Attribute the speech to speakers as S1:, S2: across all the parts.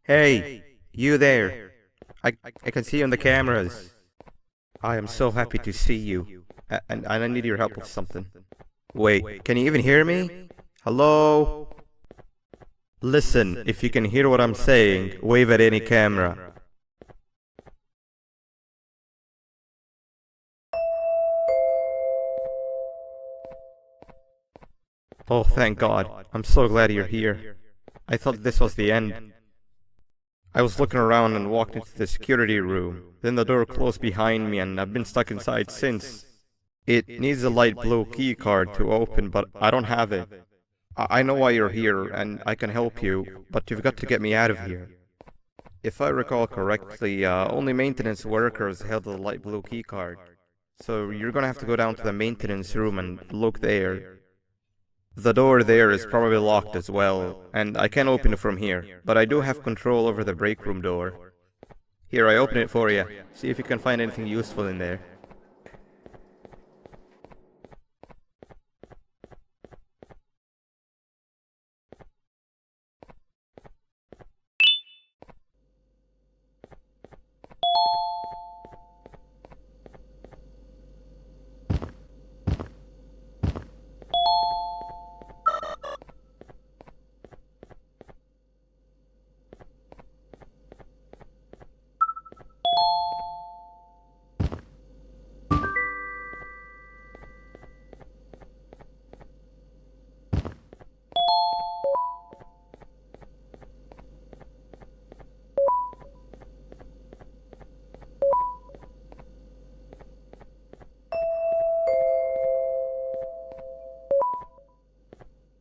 S1: Hey, you there. I can see you on the cameras. I am so happy to see you. And I need your help with something. Wait, can you even hear me? Hello? Listen, if you can hear what I'm saying, wave at any camera. Oh, thank God. I'm so glad you're here. I thought this was the end. I was looking around and walked into the security room. Then the door closed behind me and I've been stuck inside since. It needs a light blue key card to open, but I don't have it. I know why you're here and I can help you, but you've got to get me out of here. If I recall correctly, only maintenance workers held the light blue key card. So you're gonna have to go down to the maintenance room and look there. The door there is probably locked as well, and I can't open it from here, but I do have control over the break room door. Here, I open it for you. See if you can find anything useful in there.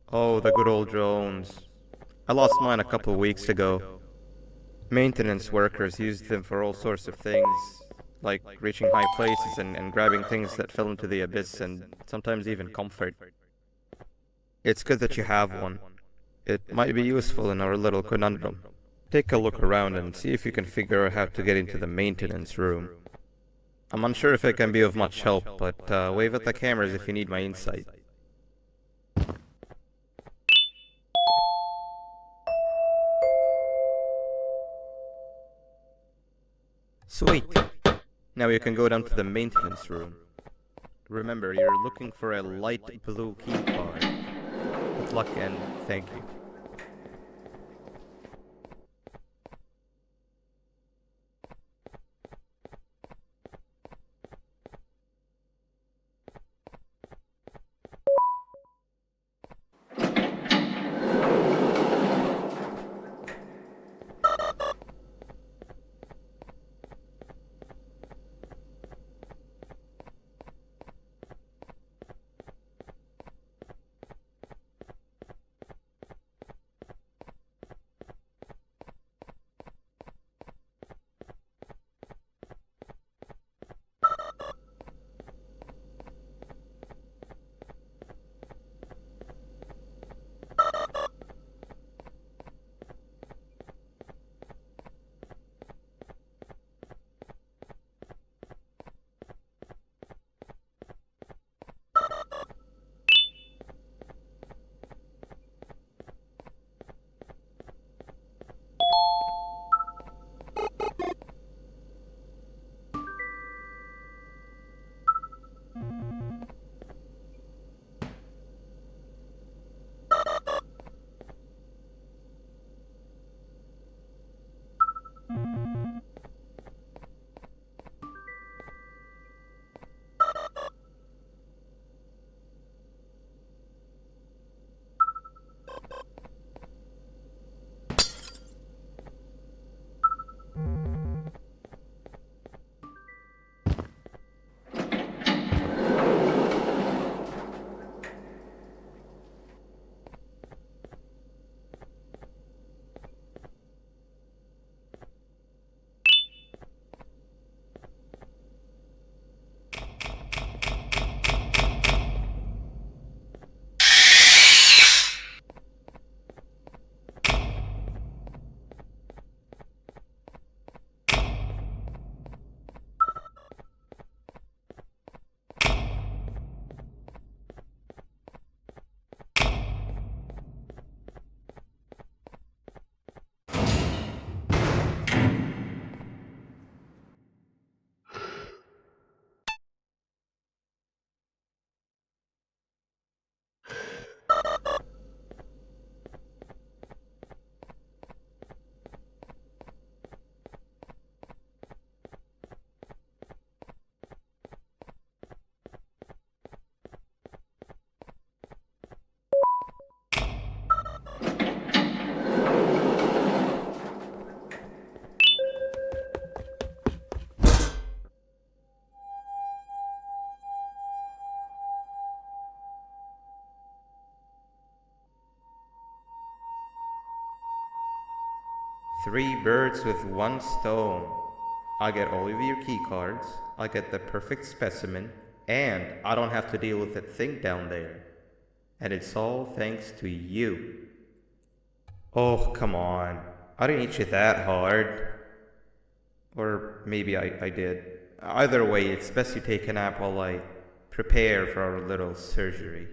S1: Oh, the good old drones. I lost mine a couple weeks ago. Maintenance workers used them for all sorts of things, like reaching high places and grabbing things that fell into the abyss and sometimes even comfort. It's good that you have one. It might be useful in our little conundrum. Take a look around and see if you can figure out how to get into the maintenance room. I'm unsure if it can be of much help, but wave at the cameras if you need my insight. Sweet! Now you can go down to the maintenance room. Remember, you're looking for a light blue key card. Good luck and thank you. Three birds with one stone. I get all of your key cards, I get the perfect specimen, and I don't have to deal with that thing down there. And it's all thanks to you. Oh, come on. I didn't hit you that hard. Or maybe I did. Either way, it's best you take a nap while I prepare for our little surgery.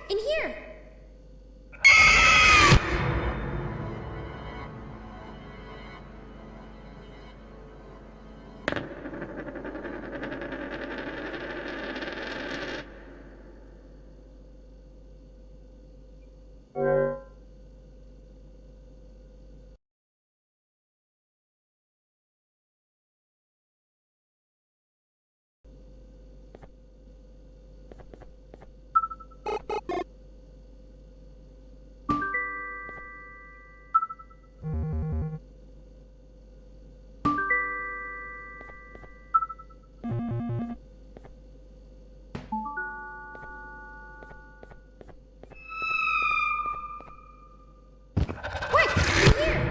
S2: in here! Quick, in here!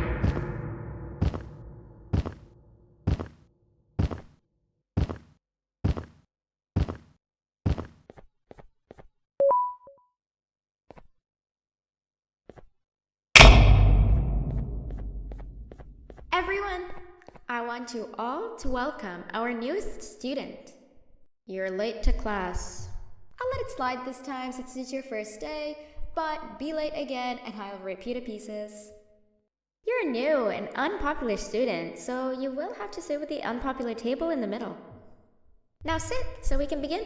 S2: Everyone, I want you all to welcome our newest student. You're late to class. I'll let it slide this time since it's your first day, but be late again and I'll rip you to pieces. You're a new and unpopular student, so you will have to sit with the unpopular table in the middle. Now sit so we can begin.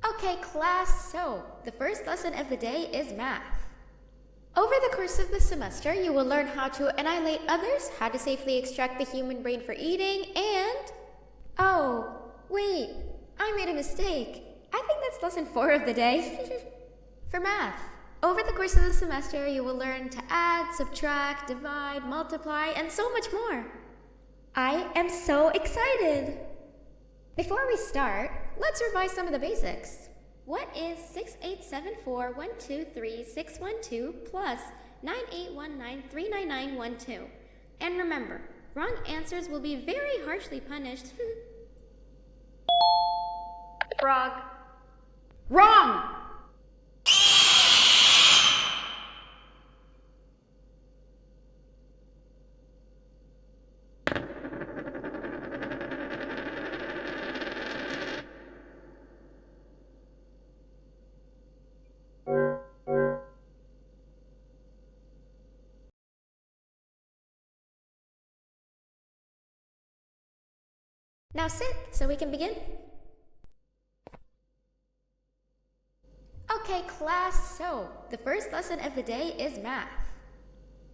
S2: Okay, class, so the first lesson of the day is math. Over the course of the semester, you will learn how to annihilate others, how to safely extract the human brain for eating, and... Oh, wait, I made a mistake. I think that's lesson 4 of the day. For math, over the course of the semester, you will learn to add, subtract, divide, multiply, and so much more. I am so excited! Before we start, let's revise some of the basics. What is 6874123612 plus 9819399912? And remember, wrong answers will be very harshly punished. Frog. Wrong! Now sit so we can begin. Okay, class, so the first lesson of the day is math.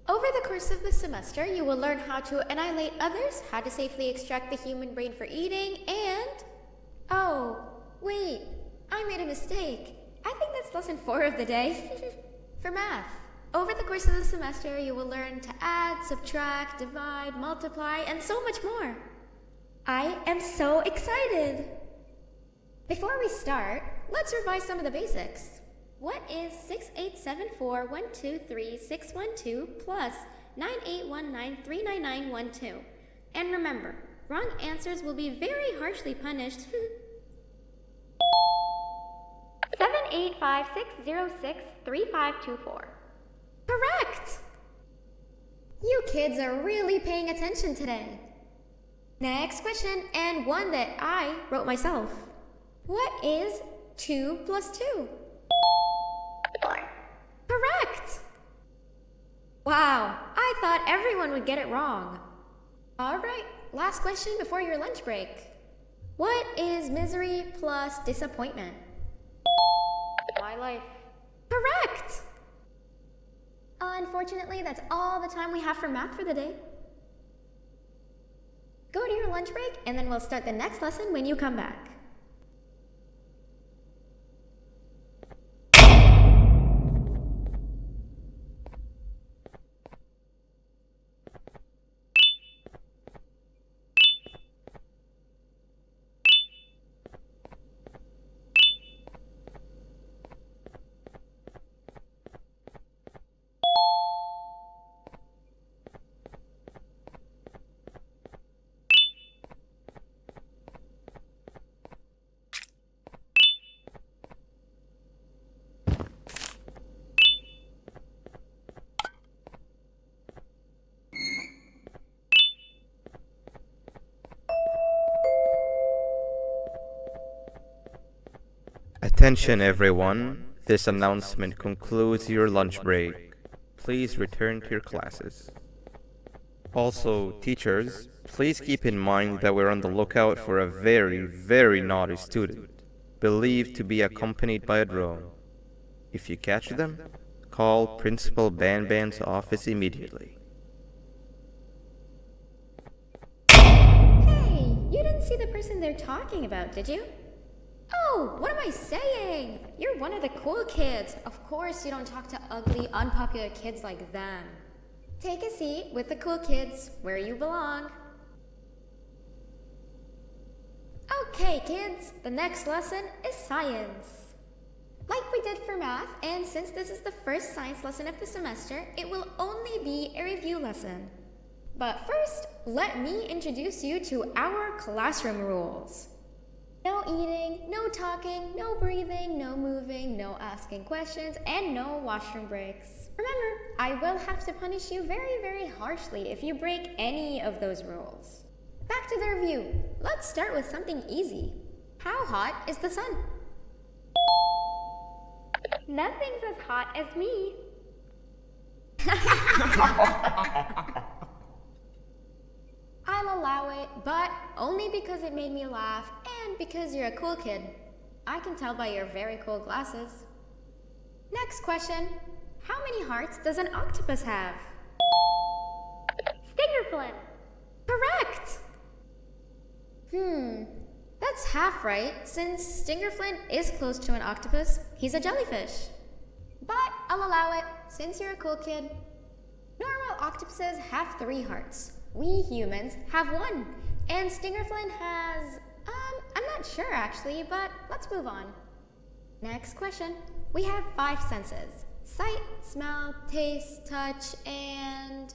S2: Over the course of the semester, you will learn how to annihilate others, how to safely extract the human brain for eating, and... Oh, wait, I made a mistake. I think that's lesson 4 of the day. For math, over the course of the semester, you will learn to add, subtract, divide, multiply, and so much more. I am so excited! Before we start, let's revise some of the basics. What is 6874123612 plus 9819399912? And remember, wrong answers will be very harshly punished. 78560635524. Correct! You kids are really paying attention today. Next question, and one that I wrote myself. What is 2 plus 2? 4. Correct! Wow, I thought everyone would get it wrong. Alright, last question before your lunch break. What is misery plus disappointment? My life. Correct! Unfortunately, that's all the time we have for math for the day. Go to your lunch break, and then we'll start the next lesson when you come back.
S1: Attention everyone, this announcement concludes your lunch break. Please return to your classes. Also, teachers, please keep in mind that we're on the lookout for a very, very naughty student, believed to be accompanied by a drone. If you catch them, call Principal Banban's office immediately.
S2: Hey, you didn't see the person they're talking about, did you? Oh, what am I saying? You're one of the cool kids. Of course you don't talk to ugly, unpopular kids like them. Take a seat with the cool kids, where you belong. Okay, kids, the next lesson is science. Like we did for math, and since this is the first science lesson of the semester, it will only be a review lesson. But first, let me introduce you to our classroom rules. No eating, no talking, no breathing, no moving, no asking questions, and no washroom breaks. Remember, I will have to punish you very, very harshly if you break any of those rules. Back to the review. Let's start with something easy. How hot is the sun? Nothing's as hot as me. I'll allow it, but only because it made me laugh and because you're a cool kid. I can tell by your very cool glasses. Next question. How many hearts does an octopus have? Stingerflint. Correct! That's half right, since Stingerflint is close to an octopus. He's a jellyfish. But I'll allow it, since you're a cool kid. Normal octopuses have 3 hearts. We humans have 1. And Stingerflint has... I'm not sure actually, but let's move on. Next question. We have 5 senses. Sight, smell, taste, touch, and...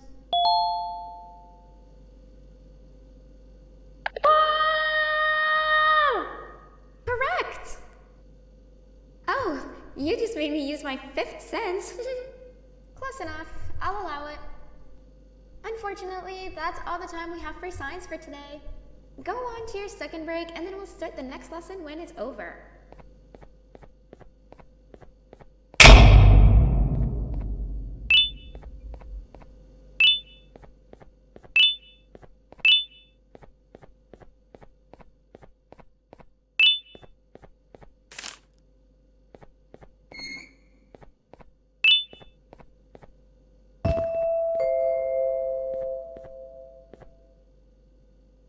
S2: Correct! Oh, you just made me use my 5th sense. Close enough. I'll allow it. Unfortunately, that's all the time we have for science for today. Go on to your second break, and then we'll start the next lesson when it's over.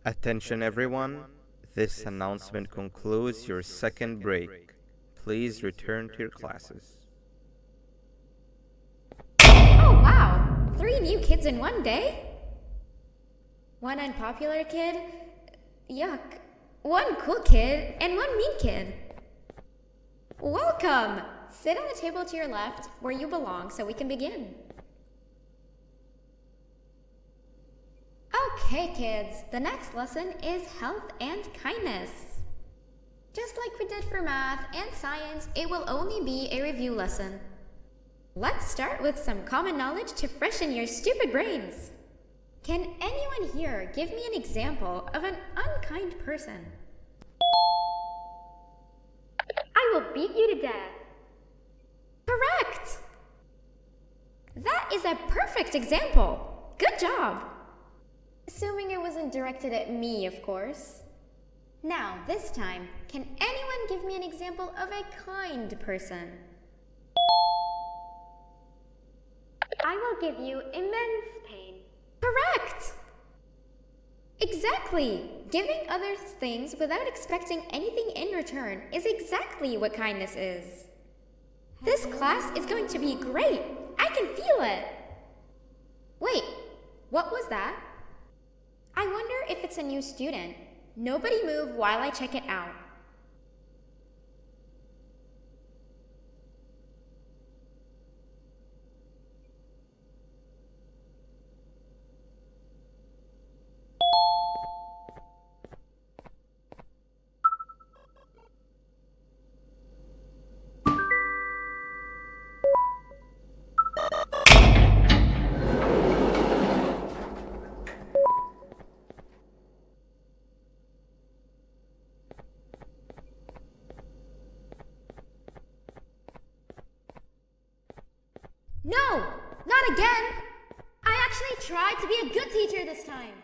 S1: Attention everyone, this announcement concludes your second break. Please return to your classes.
S2: Oh wow! 3 new kids in one day? 1 unpopular kid? Yuck. 1 cool kid and 1 mean kid. Welcome! Sit on the table to your left, where you belong, so we can begin. Okay, kids, the next lesson is health and kindness. Just like we did for math and science, it will only be a review lesson. Let's start with some common knowledge to freshen your stupid brains. Can anyone here give me an example of an unkind person? I will beat you to death. Correct! That is a perfect example. Good job. Assuming it wasn't directed at me, of course. Now, this time, can anyone give me an example of a kind person? I will give you immense pain. Correct! Exactly! Giving others things without expecting anything in return is exactly what kindness is. This class is going to be great! I can feel it! Wait, what was that? I wonder if it's a new student. Nobody move while I check it out. No! Not again! I actually tried to be a good teacher this time.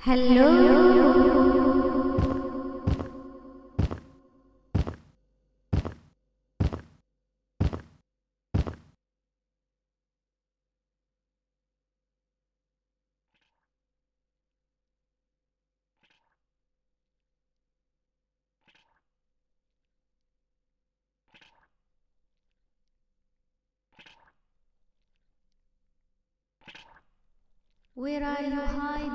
S3: Hello. Where are you hiding?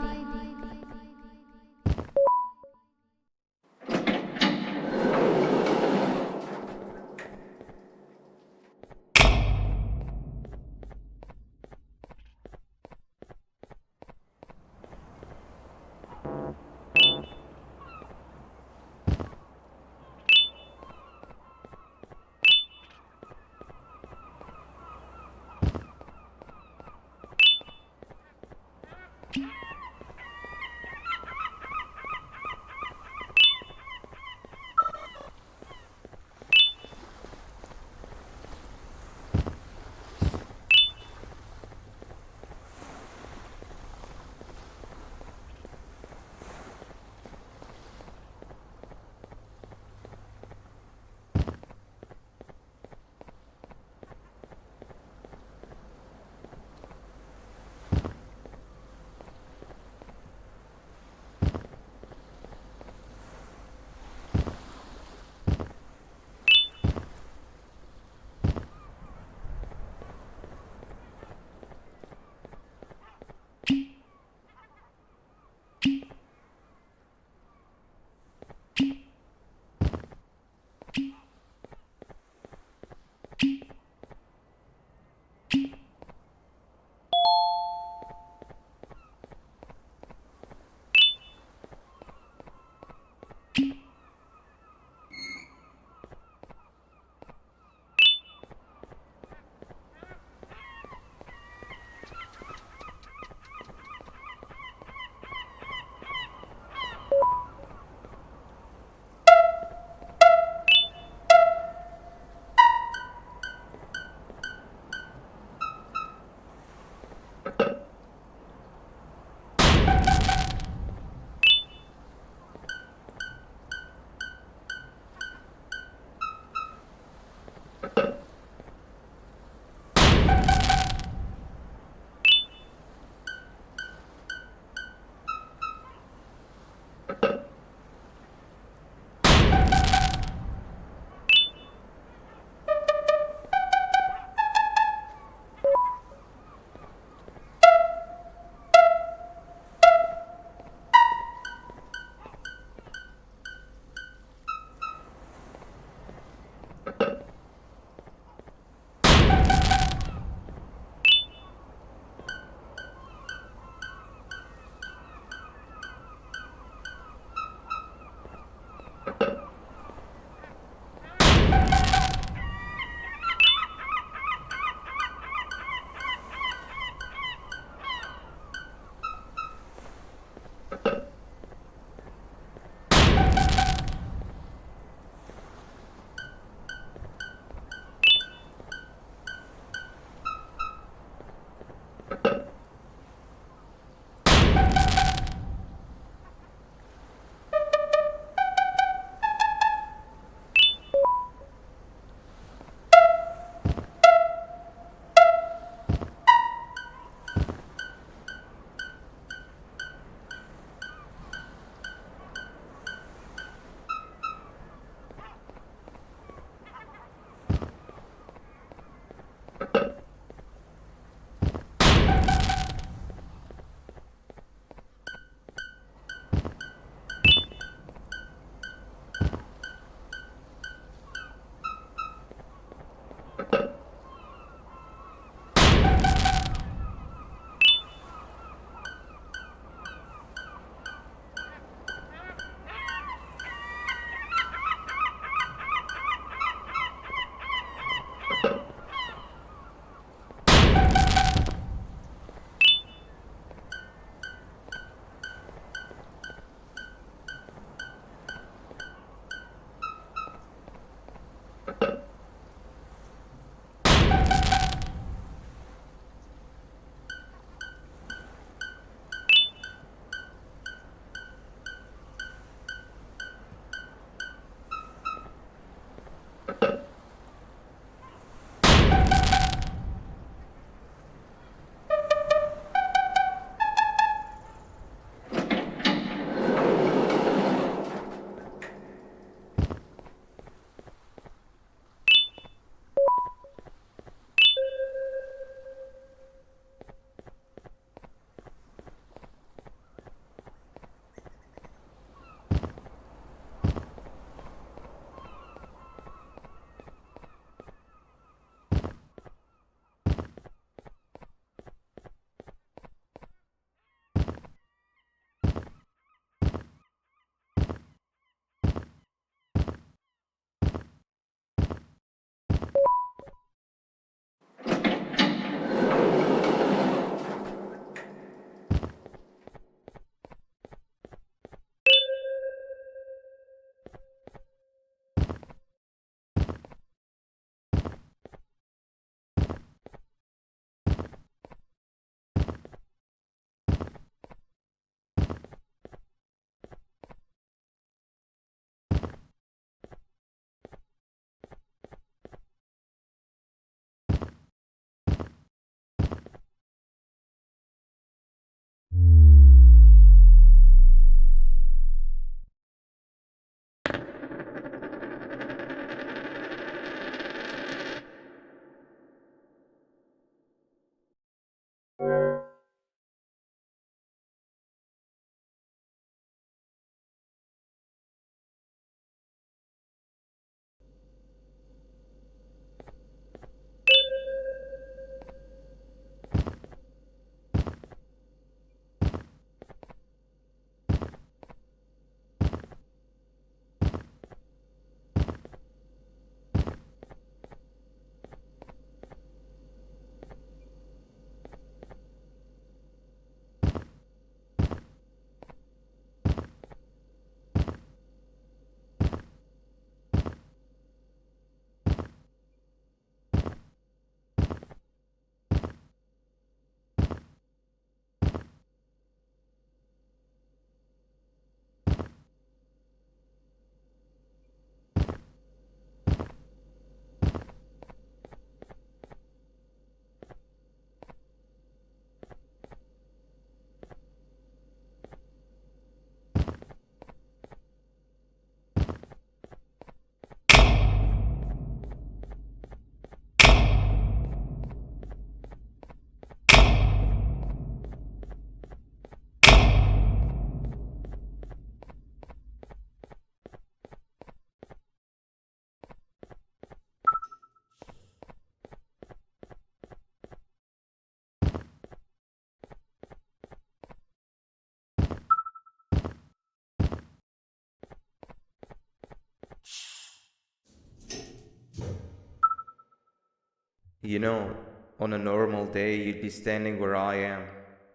S1: You know, on a normal day, you'd be standing where I am,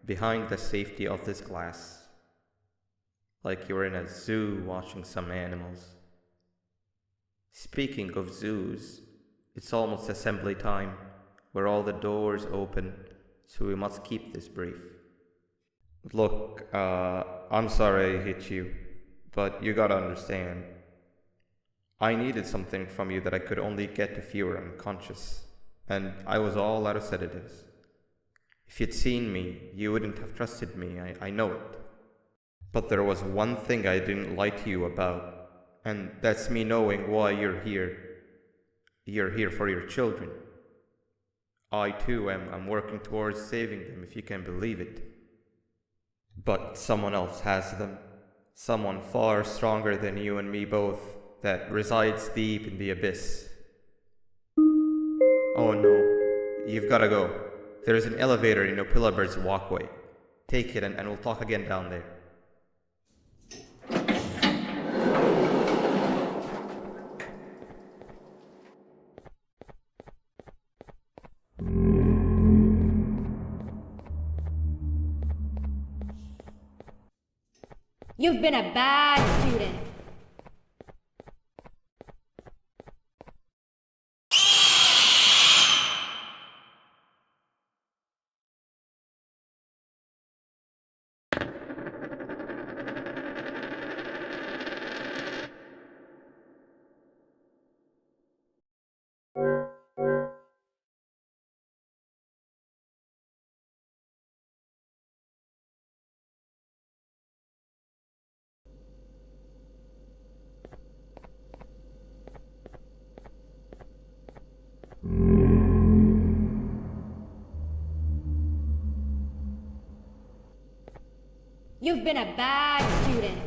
S1: behind the safety of this glass, like you're in a zoo watching some animals. Speaking of zoos, it's almost assembly time, where all the doors open, so we must keep this brief. Look, I'm sorry I hit you, but you gotta understand. I needed something from you that I could only get if you were unconscious, and I was all out of sedatives. If you'd seen me, you wouldn't have trusted me, I know it. But there was one thing I didn't lie to you about, and that's me knowing why you're here. You're here for your children. I too am working towards saving them, if you can believe it. But someone else has them. Someone far stronger than you and me both, that resides deep in the abyss. Oh no, you've gotta go. There's an elevator in Opillabird's walkway. Take it and we'll talk again down there.
S2: You've been a bad student. You've been a bad student.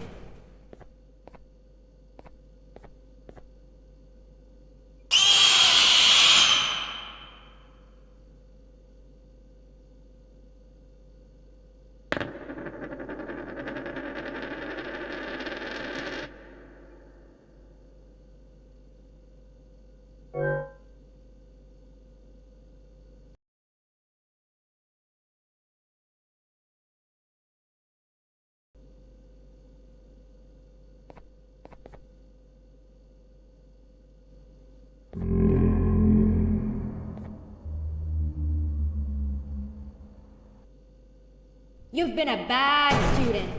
S2: You've been a bad student.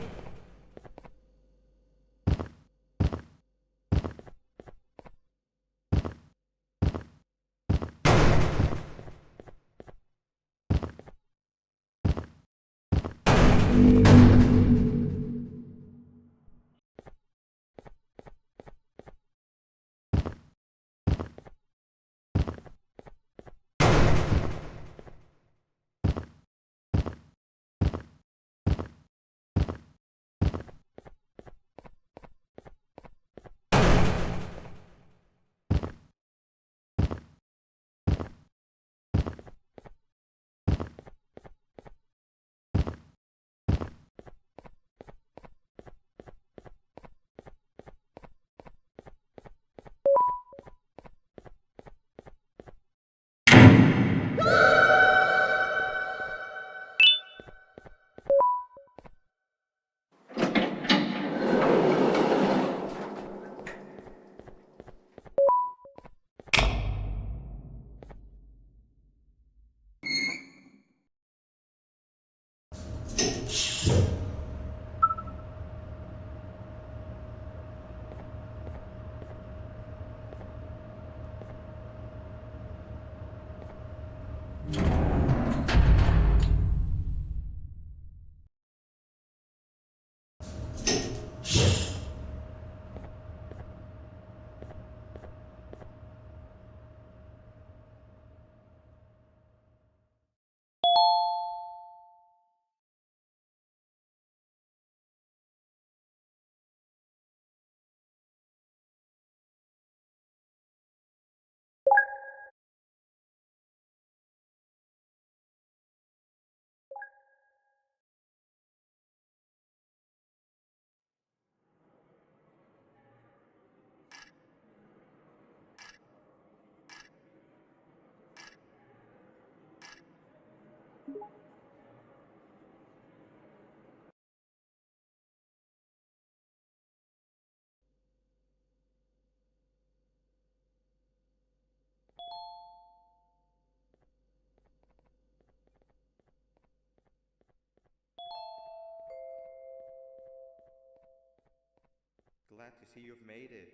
S1: Glad to see you've made it.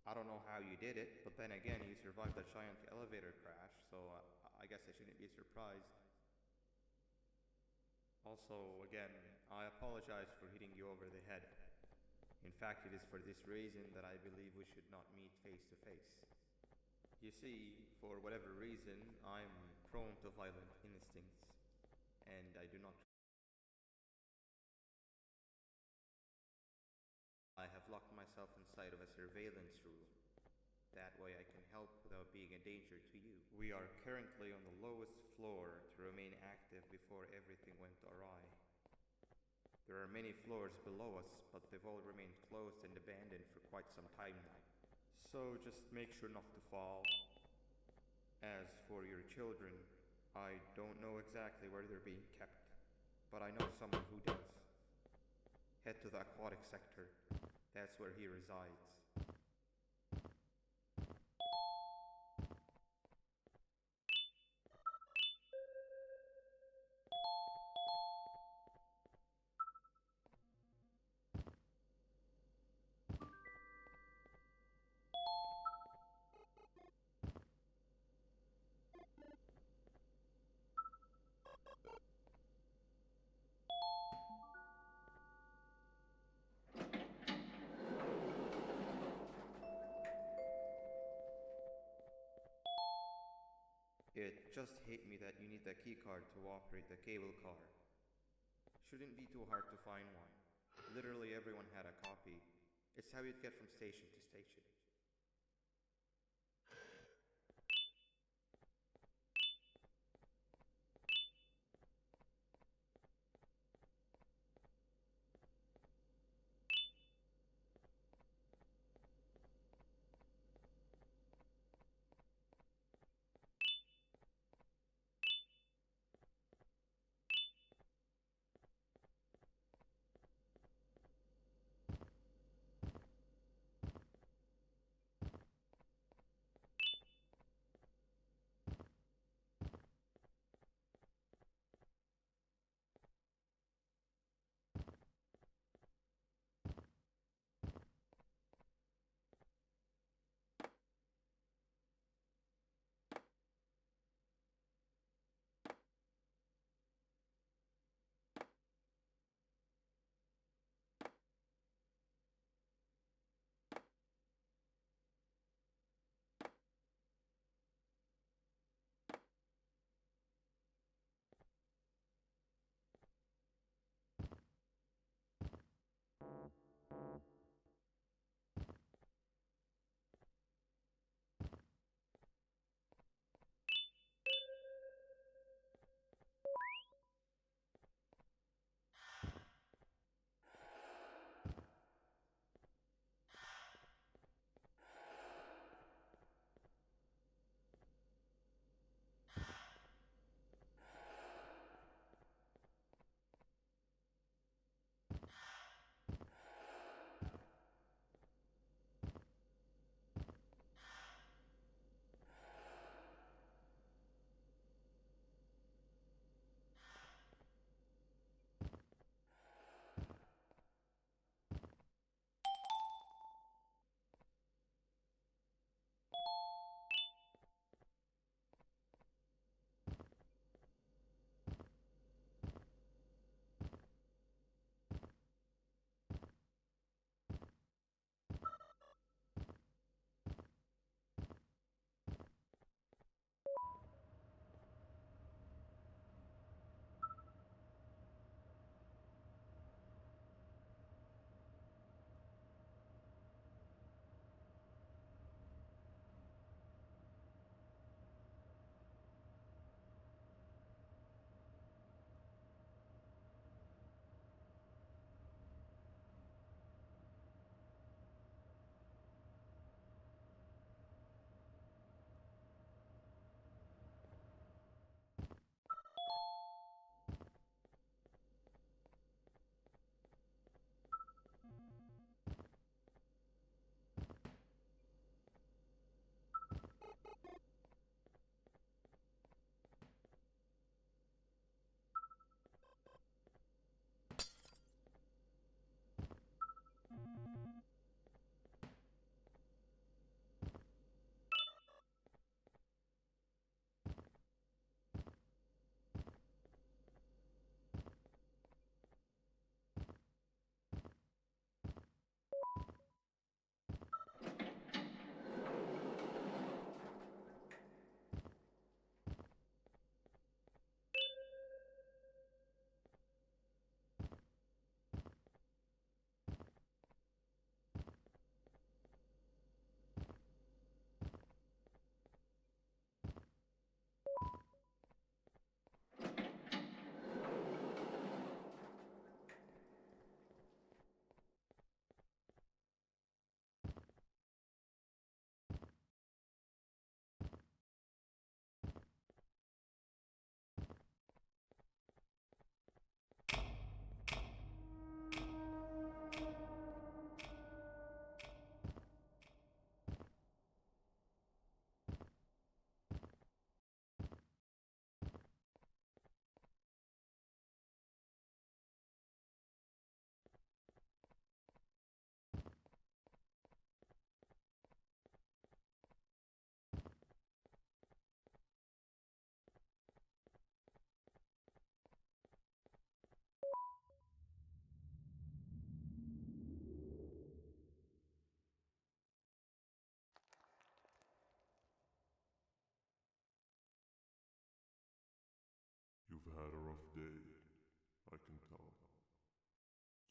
S1: I don't know how you did it, but then again, you survived a giant elevator crash, so I guess I shouldn't be surprised. Also, again, I apologize for hitting you over the head. In fact, it is for this reason that I believe we should not meet face to face. You see, for whatever reason, I'm prone to violent instincts, and I do not. I have locked myself inside of a surveillance room. That way I can help without being a danger to you. We are currently on the lowest floor to remain active before everything went awry. There are many floors below us, but they've all remained closed and abandoned for quite some time now. So just make sure not to fall. As for your children, I don't know exactly where they're being kept, but I know someone who does. Head to the aquatic sector. That's where he resides. It just hit me that you need the keycard to operate the cable car. Shouldn't be too hard to find one. Literally everyone had a copy. It's how you'd get from station to station.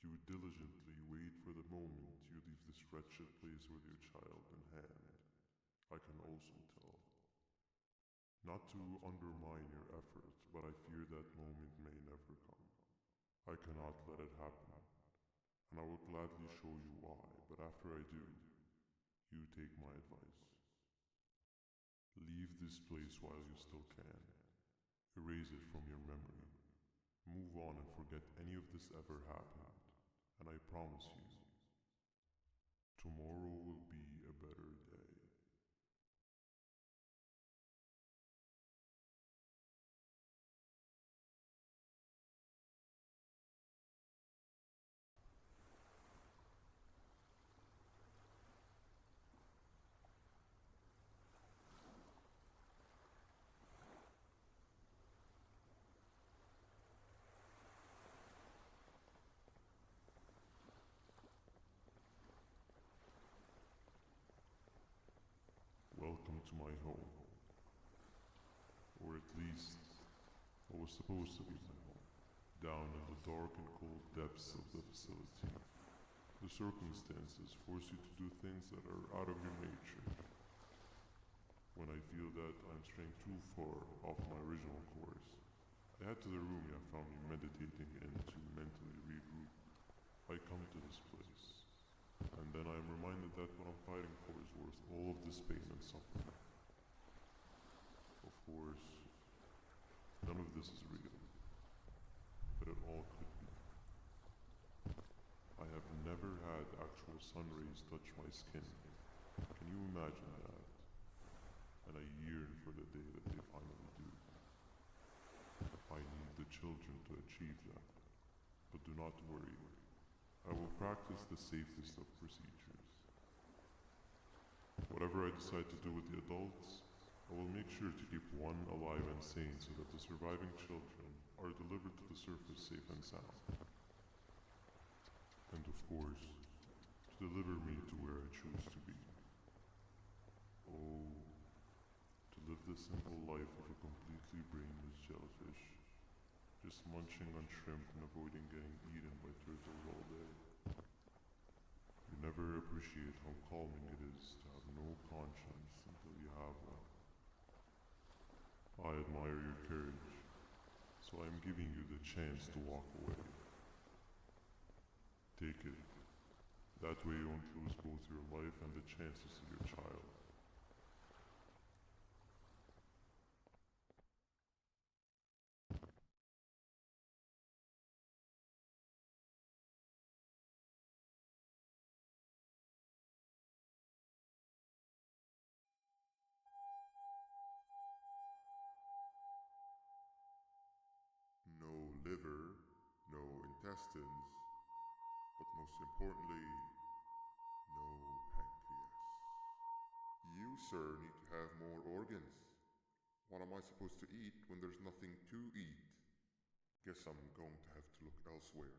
S3: You would diligently wait for the moment you leave this wretched place with your child in hand. I can also tell. Not to undermine your efforts, but I fear that moment may never come. I cannot let it happen, and I will gladly show you why, but after I do, you take my advice. Leave this place while you still can. Erase it from your memory. Move on and forget any of this ever happened, and I promise you, tomorrow will be a better day. Welcome to my home. Or at least, what was supposed to be my home. Down in the dark and cold depths of the facility. The circumstances force you to do things that are out of your nature. When I feel that I'm straying too far off my original course, I head to the room you have found me meditating in to mentally regroup. I come to this place, and then I am reminded that what I'm fighting for is worth all of this pain and suffering. Of course, none of this is real, but it all could be. I have never had actual sun rays touch my skin. Can you imagine that? And I yearn for the day that they finally do. I need the children to achieve that. But do not worry. I will practice the safest of procedures. Whatever I decide to do with the adults, I will make sure to keep one alive and sane so that the surviving children are delivered to the surface safe and sound. And of course, to deliver me to where I choose to be. Oh, to live the simple life of a completely brainless jellyfish, just munching on shrimp and avoiding getting eaten by turtles all day. You never appreciate how calming it is to have no conscience until you have one. I admire your courage, so I am giving you the chance to walk away. Take it. That way you won't lose both your life and the chances of your child. No liver, no intestines, but most importantly, no pancreas. You, sir, need to have more organs. What am I supposed to eat when there's nothing to eat? Guess I'm going to have to look elsewhere.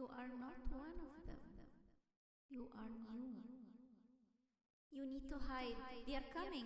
S4: You are not one of them. You are new. You need to hide. They are coming.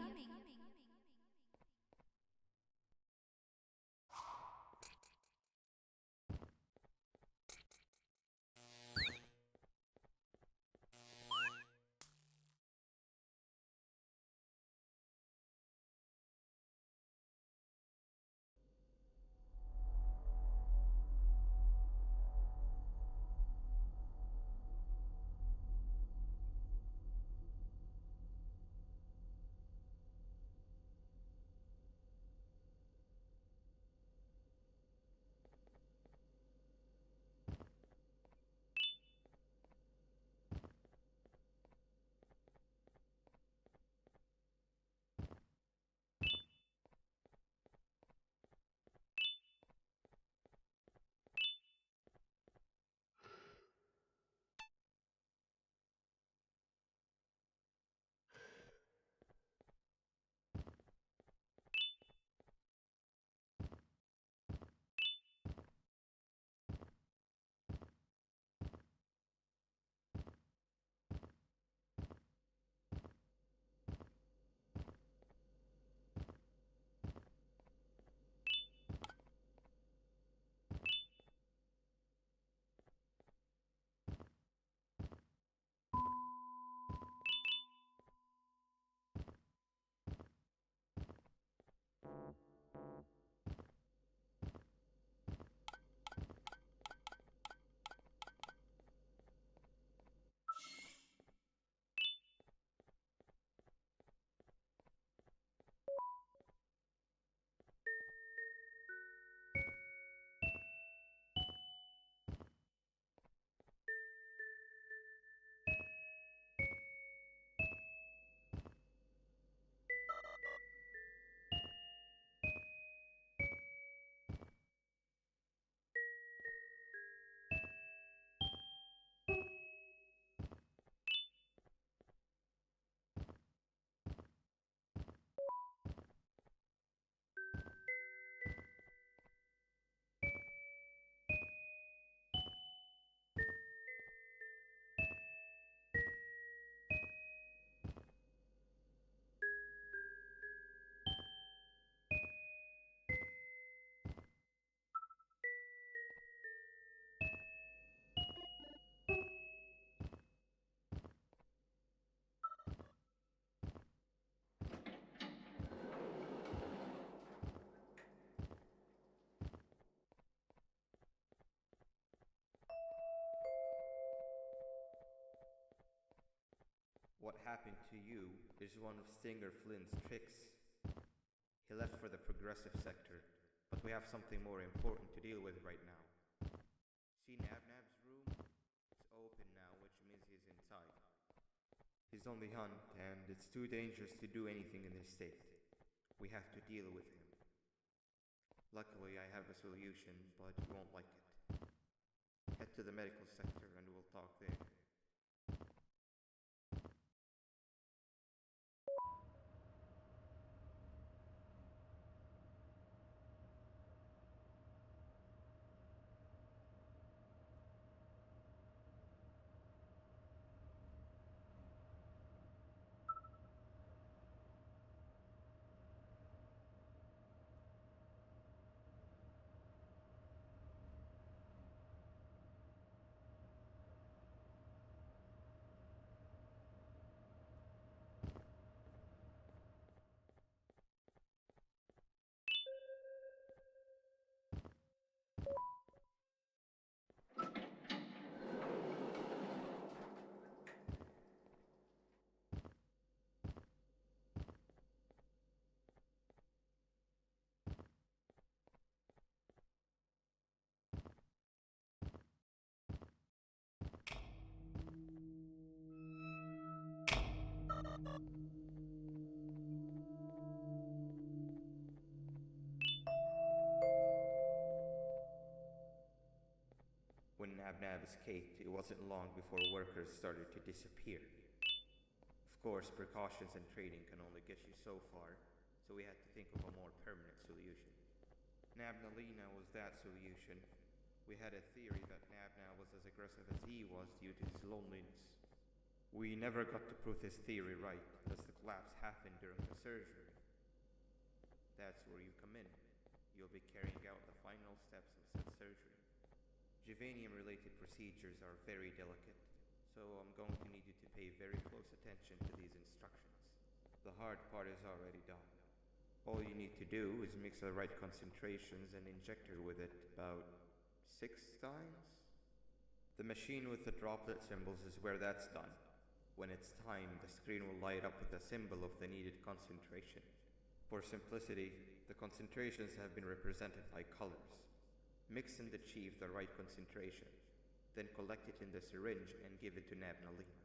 S1: What happened to you is one of Stinger Flynn's tricks. He left for the progressive sector, but we have something more important to deal with right now. See Nabnab's room? It's open now, which means he's inside. He's on the hunt, and it's too dangerous to do anything in this state. We have to deal with him. Luckily, I have a solution, but you won't like it. Head to the medical sector and we'll talk there. When Nabnab escaped, it wasn't long before workers started to disappear. Of course, precautions and training can only get you so far, so we had to think of a more permanent solution. Nabnalina was that solution. We had a theory that Nabna was as aggressive as he was due to his loneliness. We never got to prove this theory right, as the collapse happened during the surgery. That's where you come in. You'll be carrying out the final steps of said surgery. Juvanium-related procedures are very delicate, so I'm going to need you to pay very close attention to these instructions. The hard part is already done. All you need to do is mix the right concentrations and inject her with it about 6 times? The machine with the droplet symbols is where that's done. When it's time, the screen will light up with a symbol of the needed concentration. For simplicity, the concentrations have been represented by colors. Mix and achieve the right concentration, then collect it in the syringe and give it to Nabnalina.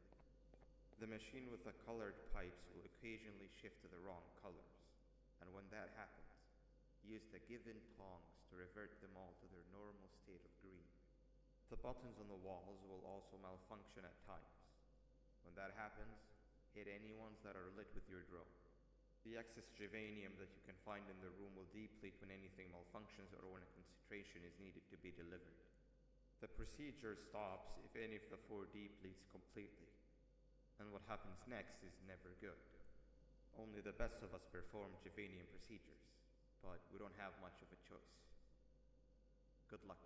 S1: The machine with the colored pipes will occasionally shift to the wrong colors, and when that happens, use the given tongs to revert them all to their normal state of green. The buttons on the walls will also malfunction at times. When that happens, hit any ones that are lit with your drone. The excess juvanium that you can find in the room will deplete when anything malfunctions or when a concentration is needed to be delivered. The procedure stops if any of the 4 depletes completely. And what happens next is never good. Only the best of us perform juvanium procedures, but we don't have much of a choice. Good luck.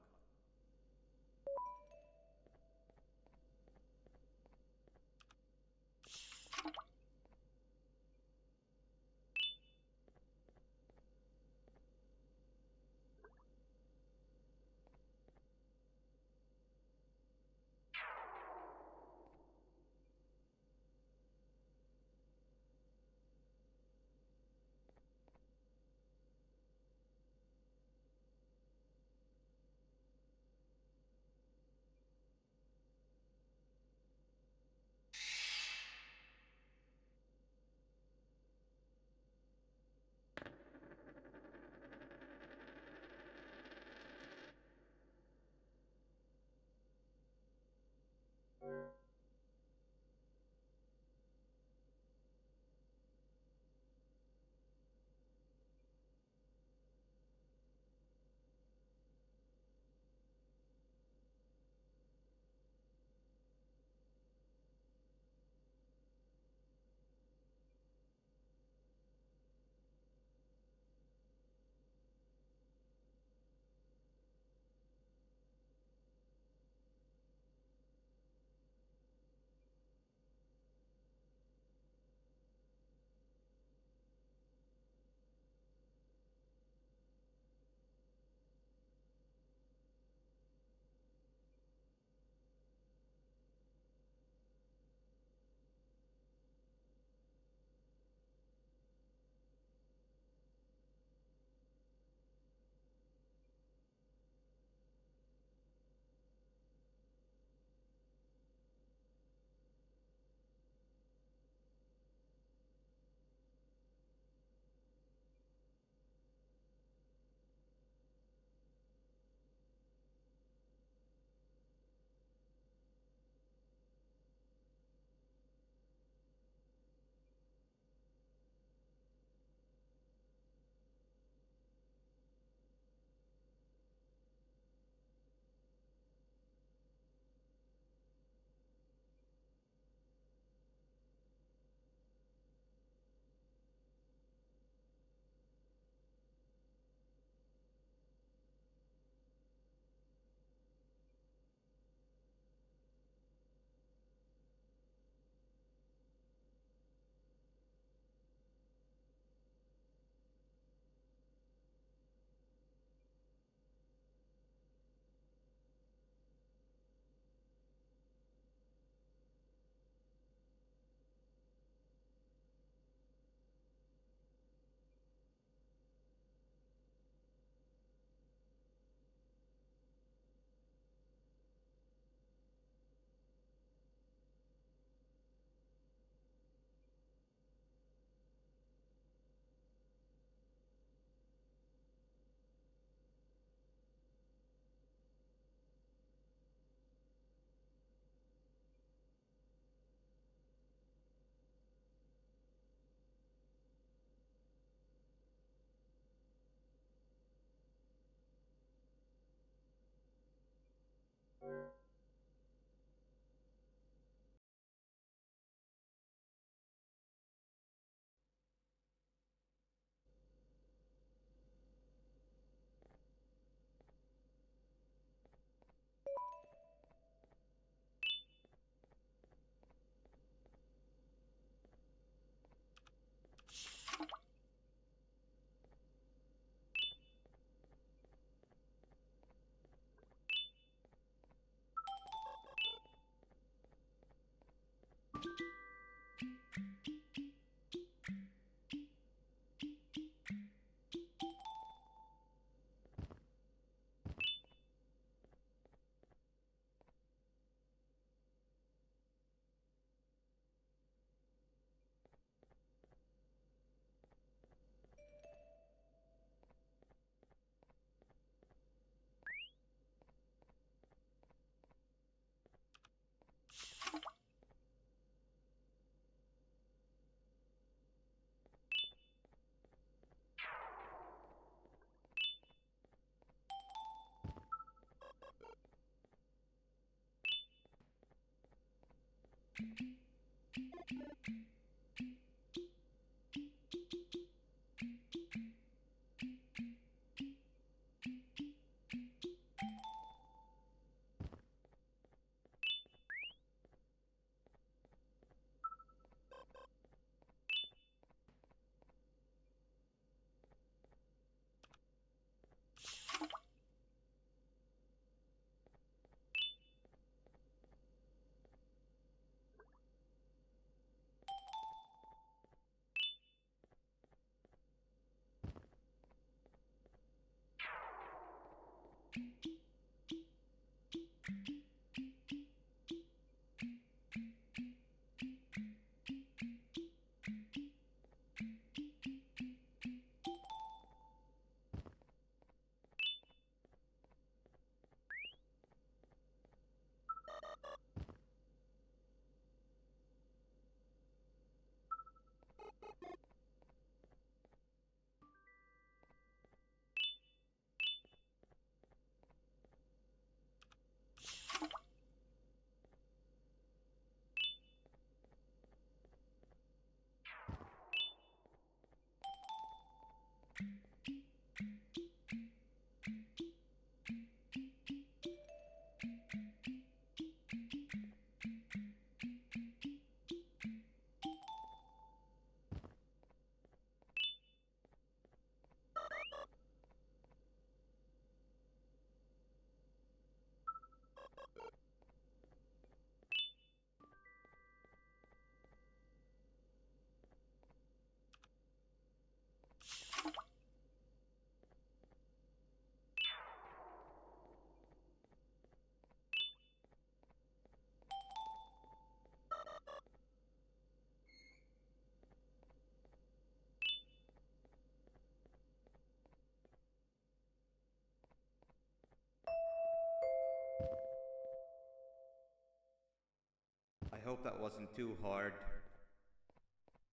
S1: I hope that wasn't too hard.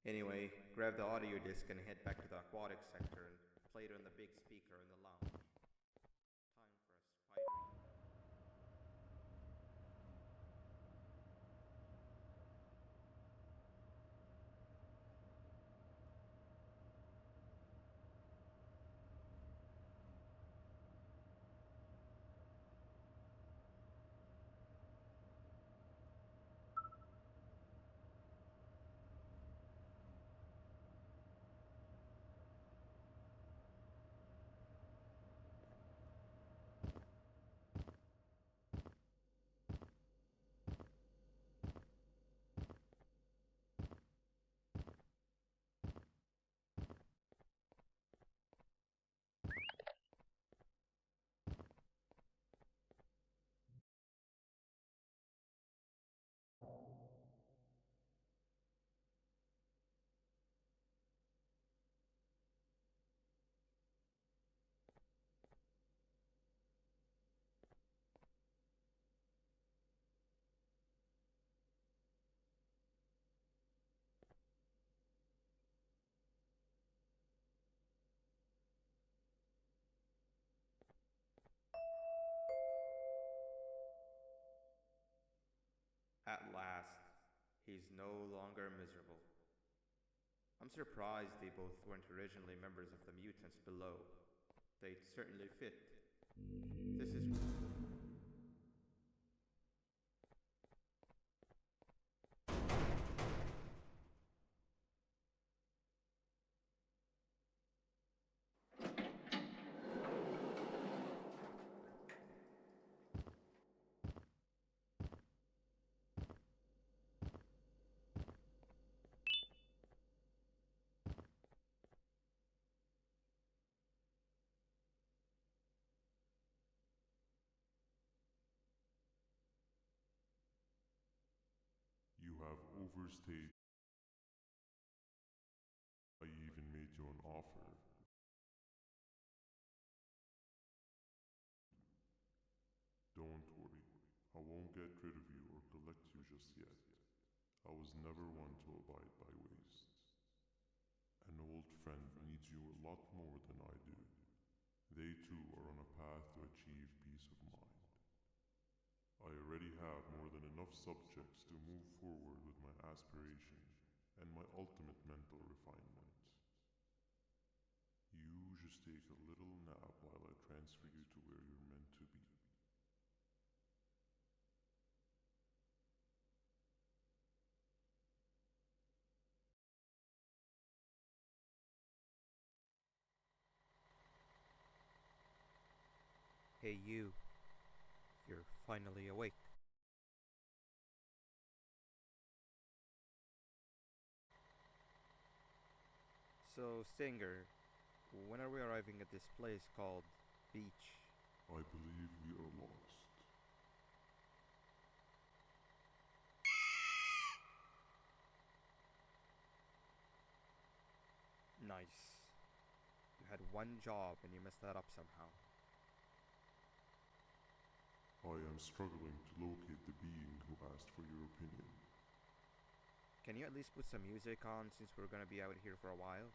S1: Anyway, grab the audio disc and head back to the aquatic sector and play it on the big speaker in the lounge. Time for a spidery. At last, he's no longer miserable. I'm surprised they both weren't originally members of the mutants below. They'd certainly fit. This is.
S3: You have overstayed. I even made you an offer. Don't worry, I won't get rid of you or collect you just yet. I was never one to abide by waste. An old friend needs you a lot more than I do. They too are on a path to achieve peace of mind. I already have more than enough subjects to move forward with my aspiration and my ultimate mental refinement. You just take a little nap while I transfer you to where you're meant to be.
S1: Hey you, you're finally awake. So, Stinger, when are we arriving at this place called Beach?
S3: I believe we are lost.
S1: Nice. You had one job and you messed that up somehow.
S3: I am struggling to locate the being who asked for your opinion.
S1: Can you at least put some music on since we're gonna be out here for a while?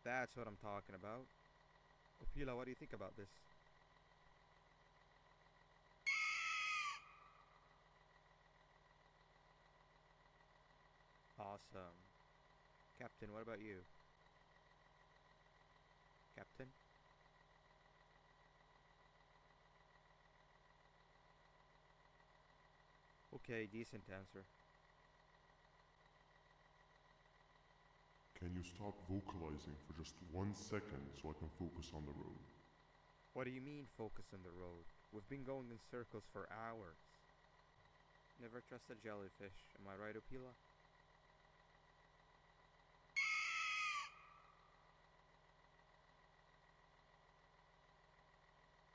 S1: That's what I'm talking about. Opila, what do you think about this? Awesome. Captain, what about you? Captain? Okay, decent answer.
S3: Can you stop vocalizing for just 1 second so I can focus on the road?
S1: What do you mean focus on the road? We've been going in circles for hours. Never trust a jellyfish, am I right, Opila?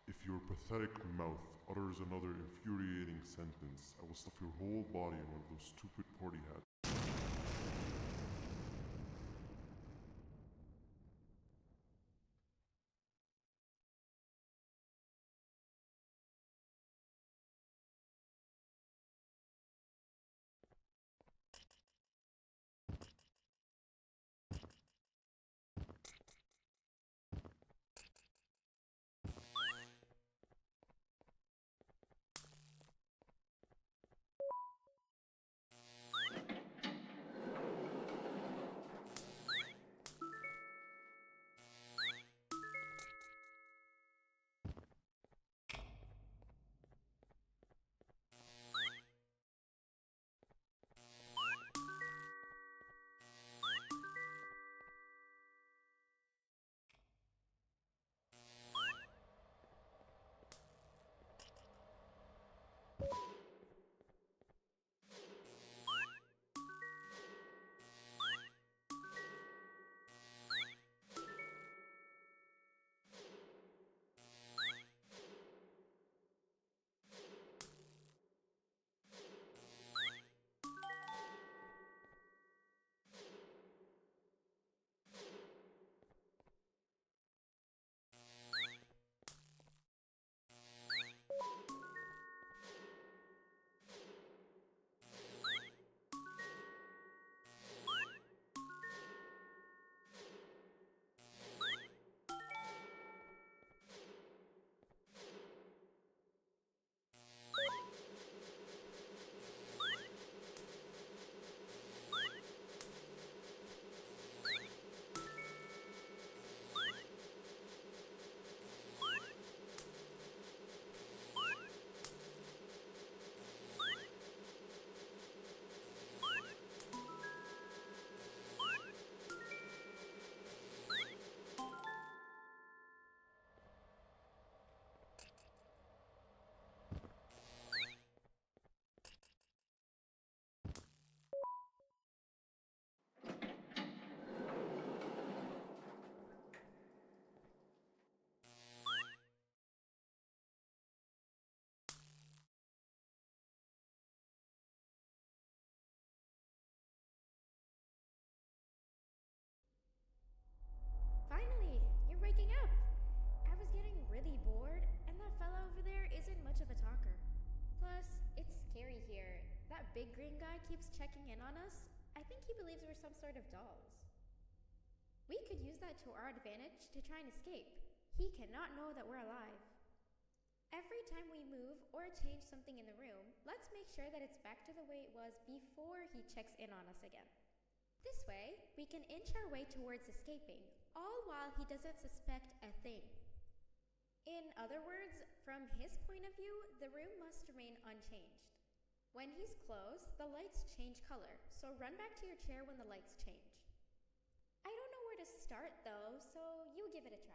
S3: If your pathetic mouth utters another infuriating sentence, I will stuff your whole body in one of those stupid party hats.
S2: that big green guy keeps checking in on us, I think he believes we're some sort of dolls. We could use that to our advantage to try and escape. He cannot know that we're alive. Every time we move or change something in the room, let's make sure that it's back to the way it was before he checks in on us again. This way, we can inch our way towards escaping, all while he doesn't suspect a thing. In other words, from his point of view, the room must remain unchanged. When he's close, the lights change color, so run back to your chair when the lights change. I don't know where to start though, so you give it a try.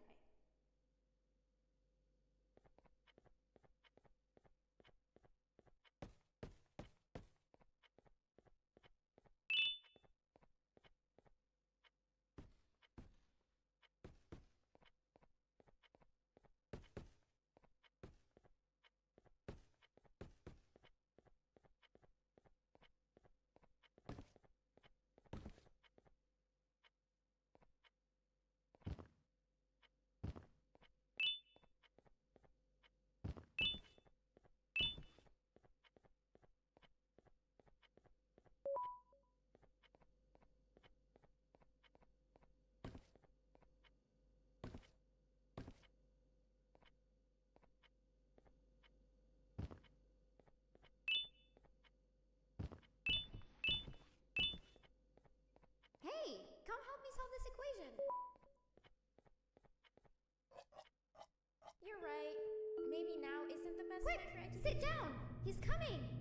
S2: Hey, come help me solve this equation. You're right. Maybe now isn't the best time for education. Sit down! He's coming!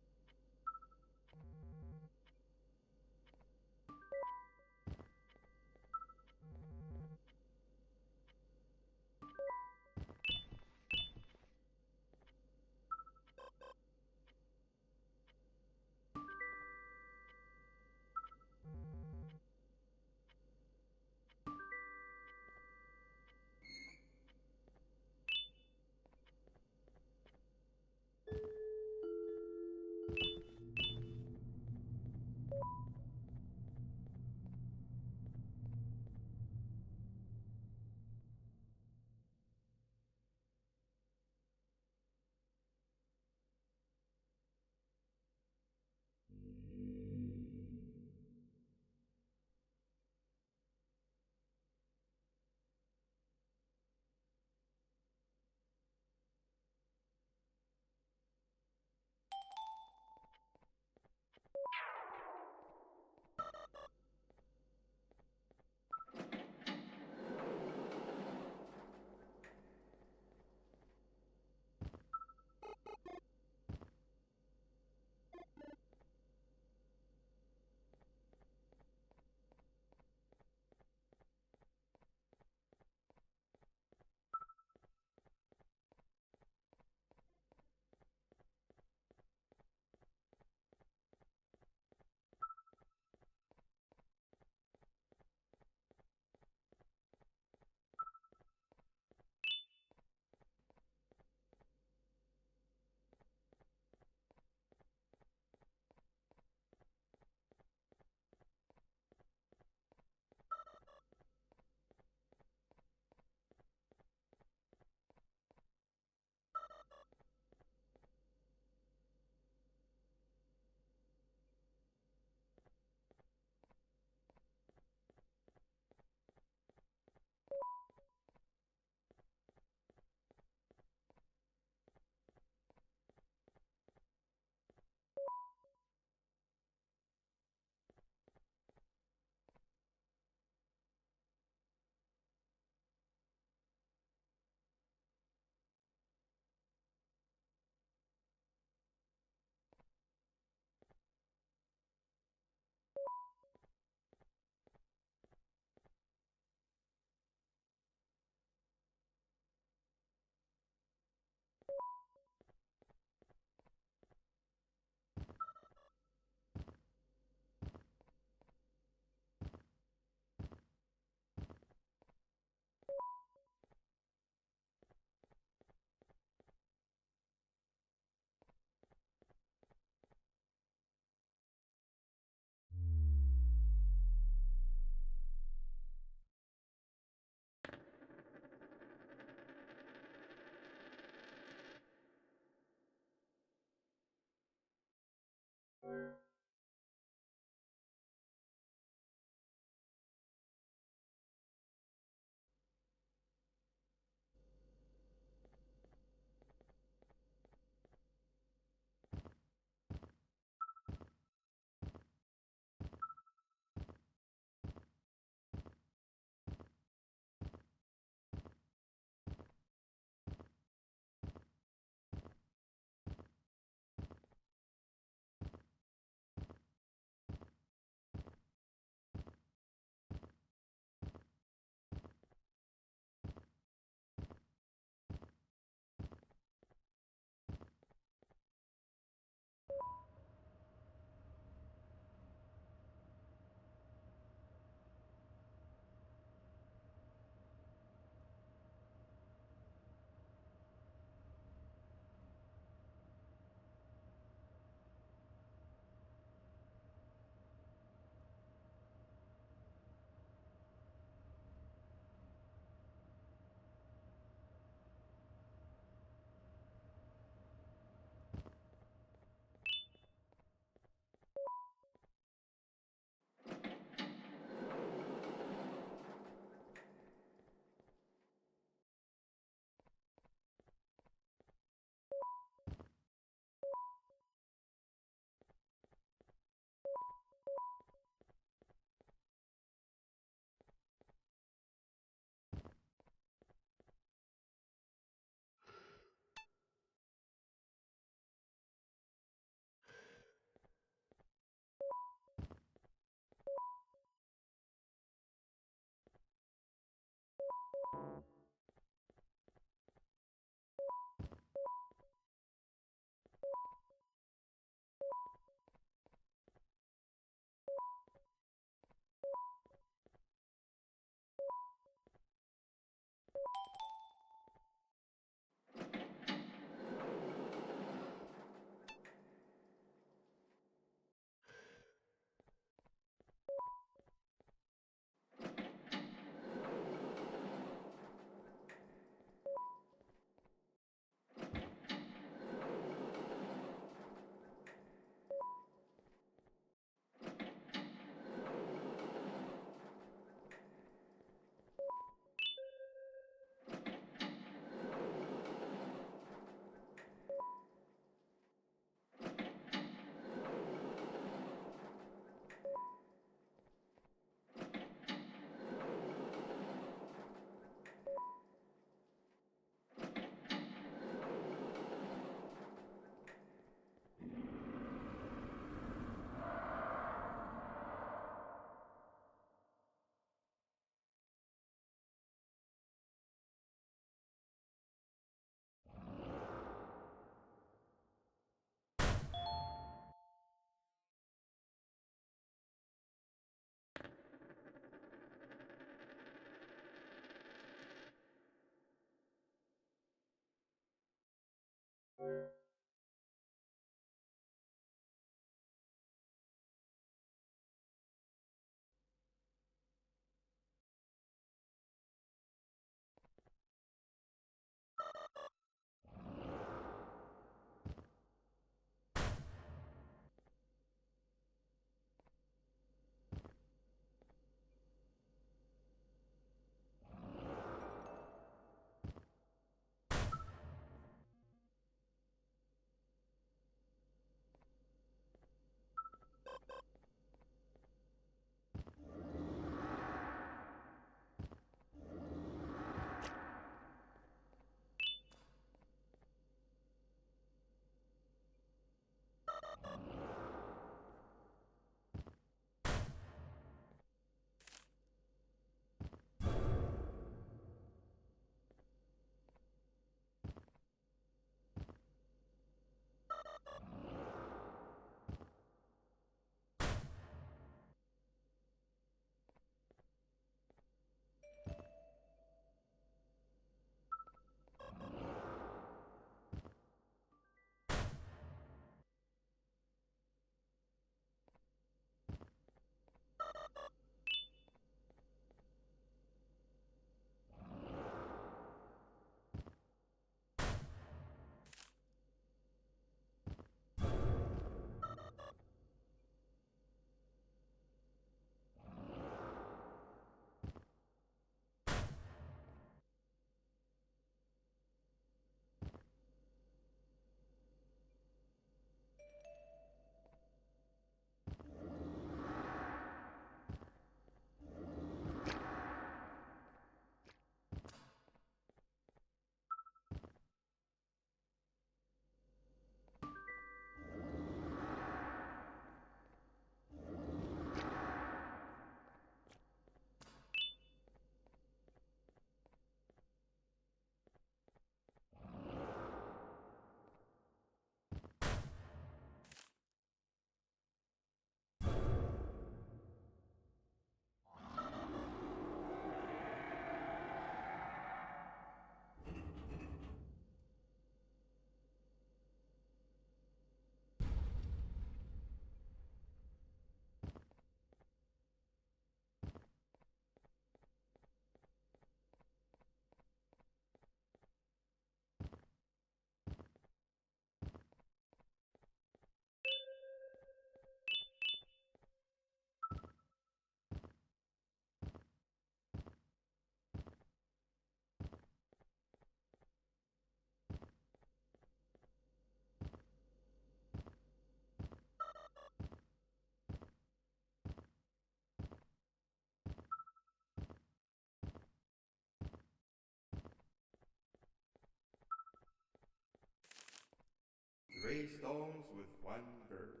S1: Three stones with one bird.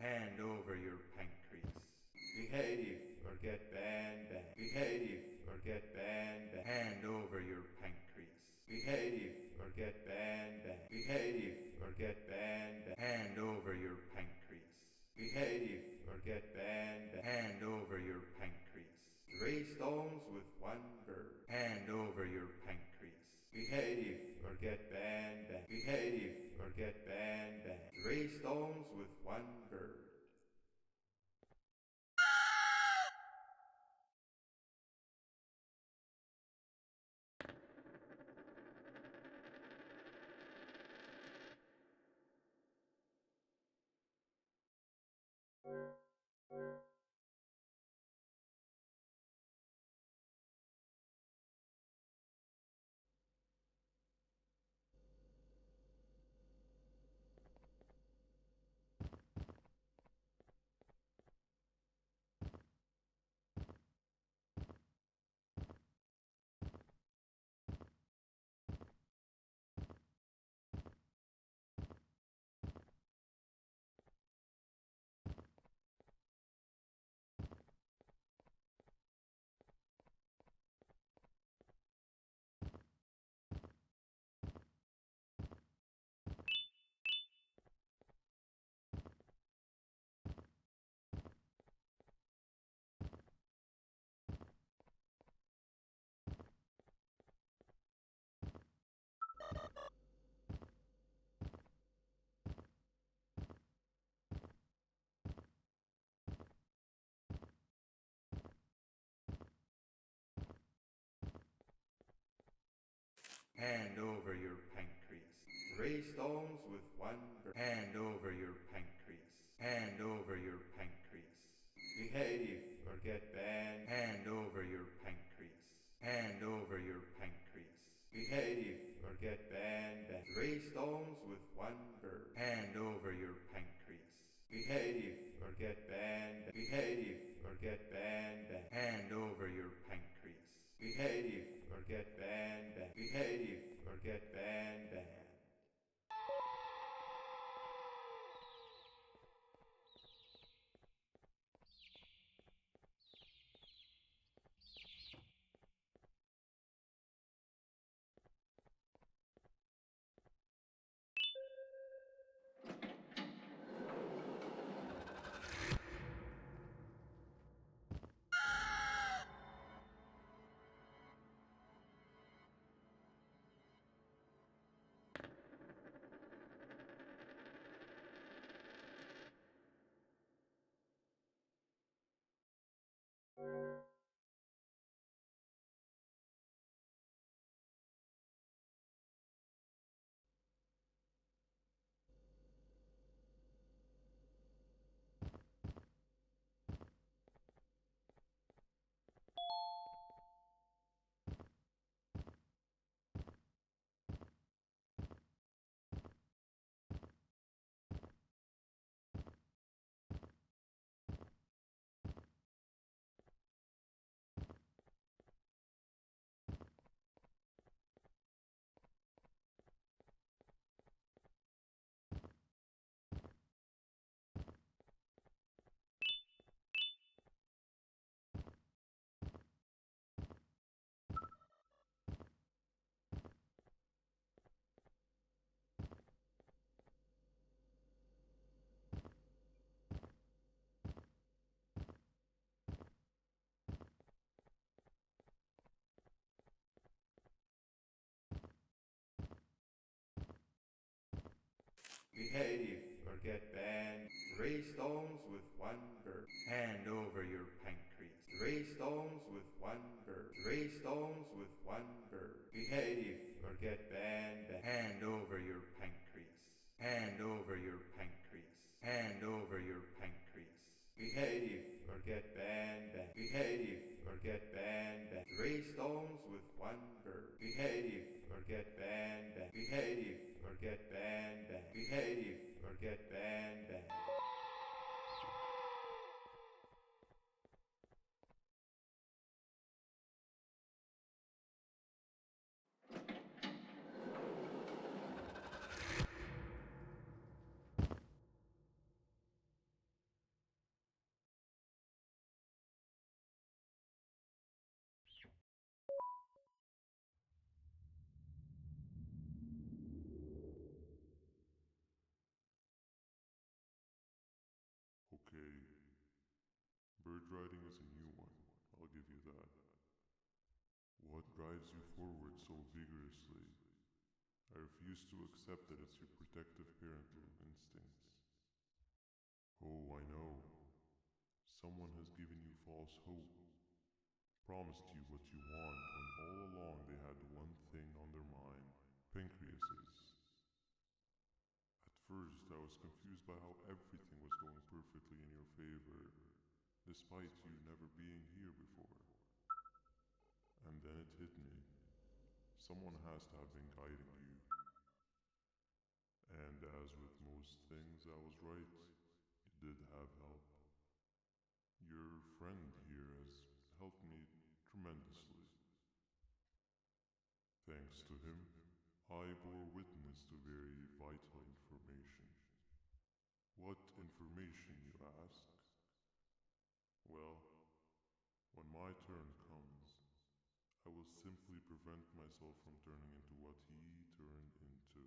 S1: Hand over your pancreas. Behave or get banned. Behave or get banned. Hand over your pancreas. Behave or get banned. Behave or get banned. Hand over your pancreas. Behave or get banned. Hand over your pancreas. Three stones with one bird. Hand over your pancreas. Behave or get banned. Behave or get banned. Three stones with one bird. Hand over your pancreas. Three stones with one bird. Hand over your pancreas. Hand over your pancreas. Behave or get banned. Hand over your pancreas. Hand over your pancreas. Behave or get banned. Three stones with one bird. Hand over your pancreas. Behave or get banned. Behave or get banned. Hand over your pancreas. Behave or get banned. Behave or get banned. Behave or get banned. Three stones with one bird. Hand over your pancreas. Three stones with one bird. Three stones with one bird. Behave or get banned. Hand over your pancreas. Hand over your pancreas. Hand over your pancreas. Behave or get banned. Behave or get banned. Three stones with one bird. Behave or get banned. Behave or get banned. Behave or get banned.
S3: writing is a new one, I'll give you that. What drives you forward so vigorously? I refuse to accept that it's your protective parental instincts. Oh, I know. Someone has given you false hope, promised you what you want when all along they had one thing on their mind, pancreases. At first, I was confused by how everything was going perfectly in your favor, despite you never being here before. And then it hit me. Someone has to have been guiding you. And as with most things, I was right. It did have help. Your friend here has helped me tremendously. Thanks to him, I bore witness to very vital information. What information, you ask? Well, when my turn comes, I will simply prevent myself from turning into what he turned into.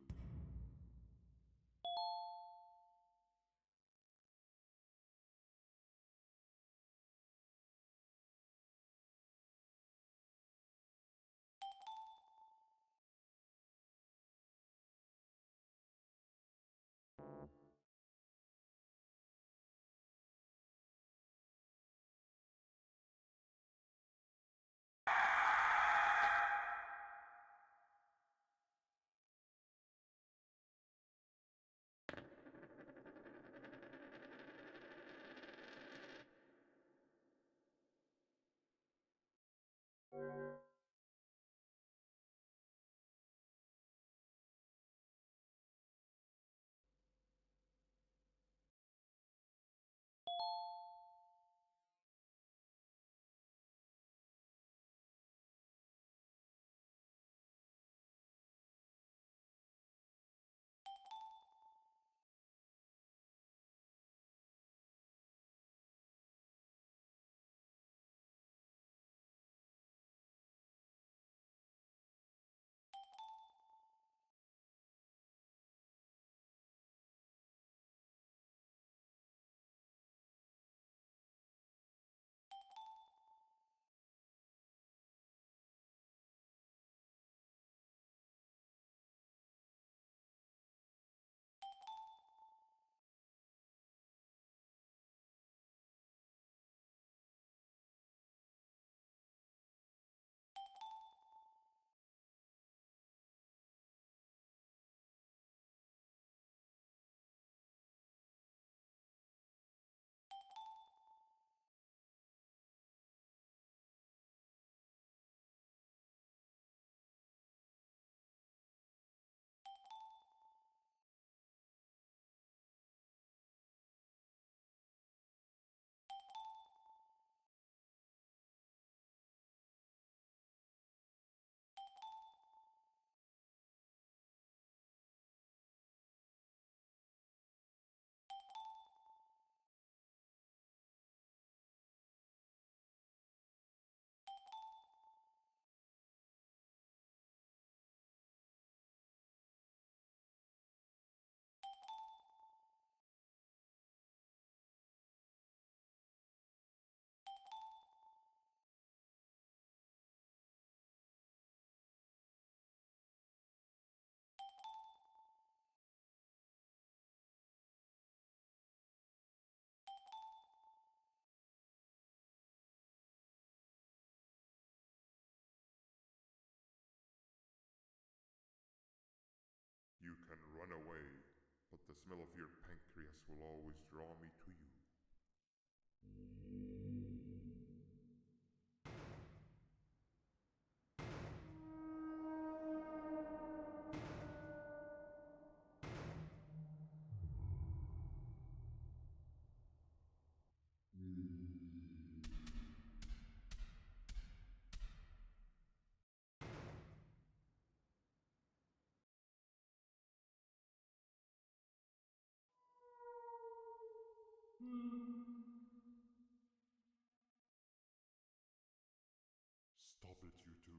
S5: You can run away, but the smell of your pancreas will always draw me to you. Stop it, you two.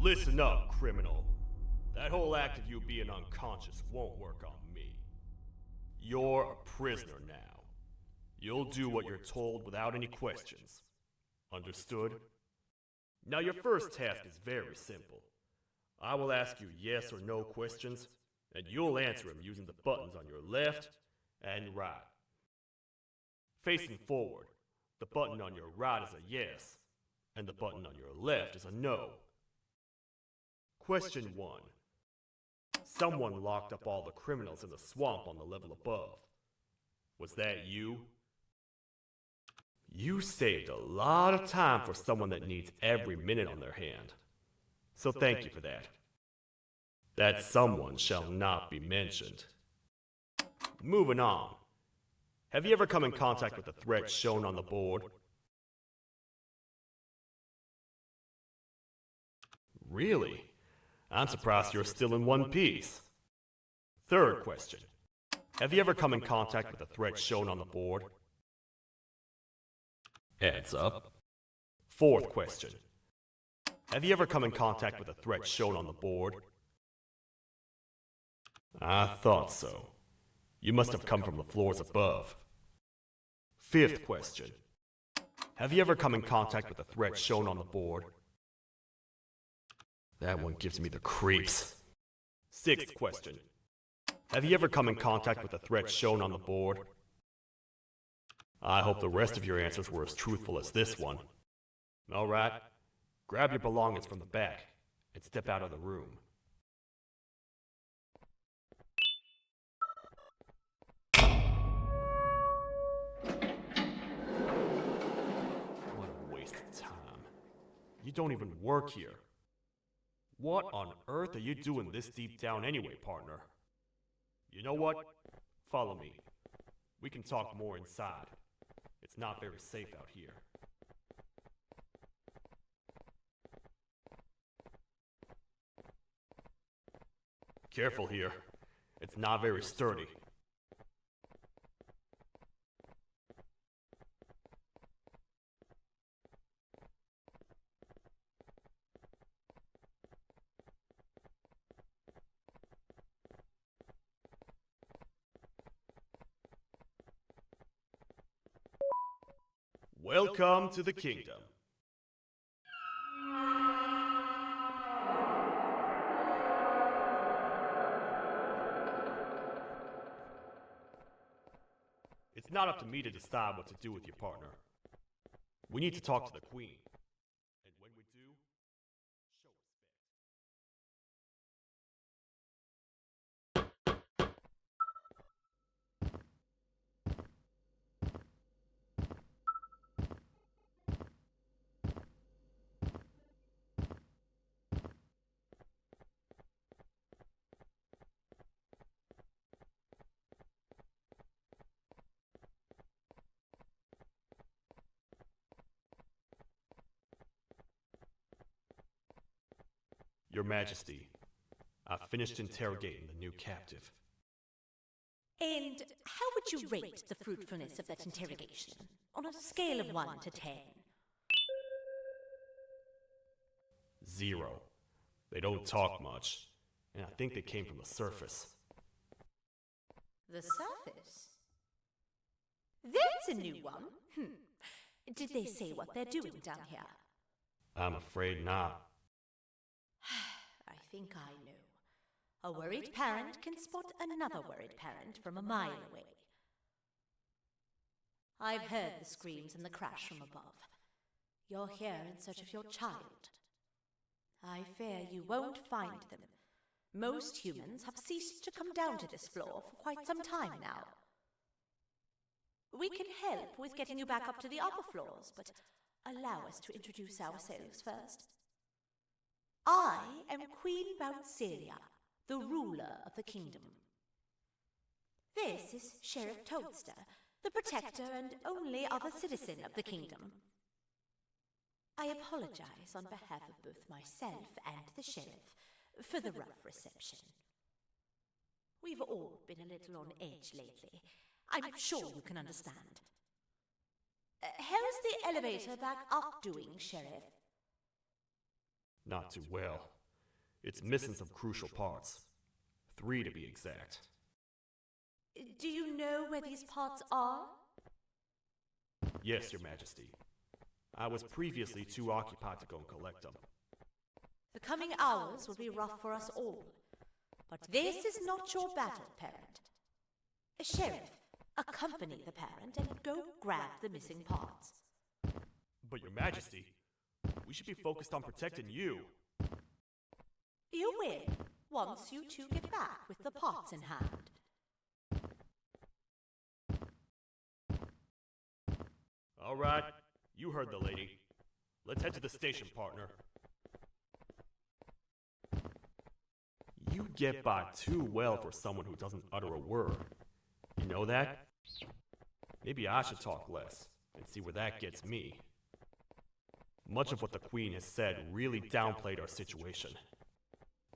S6: Listen up, criminal. That whole act of you being unconscious won't work on me. You're a prisoner now. You'll do what you're told without any questions. Understood? Now your first task is very simple. I will ask you yes or no questions, and you'll answer them using the buttons on your left and right. Facing forward, the button on your right is a yes, and the button on your left is a no. Question 1. Someone locked up all the criminals in the swamp on the level above. Was that you? You saved a lot of time for someone that needs every minute on their hand. So thank you for that. That someone shall not be mentioned. Moving on. Have you ever come in contact with the threat shown on the board? Really? I'm surprised you're still in one piece. Third question. Have you ever come in contact with the threat shown on the board? Heads up. Fourth question. Have you ever come in contact with the threat shown on the board? I thought so. You must have come from the floors above. Fifth question. Have you ever come in contact with the threat shown on the board? That one gives me the creeps. Sixth question. Have you ever come in contact with the threat shown on the board? I hope the rest of your answers were as truthful as this one. All right. Grab your belongings from the back and step out of the room. What a waste of time. You don't even work here. What on earth are you doing this deep down anyway, partner? You know what? Follow me. We can talk more inside. It's not very safe out here. Careful here. It's not very sturdy. Welcome to the kingdom. It's not up to me to decide what to do with your partner. We need to talk to the queen. And when we do, show respect. Your Majesty, I've finished interrogating the new captive.
S7: And how would you rate the fruitfulness of that interrogation, on a scale of 1 to 10?
S6: 0. They don't talk much, and I think they came from the surface.
S7: The surface? That's a new one. Did they say what they're doing down here?
S6: I'm afraid not.
S7: I think I know. A worried parent can spot another worried parent from a mile away. I've heard the screams and the crash from above. You're here in search of your child. I fear you won't find them. Most humans have ceased to come down to this floor for quite some time now. We can help with getting you back up to the upper floors, but allow us to introduce ourselves first. I am Queen Bouncelia, the ruler of the kingdom. This is Sheriff Toadster, the protector and only other citizen of the kingdom. I apologize on behalf of both myself and the sheriff for the rough reception. We've all been a little on edge lately. I'm sure you can understand. How's the elevator back up doing, Sheriff?
S6: Not too well. It's missing some crucial parts. 3 to be exact.
S7: Do you know where these parts are?
S6: Yes, Your Majesty. I was previously too occupied to go and collect them.
S7: The coming hours will be rough for us all. But this is not your battle, parent. Sheriff, accompany the parent and go grab the missing parts.
S6: But Your Majesty, we should be focused on protecting you.
S7: You will, once you two get back with the parts in hand.
S6: All right, you heard the lady. Let's head to the station, partner. You get by too well for someone who doesn't utter a word. You know that? Maybe I should talk less and see where that gets me. Much of what the Queen has said really downplayed our situation.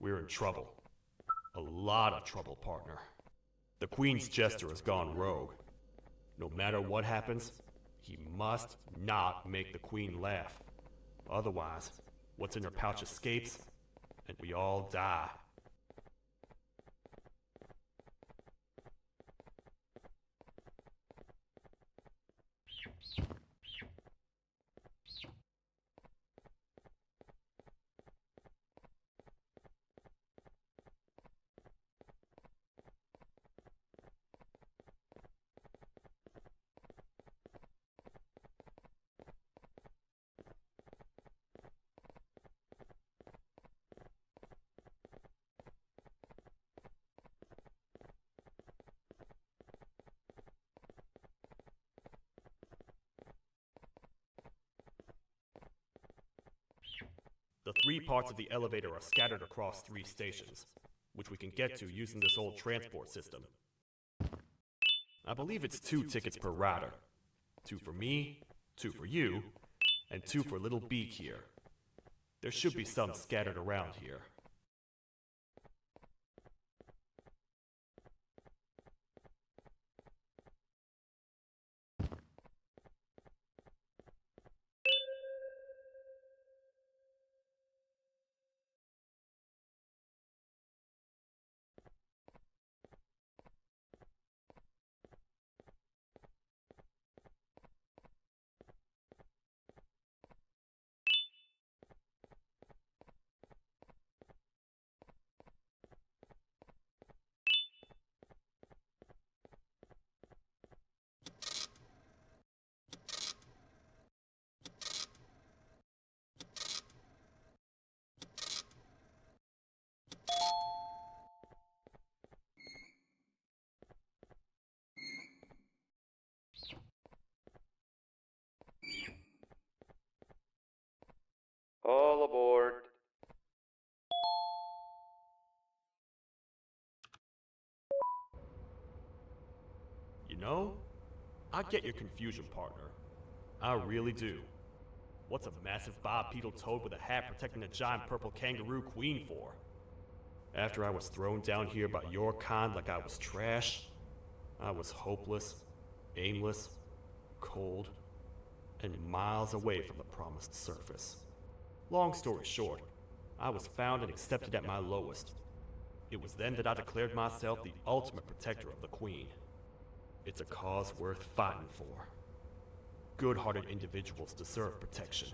S6: We're in trouble. A lot of trouble, partner. The Queen's jester has gone rogue. No matter what happens, he must not make the Queen laugh. Otherwise, what's in her pouch escapes, and we all die. The 3 parts of the elevator are scattered across 3 stations, which we can get to using this old transport system. I believe it's 2 tickets per rider. 2 for me, 2 for you, and 2 for Little Beak here. There should be some scattered around here.
S1: All aboard.
S6: You know, I get your confusion, partner. I really do. What's a massive bipedal toad with a hat protecting a giant purple kangaroo queen for? After I was thrown down here by your kind like I was trash, I was hopeless, aimless, cold, and miles away from the promised surface. Long story short, I was found and accepted at my lowest. It was then that I declared myself the ultimate protector of the Queen. It's a cause worth fighting for. Good-hearted individuals deserve protection.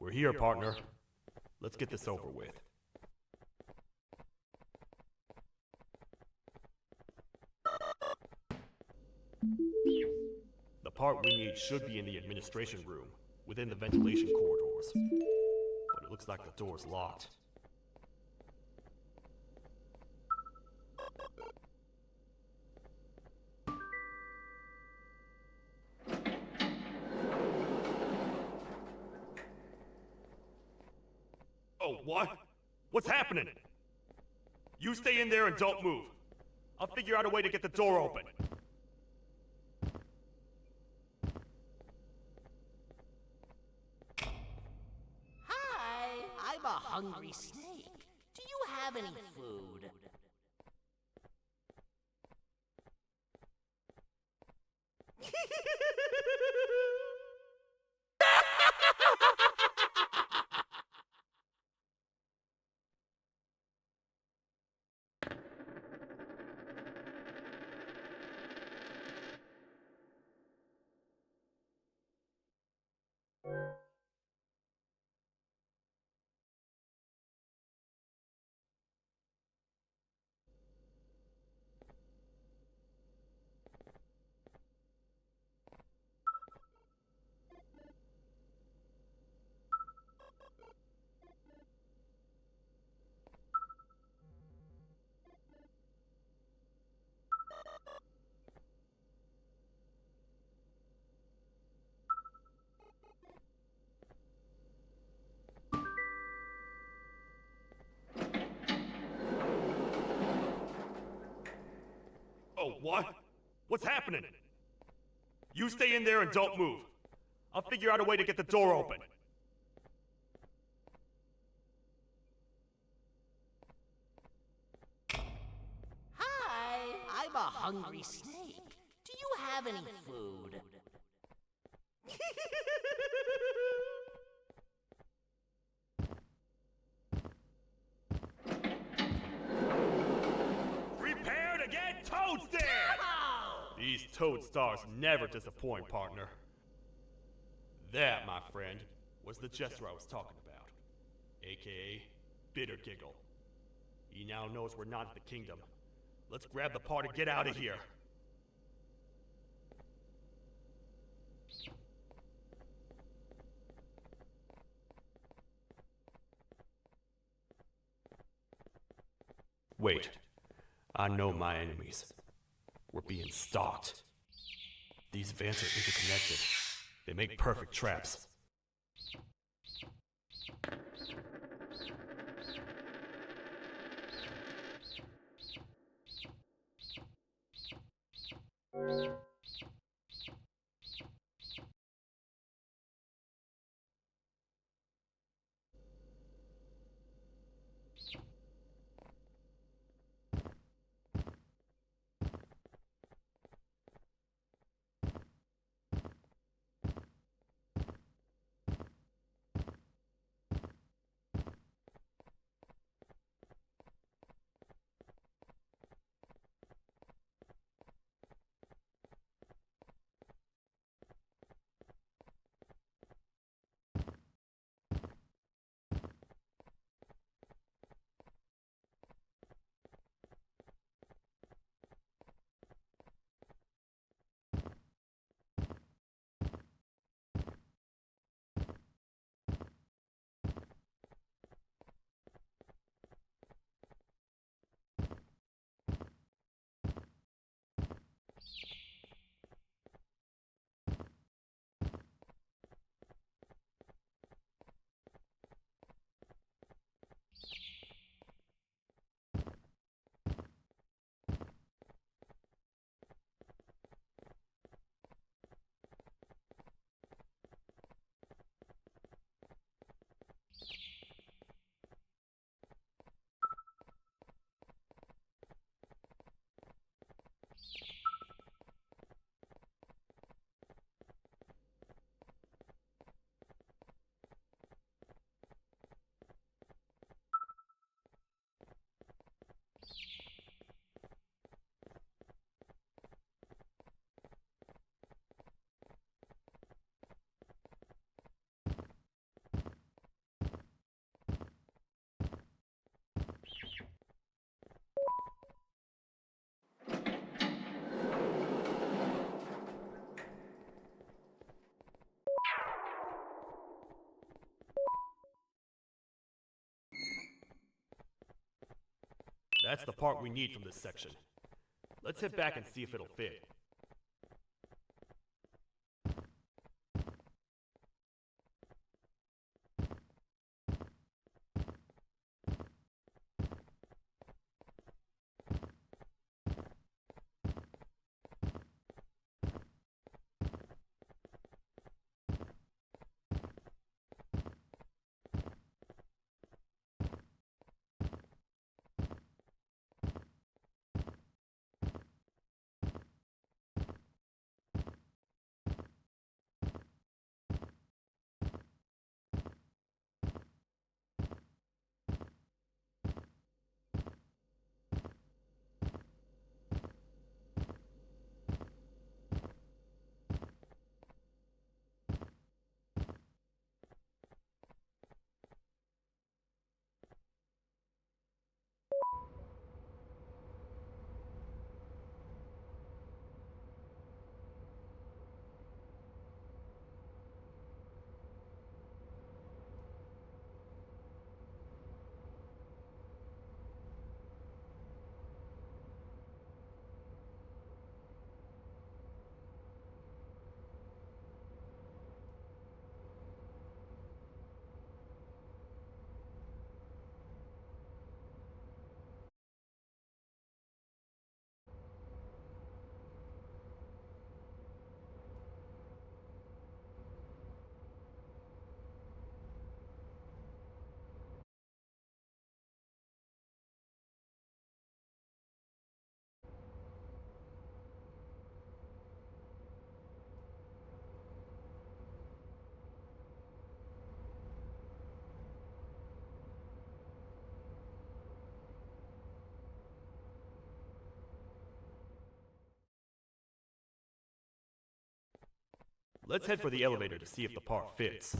S6: We're here, partner. Let's get this over with. The part we need should be in the administration room, within the ventilation corridors. But it looks like the door's locked. Oh, what? What's happening? You stay in there and don't move. I'll figure out a way to get the door open.
S8: Hi, I'm a hungry snake. Do you have any food?
S6: Oh, what? What's happening? You stay in there and don't move. I'll figure out a way to get the door open.
S8: Hi, I'm a hungry snake. Do you have any food?
S6: Prepare to get toad stared! These toad stars never disappoint, partner. That, my friend, was the jester I was talking about. AKA Bitter Giggle. He now knows we're not at the kingdom. Let's grab the part and get out of here. Wait. I know my enemies. We're being stalked. These vents are interconnected. They make perfect traps. That's the part we need from this section. Let's head back and see if it'll fit. Let's head for the elevator to see if the part fits.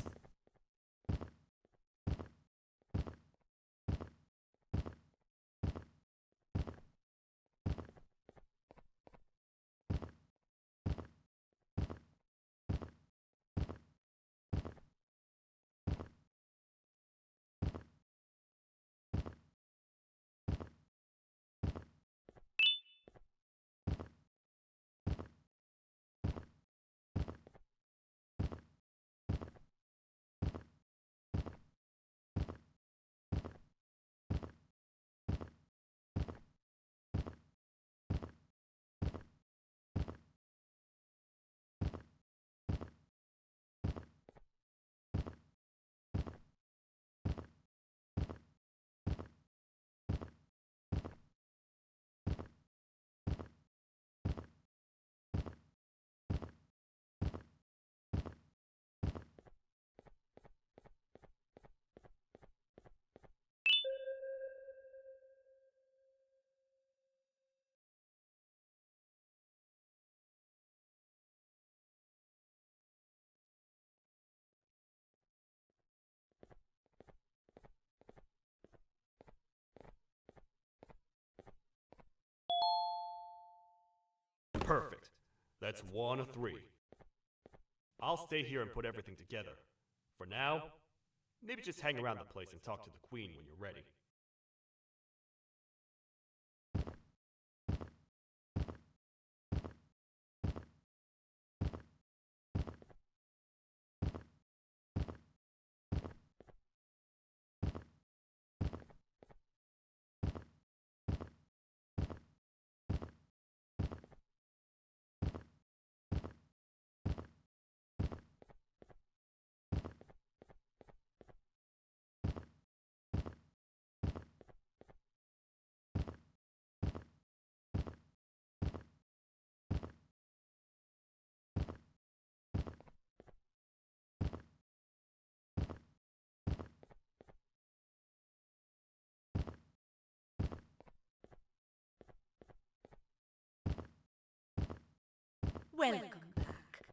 S6: Perfect. That's 1 of 3. I'll stay here and put everything together. For now, maybe just hang around the place and talk to the Queen when you're ready.
S7: Welcome back.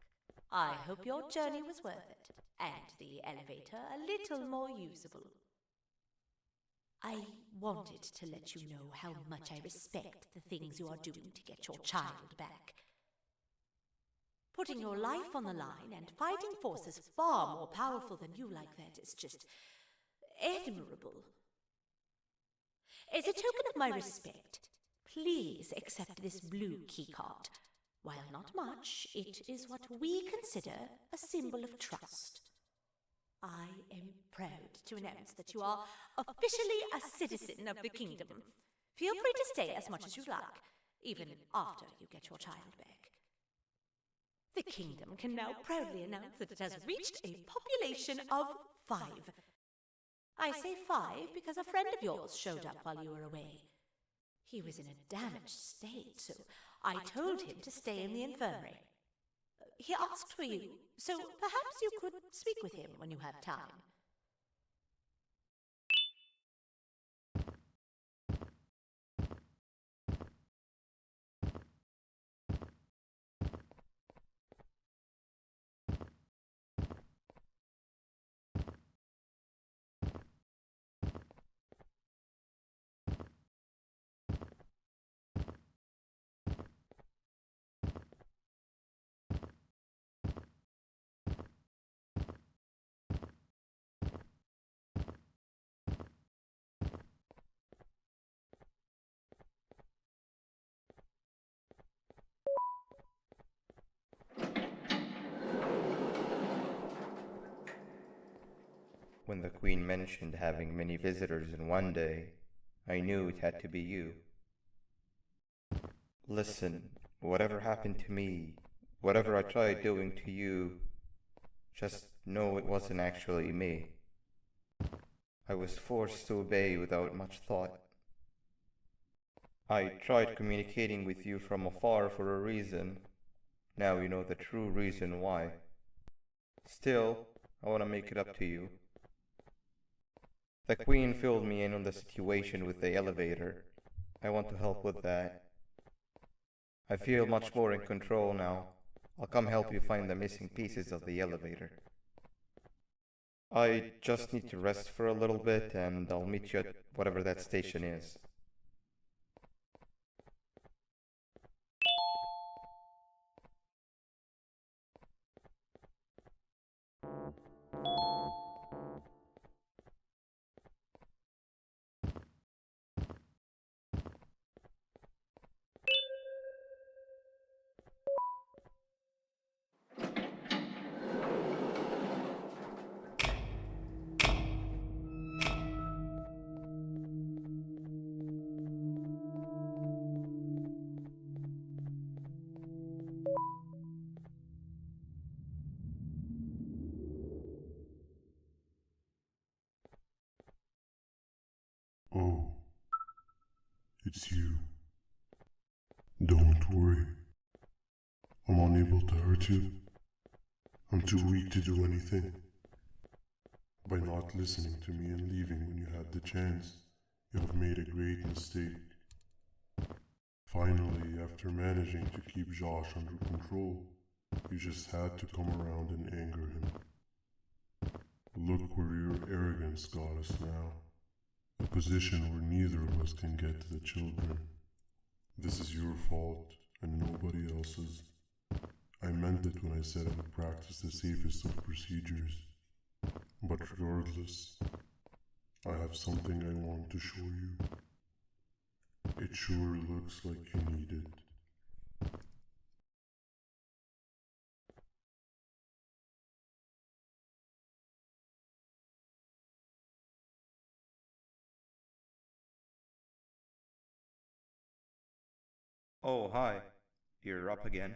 S7: I hope your journey was worth it, and the elevator a little more usable. I wanted to let you know how much I respect the things you are doing to get your child back. Putting your life on the line and fighting forces far more powerful than you like that is just admirable. As a token of my respect, please accept this blue keycard. While not much, it is what we consider a symbol of trust. I am proud to announce that you are officially a citizen of the kingdom. Feel free to stay as much as you like, even after you get your child back. The kingdom can now proudly announce that it has reached a population of 5. I say 5 because a friend of yours showed up while you were away. He was in a damaged state, so I told him to stay in the infirmary. He asked for you, so perhaps you could speak with him when you have time.
S1: When the Queen mentioned having many visitors in one day, I knew it had to be you. Listen, whatever happened to me, whatever I tried doing to you, just know it wasn't actually me. I was forced to obey without much thought. I tried communicating with you from afar for a reason. Now you know the true reason why. Still, I want to make it up to you. The Queen filled me in on the situation with the elevator. I want to help with that. I feel much more in control now. I'll come help you find the missing pieces of the elevator. I just need to rest for a little bit and I'll meet you at whatever that station is.
S3: Oh, it's you. Don't worry. I'm unable to hurt you. I'm too weak to do anything. By not listening to me and leaving when you had the chance, you have made a great mistake. Finally, after managing to keep Josh under control, you just had to come around and anger him. Look where your arrogance got us now. A position where neither of us can get to the children. This is your fault and nobody else's. I meant it when I said I would practice the safest of procedures. But regardless, I have something I want to show you. It sure looks like you need it.
S1: Oh, hi. You're up again.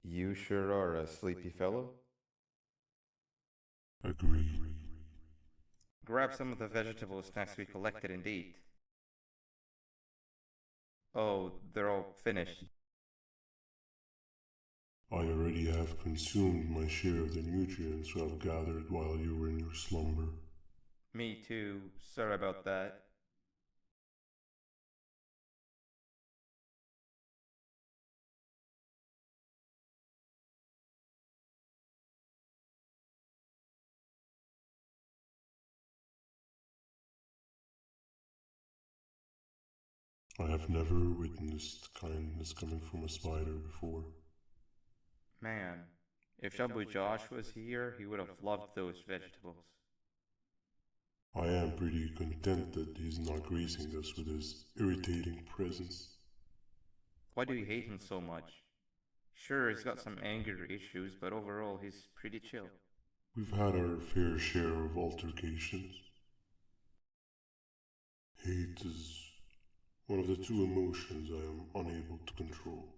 S1: You sure are a sleepy fellow.
S3: Agreed.
S1: Grab some of the vegetable snacks we collected and eat. Oh, they're all finished.
S3: I already have consumed my share of the nutrients I've gathered while you were in your slumber.
S1: Me too. Sorry about that.
S3: I have never witnessed kindness coming from a spider before.
S1: Man, if Shabu Josh was here, he would have loved those vegetables.
S3: I am pretty content that he's not gracing us with his irritating presence.
S1: Why do you hate him so much? Sure, he's got some anger issues, but overall he's pretty chill.
S3: We've had our fair share of altercations. Hate is one of the two emotions I am unable to control.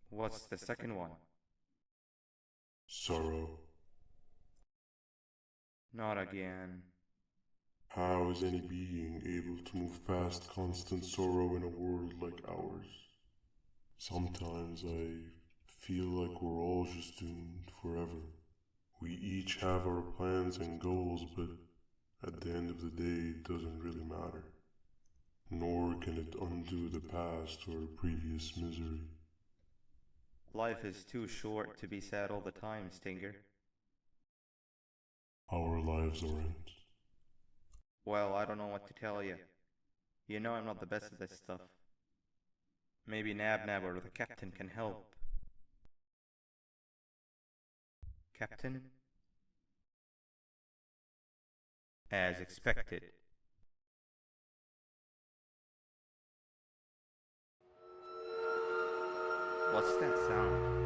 S1: What's the second one?
S3: Sorrow.
S1: Not again.
S3: How is any being able to move past constant sorrow in a world like ours? Sometimes I feel like we're all just doomed forever. We each have our plans and goals, but at the end of the day, it doesn't really matter. Nor can it undo the past or previous misery.
S1: Life is too short to be sad all the time, Stinger.
S3: Our lives aren't.
S1: Well, I don't know what to tell you. You know I'm not the best at this stuff. Maybe Nab or the captain can help. Captain? As expected. What's that sound?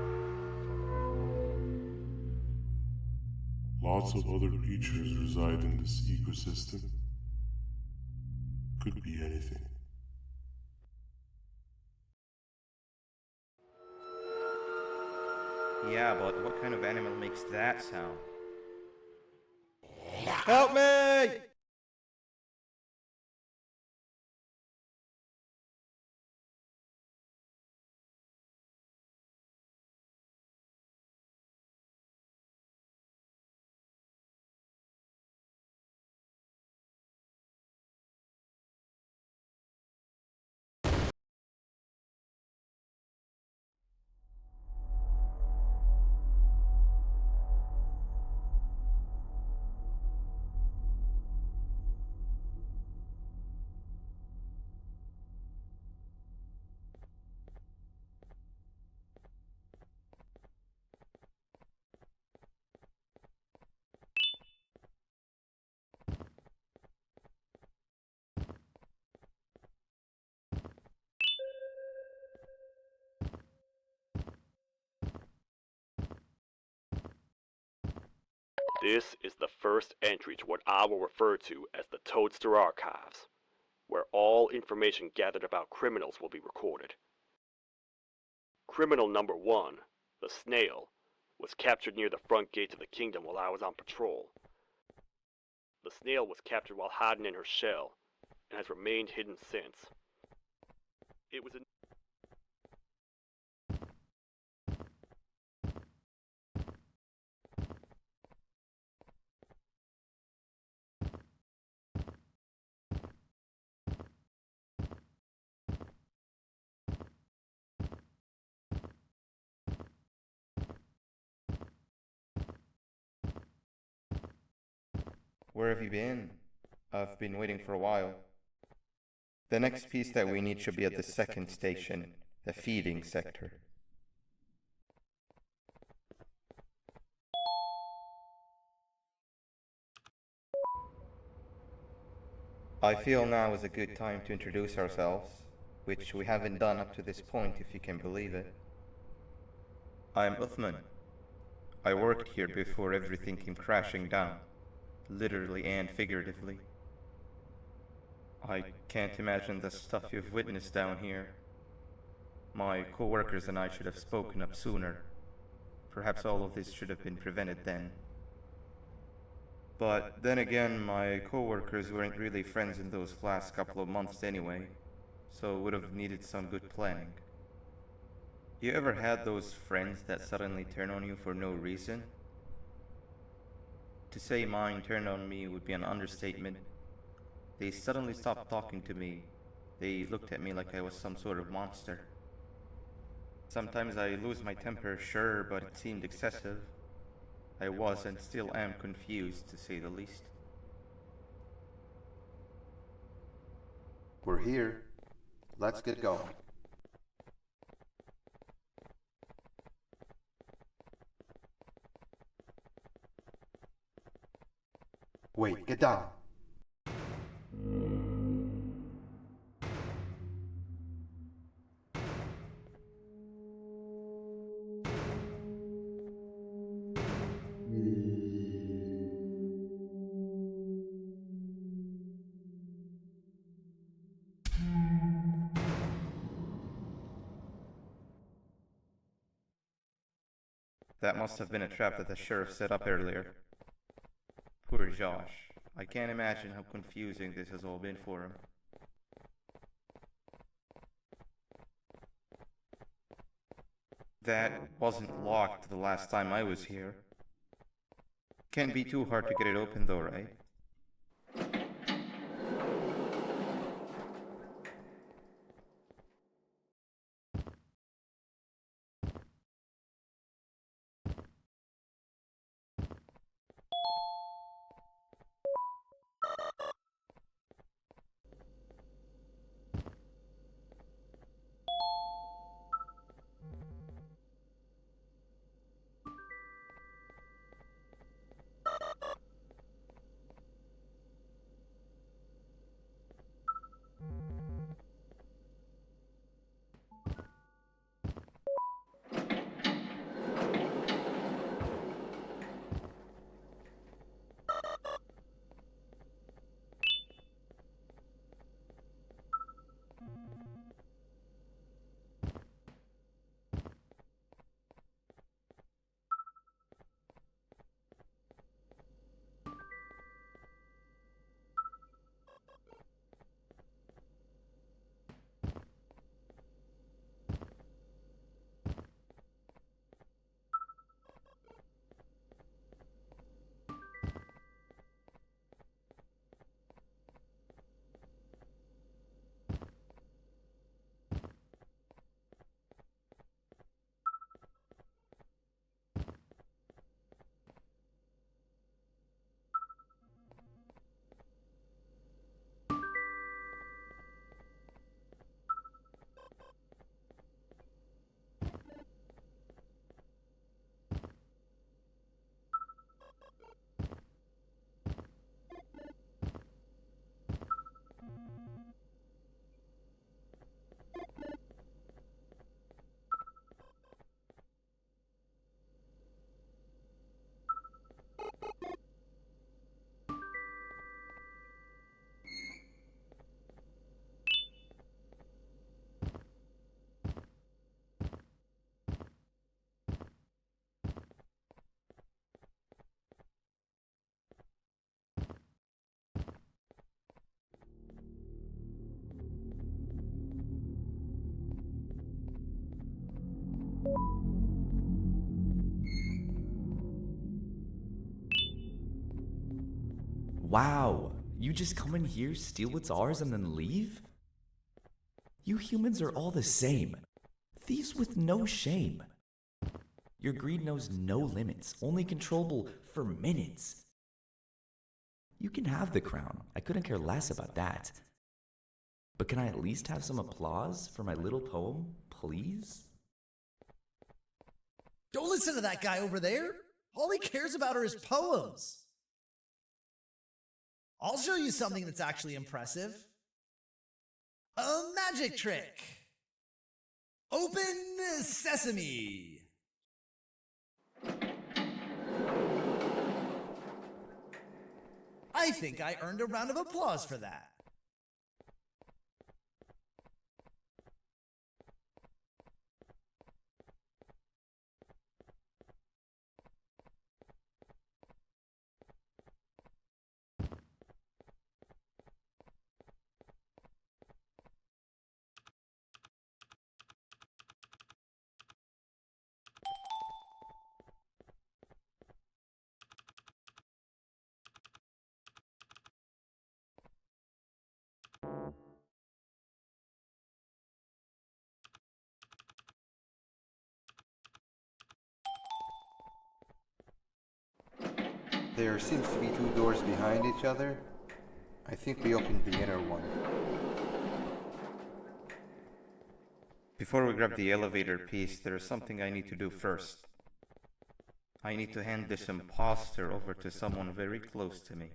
S3: Lots of other creatures reside in this ecosystem. Could be anything.
S1: Yeah, but what kind of animal makes that sound? Help me!
S6: This is the first entry to what I will refer to as the Toadster Archives, where all information gathered about criminals will be recorded. Criminal number 1, the snail, was captured near the front gates of the kingdom while I was on patrol. The snail was captured while hiding in her shell, and has remained hidden since. It was
S1: Where have you been? I've been waiting for a while. The next piece that we need should be at the second station, the feeding sector. I feel now is a good time to introduce ourselves, which we haven't done up to this point if you can believe it. I'm Uthman. I worked here before everything came crashing down, literally and figuratively. I can't imagine the stuff you've witnessed down here. My co-workers and I should have spoken up sooner. Perhaps all of this should have been prevented then. But then again, my co-workers weren't really friends in those last couple of months anyway, so would have needed some good planning. You ever had those friends that suddenly turn on you for no reason? To say mine turned on me would be an understatement. They suddenly stopped talking to me. They looked at me like I was some sort of monster. Sometimes I lose my temper, sure, but it seemed excessive. I was and still am confused, to say the least.
S9: We're here. Let's get going. Wait, get down.
S1: That must have been a trap that the sheriff set up earlier. Poor Josh. I can't imagine how confusing this has all been for him. That wasn't locked the last time I was here. Can't be too hard to get it open though, right?
S10: Wow, you just come in here, steal what's ours, and then leave? You humans are all the same. Thieves with no shame. Your greed knows no limits, only controllable for minutes. You can have the crown, I couldn't care less about that. But can I at least have some applause for my little poem, please?
S11: Don't listen to that guy over there. All he cares about are his poems. I'll show you something that's actually impressive. A magic trick. Open sesame. I think I earned a round of applause for that.
S9: There seems to be two doors behind each other. I think we opened the inner one.
S1: Before we grab the elevator piece, there is something I need to do first. I need to hand this imposter over to someone very close to me.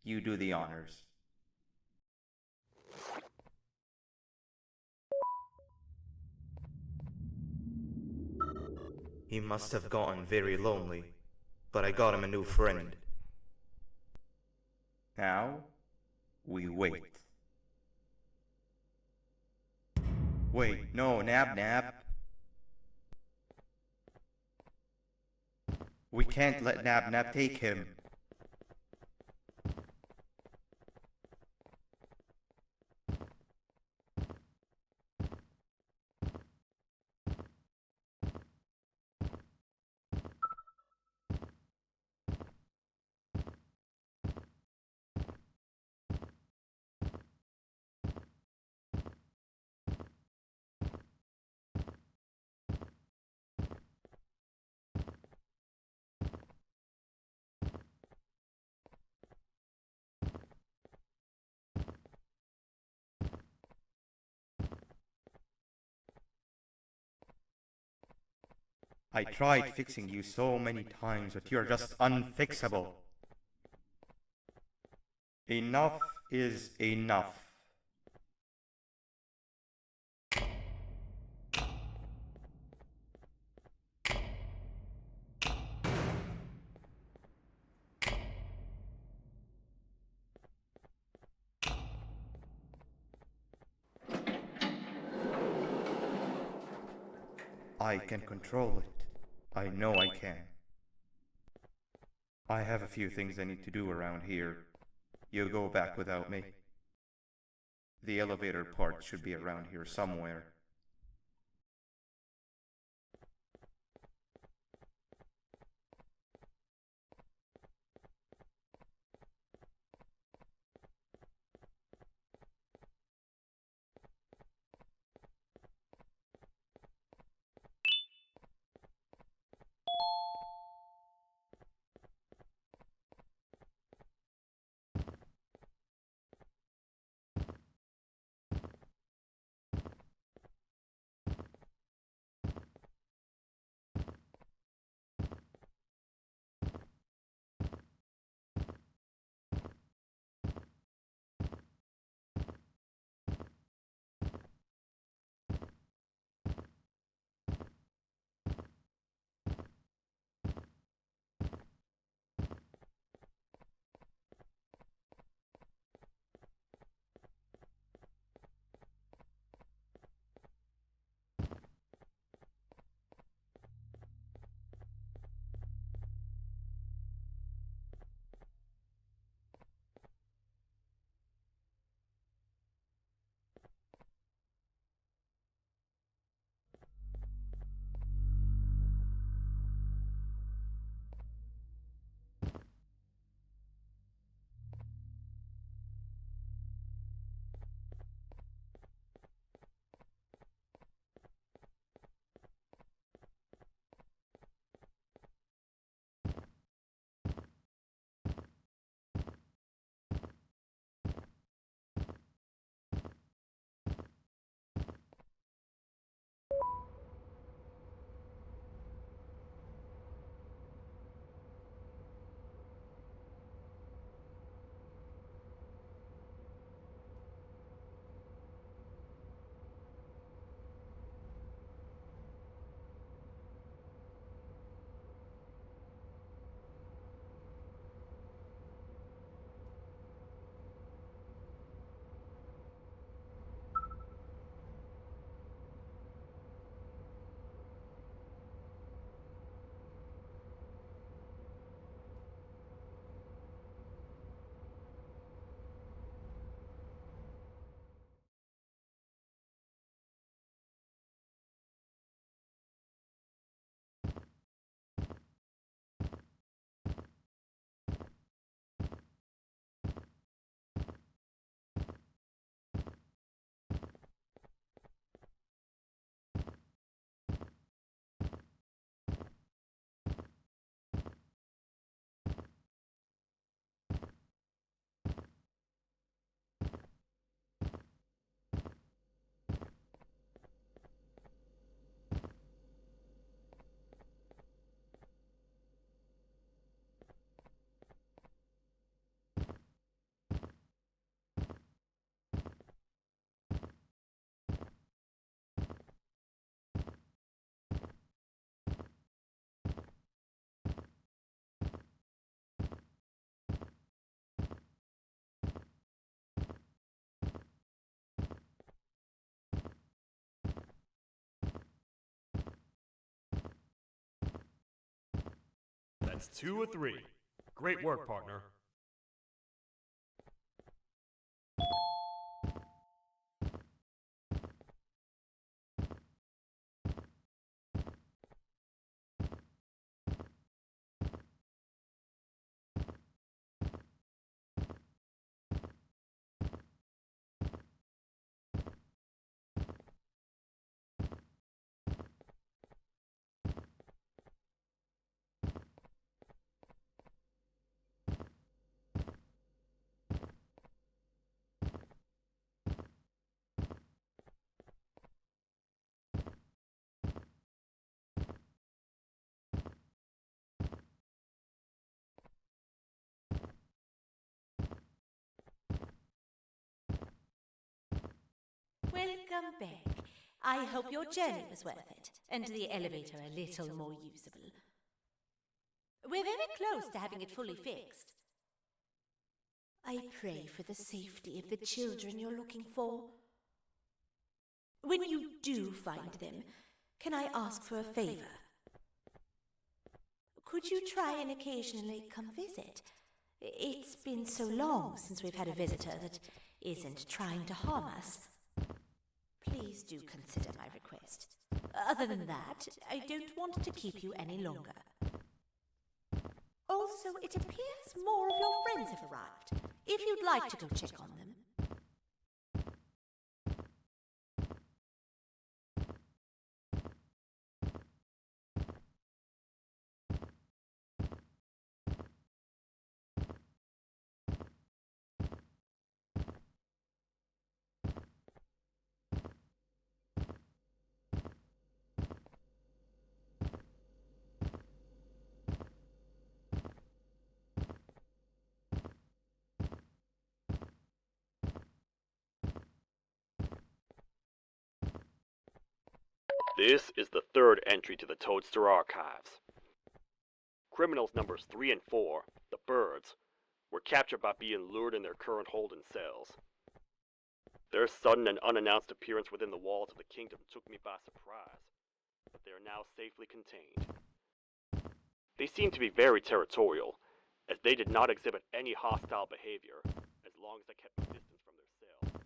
S1: You do the honors. He must have gotten very lonely, but I got him a new friend. Now, we wait. Wait, no, Nab. We can't let Nab take him. I tried fixing you so many times, but you're just unfixable. Enough is enough. I can control it. I know I can. I have a few things I need to do around here. You go back without me. The elevator part should be around here somewhere.
S6: That's 2 of 3. Great work, partner.
S7: Welcome back. I hope your journey was worth it, and the elevator a little more usable. We're very close to having it fully fixed. I pray for the safety of the children you're looking for. When you do find them, can I ask for a favor? Could you try and occasionally come visit? It's been so long since we've had a visitor that isn't trying to harm us. Please do consider my request. Other than that, I don't want to keep you any longer. Also, it appears more of your friends have arrived. If you'd like to go check on them.
S6: This is the third entry to the Toadster Archives. Criminals numbers 3 and 4, the birds, were captured by being lured in their current hold in cells. Their sudden and unannounced appearance within the walls of the kingdom took me by surprise, but they are now safely contained. They seem to be very territorial, as they did not exhibit any hostile behavior, as long as they kept a distance from their cell.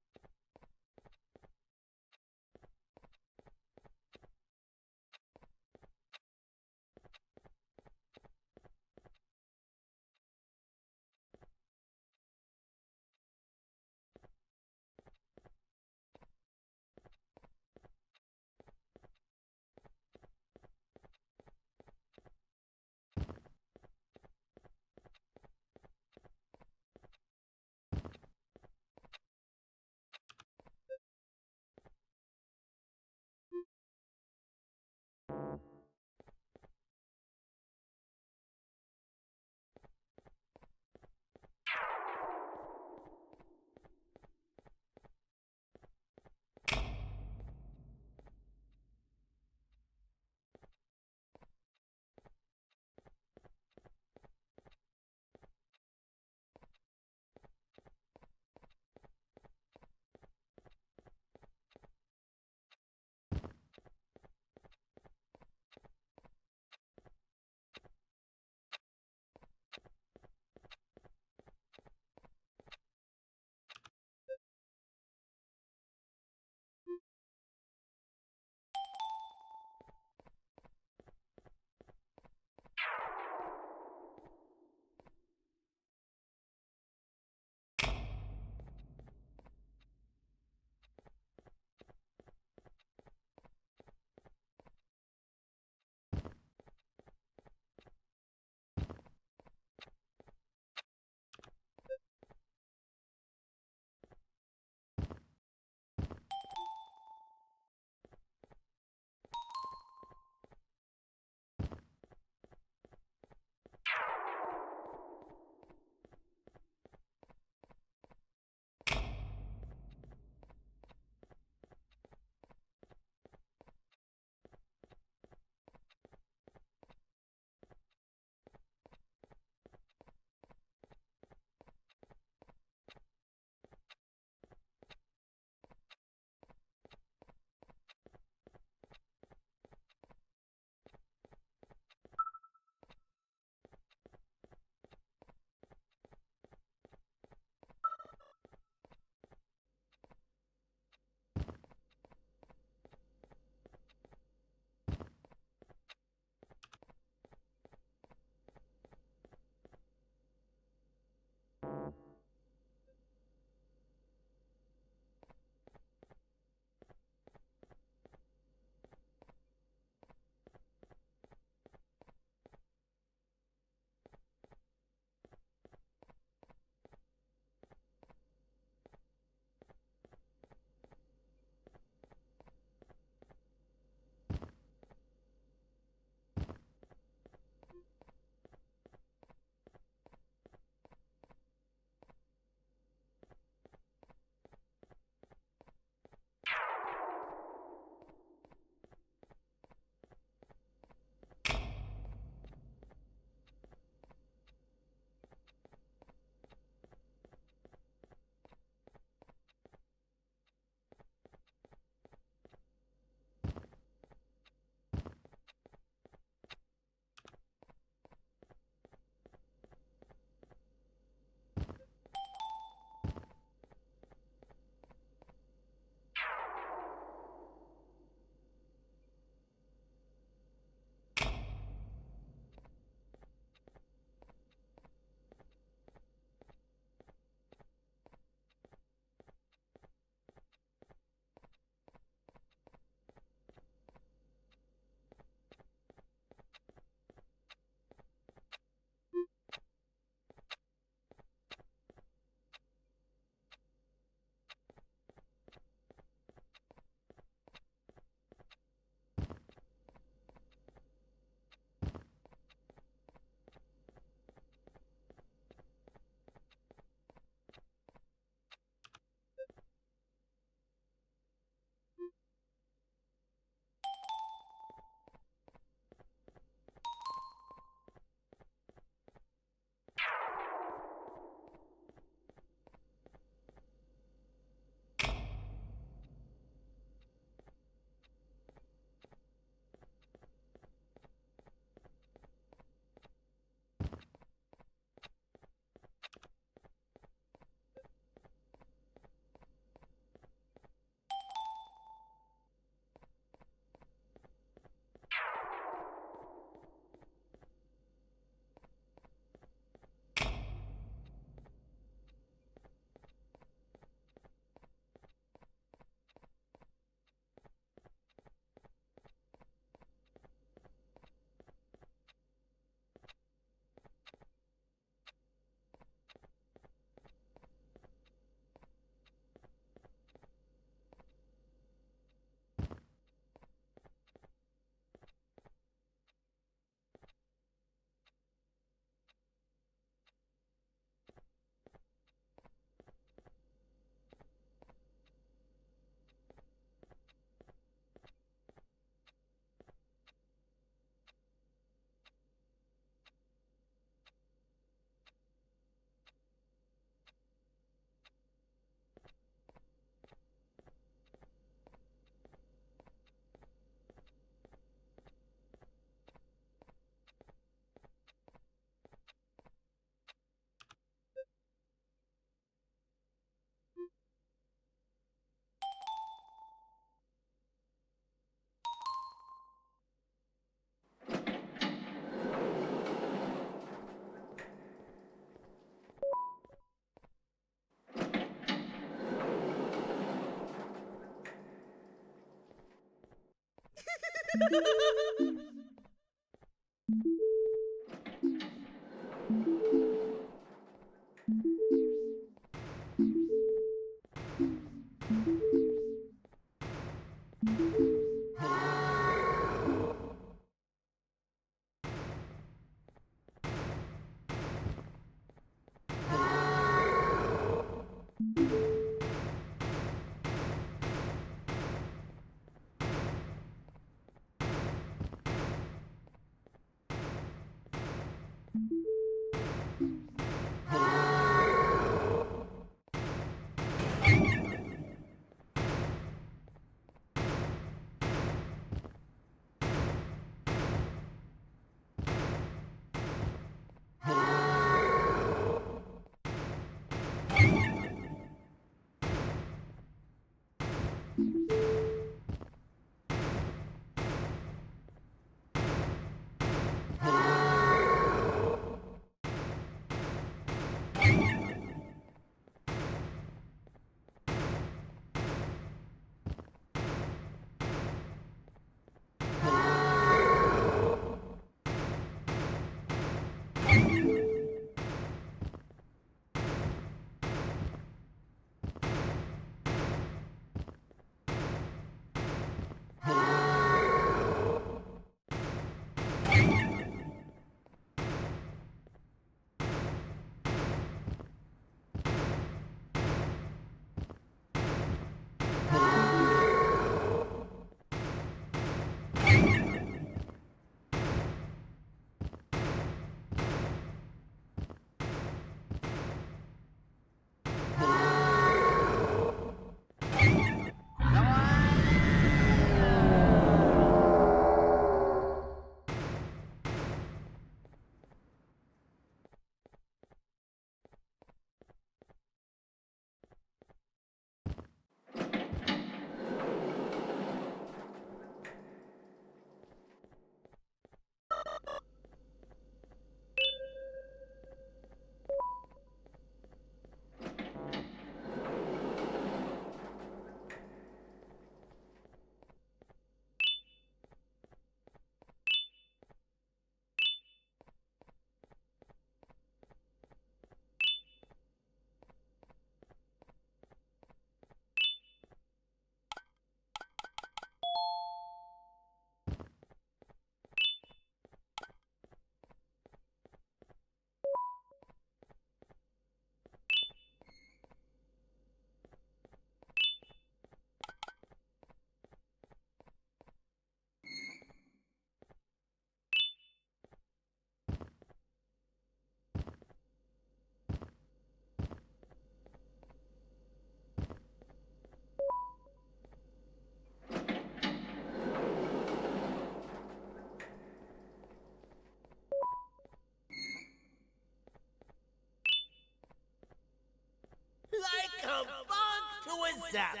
S8: Like a bug to a zapper.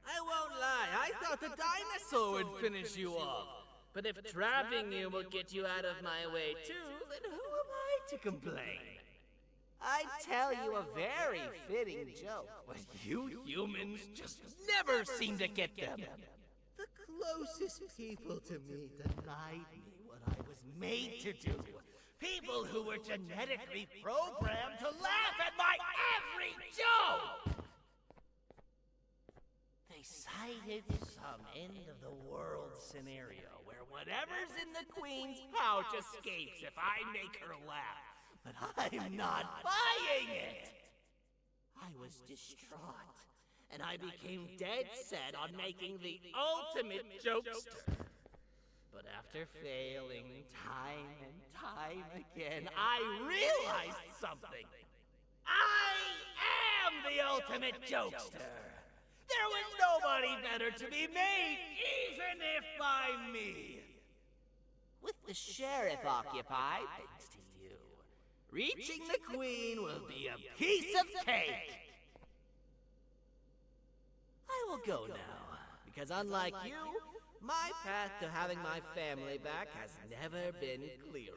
S8: I won't lie, I thought the dinosaur would finish you off. But if trapping you will get you out of my way too, then who am I to complain? I tell you a very fitting joke, but you humans just never seem to get them. The closest people to me denied me what I was made to do. People who were genetically programmed to laugh at my every joke! They cited some end-of-the-world scenario where whatever's in the Queen's pouch escapes if I make her laugh. But I'm not buying it! I was distraught, and I became dead set on making the ultimate jokester. But after failing time and time again, I realized something. I am the ultimate jokester! There was nobody better to be made, even if by me! With the sheriff occupied, thanks to you, reaching the Queen will be a piece of cake! I will go now, because unlike you, my path to having my family back has never been clearer.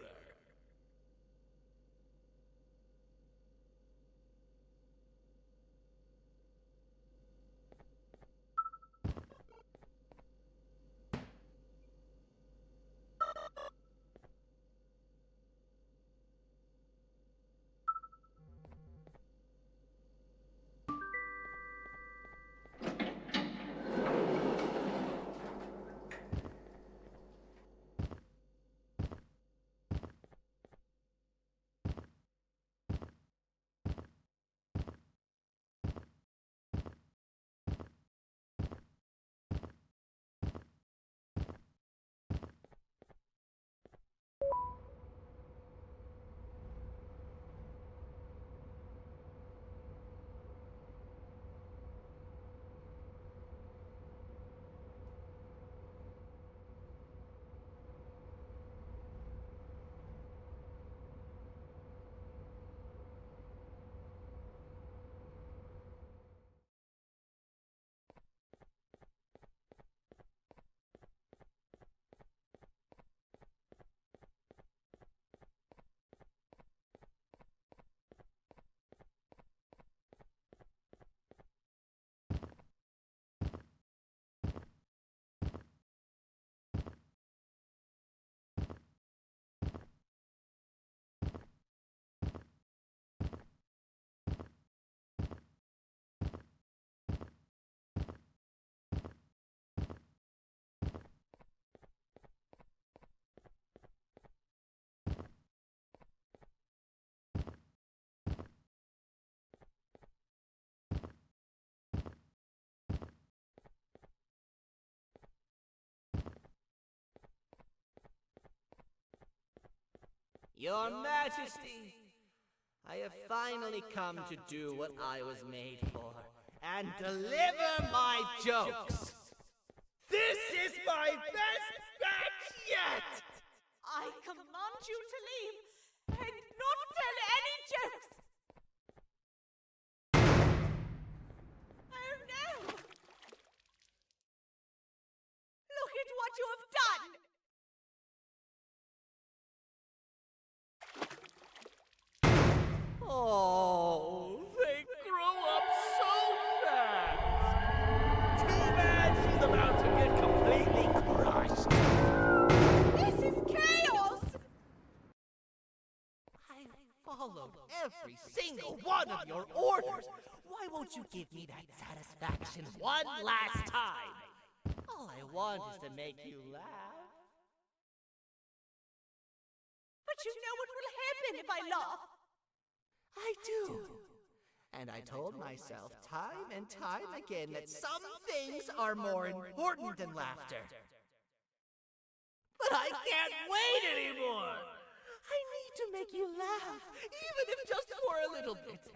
S8: Your Majesty, I have finally come to do what I was made for, and deliver my jokes. This is my best match yet!
S7: I command you to leave and not tell any jokes! Oh no! Look at what you have done!
S8: Oh, they grow up so fast! Too bad she's about to get completely crushed!
S7: This is chaos!
S8: I followed every single one of your orders! Why won't you give me that satisfaction one last time? All I want is to make you laugh.
S7: But you know what will happen if I laugh!
S8: I do. And I told myself time and time again that some things are more important than laughter. But I can't wait anymore! I need to make you laugh, even if just for a little bit.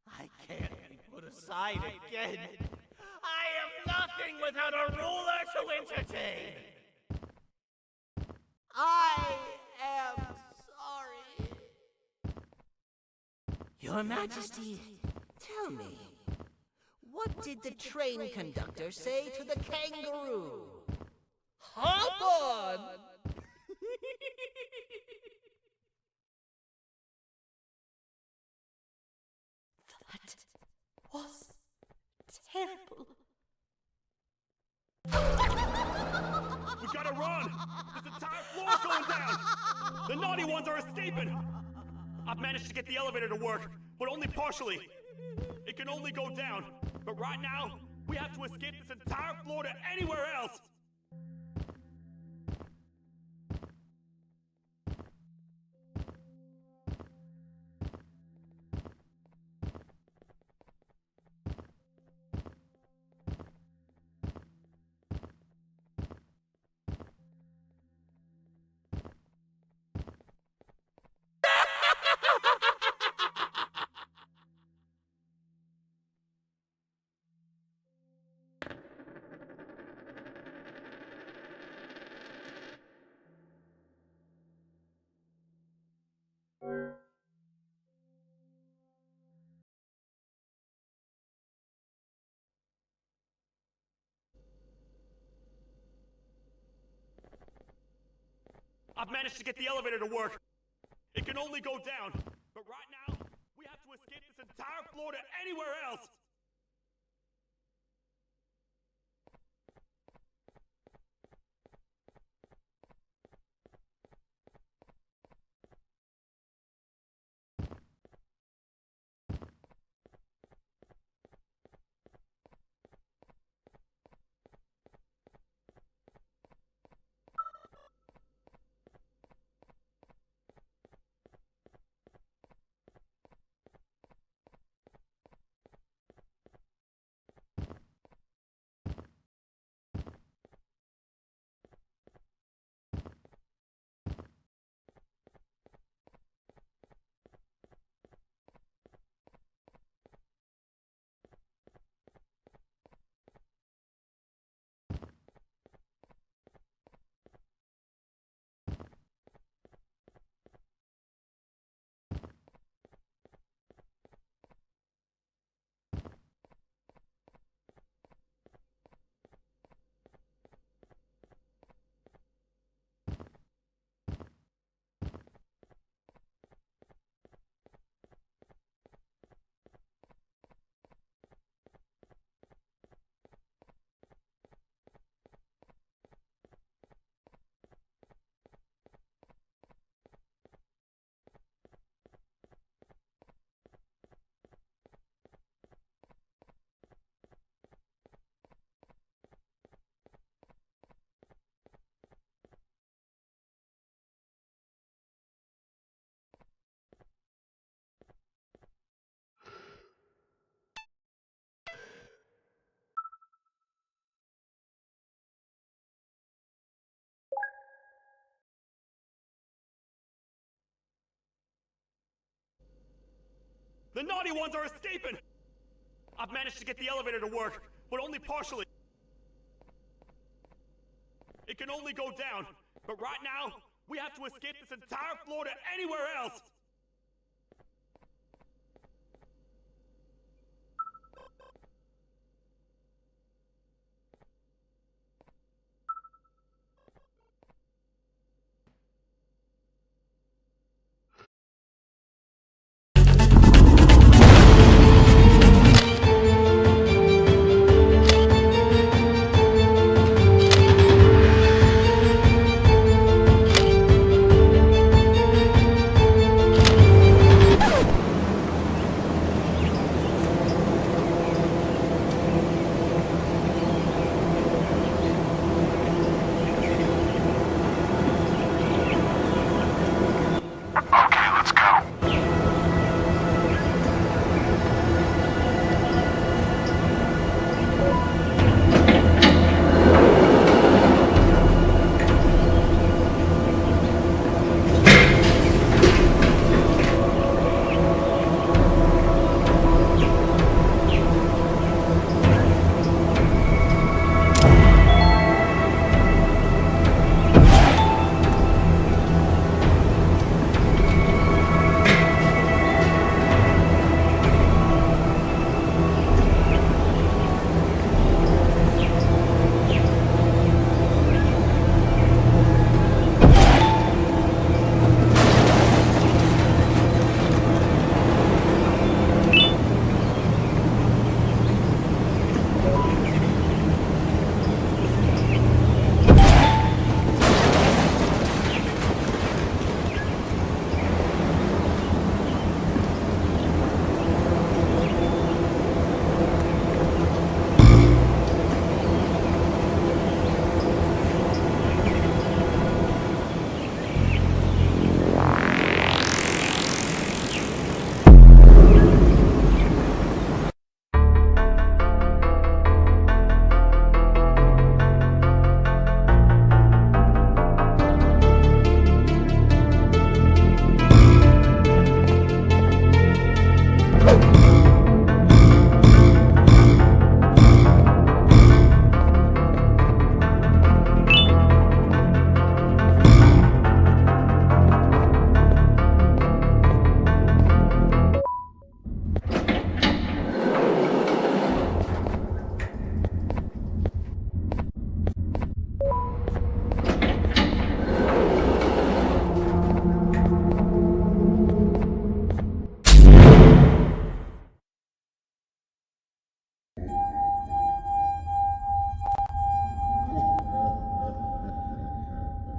S8: I can't be put aside again. I am nothing without a ruler to entertain. I am sorry. Your Majesty, tell me, what did the train conductor say to the kangaroo? Hop on!
S7: That was terrible.
S6: We gotta run! This entire floor's going down! The naughty ones are escaping! I've managed to get the elevator to work, but only partially. It can only go down, but right now, we have to escape this entire floor to anywhere else! I've managed to get the elevator to work. It can only go down, but right now, we have to escape this entire floor to anywhere else! The naughty ones are escaping! I've managed to get the elevator to work, but only partially. It can only go down, but right now, we have to escape this entire floor to anywhere else!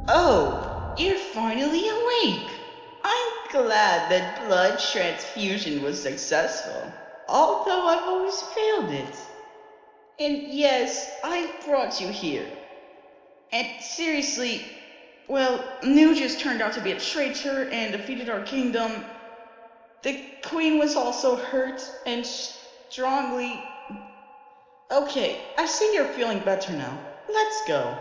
S12: Oh, you're finally awake. I'm glad that blood transfusion was successful, although I've always failed it. And yes, I brought you here. And seriously, well, New just turned out to be a traitor and defeated our kingdom. The queen was also hurt and strongly... Okay, I see you're feeling better now. Let's go.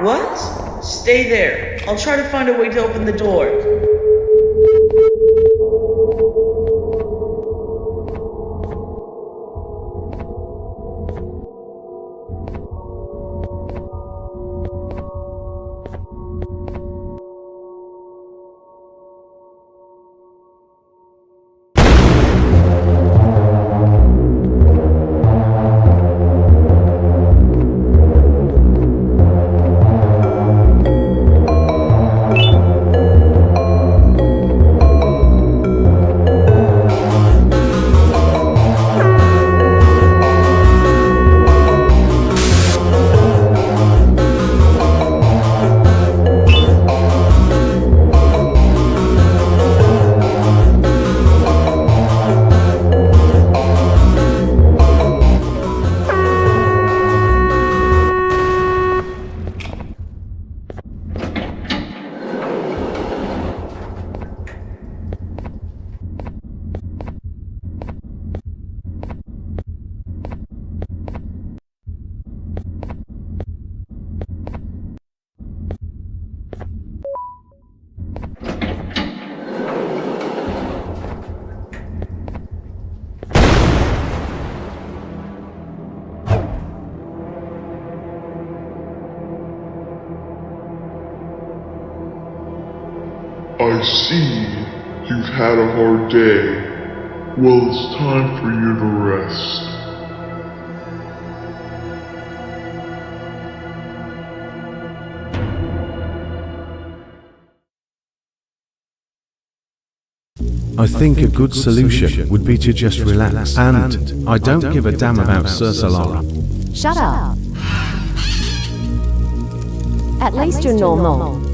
S12: What? Stay there. I'll try to find a way to open the door.
S3: I see you've had a hard day. Well, it's time for you to rest.
S13: I think a good solution would be to just relax, and I don't give a damn about Sir Solara.
S14: Shut up. At least you're normal.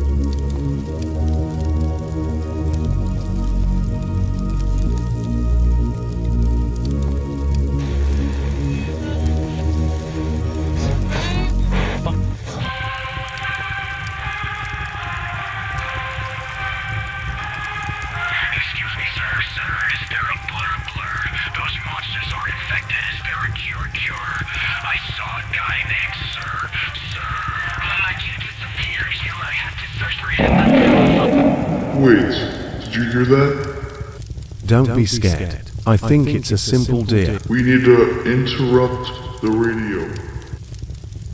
S3: Wait, did you hear that?
S13: Don't be scared. I think it's a simple deal.
S3: We need to interrupt the radio.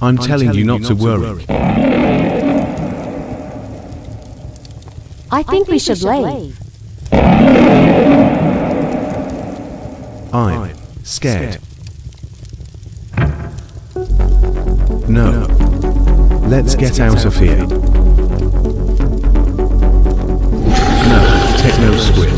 S13: I'm telling you not to worry.
S14: I think we should leave.
S13: I'm scared. No. Let's get out of here. No, techno squid.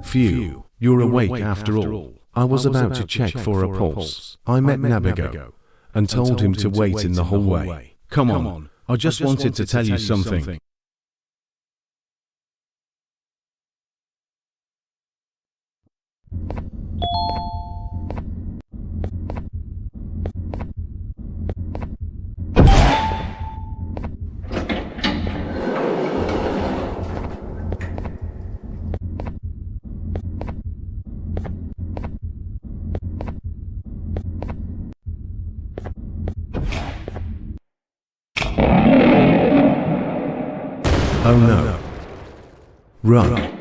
S13: Phew, you're awake after all. I was about to check for a pulse. I met Nabigo and told him to wait in the hallway. Come on, I just wanted to tell you something. Oh no. Run.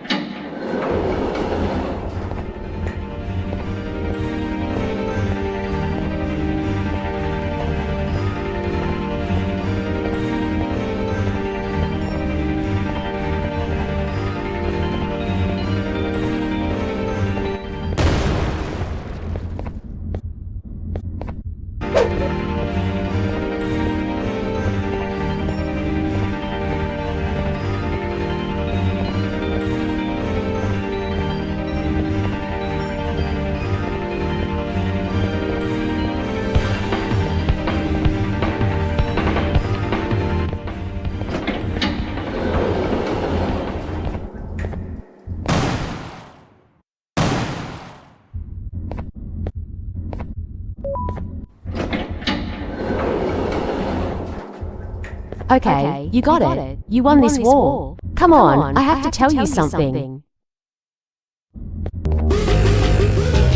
S14: Okay, you got it. You won this war. Come on, I have to tell you something.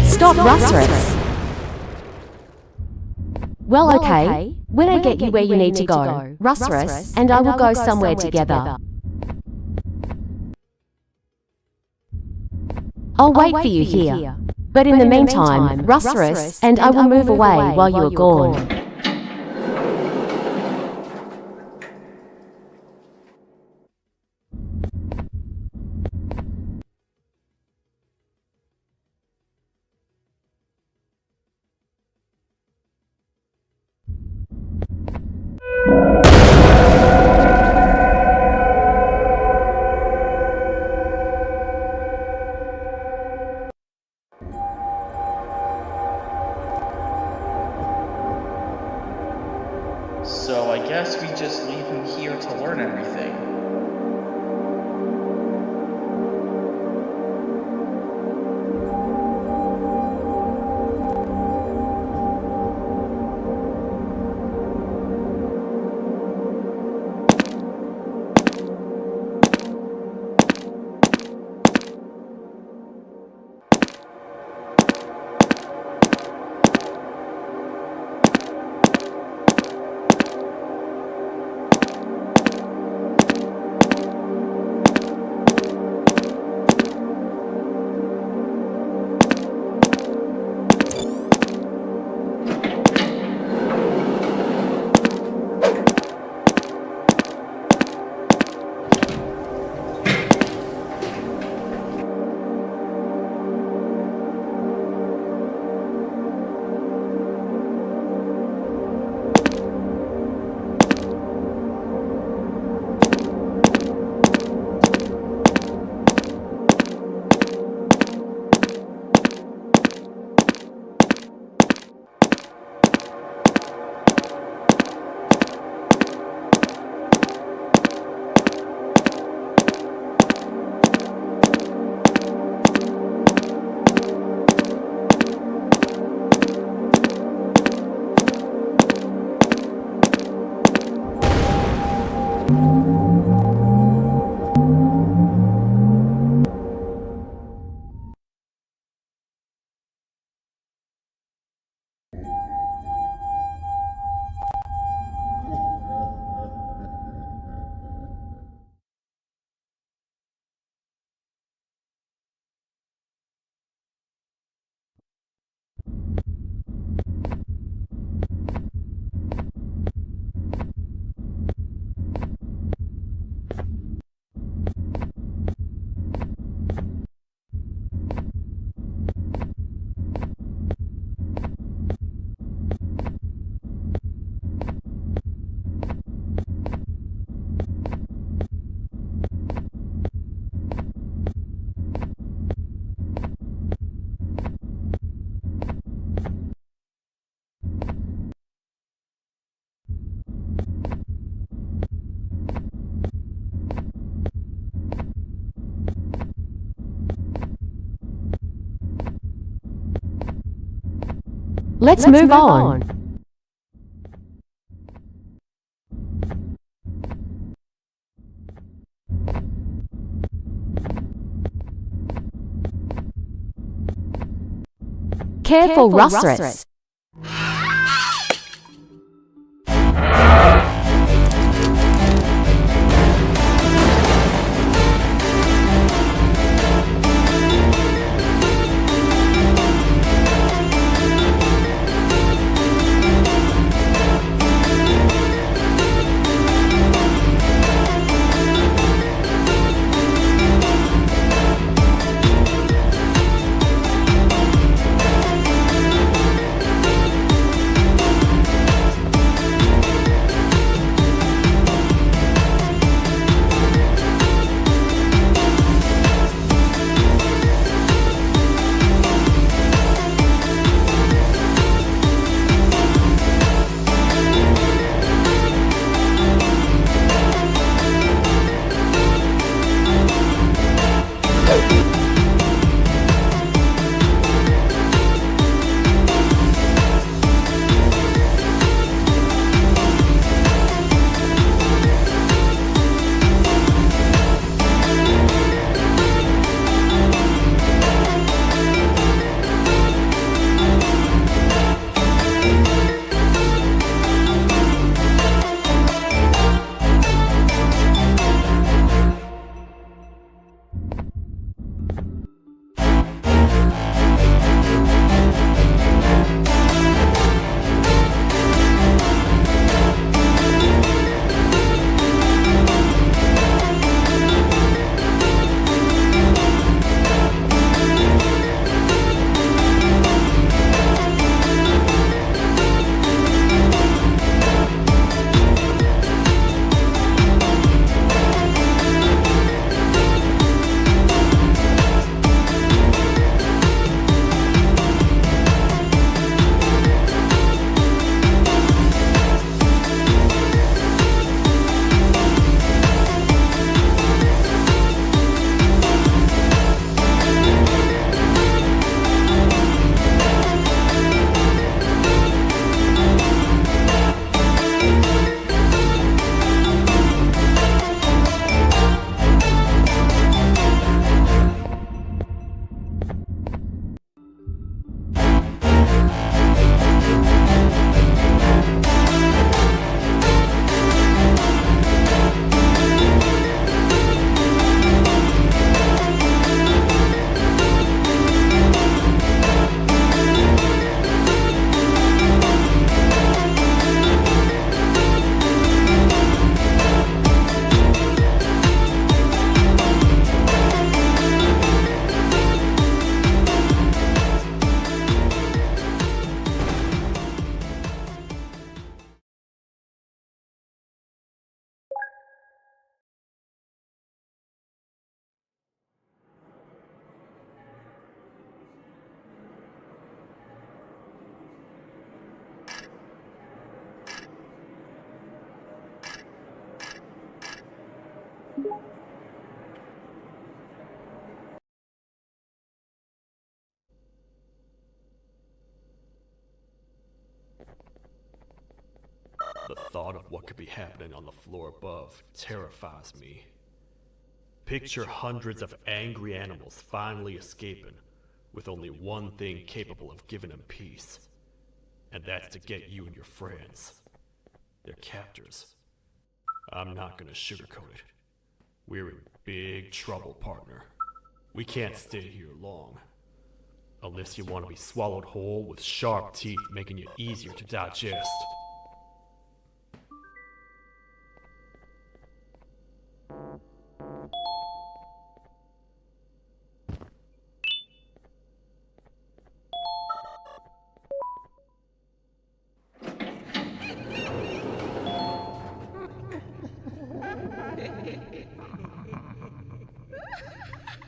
S14: Stop, Rusrus. Well, okay. When I get you where you need to go, Rusrus and I will go somewhere together. I'll wait for you here. But in the meantime, Rusrus and I will move away while you are gone.
S15: So I guess we just leave him here to learn everything.
S14: Let's move on. Careful, Rusrus.
S6: The thought of what could be happening on the floor above terrifies me. Picture hundreds of angry animals finally escaping, with only one thing capable of giving them peace. And that's to get you and your friends, their captors. I'm not gonna sugarcoat it. We're in big trouble, partner. We can't stay here long. Unless you want to be swallowed whole with sharp teeth making you easier to digest.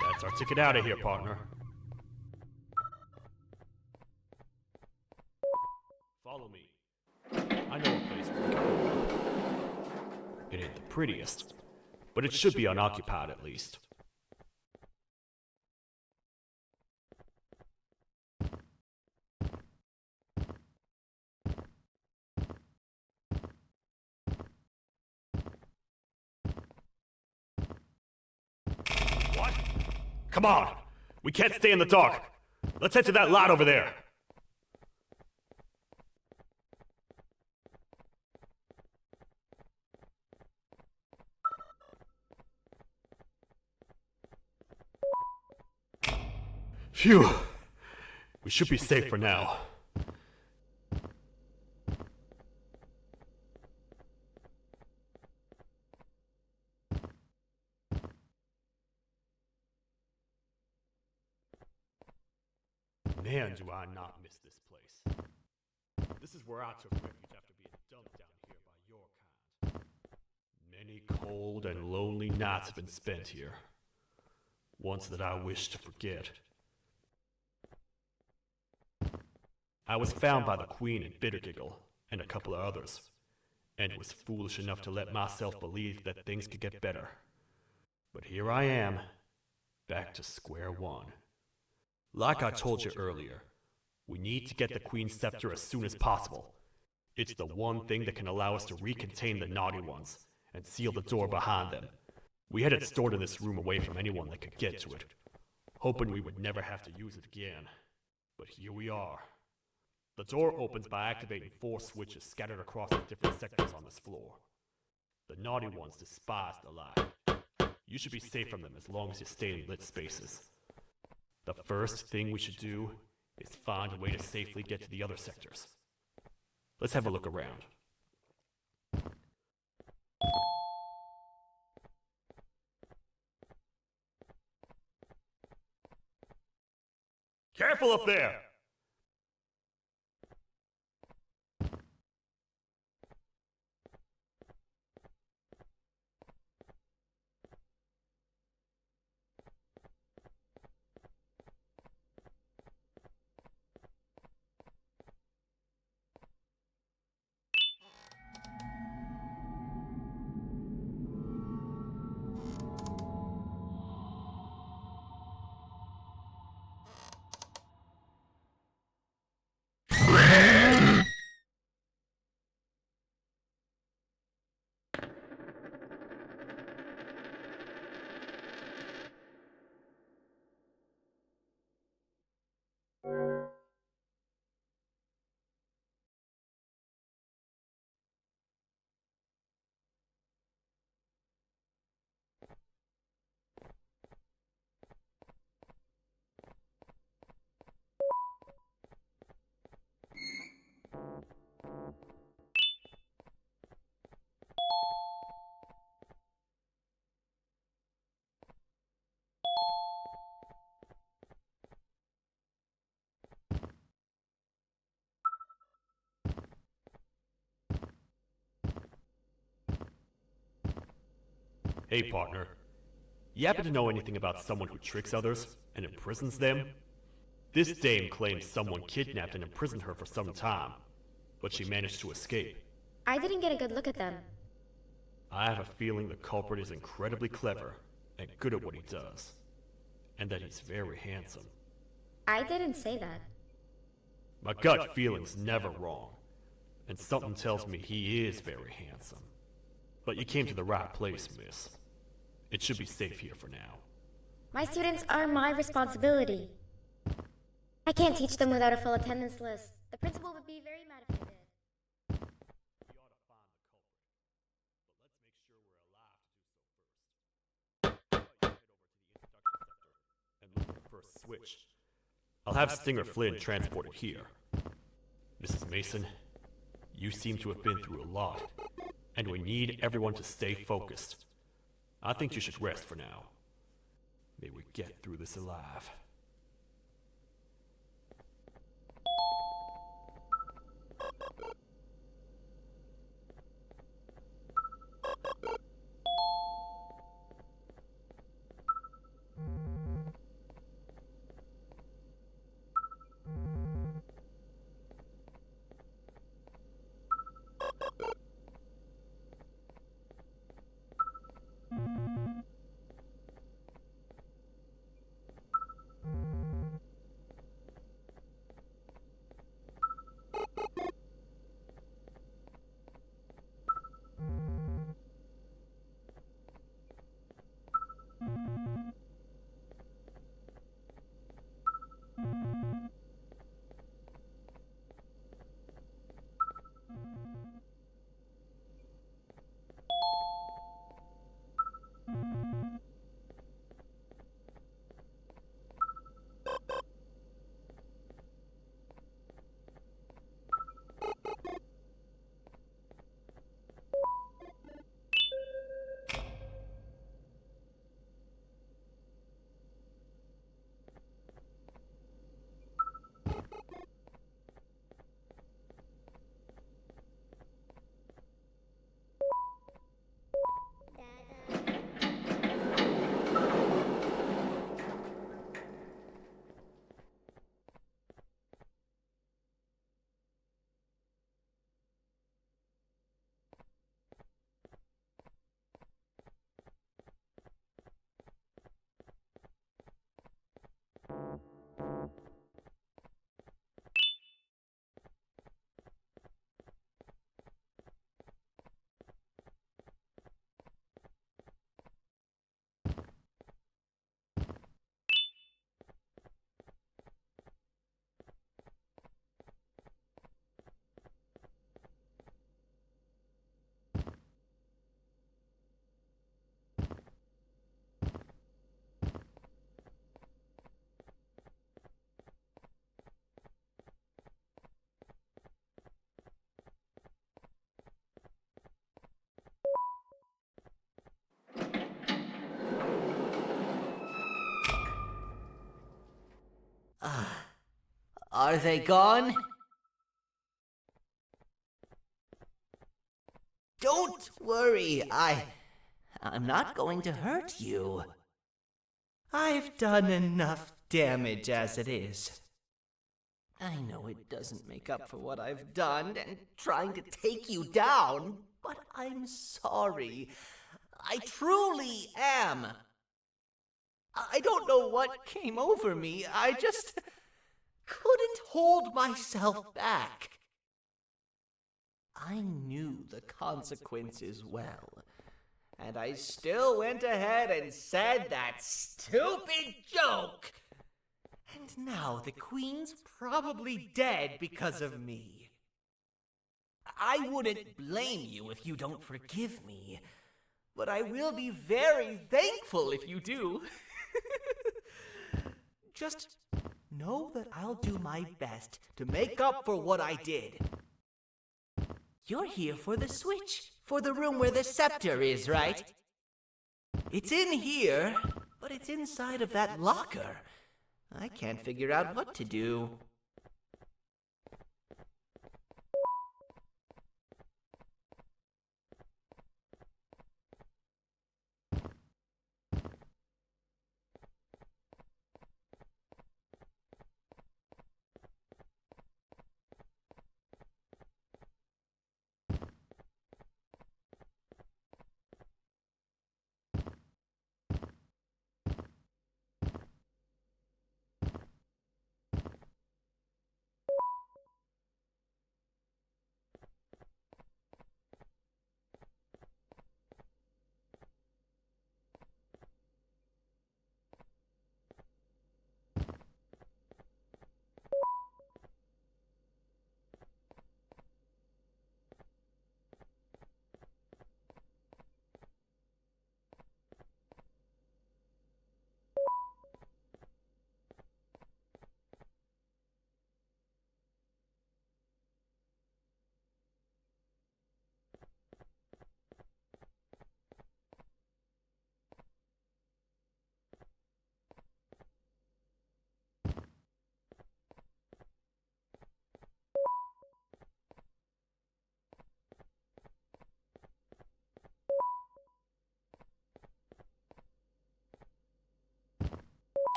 S6: That's our ticket out of here, partner. Follow me. I know a place we can go. It ain't the prettiest, but it should be unoccupied at least. Come on! We can't stay in the dark! Let's head to that lot over there! Phew! We should be safe for now. Man, do I not miss this place. This is where I took refuge after being dumped down here by your kind. Many cold and lonely nights have been spent here. Ones that I wish to forget. I was found by the Queen and Bittergiggle, and a couple of others, and was foolish enough to let myself believe that things could get better. But here I am, back to square one. Like I told you earlier, we need to get the Queen's scepter as soon as possible. It's the one thing that can allow us to recontain the naughty ones, and seal the door behind them. We had it stored in this room away from anyone that could get to it, hoping we would never have to use it again. But here we are. The door opens by activating 4 switches scattered across the different sectors on this floor. The naughty ones despise the light. You should be safe from them as long as you stay in lit spaces. The first thing we should do is find a way to safely get to the other sectors. Let's have a look around. Careful up there! Hey partner, you happen to know anything about someone who tricks others and imprisons them? This dame claims someone kidnapped and imprisoned her for some time, but she managed to escape.
S2: I didn't get a good look at them.
S6: I have a feeling the culprit is incredibly clever and good at what he does, and that he's very handsome.
S2: I didn't say that.
S6: My gut feeling's never wrong, and something tells me he is very handsome. But you came to the right place, miss. It should be safe here for now.
S2: My students are my responsibility. I can't teach them without a full attendance list. The principal would be very mad if I did.
S6: We ought to find the culprit, but let's make sure we're alive to do so first. How about you head over to the introduction sector and look for the first switch? I'll have Stinger Flynn transported here. Mrs. Mason, you seem to have been through a lot, and we need everyone to stay focused. I think you should rest for now. May we get through this alive.
S8: Are they gone? Don't worry, I'm not going to hurt you. I've done enough damage as it is. I know it doesn't make up for what I've done and trying to take you down, but I'm sorry. I truly am. I don't know what came over me. I just couldn't hold myself back. I knew the consequences well, and I still went ahead and said that stupid joke. And now the Queen's probably dead because of me. I wouldn't blame you if you don't forgive me, but I will be very thankful if you do. Just know that I'll do my best to make up for what I did. You're here for the switch, for the room where the scepter is, right? It's in here, but it's inside of that locker. I can't figure out what to do.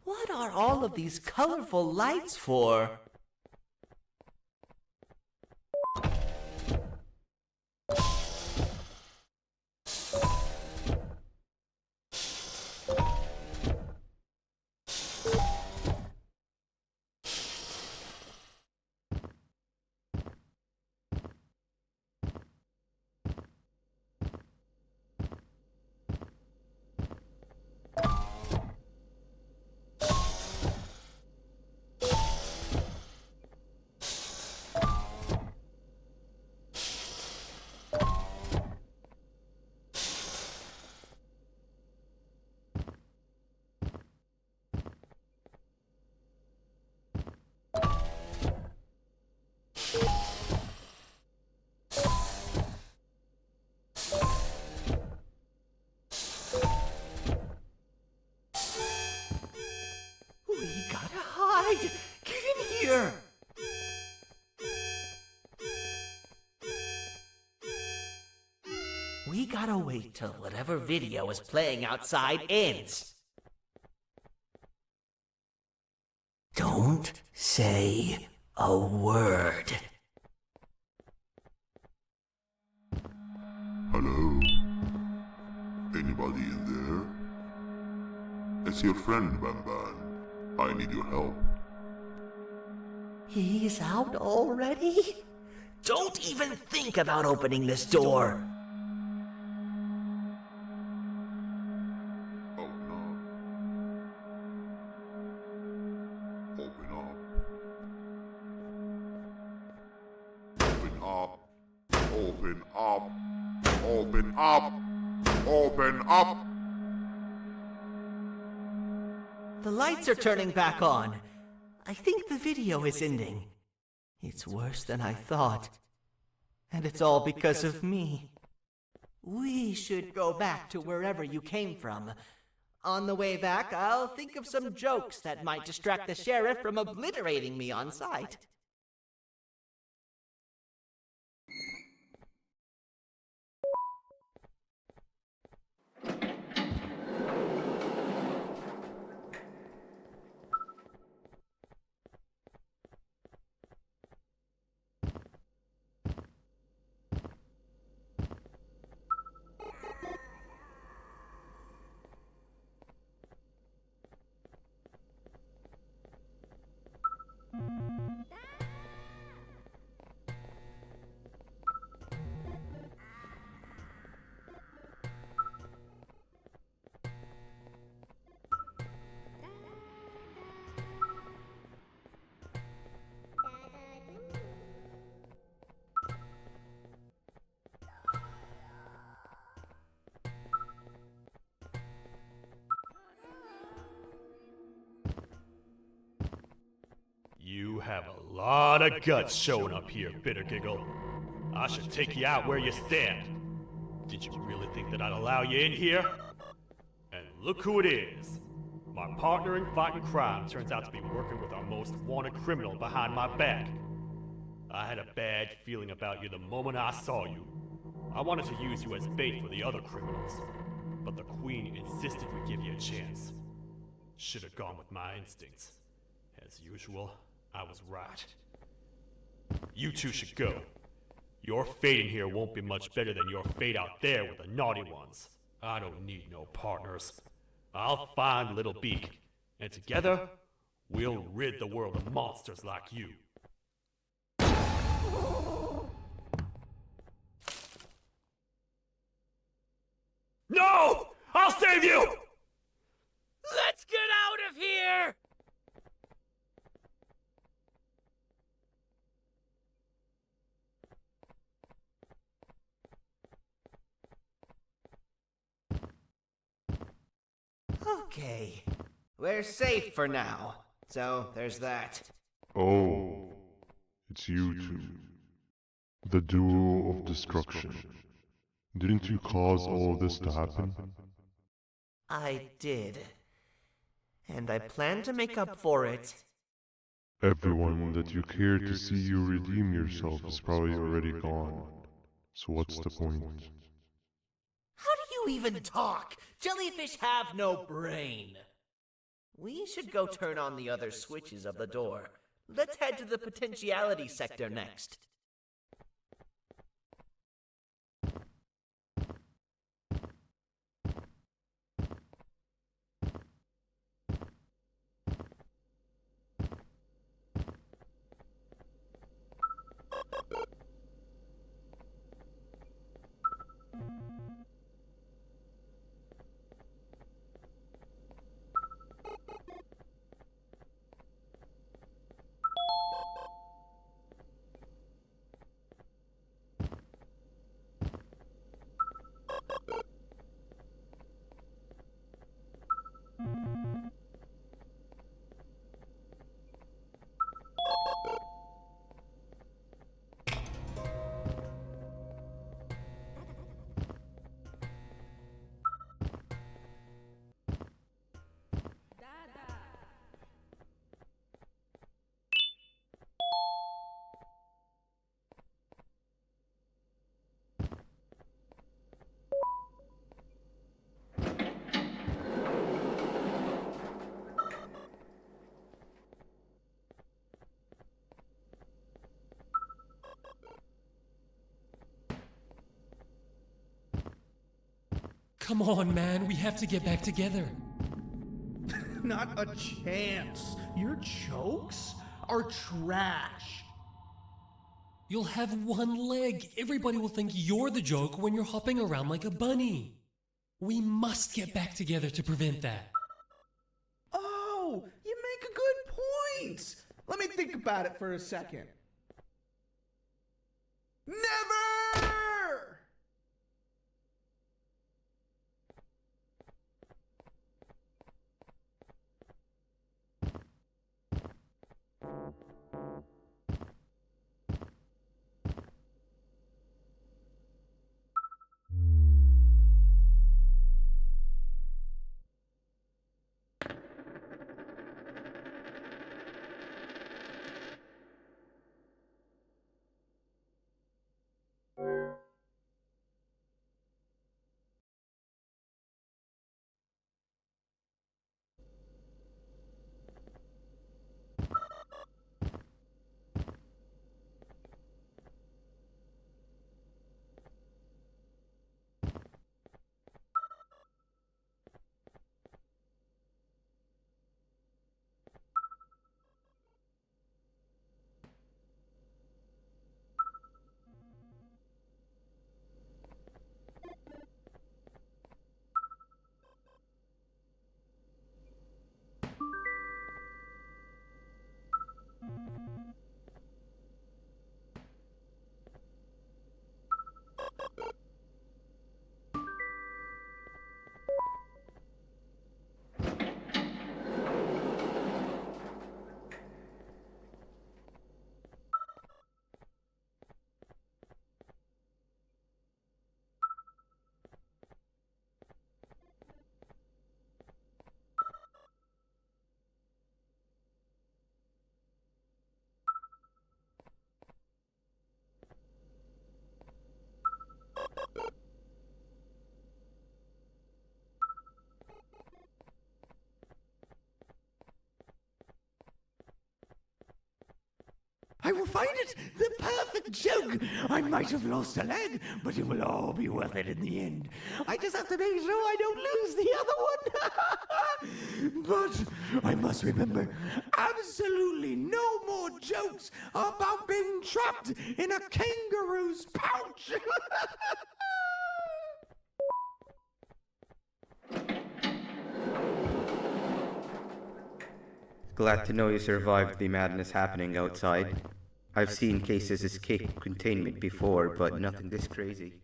S8: What are all of these colorful lights for? inside! Get in here! We gotta wait till whatever video is playing outside ends. Don't say a word.
S5: Hello? Anybody in there? It's your friend, Banban. I need your help.
S8: He's out already? Don't even think about opening this door.
S5: Oh no. Open up. Open up. Open up. Open up. Open up.
S8: The lights are turning back on. I think the video is ending. It's worse than I thought. And it's all because of me. We should go back to wherever you came from. On the way back, I'll think of some jokes that might distract the sheriff from obliterating me on sight.
S6: You have a lot of guts showing up here, Bitter Giggle. I should take you out where you stand. Did you really think that I'd allow you in here? And look who it is. My partner in fighting crime turns out to be working with our most wanted criminal behind my back. I had a bad feeling about you the moment I saw you. I wanted to use you as bait for the other criminals, but the Queen insisted we give you a chance. Should have gone with my instincts. As usual, I was right. You two should go. Your fate in here won't be much better than your fate out there with the naughty ones. I don't need no partners. I'll find Little Beak, and together, we'll rid the world of monsters like you. No! I'll save you!
S8: Let's get out of here! Okay, we're safe for now, so there's that.
S3: Oh, it's you two. The duo of destruction. Didn't you cause all of this to happen?
S8: I did. And I plan to make up for it.
S3: Everyone that you care to see you redeem yourself is probably already gone. So what's the point?
S8: How do you even talk? Jellyfish have no brain. We should go turn on the other switches of the door. Let's head to the potentiality sector next.
S16: Come on, man, we have to get back together.
S11: Not a chance. Your jokes are trash.
S16: You'll have one leg. Everybody will think you're the joke when you're hopping around like a bunny. We must get back together to prevent that.
S11: Oh, you make a good point. Let me think about it for a second. Never!
S8: I will find it! The perfect joke! I might have lost a leg, but it will all be worth it in the end. I just have to make sure I don't lose the other one! But I must remember, absolutely no more jokes about being trapped in a kangaroo's pouch!
S1: Glad to know you survived the madness happening outside. I've seen cases escape containment before, but nothing this crazy.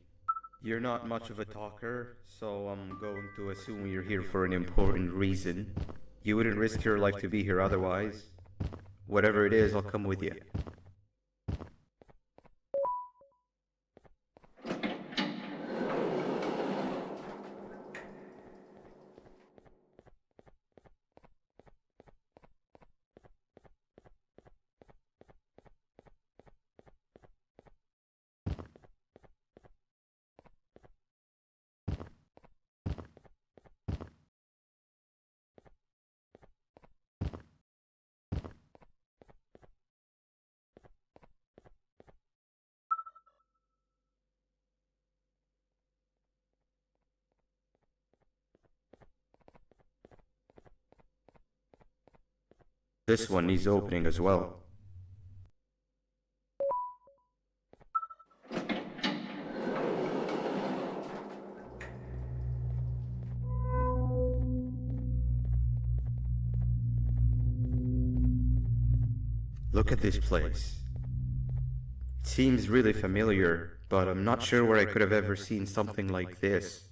S1: You're not much of a talker, so I'm going to assume you're here for an important reason. You wouldn't risk your life to be here otherwise. Whatever it is, I'll come with you. This one needs opening as well. Look at this place. It seems really familiar, but I'm not sure where I could have ever seen something like this.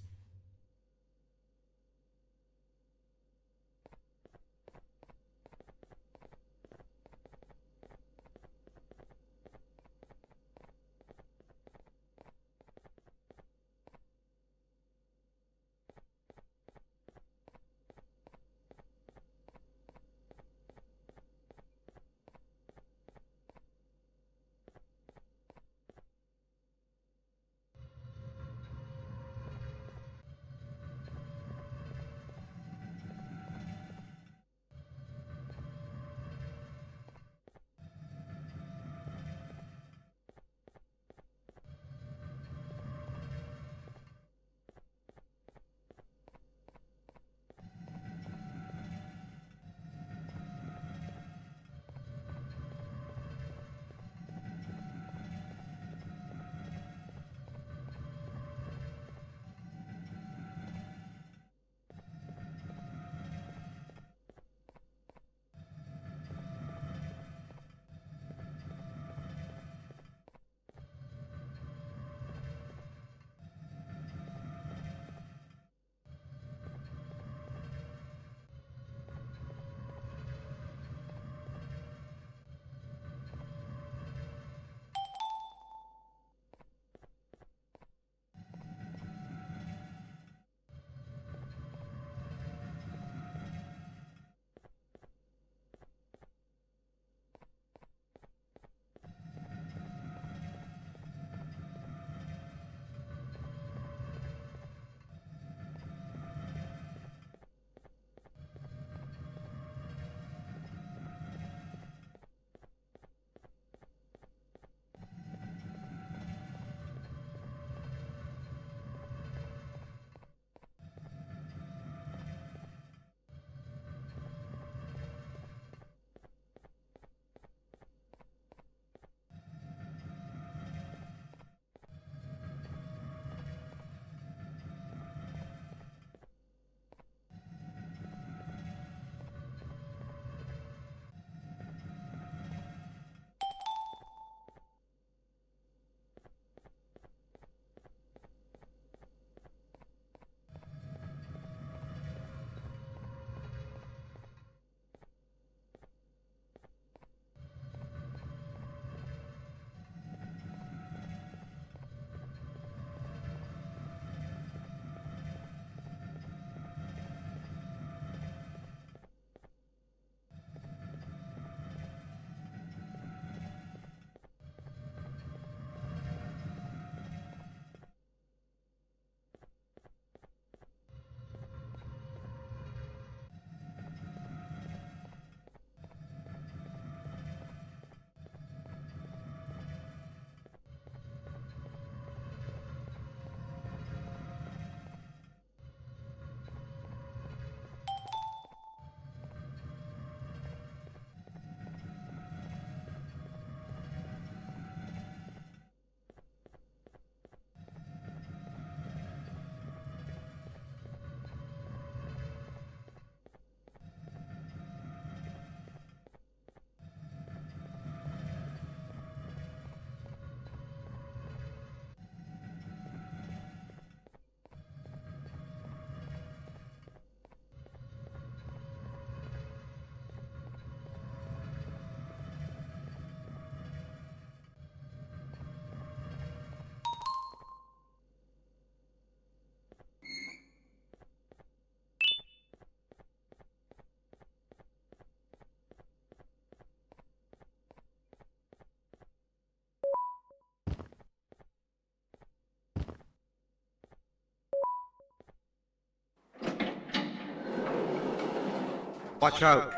S1: Watch out!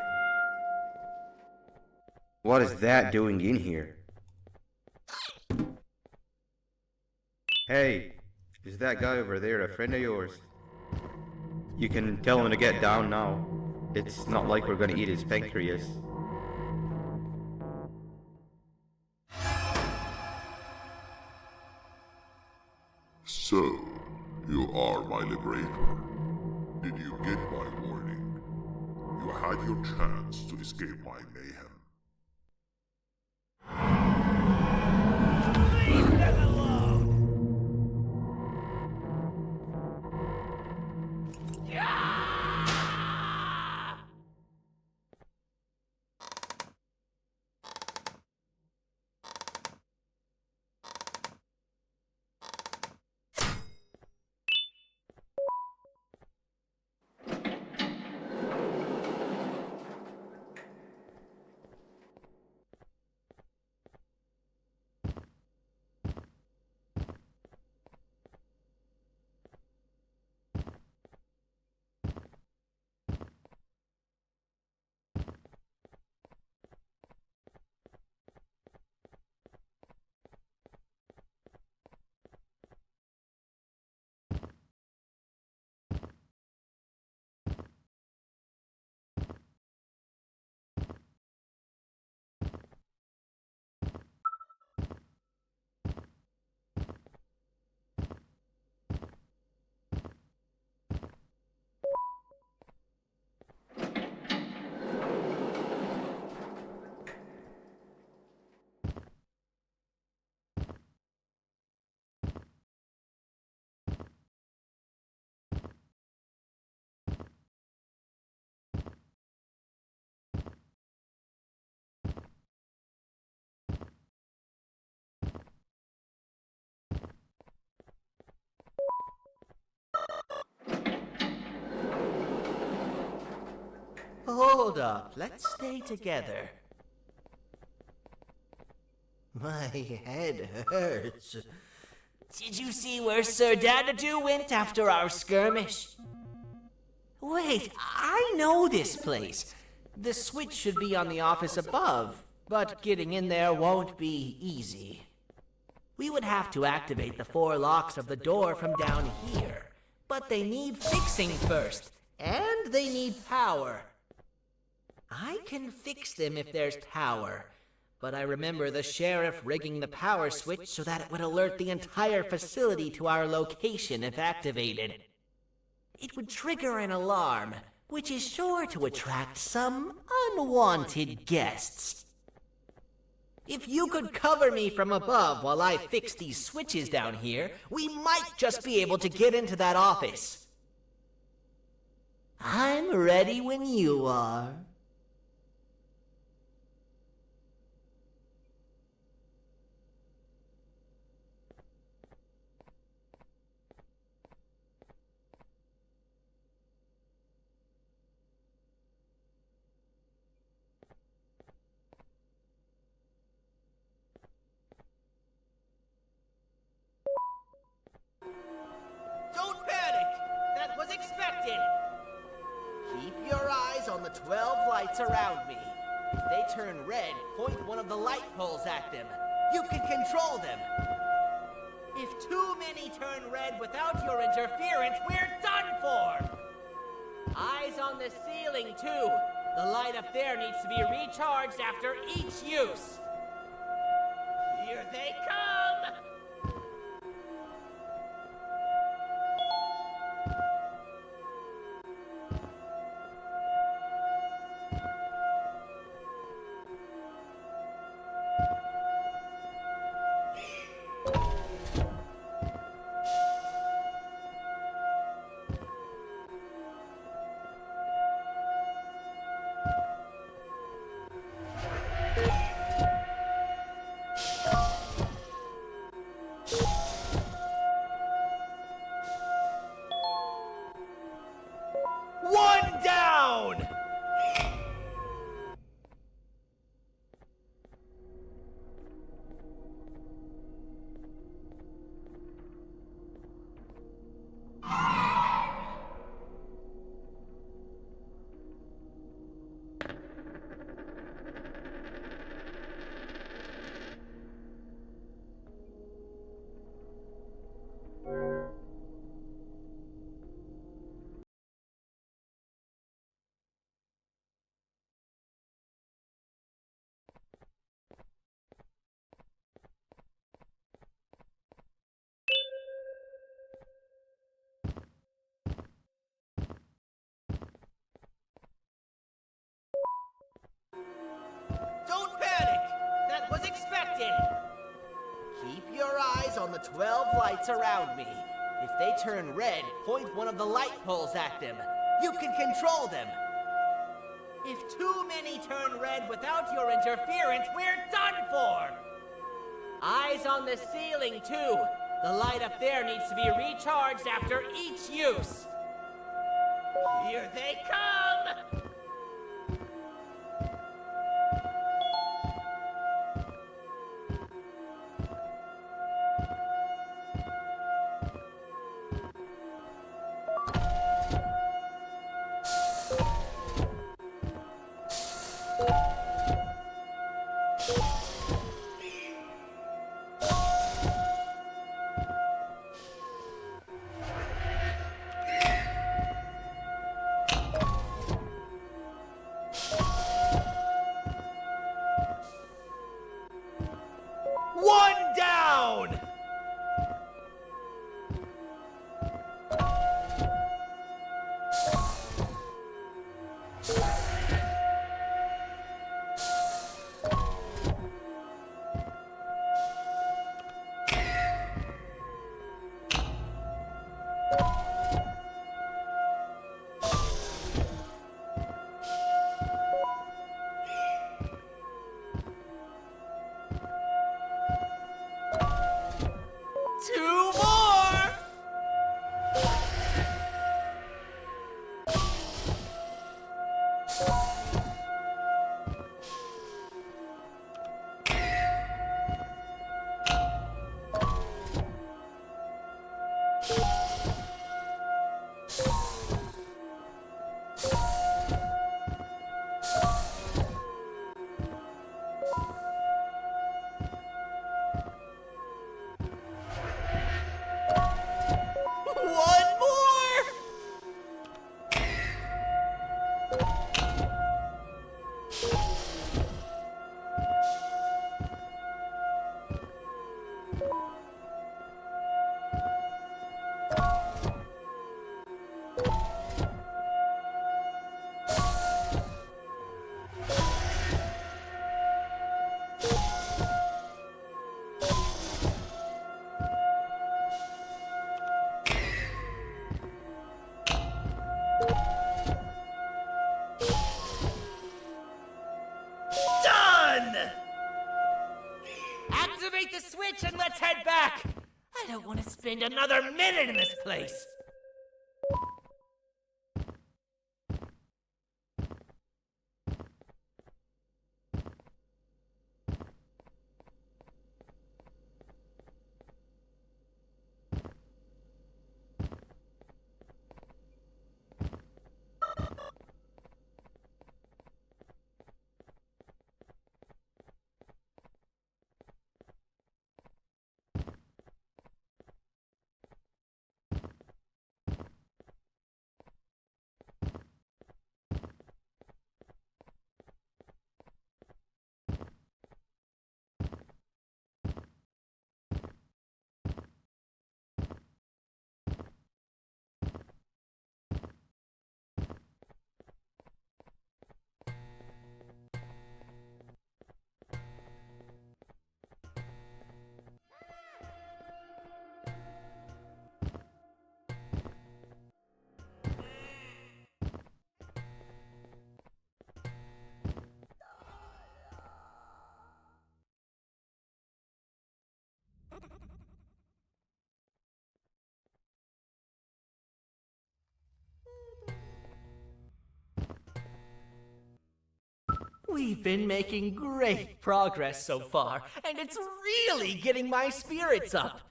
S1: What is that doing in here? Hey, is that guy over there a friend of yours? You can tell him to get down now. It's not like we're gonna eat his pancreas.
S5: So, you are my liberator. Did you get my warning? You had your chance to escape my mayhem.
S8: Leave them alone! Hold up, let's stay together. My head hurts. Did you see where Sir Dadadoo went after our skirmish? Wait, I know this place. The switch should be on the office above, but getting in there won't be easy. We would have to activate the 4 locks of the door from down here, but they need fixing first, and they need power. I can fix them if there's power, but I remember the sheriff rigging the power switch so that it would alert the entire facility to our location if activated. It would trigger an alarm, which is sure to attract some unwanted guests. If you could cover me from above while I fix these switches down here, we might just be able to get into that office. I'm ready when you are. Don't panic! That was expected! Keep your eyes on the 12 lights around me. If they turn red, point one of the light poles at them. You can control them. If too many turn red without your interference, we're done for! Eyes on the ceiling, too. The light up there needs to be recharged after each use. Here they come! One down! on the 12 lights around me. If they turn red, point one of the light poles at them. You can control them. If too many turn red without your interference, we're done for! Eyes on the ceiling, too. The light up there needs to be recharged after each use. Here they come! One down! Two more! One more! Done! Activate the switch and let's head back! I don't want to spend another minute in this place! We've been making great progress so far, and it's really getting my spirits up.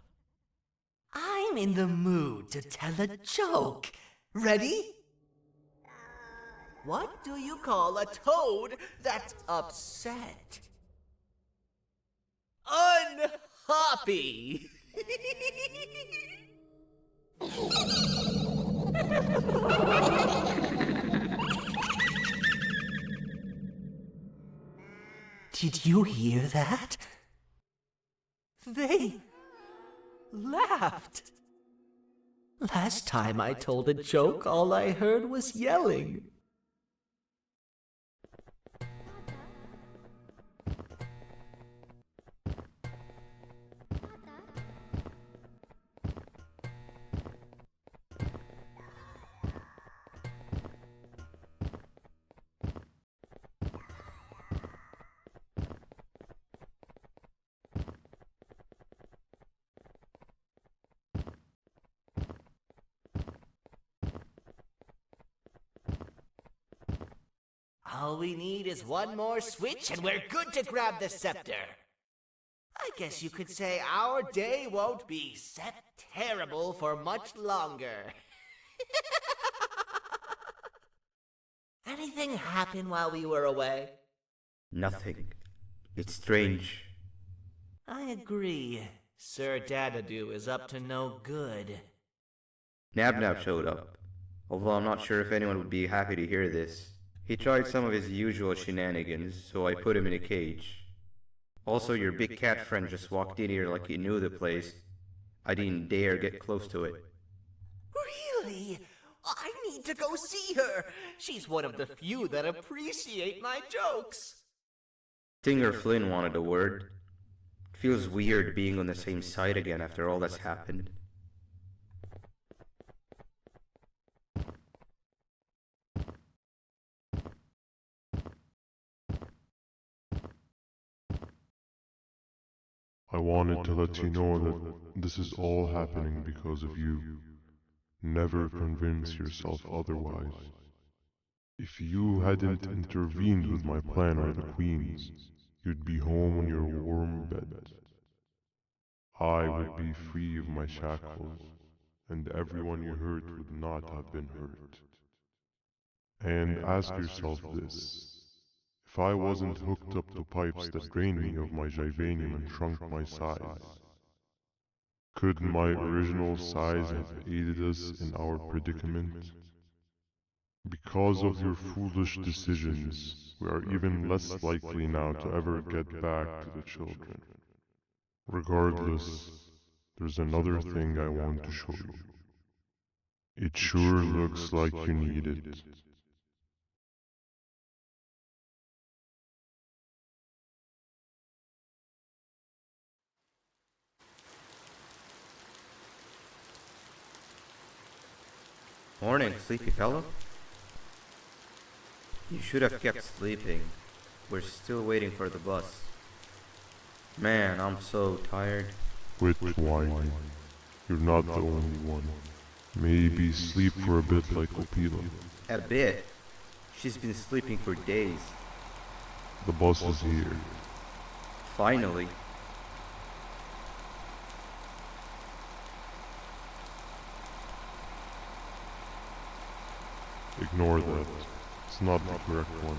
S8: I'm in the mood to tell a joke. Ready? What do you call a toad that's upset? Unhappy! Did you hear that? They laughed. Last time I told a joke, all I heard was yelling. All we need is one more switch and we're good to grab the scepter. I guess you could say our day won't be terrible for much longer. Anything happen while we were away?
S1: Nothing. It's strange.
S8: I agree. Sir Dadadoo is up to no good.
S1: Nab showed up, although I'm not sure if anyone would be happy to hear this. He tried some of his usual shenanigans, so I put him in a cage. Also, your big cat friend just walked in here like he knew the place. I didn't dare get close to it.
S8: Really? I need to go see her. She's one of the few that appreciate my jokes.
S1: Stinger Flynn wanted a word. It feels weird being on the same side again after all that's happened.
S3: I wanted to let you know that this is all happening because of you. Never convince yourself otherwise. If you hadn't intervened with my plan or the Queen's, you'd be home in your warm bed. I would be free of my shackles, and everyone you hurt would not have been hurt. And ask yourself this. If I wasn't hooked up to pipes that drained me of my Givanium and shrunk my size, could my original size have aided us in our predicament? Because of your foolish decisions, we are even less likely now to ever get back to the children. Regardless, there's another thing I want to show you. It sure looks like you need it.
S1: Morning, sleepy fellow. You should have kept sleeping. We're still waiting for the bus. Man, I'm so tired.
S3: Quit whining. You're not the only one. Maybe sleep for a bit like Opila.
S1: A bit? She's been sleeping for days.
S3: The bus is here.
S1: Finally.
S3: Ignore that. It's not the correct one.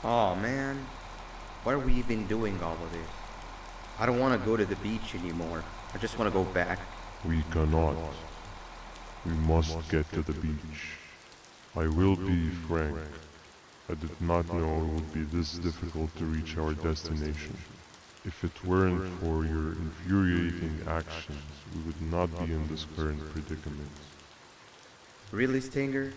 S1: Aw, man. Why are we even doing all of this? I don't want to go to the beach anymore. I just want to go back.
S3: We cannot. We must get to the beach. I will be frank. I did not know it would be this difficult to reach our destination. If it weren't for your infuriating actions, we would not be in this current predicament.
S1: Really, Stinger?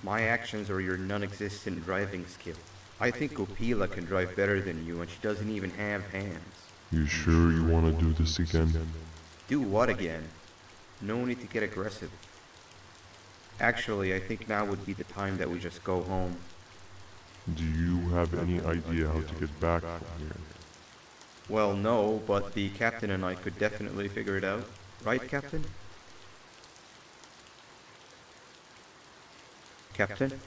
S1: My actions or your non-existent driving skill? I think Opila can drive better than you and she doesn't even have hands.
S3: You sure you want to do this again?
S1: Do what again? No need to get aggressive. Actually, I think now would be the time that we just go home.
S3: Do you have any idea how to get back from here?
S1: Well, no, but the captain and I could definitely figure it out. Right, Captain? Captain?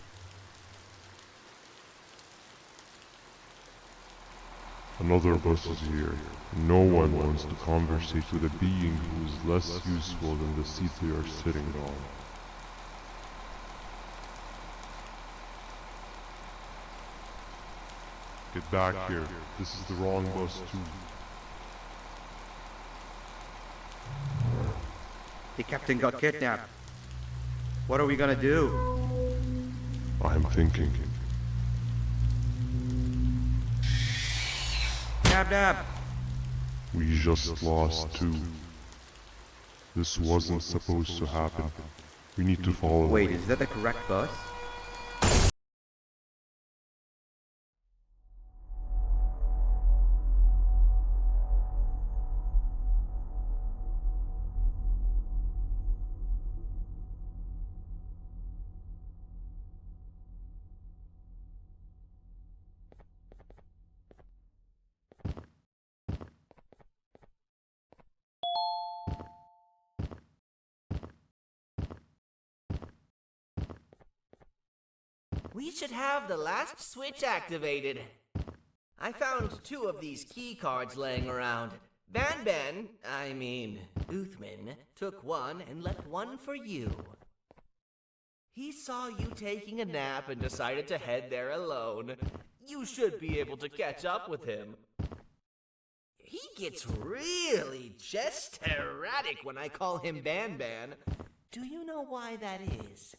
S3: Another bus is here. No one wants to conversate with a being who is less useful than the seat they are sitting on. Get back here. This is the wrong bus too.
S1: The captain got kidnapped. What are we gonna do?
S3: I'm thinking.
S1: Nab!
S3: We just lost two. This wasn't supposed to happen. We need to follow.
S1: Wait, is that the correct bus?
S8: We should have the last switch activated. I found 2 of these key cards laying around. Uthman, took one and left one for you. He saw you taking a nap and decided to head there alone. You should be able to catch up with him. He gets really just erratic when I call him Banban. Do you know why that is?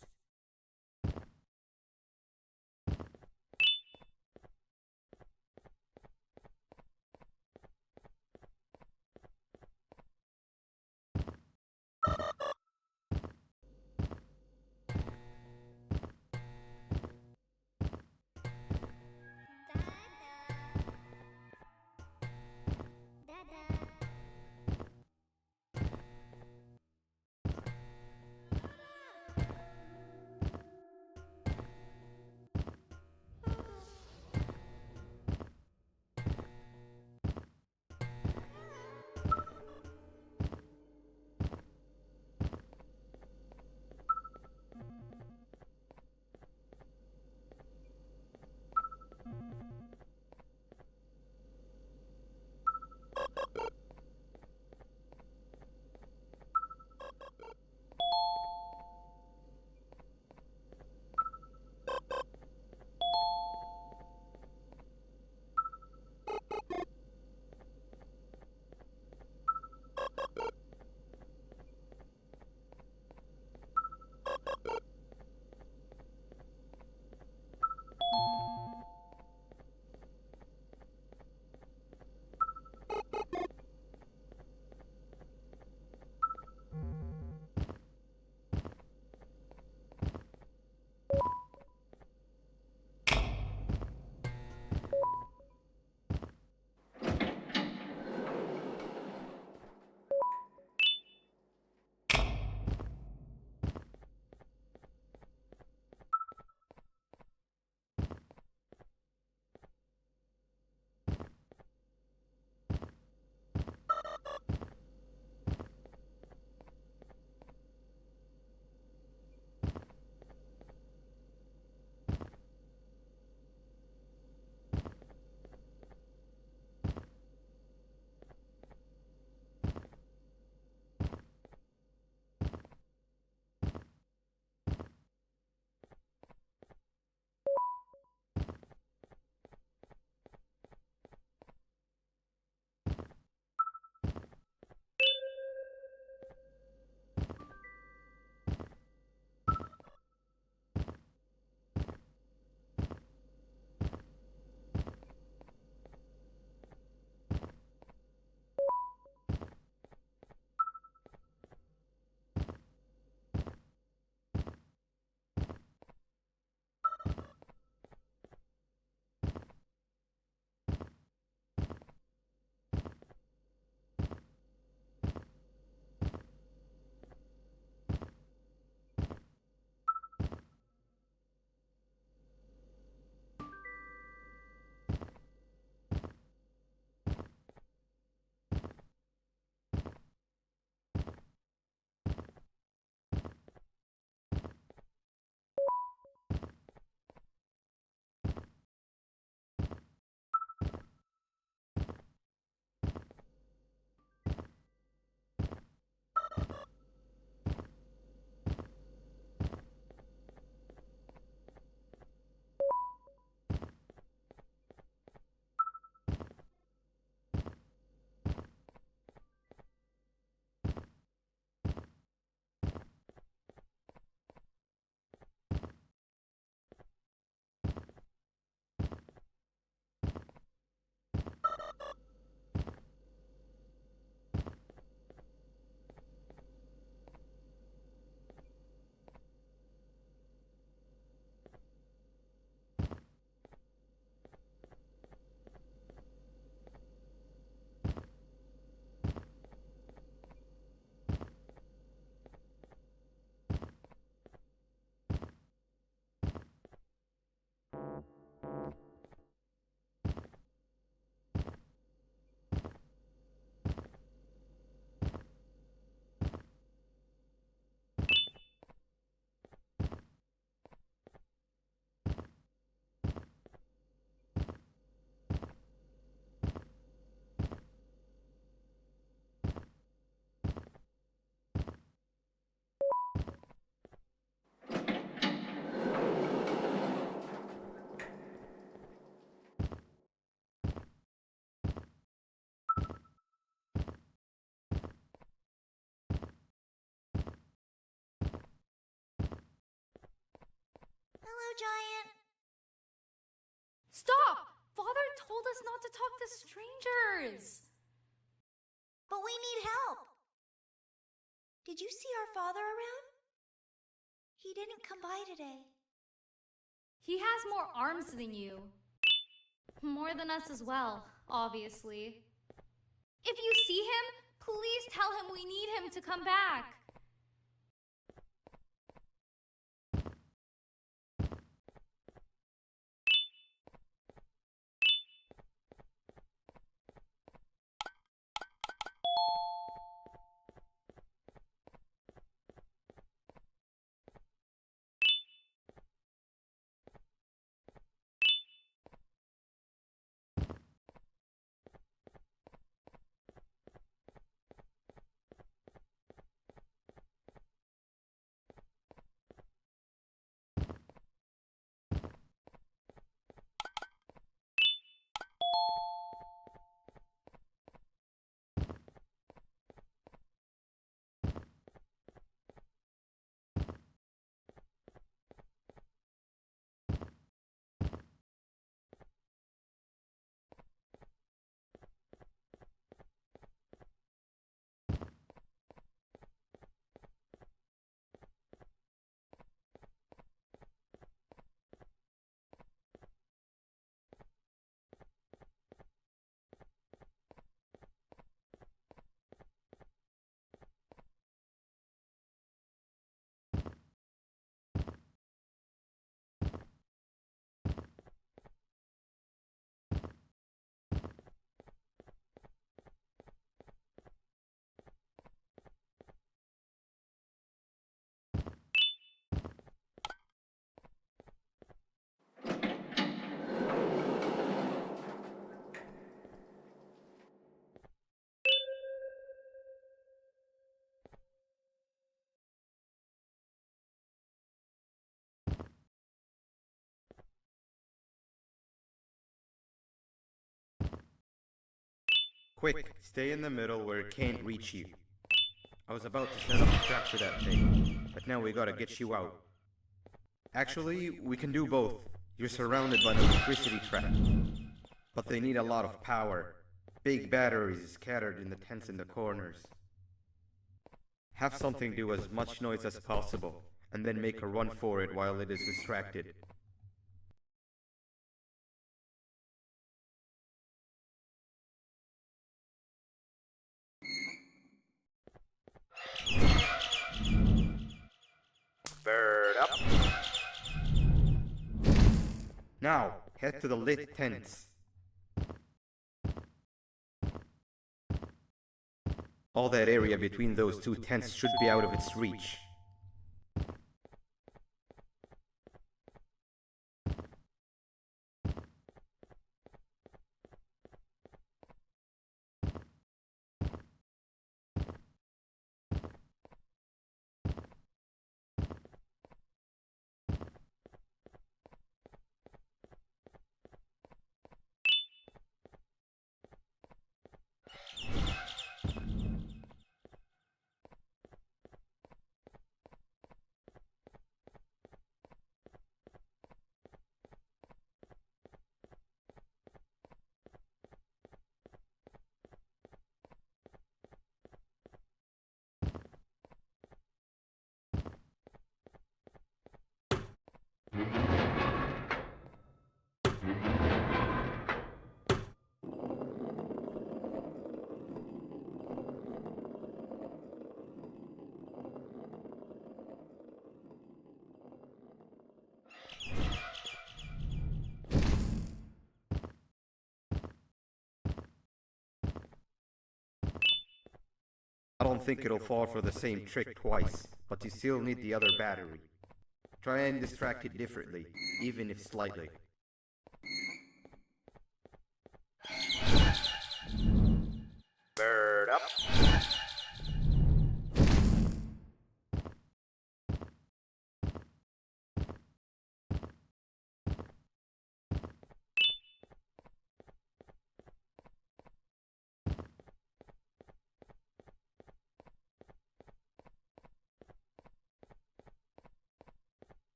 S4: giant.
S17: Stop! Father told us not to talk to strangers.
S4: But we need help. Did you see our father around? He didn't come by today.
S17: He has more arms than you. More than us as well, obviously. If you see him, please tell him we need him to come back.
S1: Quick, stay in the middle where it can't reach you. I was about to set up a trap for that thing, but now we gotta get you out. Actually, we can do both. You're surrounded by an electricity trap. But they need a lot of power. Big batteries scattered in the tents in the corners. Have something do as much noise as possible, and then make a run for it while it is distracted. Bird up. Now, head to the lit tents. All that area between those two tents should be out of its reach. I don't think it'll fall for the same trick twice, but you still need the other battery. Try and distract it differently, even if slightly. Bird up.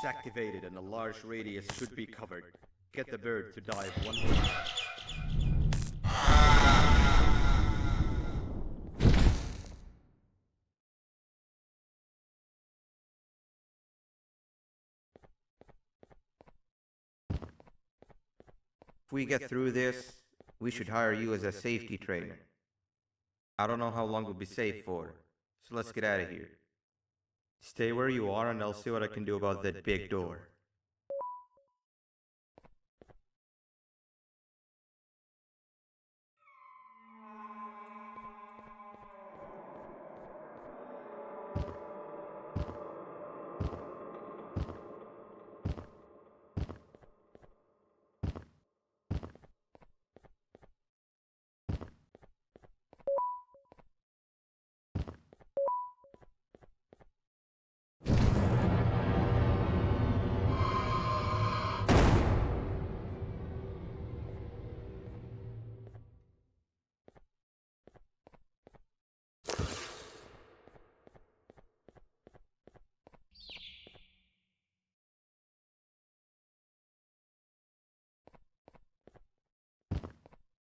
S1: activated and a large radius should be covered. Get the bird to dive one more time.
S9: If we get through this, we should hire you as a safety trainer. I don't know how long we'll be safe for, so let's get out of here. Stay where you are and I'll see what I can do about that big door.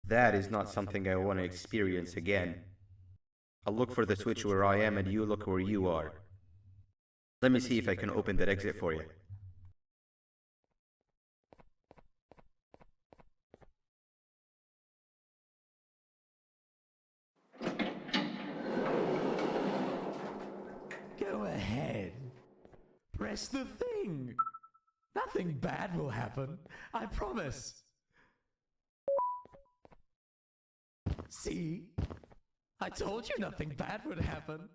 S1: That is not something I want to experience again. I'll look for the switch where I am and you look where you are. Let me see if I can open that exit for you.
S10: Go ahead. Press the thing. Nothing bad will happen. I promise. See? I told you nothing bad would happen.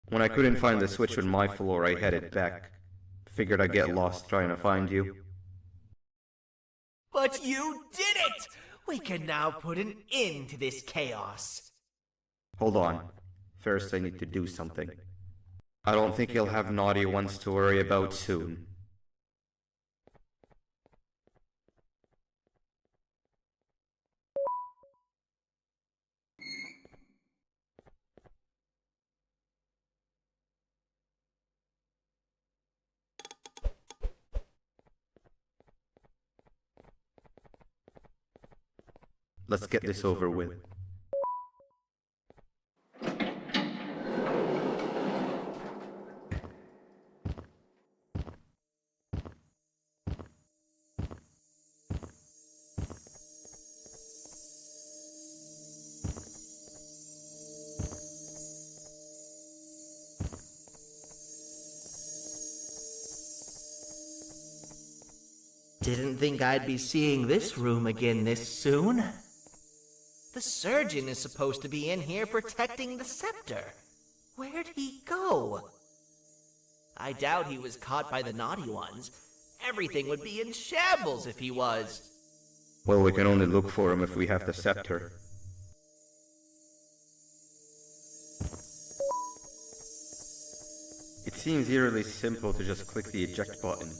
S1: When I couldn't find the switch on my floor, I headed back. Figured I'd get lost trying to find you.
S8: But you did it! We can now put an end to this chaos.
S1: Hold on. First I need to do something. I don't think he'll have naughty ones to worry about soon. Let's get this over with.
S8: Didn't think I'd be seeing this room again this soon. The surgeon is supposed to be in here protecting the scepter. Where'd he go? I doubt he was caught by the naughty ones. Everything would be in shambles if he was.
S1: Well, we can only look for him if we have the scepter. It seems eerily simple to just click the eject button.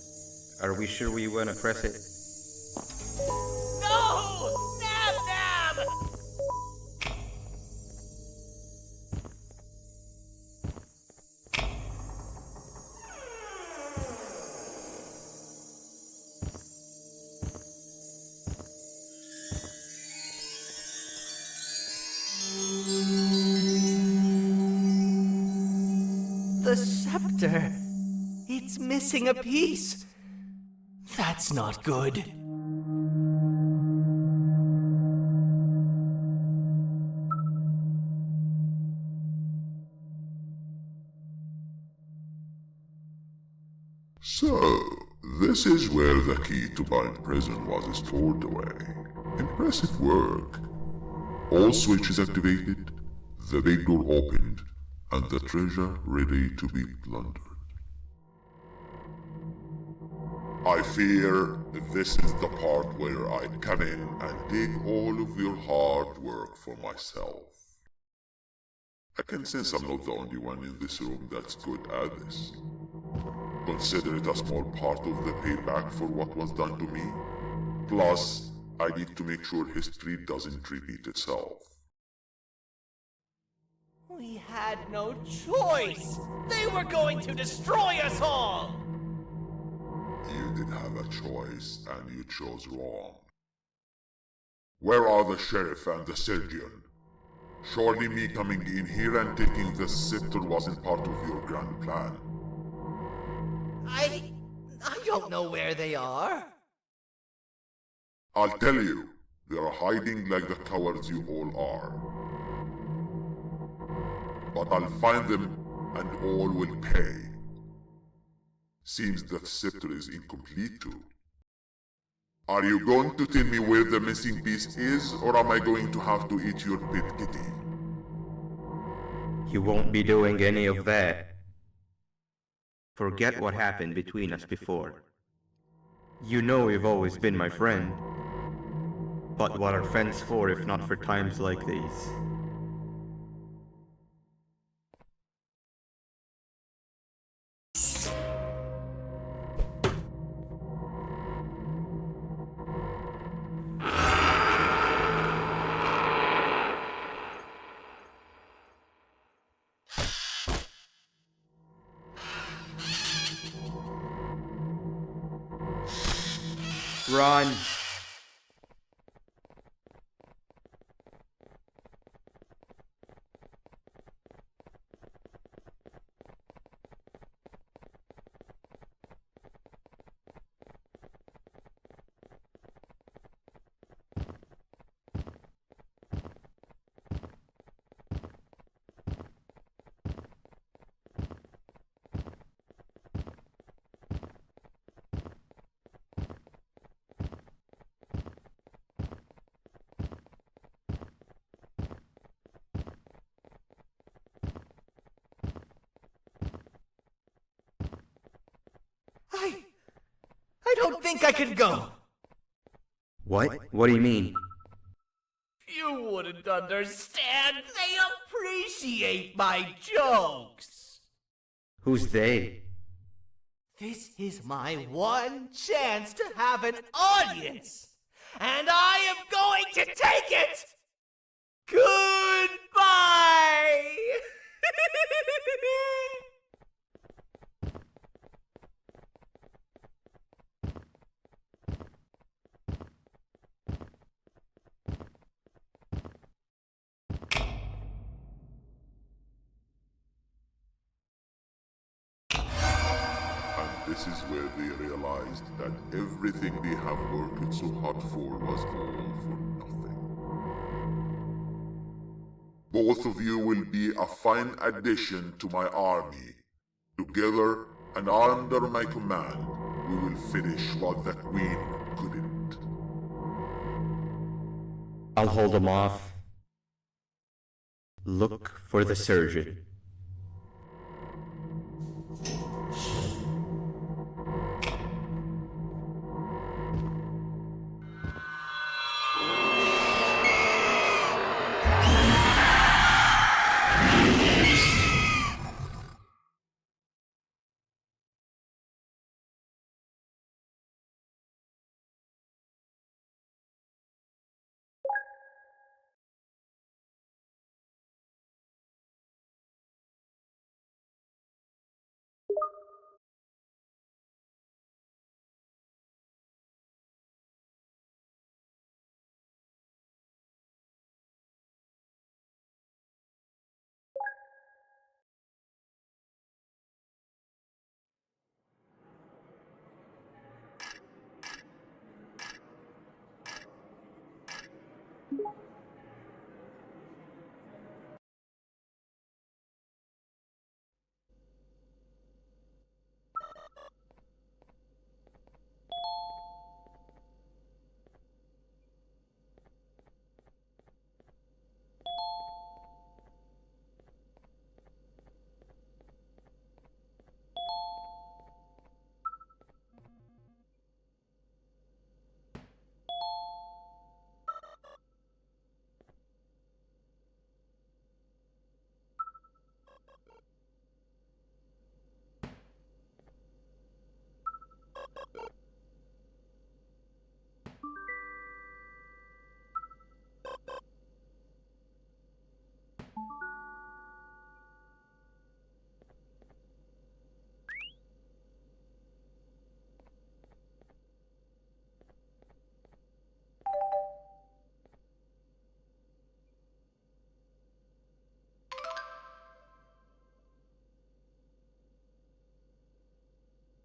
S1: Are we sure we want to press it?
S8: No! Nab Nab! The scepter. It's missing a piece. That's not good.
S5: So, this is where the key to Bind Prison was stored away. Impressive work. All switches activated, the big door opened, and the treasure ready to be plundered. I fear this is the part where I come in and dig all of your hard work for myself. I can sense I'm not the only one in this room that's good at this. Consider it a small part of the payback for what was done to me. Plus, I need to make sure history doesn't repeat itself.
S8: We had no choice! They were going to destroy us all!
S5: You did have a choice, and you chose wrong. Where are the sheriff and the surgeon? Surely me coming in here and taking the scepter wasn't part of your grand plan.
S8: I don't know where they are.
S5: I'll tell you, they're hiding like the cowards you all are. But I'll find them, and all will pay. Seems that scepter is incomplete too. Are you going to tell me where the missing piece is, or am I going to have to eat your pet kitty?
S1: You won't be doing any of that.
S9: Forget what happened between us before. You know you've always been my friend. But what are friends for if not for times like these?
S1: Run!
S8: I don't think I can go.
S9: What? What do you mean?
S8: You wouldn't understand. They appreciate my jokes.
S9: Who's they?
S8: This is my one chance to have an audience, and I am going to take it. Goodbye.
S5: This is where they realized that everything they have worked so hard for was all for nothing. Both of you will be a fine addition to my army. Together and under my command, we will finish what the Queen couldn't.
S9: I'll hold them off. Look for the surgeon.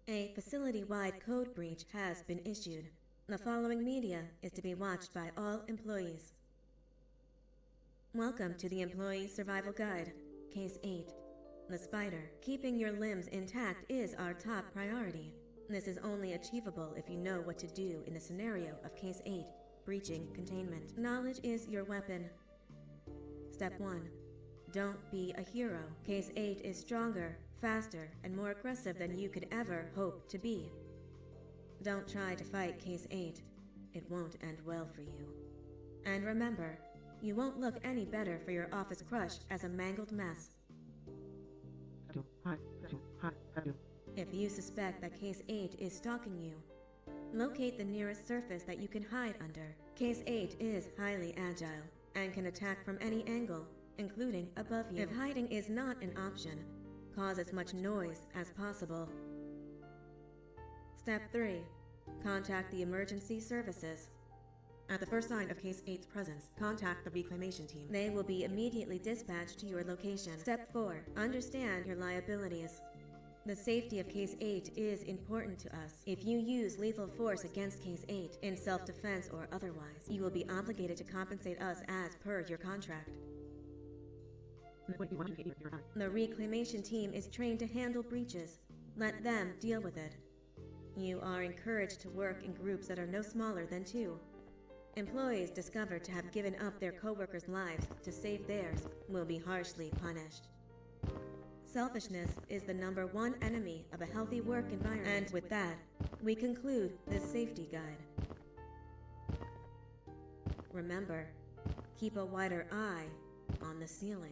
S18: A facility-wide code breach has been issued. The following media is to be watched by all employees. Welcome to the Employee Survival Guide, Case 8. The spider. Keeping your limbs intact is our top priority. This is only achievable if you know what to do in the scenario of Case 8, breaching containment. Knowledge is your weapon. Step 1. Don't be a hero. Case 8 is stronger, faster, and more aggressive than you could ever hope to be. Don't try to fight Case 8. It won't end well for you. And remember, you won't look any better for your office crush as a mangled mess. If you suspect that Case 8 is stalking you, locate the nearest surface that you can hide under. Case 8 is highly agile and can attack from any angle, including above you. If hiding is not an option, cause as much noise as possible. Step 3. Contact the emergency services. At the first sign of Case 8's presence, contact the reclamation team. They will be immediately dispatched to your location. Step 4. Understand your liabilities. The safety of Case 8 is important to us. If you use lethal force against Case 8, in self-defense or otherwise, you will be obligated to compensate us as per your contract. The reclamation team is trained to handle breaches. Let them deal with it. You are encouraged to work in groups that are no smaller than 2. Employees discovered to have given up their co-workers' lives to save theirs will be harshly punished. Selfishness is the #1 enemy of a healthy work environment. And with that, we conclude this safety guide. Remember, keep a wider eye on the ceiling.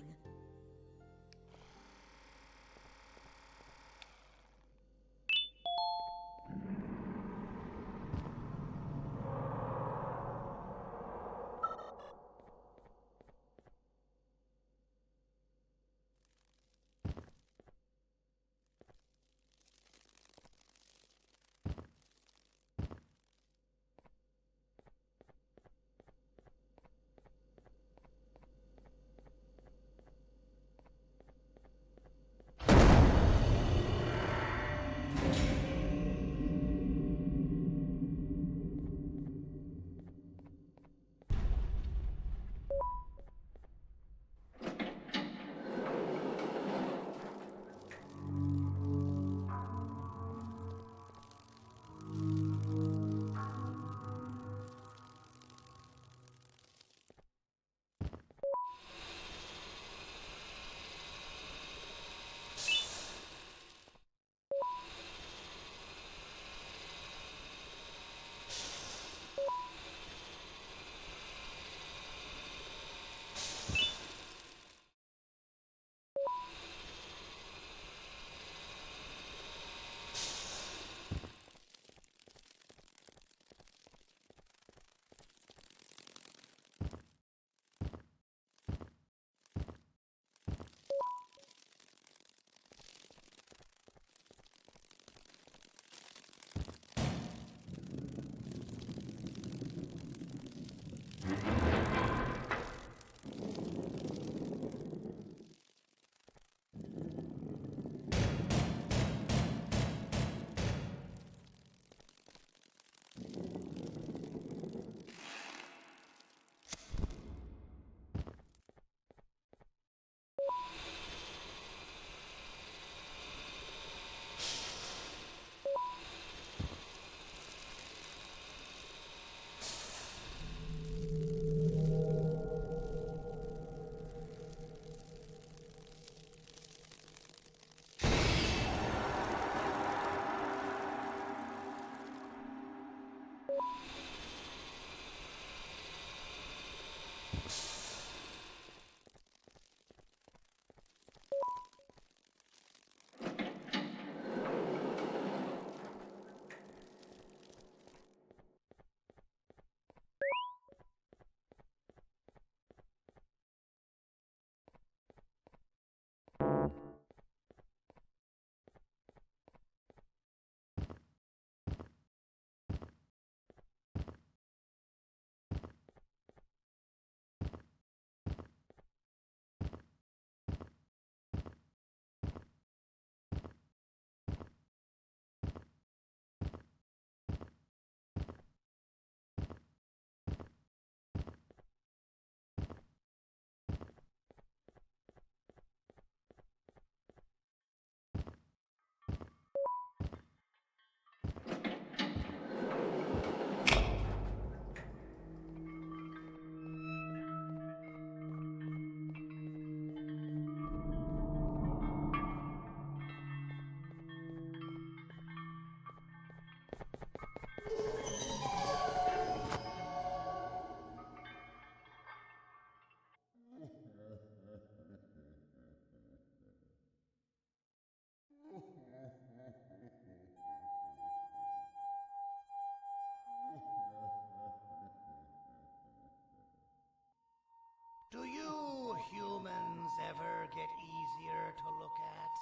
S8: Do you humans ever get easier to look at?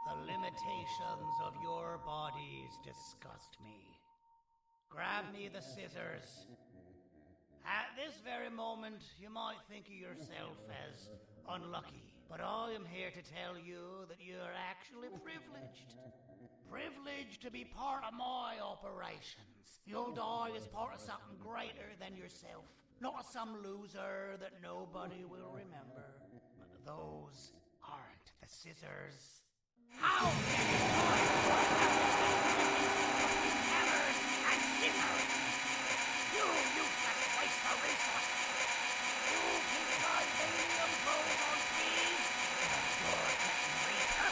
S8: The limitations of your bodies disgust me. Grab me the scissors. At this very moment, you might think of yourself as unlucky, but I am here to tell you that you're actually privileged. Privileged to be part of my operations. You'll die as part of something greater than yourself. Not as some loser that nobody will remember. Those aren't the scissors. How can you hammers and scissors? You useless waste of resources. You keep my vibranium bows on trees, but you're getting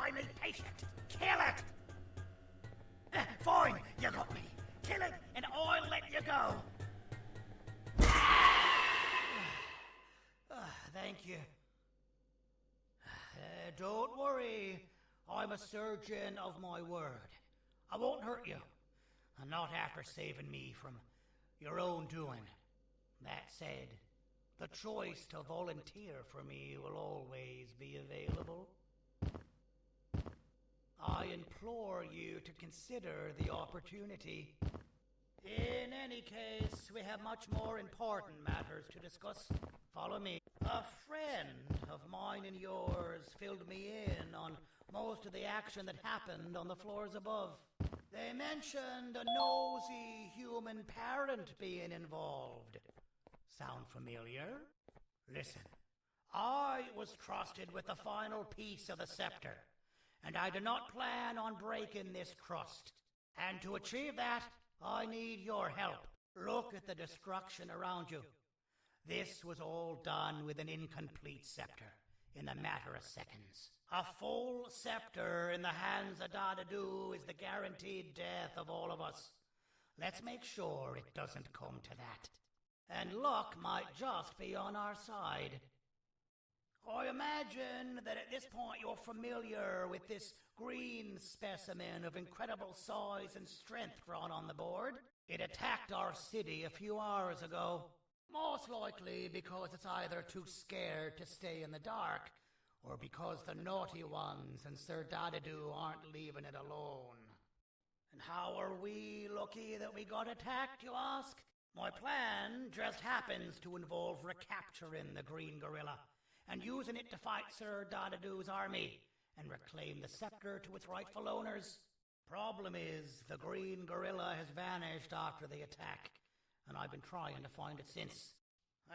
S8: time is patient. Kill it! Fine, you got me. Kill it, and I'll let you go. Thank you. Don't worry. I'm a surgeon of my word. I won't hurt you. Not after saving me from your own doing. That said, the choice to volunteer for me will always be available. I implore you to consider the opportunity. In any case, we have much more important matters to discuss. Follow me. A friend of mine and yours filled me in on most of the action that happened on the floors above. They mentioned a nosy human parent being involved. Sound familiar? Listen, I was trusted with the final piece of the scepter, and I do not plan on breaking this trust. And to achieve that, I need your help. Look at the destruction around you. This was all done with an incomplete scepter in a matter of seconds. A full scepter in the hands of Dadadu is the guaranteed death of all of us. Let's make sure it doesn't come to that. And luck might just be on our side. I imagine that at this point you're familiar with this green specimen of incredible size and strength drawn on the board. It attacked our city a few hours ago. Most likely because it's either too scared to stay in the dark, or because the naughty ones and Sir Dadadu aren't leaving it alone. And how are we lucky that we got attacked, you ask? My plan just happens to involve recapturing the green gorilla and using it to fight Sir Dadadu's army and reclaim the scepter to its rightful owners. Problem is, the green gorilla has vanished after the attack, and I've been trying to find it since.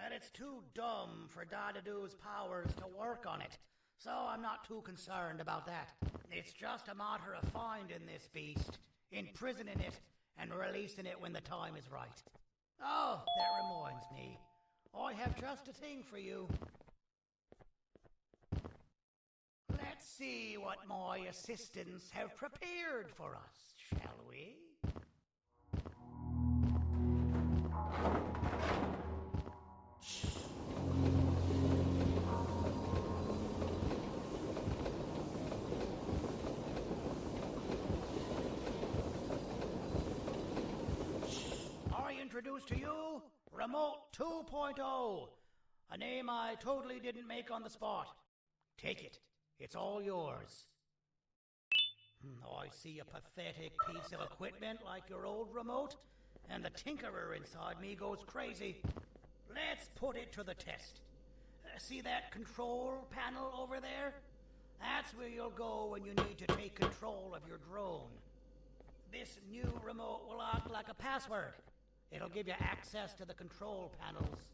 S8: And it's too dumb for Dadadu's powers to work on it, so I'm not too concerned about that. It's just a matter of finding this beast, imprisoning it, and releasing it when the time is right. Oh, that reminds me. I have just a thing for you. Let's see what my assistants have prepared for us, shall we? I introduce to you Remote 2.0, a name I totally didn't make on the spot. Take it. It's all yours. I see a pathetic piece of equipment like your old remote, and the tinkerer inside me goes crazy. Let's put it to the test. See that control panel over there? That's where you'll go when you need to take control of your drone. This new remote will act like a password. It'll give you access to the control panels.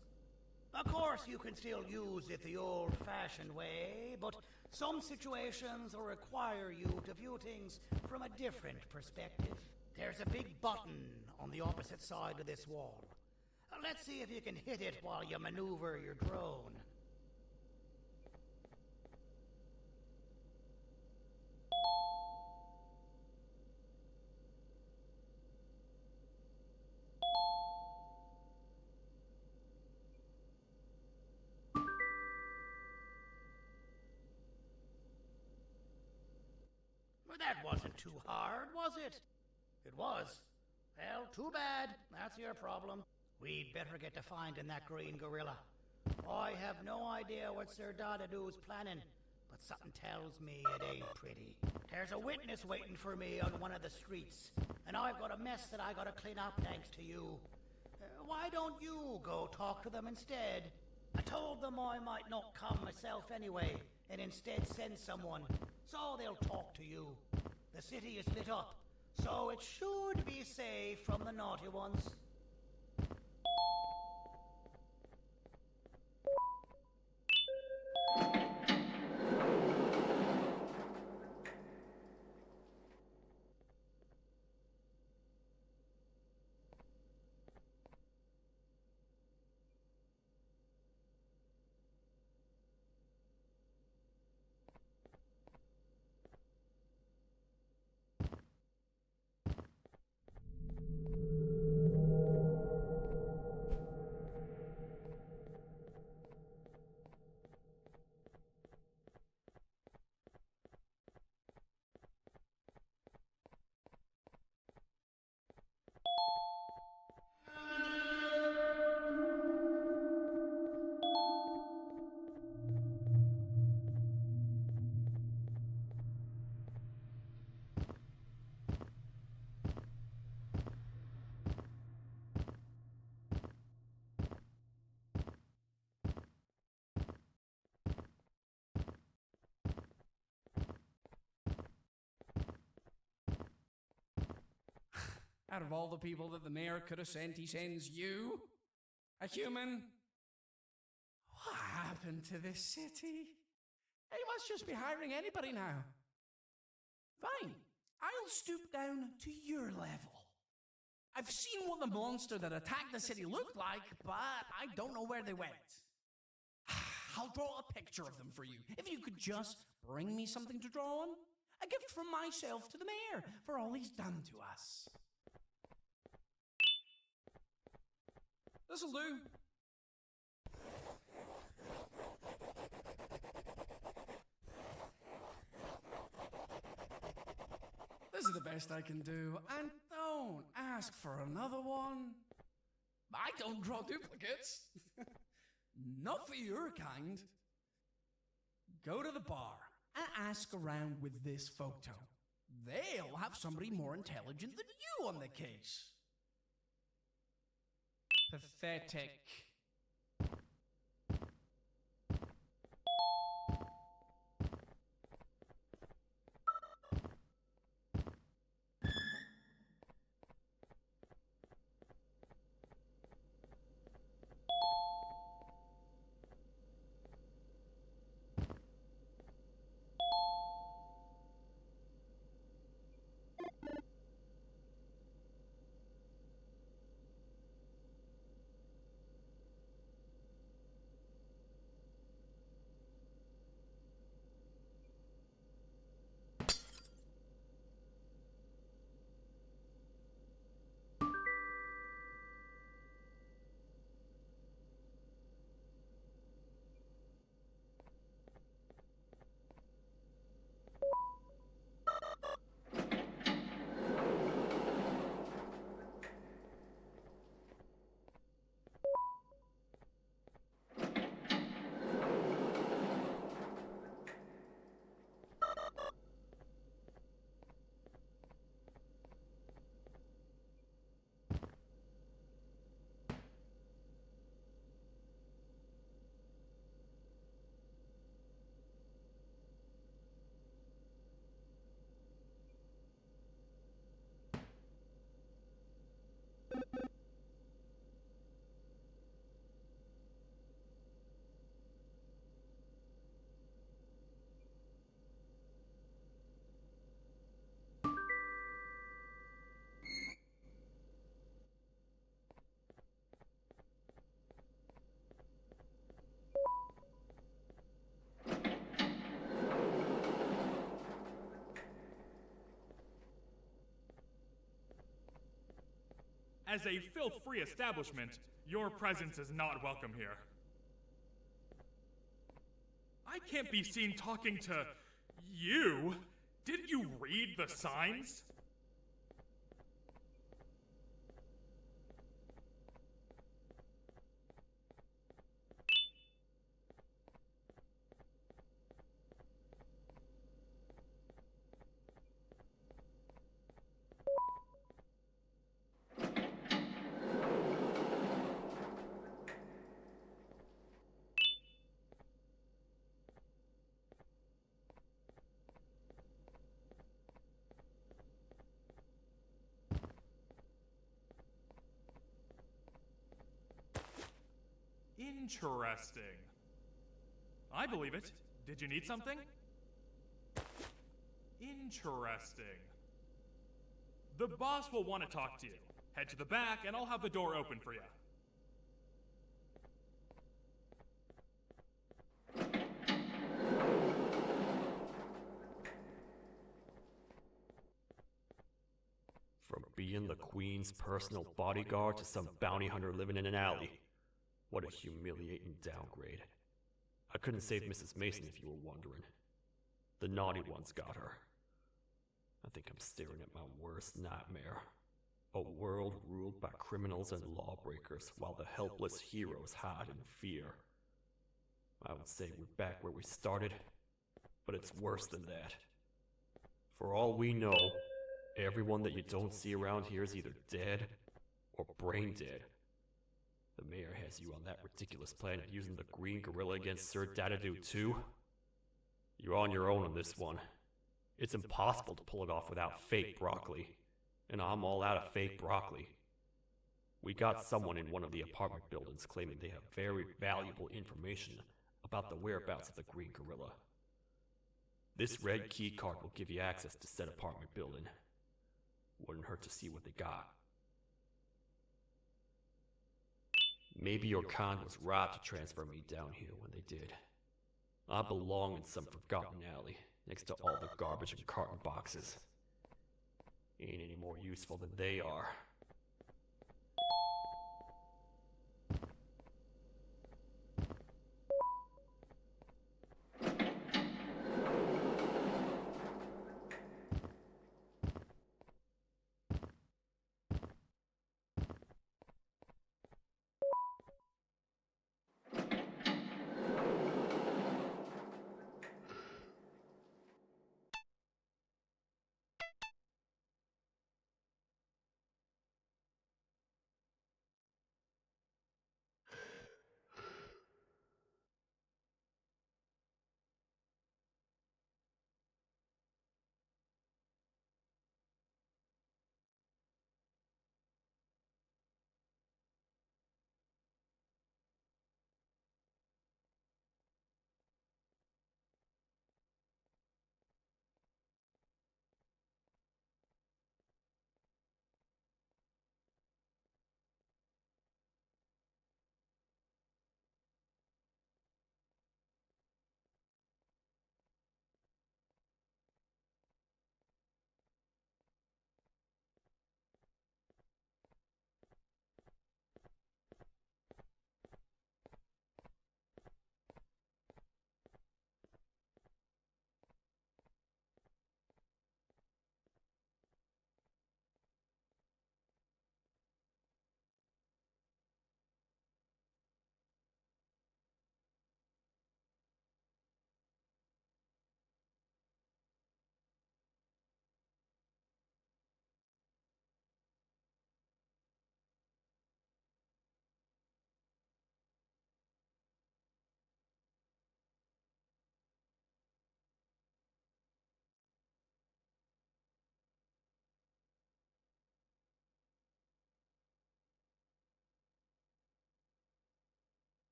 S8: Of course, you can still use it the old-fashioned way, but some situations will require you to view things from a different perspective. There's a big button on the opposite side of this wall. Let's see if you can hit it while you maneuver your drone. Well, that wasn't too hard, was it? It was. Well, too bad. That's your problem. We'd better get to finding that green gorilla. I have no idea what Sir Dadadu's planning, but something tells me it ain't pretty. There's a witness waiting for me on one of the streets, and I've got a mess that I gotta clean up thanks to you. Why don't you go talk to them instead? I told them I might not come myself anyway, and instead send someone, so they'll talk to you. The city is lit up, so it should be safe from the naughty ones.
S19: Out of all the people that the mayor could have sent, he sends you? A human? What happened to this city? He must just be hiring anybody now. Fine, I'll stoop down to your level. I've seen what the monster that attacked the city looked like, but I don't know where they went. I'll draw a picture of them for you, if you could just bring me something to draw on. A gift from myself to the mayor for all he's done to us. This'll do. This is the best I can do, and don't ask for another one. I don't draw duplicates. Not for your kind. Go to the bar and ask around with this photo. They'll have somebody more intelligent than you on the case. Pathetic.
S20: As a filth-free establishment, your presence is not welcome here. I can't be seen talking to you. Didn't you read the signs? Interesting. I believe it. Did you need something? Interesting. The boss will want to talk to you. Head to the back and I'll have the door open for you.
S6: From being the Queen's personal bodyguard to some bounty hunter living in an alley. What a humiliating downgrade. I couldn't save Mrs. Mason if you were wondering. The naughty ones got her. I think I'm staring at my worst nightmare. A world ruled by criminals and lawbreakers while the helpless heroes hide in fear. I would say we're back where we started, but it's worse than that. For all we know, everyone that you don't see around here is either dead or brain dead. The mayor has you on that ridiculous plan of using the green gorilla against Sir Dadadoo too. You're on your own on this one. It's impossible to pull it off without fake broccoli. And I'm all out of fake broccoli. We got someone in one of the apartment buildings claiming they have very valuable information about the whereabouts of the green gorilla. This red key card will give you access to said apartment building. Wouldn't hurt to see what they got. Maybe your kind was right to transfer me down here when they did. I belong in some forgotten alley next to all the garbage and carton boxes. Ain't any more useful than they are.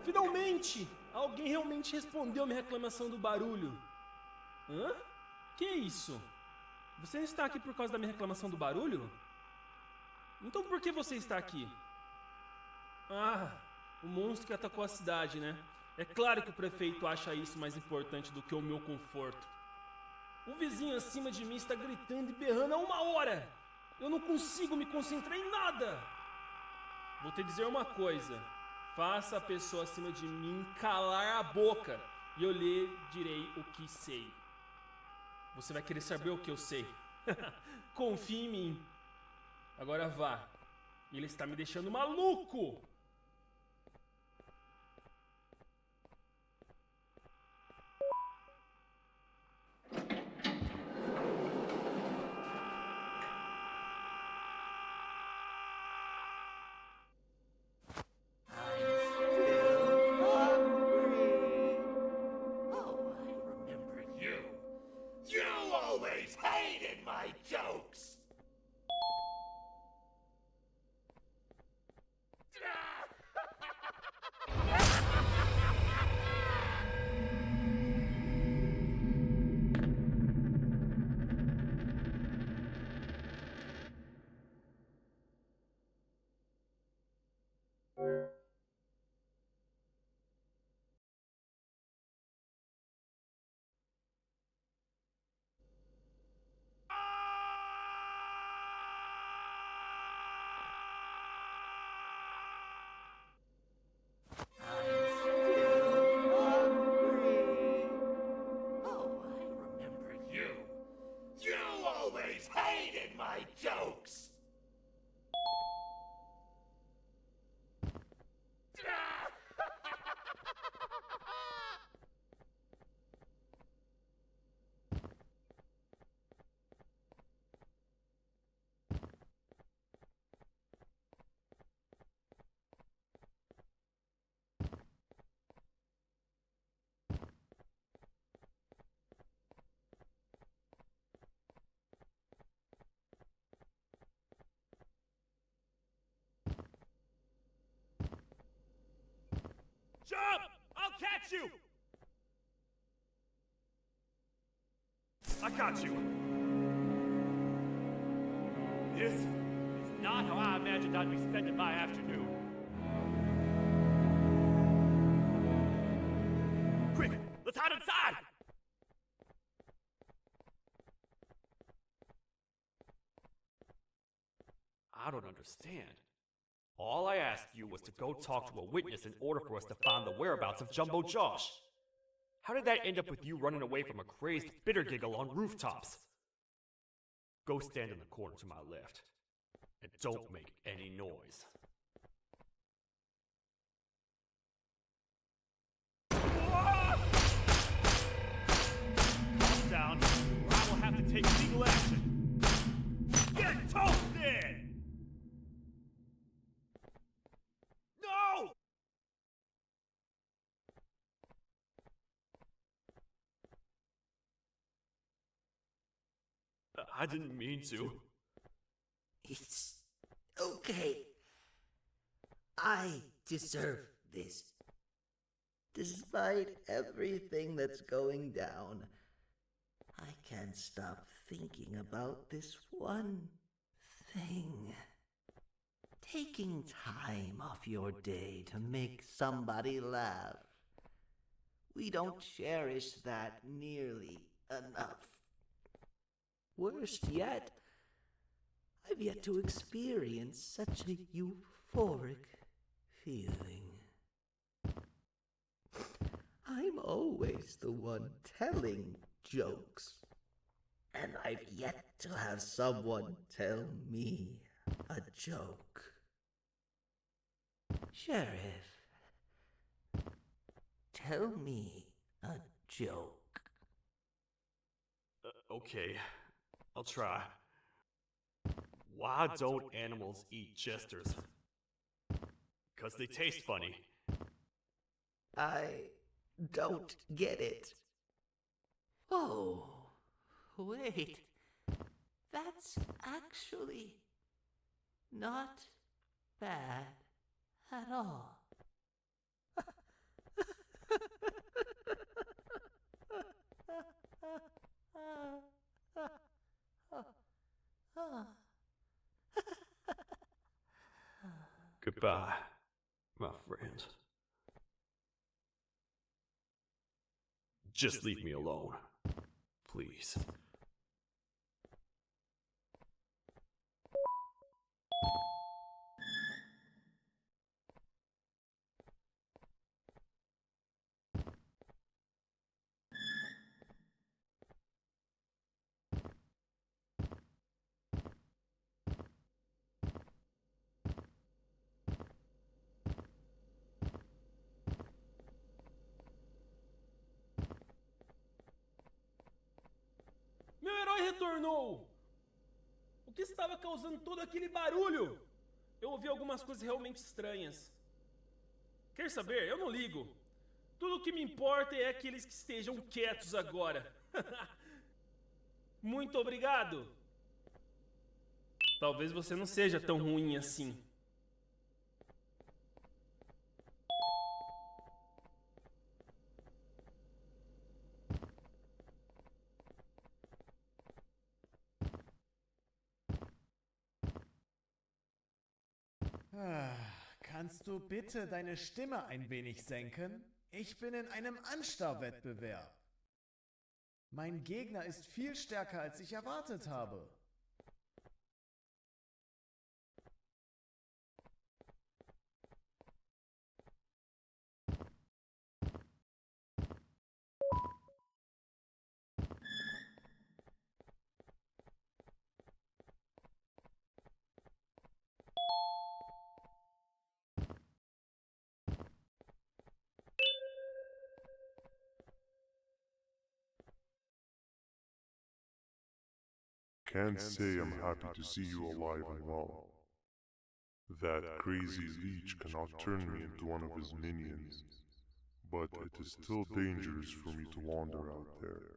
S21: Finalmente! Alguém realmente respondeu minha reclamação do barulho. Hã? Que isso? Você está aqui por causa da minha reclamação do barulho? Então por que você está aqui? Ah, o monstro que atacou a cidade, né? É claro que o prefeito acha isso mais importante do que o meu conforto. O vizinho acima de mim está gritando e berrando há 1 hora. Eu não consigo me concentrar em nada. Vou te dizer uma coisa. Faça a pessoa acima de mim calar a boca e eu lhe direi o que sei. Você vai querer saber o que eu sei. Confie em mim. Agora vá. Ele está me deixando maluco!
S8: You always hated my jokes! You always hated my jokes!
S6: Jump! I'll catch you! I got you. This is not how I imagined I'd be spending my afternoon. Quick, let's hide inside! I don't understand. All I asked you was to go talk to a witness in order for us to find the whereabouts of Jumbo Josh. How did that end up with you running away from a crazed bitter giggle on rooftops? Go stand in the corner to my left. And don't make any noise. Calm down, or I will have to take legal action. Get toasted! No! I didn't mean to.
S8: It's okay. I deserve this. Despite everything that's going down, I can't stop thinking about this one thing. Taking time off your day to make somebody laugh. We don't cherish that nearly enough. Worst yet, I've yet to experience such a euphoric feeling. I'm always the one telling jokes, and I've yet to have someone tell me a joke. Sheriff, tell me a joke.
S6: Okay, I'll try. Why don't animals eat jesters? 'Cause they taste funny.
S8: I don't get it. Oh, wait. That's actually not bad at all.
S6: Goodbye, my friend. Just leave me alone, please.
S21: retornou! O que estava causando todo aquele barulho? Eu ouvi algumas coisas realmente estranhas. Quer saber? Eu não ligo. Tudo o que me importa é aqueles que estejam quietos agora. Muito obrigado. Talvez você não seja tão ruim assim.
S7: Kannst du bitte deine Stimme ein wenig senken? Ich bin in einem Anstarrwettbewerb. Mein Gegner ist viel stärker, als ich erwartet habe.
S3: Can't say I'm happy to see you alive and well. That crazy leech cannot turn me into one of his minions, but it is still dangerous for me to wander out there.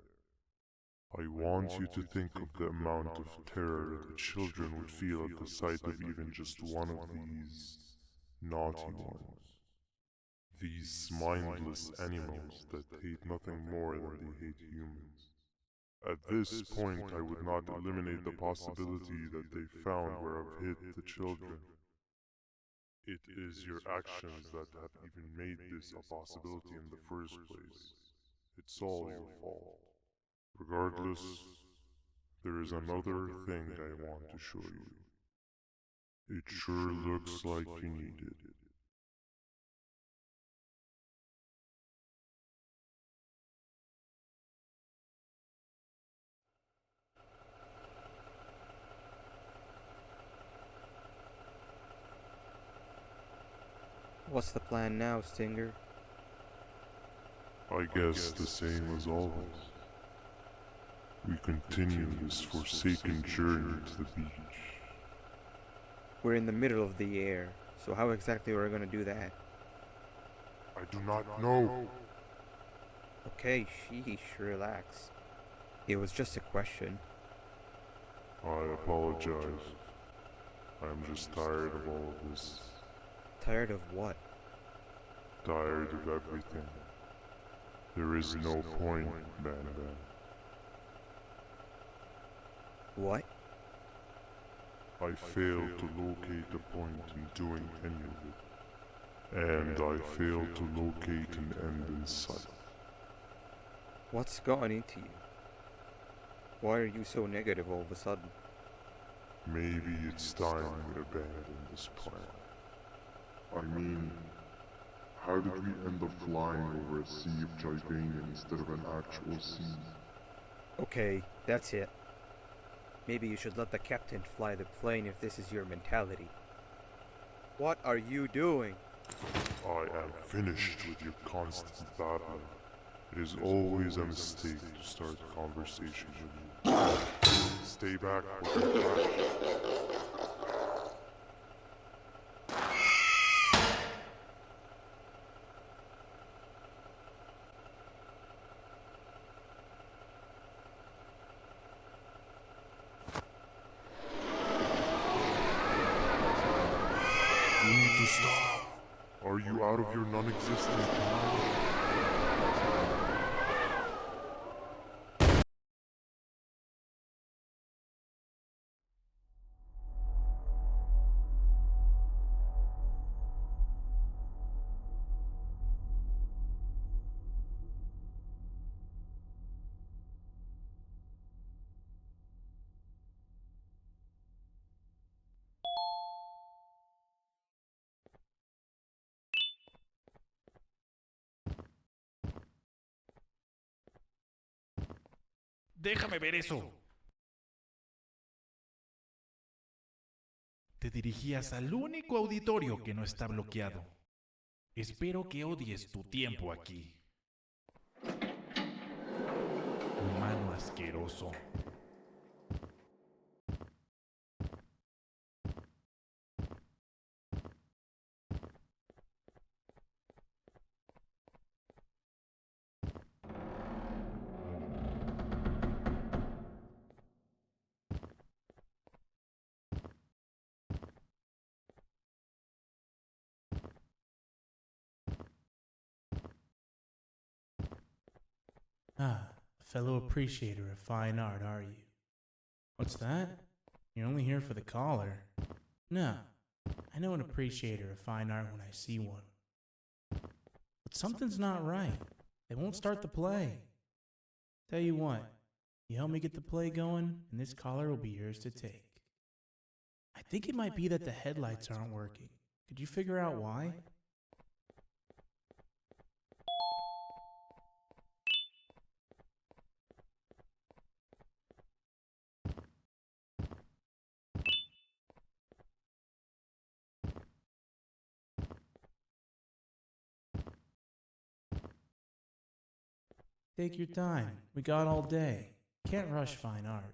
S3: I want you to think of the amount of terror that children would feel at the sight of even just one of these naughty ones. These mindless animals that hate nothing more than they hate humans. At this point, I would not eliminate the possibility that they found where I've hid the children. It is your actions that have even made this a possibility in the first place. It's all your fault. Regardless, there is another thing I want to show you. It sure looks like you need it.
S1: What's the plan now, Stinger?
S3: I guess the same as always. We continue this forsaken journey to the beach.
S1: We're in the middle of the air, so how exactly are we gonna do that?
S3: I do not know.
S1: Okay, sheesh, relax. It was just a question.
S3: I apologize. I'm just tired of all of this.
S1: Tired of what?
S3: Tired of everything. There is no point, Banban.
S1: What?
S3: I failed to locate a point in doing any of it. And I failed to locate an end in sight.
S1: What's gotten into you? Why are you so negative all of a sudden?
S3: Maybe it's time we abandon this plan. I mean, how did we end up flying over a sea of Jivanian instead of an actual sea?
S1: Okay, that's it. Maybe you should let the captain fly the plane if this is your mentality. What are you doing?
S3: I am finished with your constant battling. It is always a mistake to start a conversation with you. Stay back, You need to stop. Are you out of your non-existent mind?
S22: Déjame ver eso. Te dirigías al único auditorio que no está bloqueado. Espero que odies tu tiempo aquí. Humano asqueroso.
S12: Ah, a fellow appreciator of fine art, are you? What's that? You're only here for the collar. No, I know an appreciator of fine art when I see one. But something's not right. They won't start the play. Tell you what, you help me get the play going, and this collar will be yours to take. I think it might be that the headlights aren't working. Could you figure out why? Take your time. We got all day. Can't rush fine art.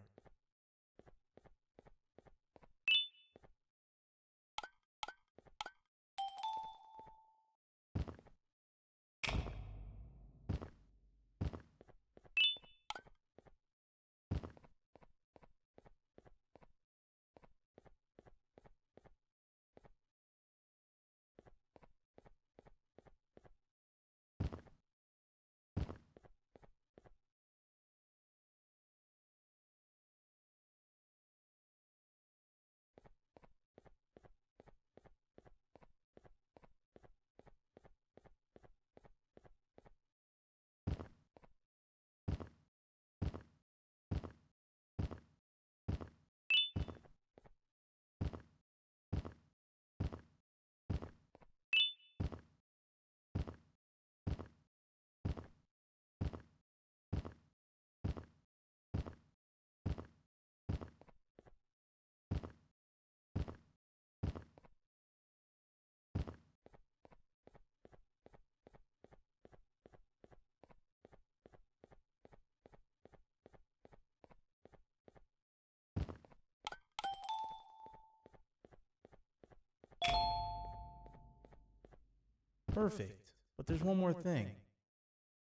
S12: Perfect. But there's one more thing.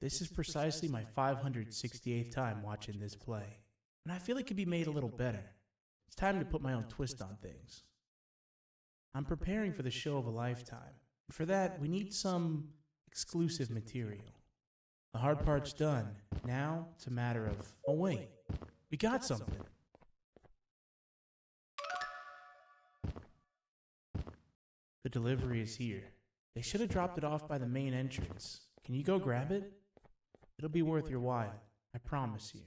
S12: This is precisely my 568th time watching this play, and I feel it could be made a little better. It's time to put my own twist on things. I'm preparing for the show of a lifetime, and for that, we need some exclusive material. The hard part's done. Now, it's a matter of, oh wait, we got something. The delivery is here. They should have dropped it off by the main entrance. Can you go grab it? It'll be worth your while, I promise you.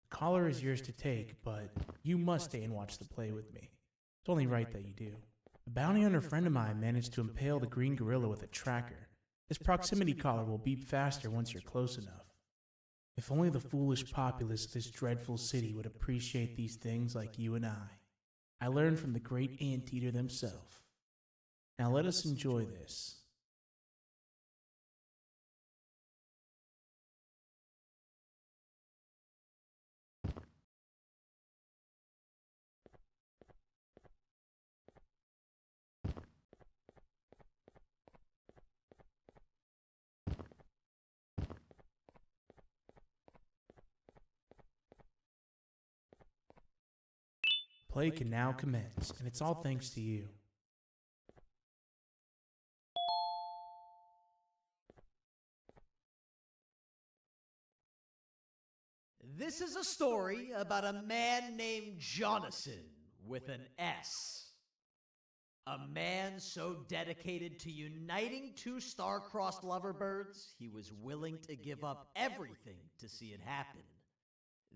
S12: Collar is yours to take, but you must stay and watch the play with me. It's only right that you do. A bounty hunter friend of mine managed to impale the green gorilla with a tracker. This proximity collar will beep faster once you're close enough. If only the foolish populace of this dreadful city would appreciate these things like you and I. I learned from the great anteater themselves. Now let us enjoy this. play can now commence, and it's all thanks to you.
S13: This is a story about a man named Jonathan with an S. A man so dedicated to uniting two star-crossed loverbirds, he was willing to give up everything to see it happen.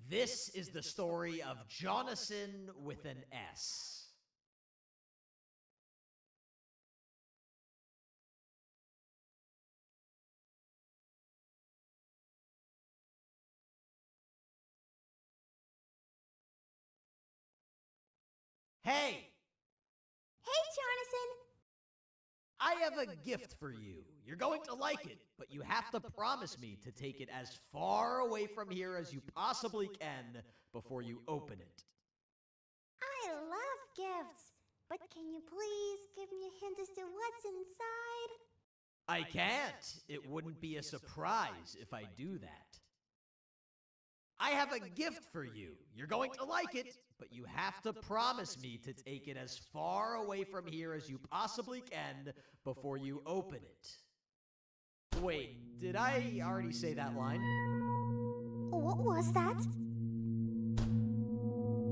S13: This is the story of Jonathan with an S. Hey!
S4: Hey, Jonathan!
S13: I have a gift for you. You're going to like it, but you have to promise me to take it as far away from here as you possibly can before you open it.
S4: I love gifts, but can you please give me a hint as to what's inside?
S13: I can't. It wouldn't be a surprise if I do that. I have a gift for you. You're going to like it, but you have to promise me to take it as far away from here as you possibly can before you open it. Wait, did I already say that line?
S4: What was that?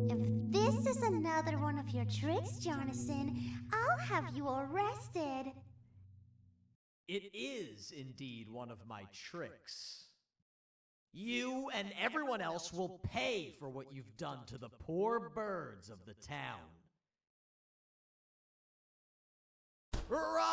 S4: If this is another one of your tricks, Jonathan, I'll have you arrested.
S13: It is indeed one of my tricks. You and everyone else will pay for what you've done to the poor birds of the town. Run!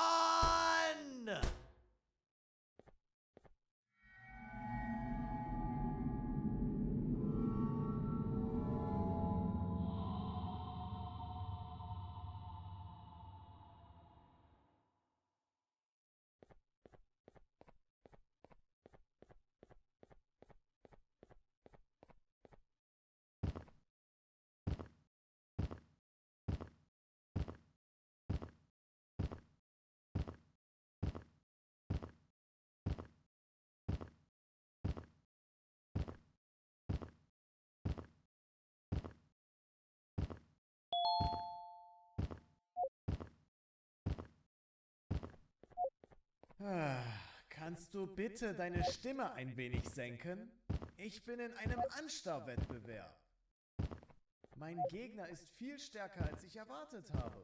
S7: Kannst du bitte deine Stimme ein wenig senken? Ich bin in einem Anstarrwettbewerb. Mein Gegner ist viel stärker, als ich erwartet habe.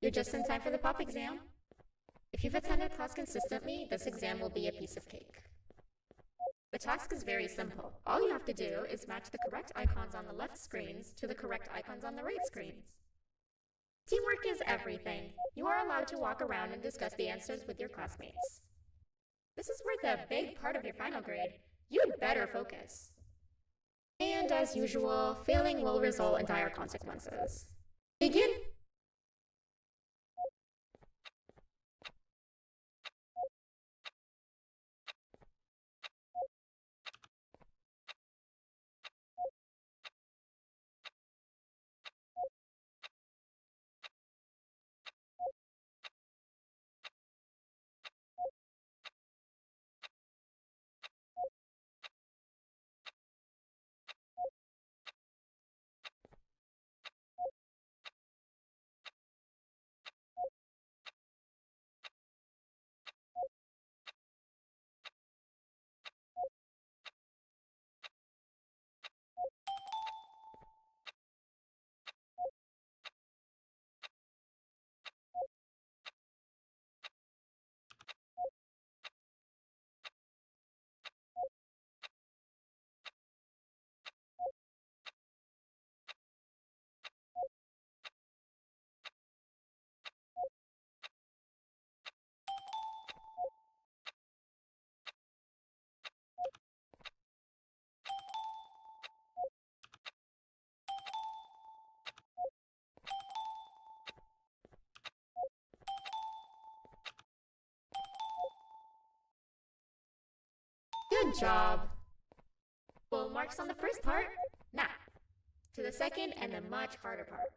S2: You're just in time for the pop exam. If you've attended class consistently, this exam will be a piece of cake. The task is very simple. All you have to do is match the correct icons on the left screens to the correct icons on the right screens. Teamwork is everything. You are allowed to walk around and discuss the answers with your classmates. This is worth a big part of your final grade. You'd better focus. And as usual, failing will result in dire consequences. Begin! Good job. Full marks on the first part. Now, to the second and the much harder part.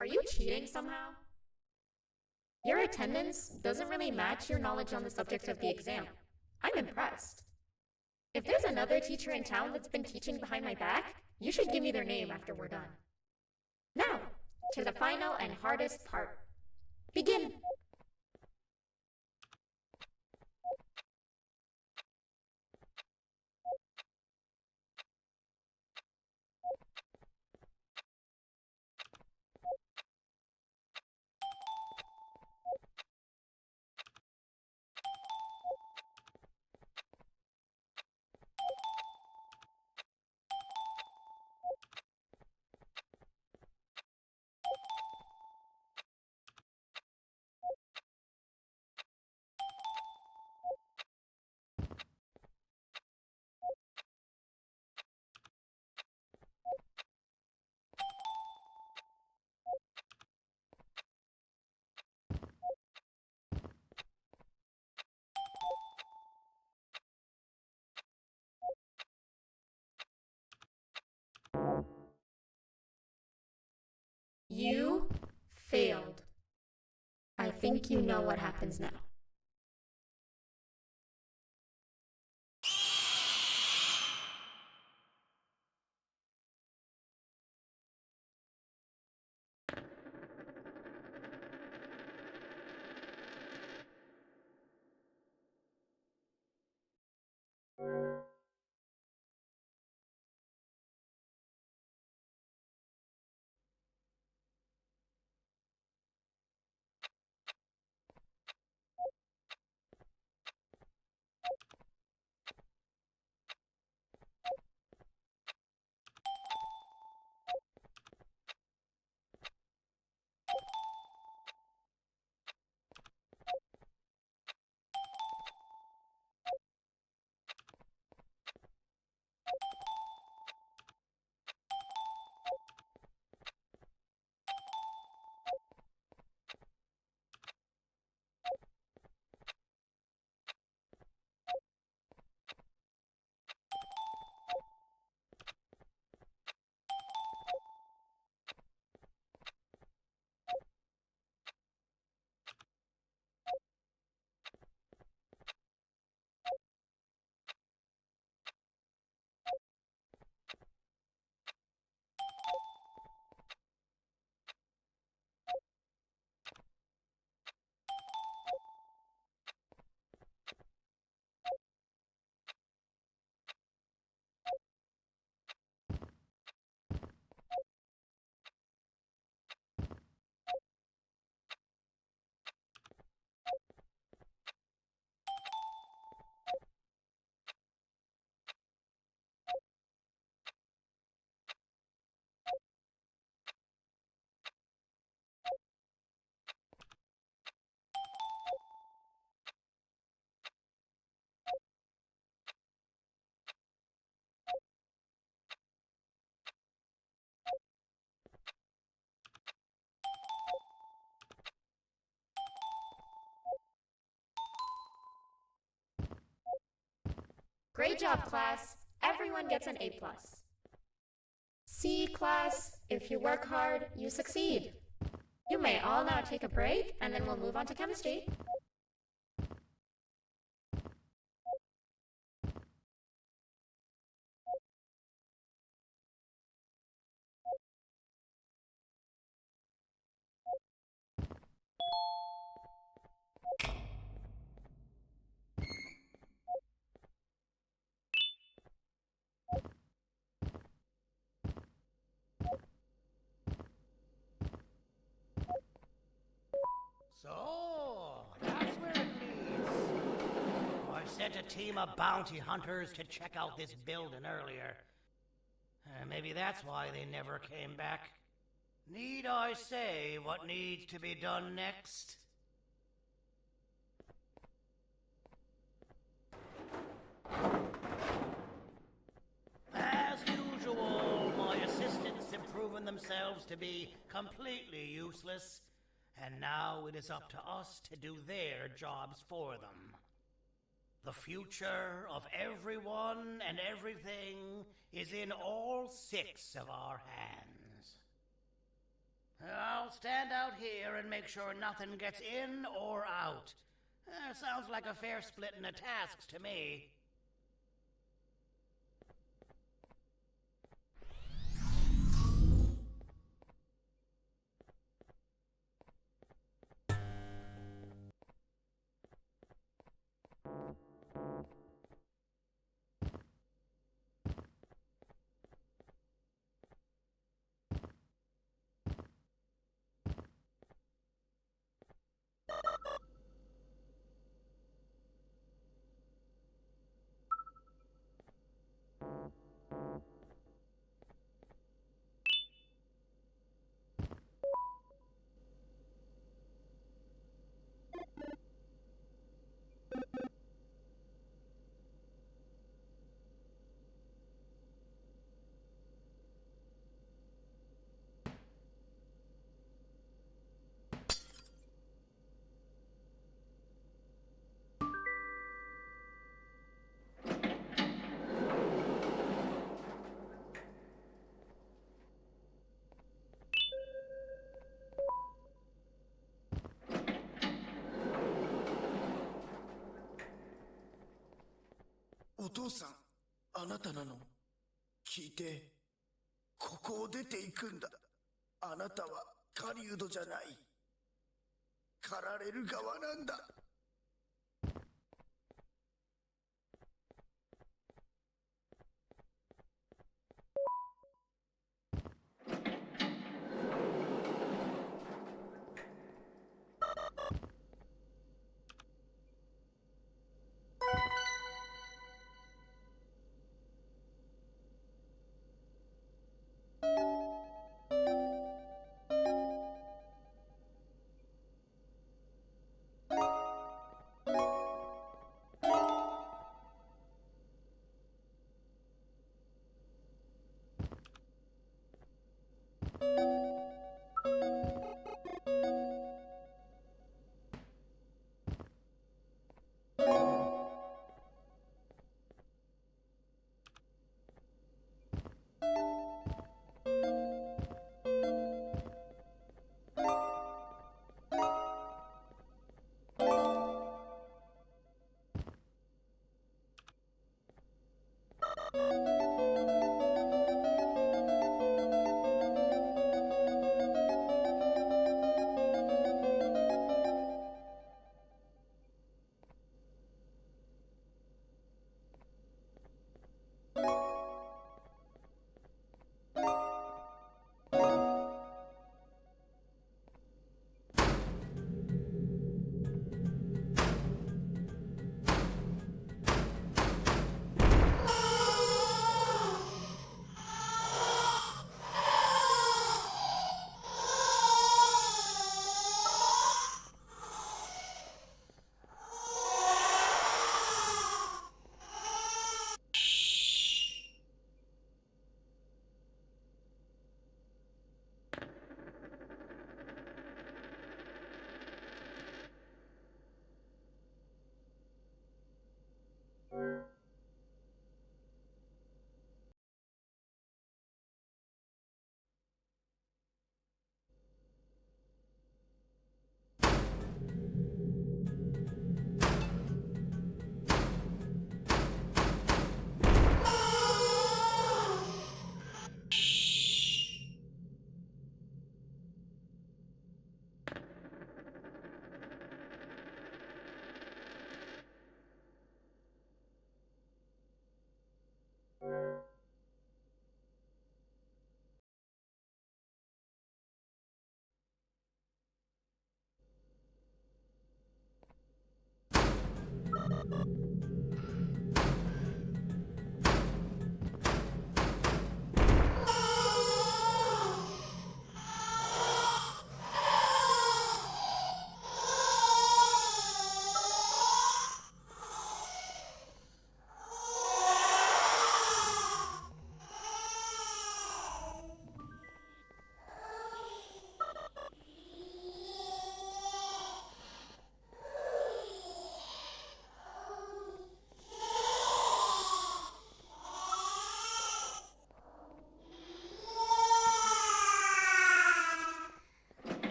S2: Are you cheating somehow? Your attendance doesn't really match your knowledge on the subject of the exam. I'm impressed. If there's another teacher in town that's been teaching behind my back, you should give me their name after we're done. Now, to the final and hardest part. Begin! You failed. I think you know what happens now. Great job, class. Everyone gets an A+. C, class, if you work hard, you succeed. You may all now take a break, and then we'll move on to chemistry.
S8: So, that's where it leads. I sent a team of bounty hunters to check out this building earlier. Maybe that's why they never came back. Need I say what needs to be done next? As usual, my assistants have proven themselves to be completely useless, and now it is up to us to do their jobs for them. The future of everyone and everything is in all 6 of our hands. I'll stand out here and make sure nothing gets in or out. Sounds like a fair splitting of tasks to me.
S14: お父さん、あなたなの？聞いて、ここを出ていくんだ。あなたは狩人じゃない。狩られる側なんだ。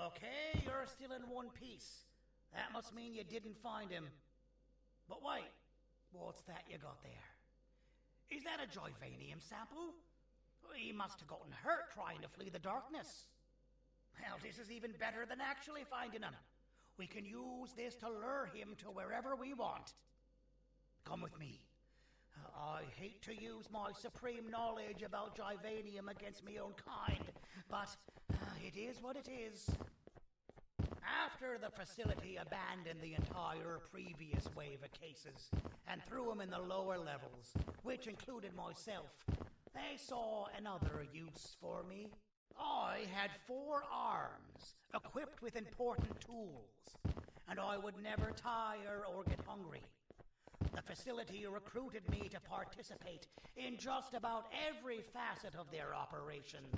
S15: Okay, you're still in one piece. That must mean you didn't find him. But wait, what's that you got there? Is that a Joyvanium sample? He must have gotten hurt trying to flee the darkness. Well, this is even better than actually finding him. We can use this to lure him to wherever we want. Come with me. I hate to use my supreme knowledge about Joyvanium against my own kind, but it is what it is. After the facility abandoned the entire previous wave of cases and threw them in the lower levels, which included myself, they saw another use for me. I had 4 arms, equipped with important tools, and I would never tire or get hungry. The facility recruited me to participate in just about every facet of their operations.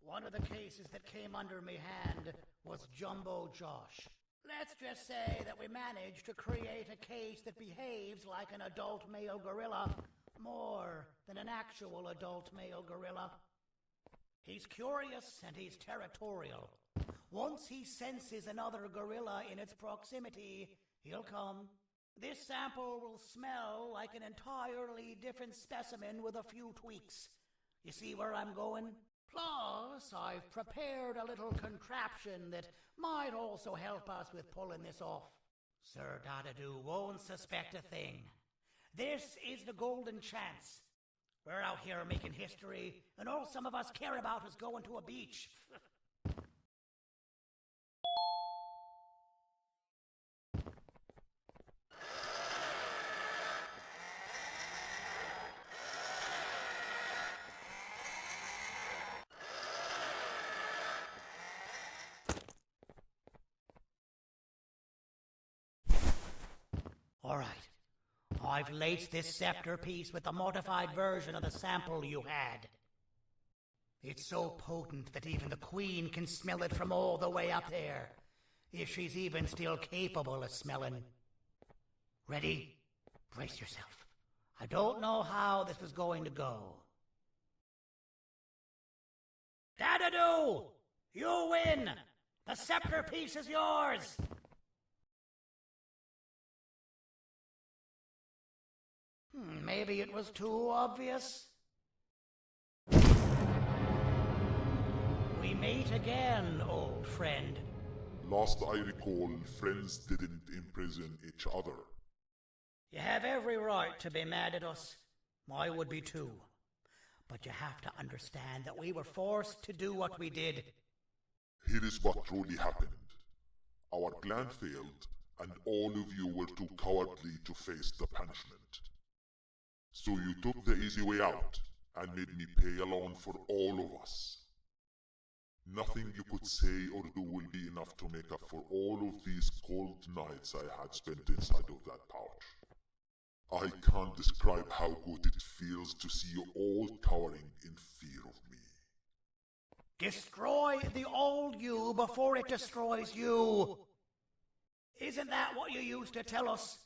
S15: One of the cases that came under my hand was Jumbo Josh. Let's just say that we managed to create a case that behaves like an adult male gorilla, more than an actual adult male gorilla. He's curious and he's territorial. Once he senses another gorilla in its proximity, he'll come. This sample will smell like an entirely different specimen with a few tweaks. You see where I'm going? Plus, I've prepared a little contraption that might also help us with pulling this off. Sir Dadadoo won't suspect a thing. This is the golden chance. We're out here making history, and all some of us care about is going to a beach. All right. I've laced this scepter piece with the modified version of the sample you had. It's so potent that even the Queen can smell it from all the way up there, if she's even still capable of smelling. Ready? Brace yourself. I don't know how this is going to go. Dadadoo! You win! The scepter piece is yours! Maybe it was too obvious. We meet again, old friend.
S5: Last I recall, friends didn't imprison each other.
S15: You have every right to be mad at us. I would be too. But you have to understand that we were forced to do what we did.
S5: Here is what truly happened. Our plan failed, and all of you were too cowardly to face the punishment. So you took the easy way out, and made me pay alone for all of us. Nothing you could say or do will be enough to make up for all of these cold nights I had spent inside of that pouch. I can't describe how good it feels to see you all cowering in fear of me.
S15: Destroy the old you before it destroys you. Isn't that what you used to tell us?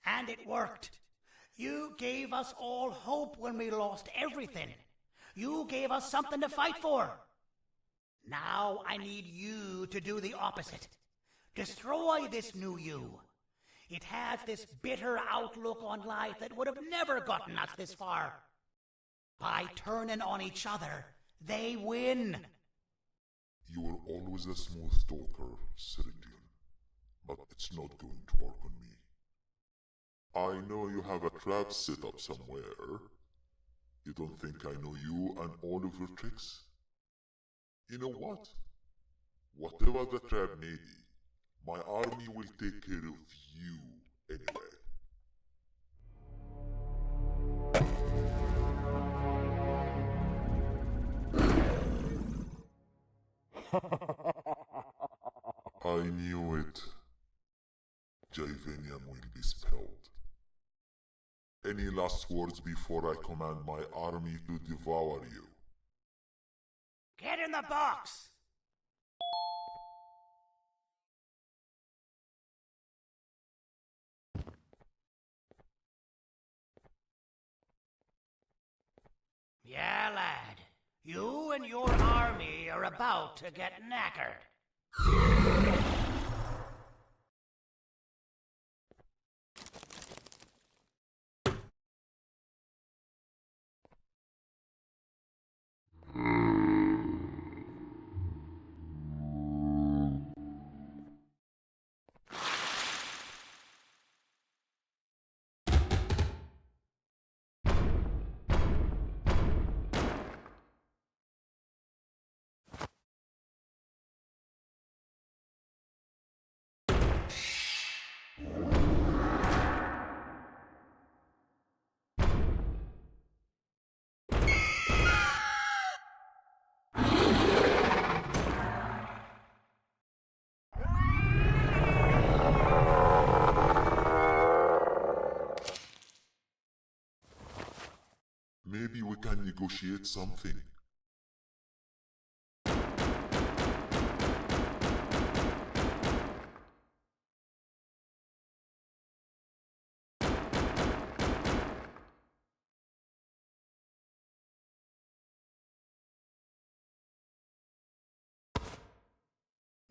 S15: And it worked. You gave us all hope when we lost everything. You gave us something to fight for. Now I need you to do the opposite. Destroy this new you. It has this bitter outlook on life that would have never gotten us this far. By turning on each other, they win.
S5: You were always a smooth talker, Ceridian, but it's not going to work on me. I know you have a trap set up somewhere. You don't think I know you and all of your tricks? You know what? Whatever the trap may be, my army will take care of you anyway. I knew it. Javanium will be spelled. Any last words before I command my army to devour you?
S15: Get in the box! Yeah, lad. You and your army are about to get knackered.
S5: Maybe we can negotiate something.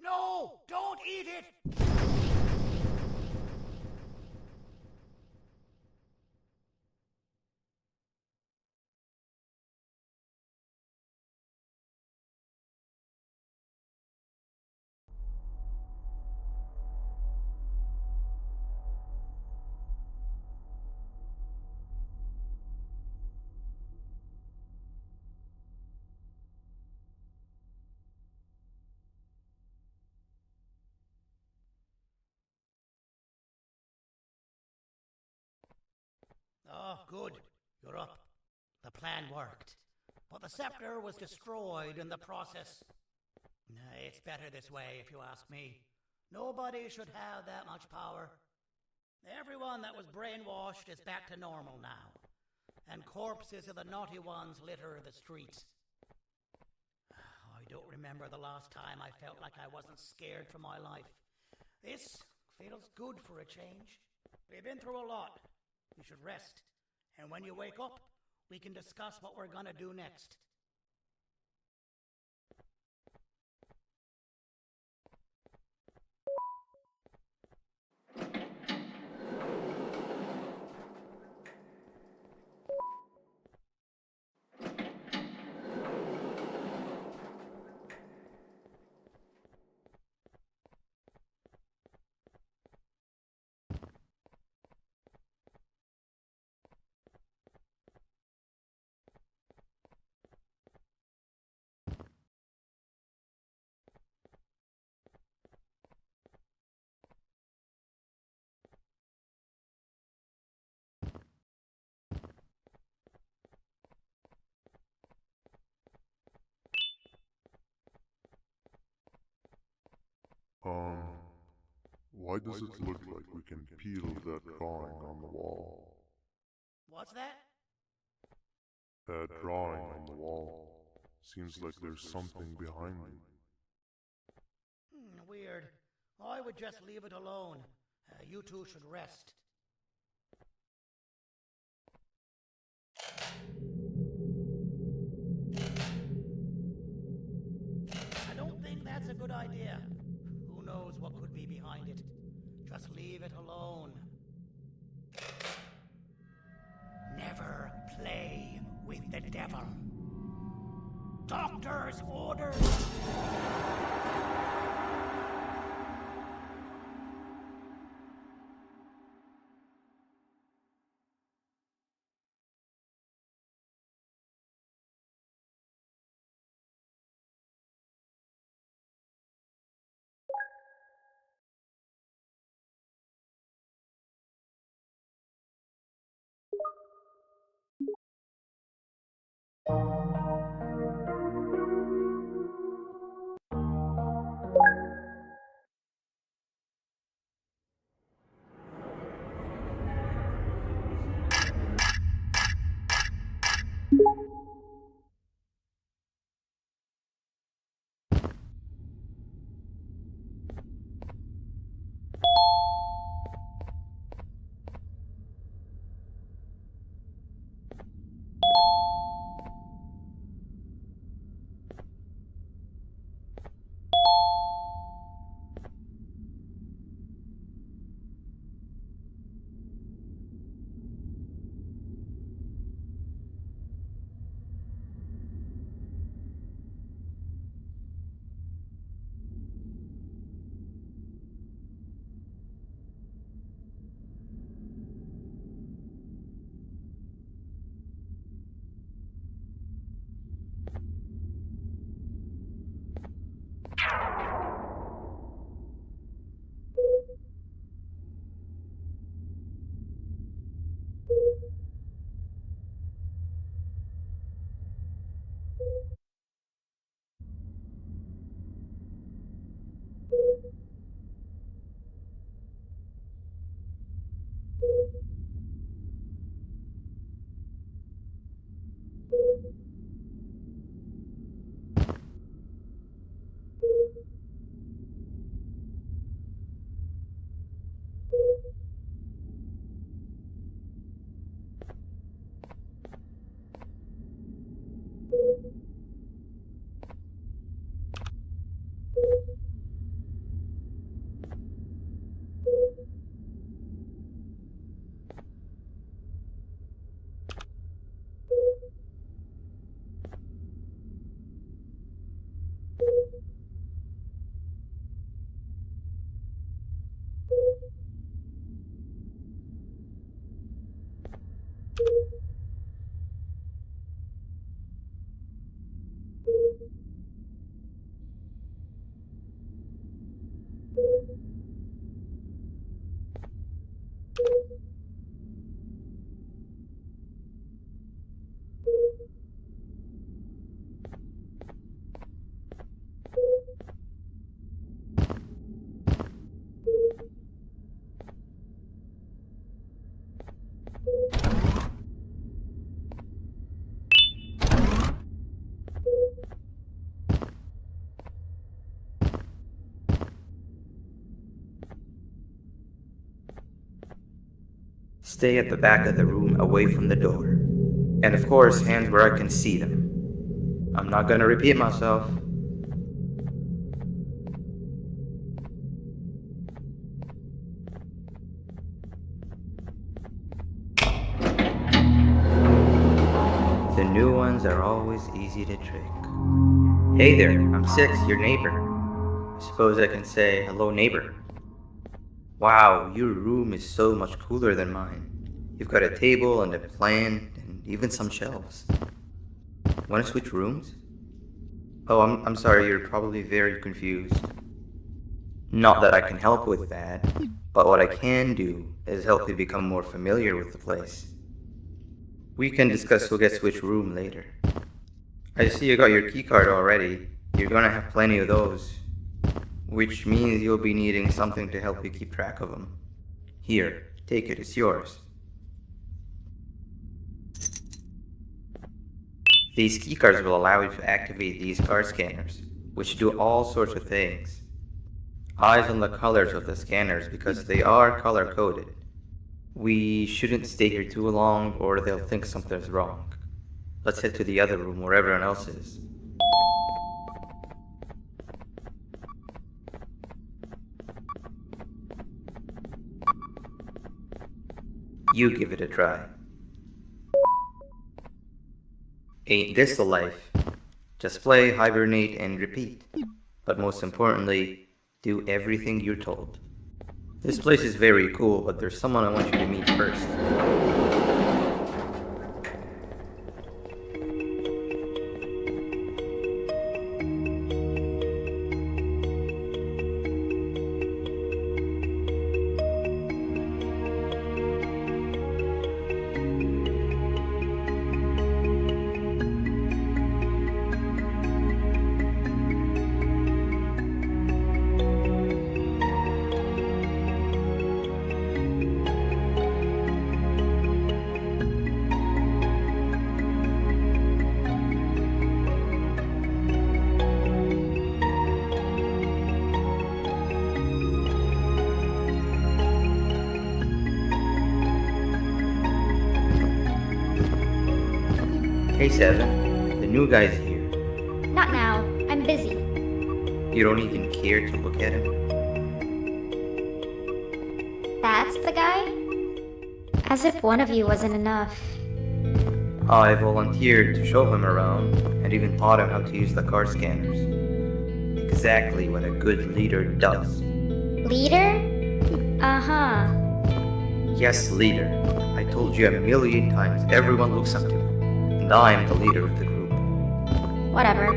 S15: No! Don't eat it! Oh, good. You're up. The plan worked. But the scepter was destroyed in the process. It's better this way, if you ask me. Nobody should have that much power. Everyone that was brainwashed is back to normal now. And corpses of the naughty ones litter the streets. I don't remember the last time I felt like I wasn't scared for my life. This feels good for a change. We've been through a lot. You should rest. And when you wake up, we can discuss what we're gonna do next.
S3: Why does it look like we can peel that drawing on the wall?
S15: What's that?
S3: That drawing on the wall. Seems like there's something behind it.
S15: Weird. I would just leave it alone. You two should rest. That's a good idea. Who knows what could be behind it? Just leave it alone. Never play with the devil. Doctor's orders!
S9: Stay at the back of the room away from the door. And of course, hands where I can see them. I'm not gonna repeat myself. The new ones are always easy to trick. Hey there, I'm Six, your neighbor. I suppose I can say, hello neighbor. Wow, your room is so much cooler than mine. You've got a table and a plant and even some shelves. Want to switch rooms? Oh, I'm sorry, you're probably very confused. Not that I can help with that, but what I can do is help you become more familiar with the place. We can discuss who gets which room later. I see you got your keycard already. You're gonna have plenty of those. Which means you'll be needing something to help you keep track of them. Here, take it, it's yours. These keycards will allow you to activate these card scanners, which do all sorts of things. Eyes on the colors of the scanners because they are color-coded. We shouldn't stay here too long or they'll think something's wrong. Let's head to the other room where everyone else is. You give it a try. Ain't this the life? Just play, hibernate, and repeat. But most importantly, do everything you're told. This place is very cool, but there's someone I want you to meet first. Hey Seven, the new guy's here.
S2: Not now. I'm busy.
S9: You don't even care to look at him?
S2: That's the guy? As if one of you wasn't enough.
S9: I volunteered to show him around, and even taught him how to use the car scanners. Exactly what a good leader does.
S2: Leader? Uh-huh.
S9: Yes, leader. I told you a million times, everyone looks up to me. And I'm the leader of the group.
S2: Whatever.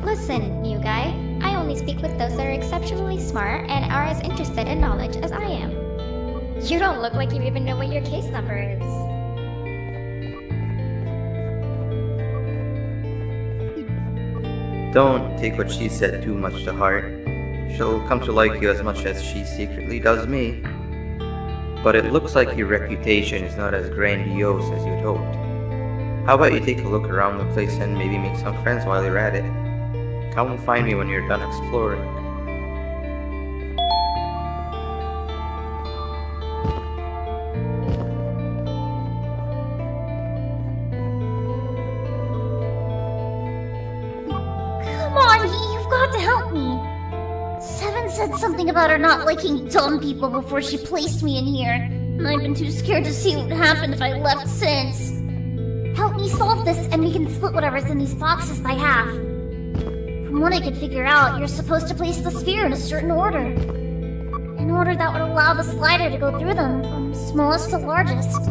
S2: Listen, new guy. I only speak with those that are exceptionally smart and are as interested in knowledge as I am. You don't look like you even know what your case number is.
S9: Don't take what she said too much to heart. She'll come to like you as much as she secretly does me. But it looks like your reputation is not as grandiose as you'd hoped. How about you take a look around the place and maybe make some friends while you're at it? Come and find me when you're done exploring.
S11: Come on, you've got to help me. Seven said something about her not liking dumb people before she placed me in here, and I've been too scared to see what would happen if I left since. Help me solve this, and we can split whatever's in these boxes by half. From what I could figure out, you're supposed to place the sphere in a certain order. An order that would allow the slider to go through them, from smallest to largest.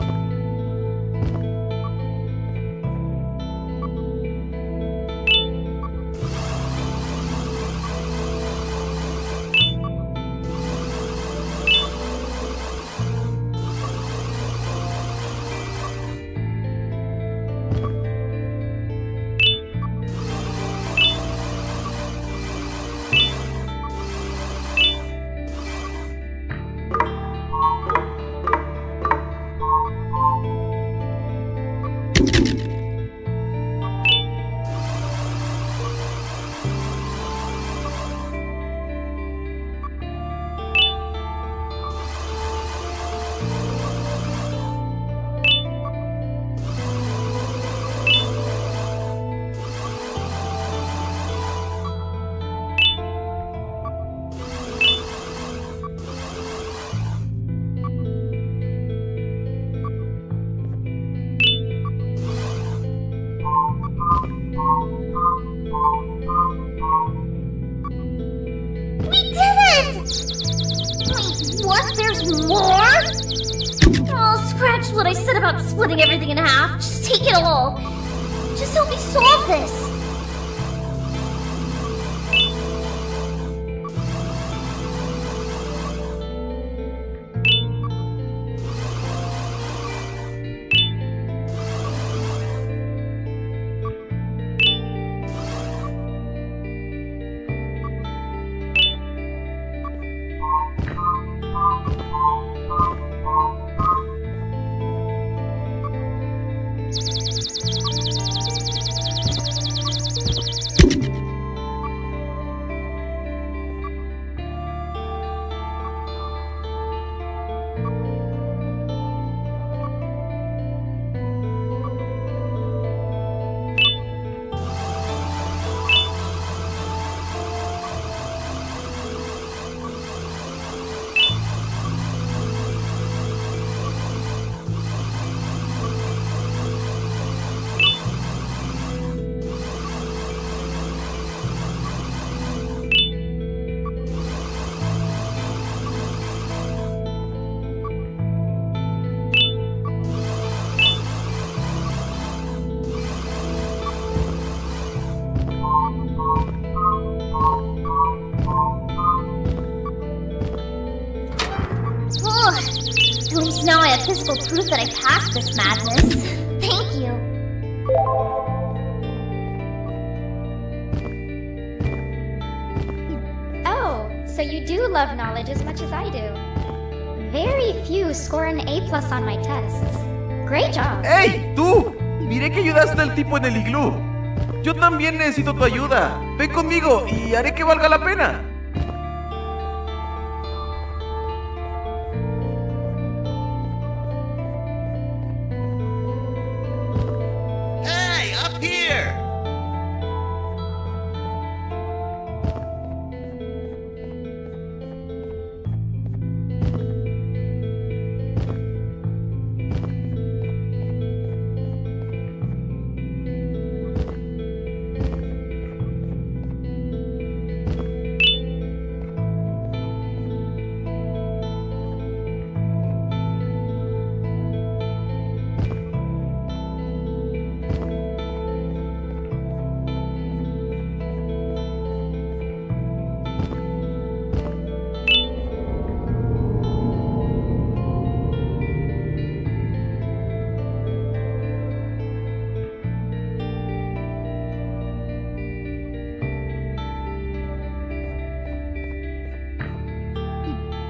S11: What? There's more? Oh, scratch what I said about splitting everything in half. Just take it all. Just help me solve this. physical proof that I passed this madness. Thank you.
S2: Oh, so you do love knowledge as much as I do. Very few score an A+ on my tests. Great job.
S16: ¡Ey, tú! Miré que ayudaste al tipo en el iglú. Yo también necesito tu ayuda. Ven conmigo y haré que valga la pena.
S8: Hey, up here!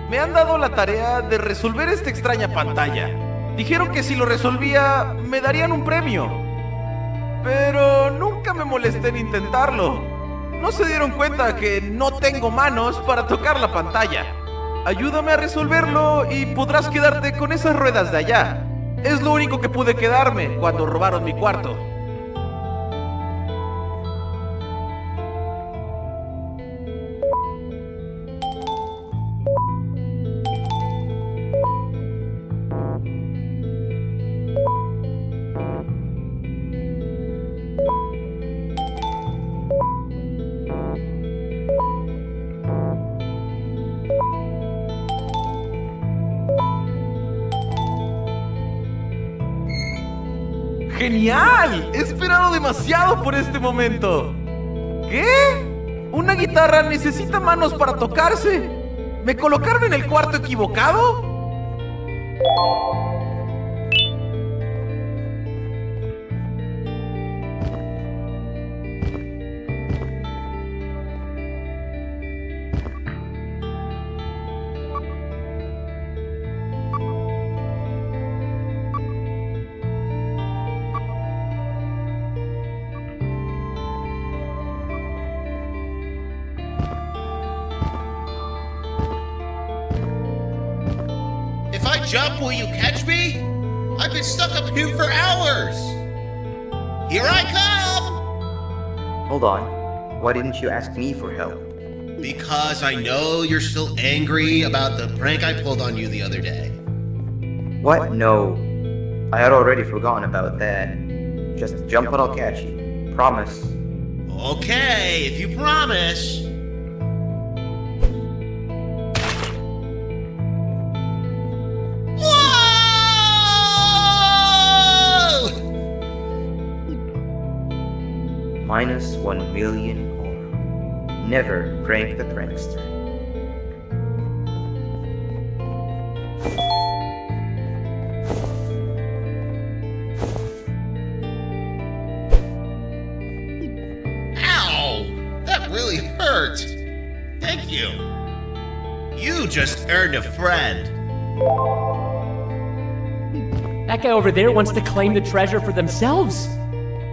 S16: Me han dado la tarea de resolver esta extraña pantalla. Dijeron que si lo resolvía, me darían un premio. Pero nunca me molesté en intentarlo. No se dieron cuenta que no tengo manos para tocar la pantalla. Ayúdame a resolverlo y podrás quedarte con esas ruedas de allá. Es lo único que pude quedarme cuando robaron mi cuarto. ¡Genial! He esperado demasiado por este momento. ¿Qué? ¿Una guitarra necesita manos para tocarse? ¿Me colocaron en el cuarto equivocado?
S8: If I jump, will you catch me? I've been stuck up here for hours. Here I come!
S9: Hold on. Why didn't you ask me for help?
S8: Because I know you're still angry about the prank I pulled on you the other day.
S9: What? No. I had already forgotten about that. Just jump and I'll catch you. Promise.
S8: Okay, if you promise.
S9: Minus 1 million ore. Never prank the prankster.
S8: Ow! That really hurt. Thank you. You just earned a friend.
S17: That guy over there wants to claim the treasure for themselves.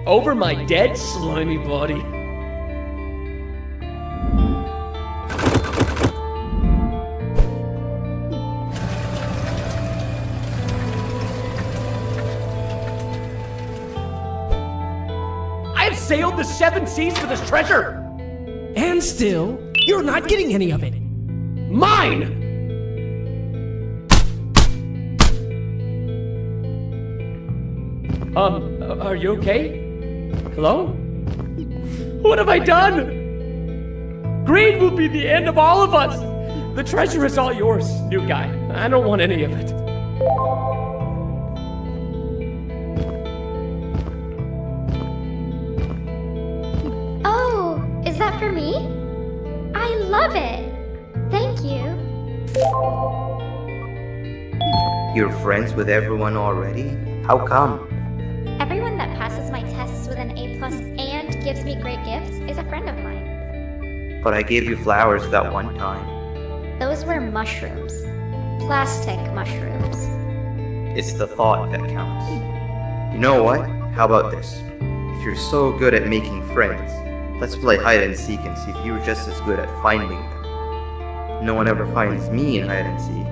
S17: Over my dead, slimy body. I have sailed the 7 seas for this treasure! And still, you're not getting any of it. Mine! Are you okay? Hello? What have I done? Greed will be the end of all of us! The treasure is all yours, new guy. I don't want any of it.
S2: Oh, is that for me? I love it! Thank you.
S9: You're friends with everyone already? How come?
S11: Everyone that passes my tests with an A+ and gives me great gifts is a friend of mine.
S9: But I gave you flowers that one time.
S11: Those were mushrooms. Plastic mushrooms.
S9: It's the thought that counts. You know what? How about this? If you're so good at making friends, let's play hide and seek and see if you're just as good at finding them. No one ever finds me in hide and seek.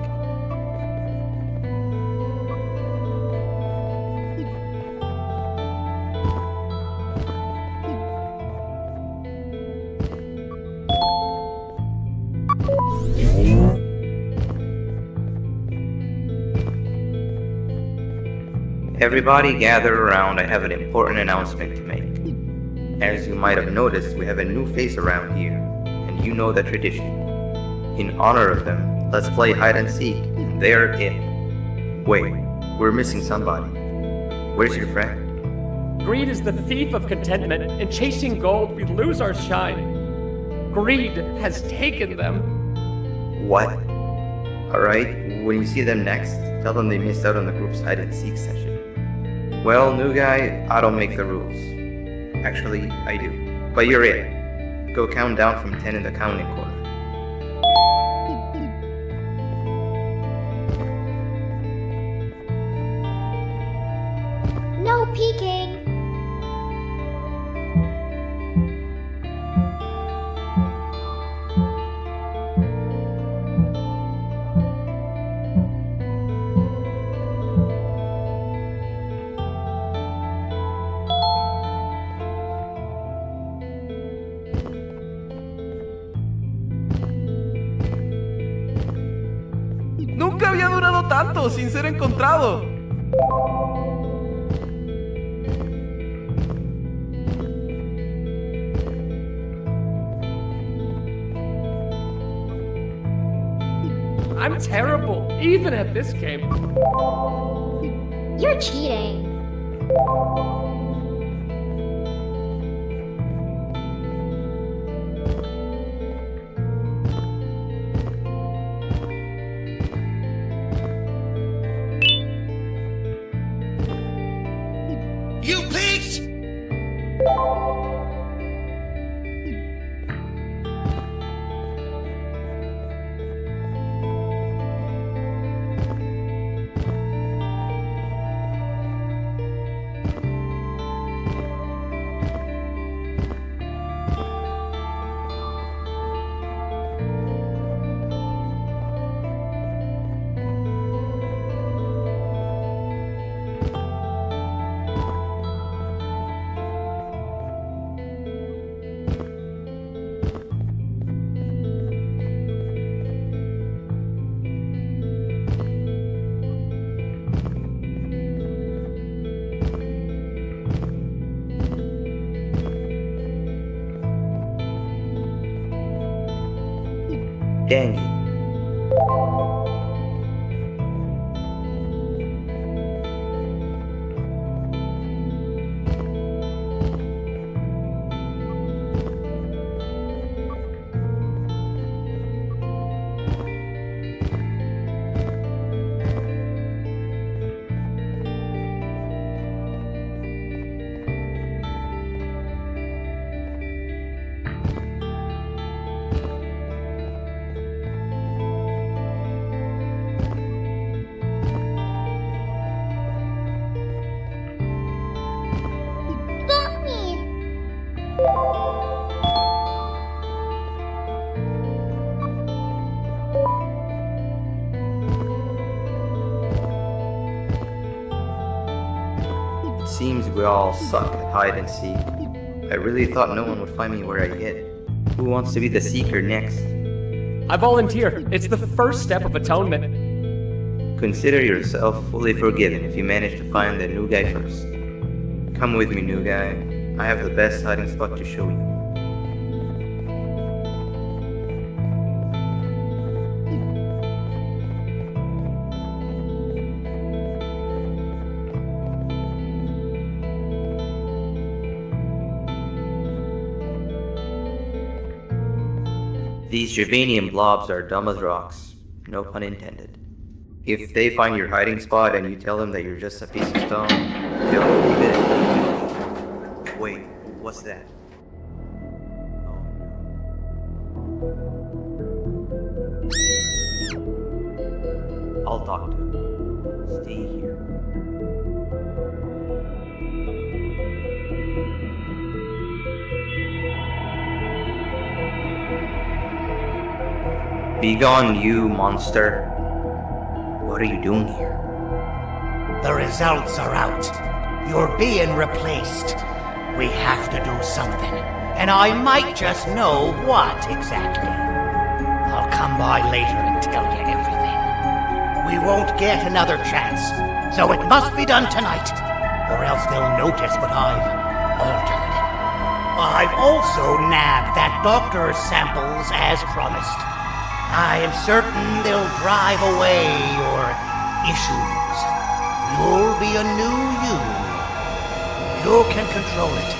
S9: Everybody gather around, I have an important announcement to make. As you might have noticed, we have a new face around here, and you know the tradition. In honor of them, let's play hide and seek, and they're it. Wait, we're missing somebody. Where's your friend?
S17: Greed is the thief of contentment. In chasing gold, we lose our shine. Greed has taken them.
S9: What? Alright, when you see them next, tell them they missed out on the group's hide and seek session. Well, new guy, I don't make the rules. Actually, I do. But you're it. Go count down from 10 in the counting corner.
S11: No peeking!
S16: Nunca había durado tanto sin ser encontrado.
S17: I'm terrible, even at this game.
S11: You're cheating.
S14: You pigs!
S9: Dang it.
S11: Got me!
S9: It seems we all suck at hide and seek. I really thought no one would find me where I hid. Who wants to be the seeker next?
S17: I volunteer. It's the first step of atonement.
S9: Consider yourself fully forgiven if you manage to find the new guy first. Come with me, new guy. I have the best hiding spot to show you. These Gervanium blobs are dumb as rocks. No pun intended. If they find your hiding spot and you tell them that you're just a piece of stone, they'll leave it. Wait, what's that? I'll talk to him. Stay here. Begone, you monster. What are you doing here?
S15: The results are out. You're being replaced. We have to do something, and I might just know what exactly. I'll come by later and tell you everything. We won't get another chance, so it must be done tonight, or else they'll notice what I've altered. I've also nabbed that doctor's samples as promised. I am certain they'll drive away your issues. You'll be a new you. You can control it.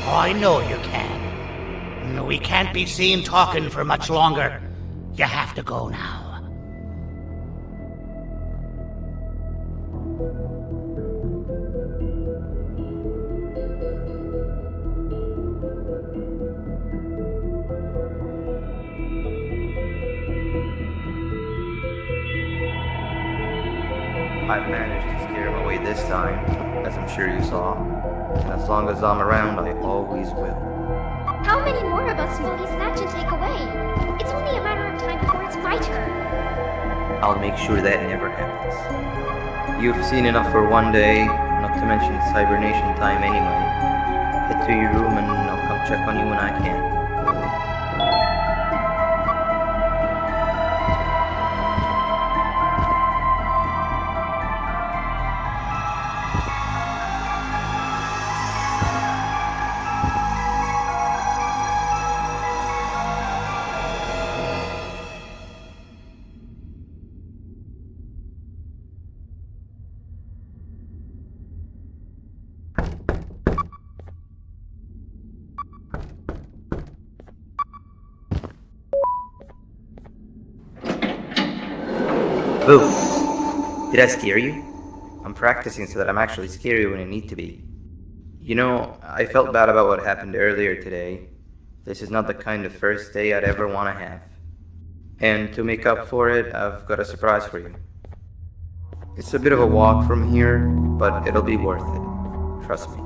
S15: I know you can. We can't be seen talking for much longer. You have to go now.
S9: I've managed to scare him away this time, as I'm sure you saw. And as long as I'm around, I always will.
S11: How many more of us will he snatch and take away? It's only a matter of time before it's my turn.
S9: I'll make sure that never happens. You've seen enough for one day, not to mention it's hibernation time anyway. Head to your room and I'll come check on you when I can. Boo! Did I scare you? I'm practicing so that I'm actually scary when I need to be. You know, I felt bad about what happened earlier today. This is not the kind of first day I'd ever want to have. And to make up for it, I've got a surprise for you. It's a bit of a walk from here, but it'll be worth it. Trust me.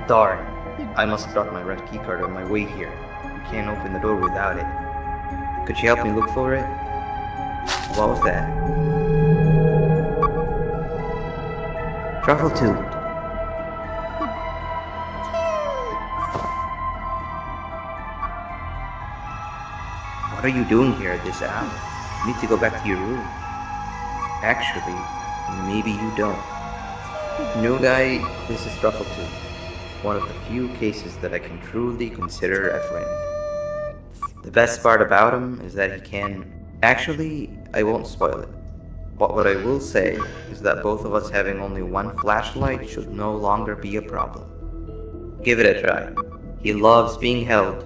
S9: Darn, I must have dropped my red keycard on my way here. You can't open the door without it. Could you help me look for it? What was that? Truffle tube. What are you doing here at this hour? You need to go back to your room. Actually, maybe you don't. New guy, this is Truffle tube. One of the few cases that I can truly consider a friend. The best part about him is that he can... Actually, I won't spoil it. But what I will say is that both of us having only one flashlight should no longer be a problem. Give it a try. He loves being held.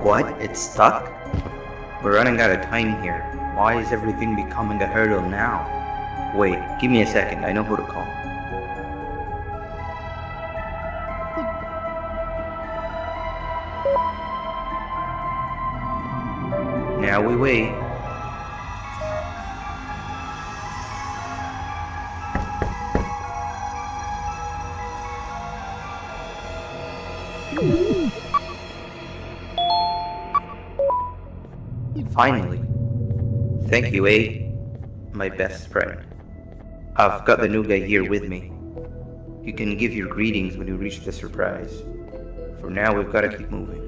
S9: What? It's stuck? We're running out of time here. Why is everything becoming a hurdle now? Wait, give me a second. I know who to call. Now we wait. Finally. Thank you, A. My best friend. I've got the new guy here with me. You can give your greetings when you reach the surprise. For now, we've got to keep moving.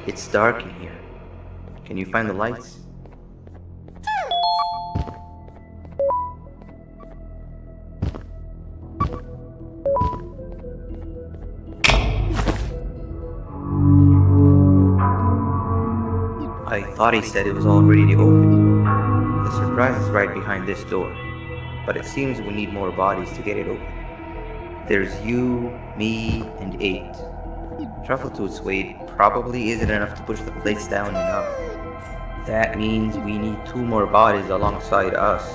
S9: It's dark in here. Can you find the lights? I thought he said it was all ready to open. The surprise is right behind this door, but it seems we need more bodies to get it open. There's you, me, and 8. Truffletooth's weight probably isn't enough to push the plates down enough. That means we need 2 more bodies alongside us,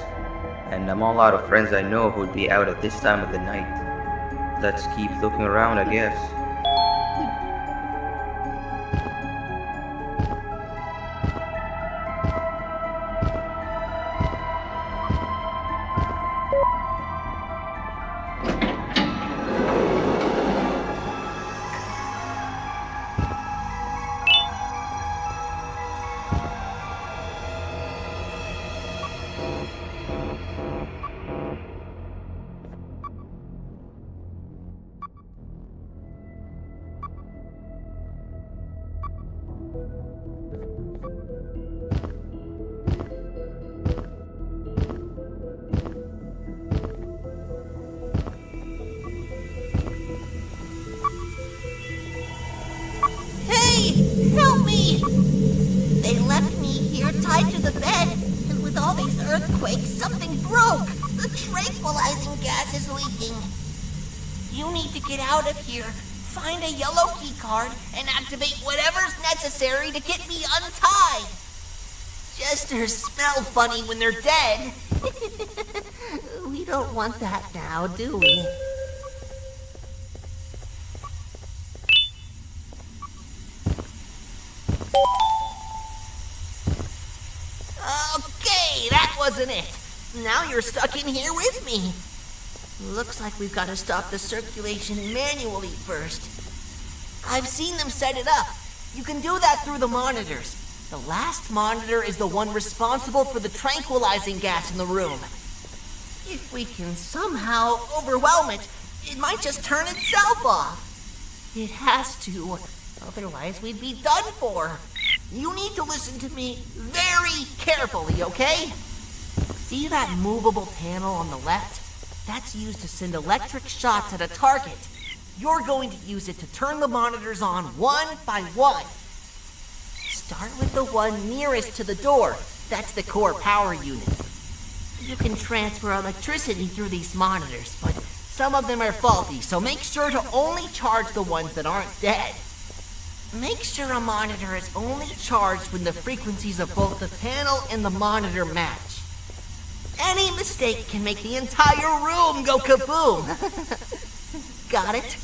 S9: and I'm all out of friends I know who'd be out at this time of the night. Let's keep looking around, I guess.
S4: Help me! They left me here tied to the bed, and with all these earthquakes, something broke. The tranquilizing gas is leaking. You need to get out of here, find a yellow key card, and activate whatever's necessary to get me untied. Jesters smell funny when they're dead. We don't want that now, do we? Okay, that wasn't it. Now you're stuck in here with me. Looks like we've got to stop the circulation manually first. I've seen them set it up. You can do that through the monitors. The last monitor is the one responsible for the tranquilizing gas in the room. If we can somehow overwhelm it, it might just turn itself off. It has to, otherwise we'd be done for. You need to listen to me very carefully, okay? See that movable panel on the left? That's used to send electric shots at a target. You're going to use it to turn the monitors on one by one. Start with the one nearest to the door. That's the core power unit. You can transfer electricity through these monitors, but some of them are faulty, so make sure to only charge the ones that aren't dead. Make sure a monitor is only charged when the frequencies of both the panel and the monitor match. Any mistake can make the entire room go kaboom. Got it?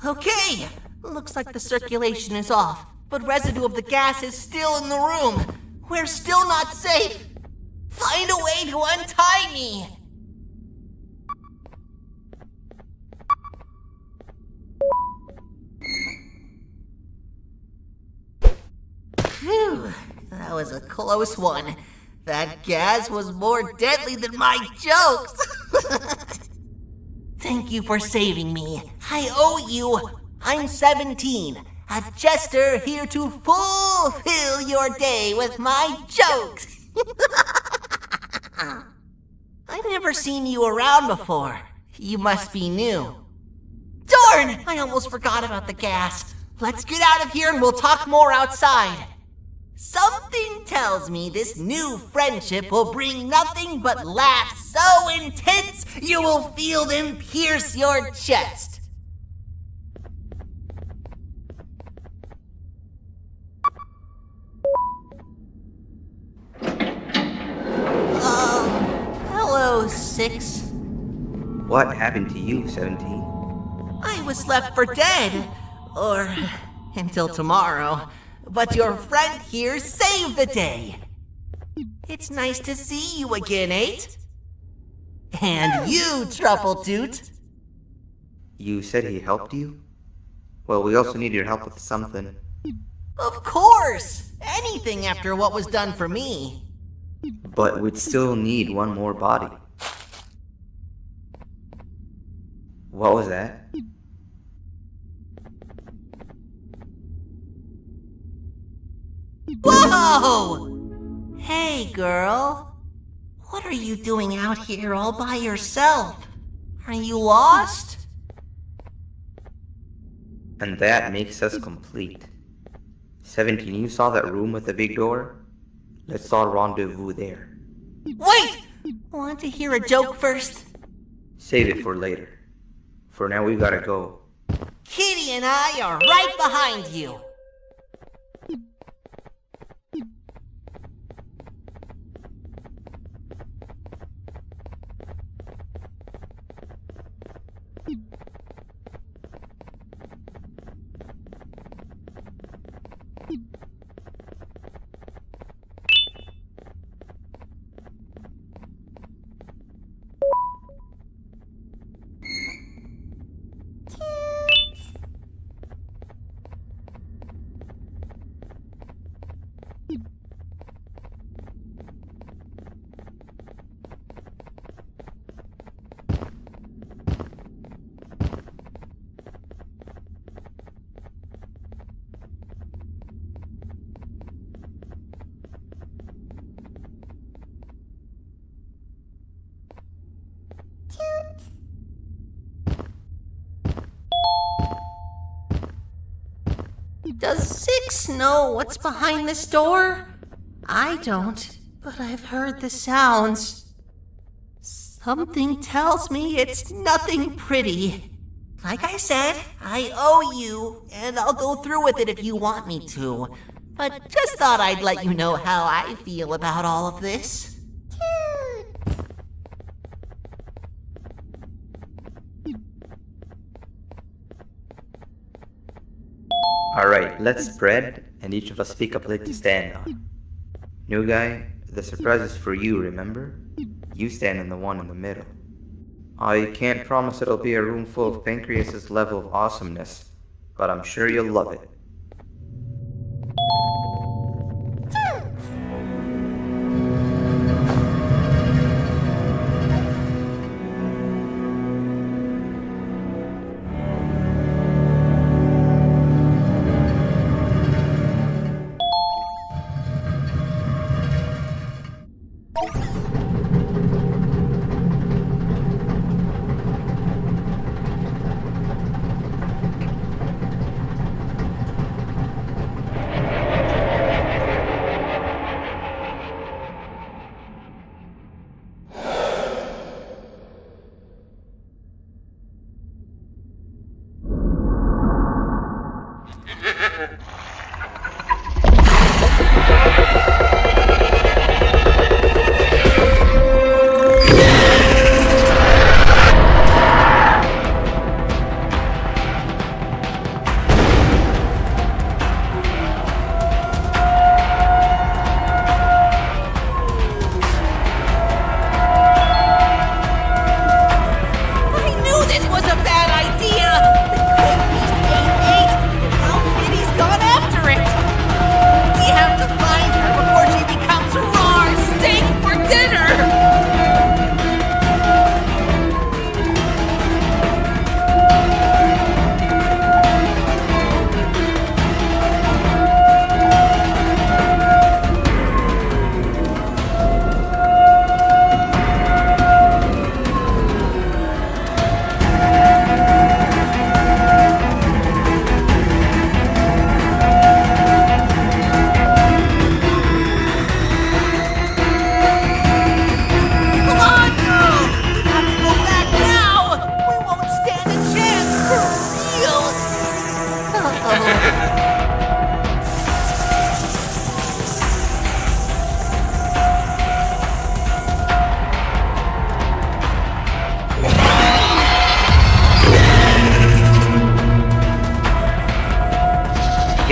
S4: Okay, looks like the circulation is off, but residue of the gas is still in the room. We're still not safe. Find a way to untie me. Phew, that was a close one. That gas was more deadly than my jokes. Thank you for saving me. I owe you. I'm 17, a jester here to fulfill your day with my jokes. I've never seen you around before. You must be new. Darn! I almost forgot about the gas. Let's get out of here and we'll talk more outside. Something tells me this new friendship will bring nothing but laughs so intense you will feel them pierce your chest. Hello, 6.
S9: What happened to you, 17?
S4: I was left for dead. Or until tomorrow. But your friend here saved the day. It's nice to see you again, 8. And you, Truffletoot.
S9: You said he helped you? Well, we also need your help with something.
S4: Of course! Anything after what was done for me.
S9: But we'd still need one more body. What was that?
S4: Whoa! Hey, girl. What are you doing out here all by yourself? Are you lost?
S9: And that makes us complete. 17, you saw that room with the big door? Let's all rendezvous there.
S4: Wait! Want to hear a joke first?
S9: Save it for later. For now, we gotta go.
S4: Kitty and I are right behind you. Does 6 know what's behind this door? I don't, but I've heard the sounds. Something tells me it's nothing pretty. Like I said, I owe you, and I'll go through with it if you want me to. But just thought I'd let you know how I feel about all of this.
S9: Alright, let's spread, and each of us pick a plate to stand on. New guy, the surprise is for you, remember? You stand on the one in the middle. I can't promise it'll be a room full of Pancreas's level of awesomeness, but I'm sure you'll love it.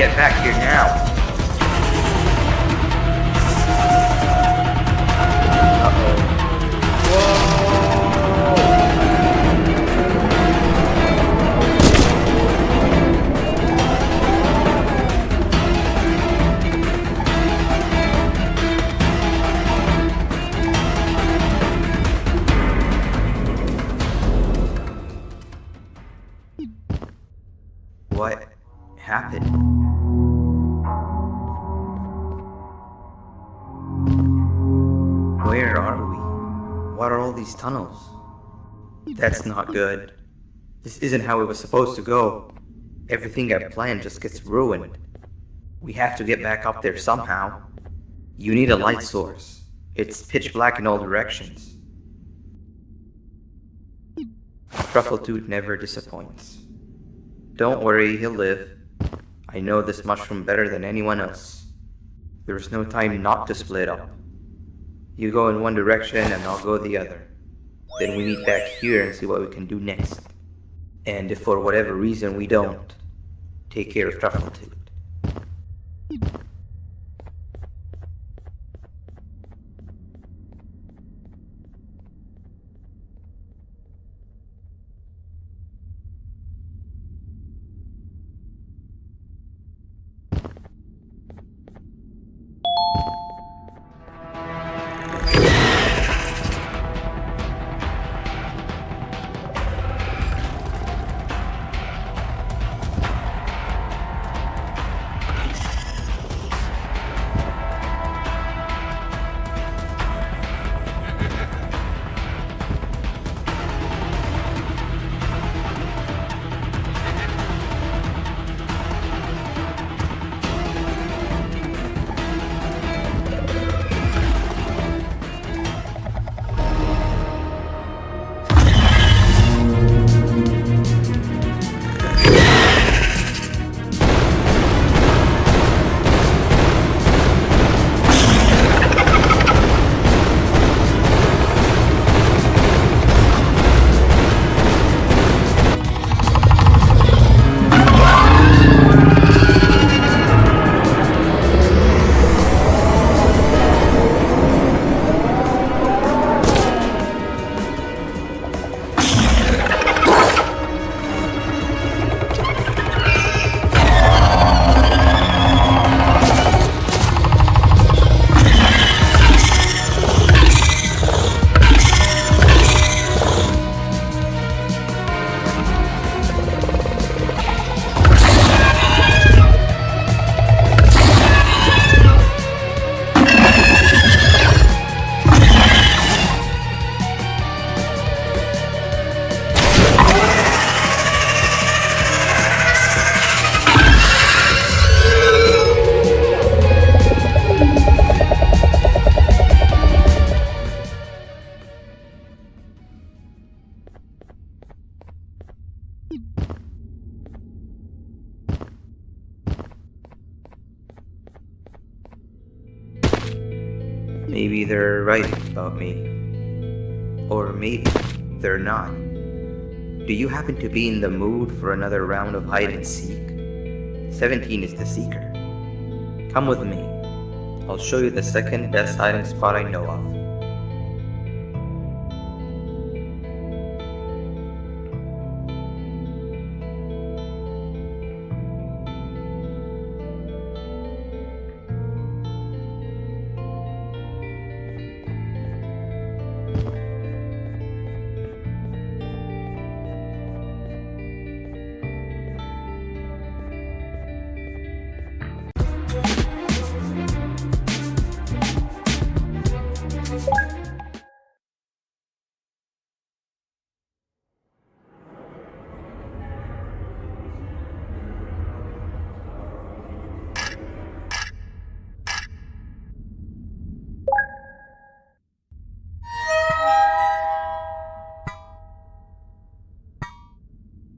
S9: get back here now. What happened? Where are we? What are all these tunnels? That's not good. This isn't how it was supposed to go. Everything I planned just gets ruined. We have to get back up there somehow. You need a light source. It's pitch black in all directions. Truffletooth never disappoints. Don't worry, he'll live. I know this mushroom better than anyone else. There's no time not to split up. You go in one direction and I'll go the other. Then we meet back here and see what we can do next. And if for whatever reason we don't, take care of Truffletooth. Maybe they're right about me. Or maybe they're not. Do you happen to be in the mood for another round of hide and seek? 17 is the seeker. Come with me. I'll show you the second best hiding spot I know of.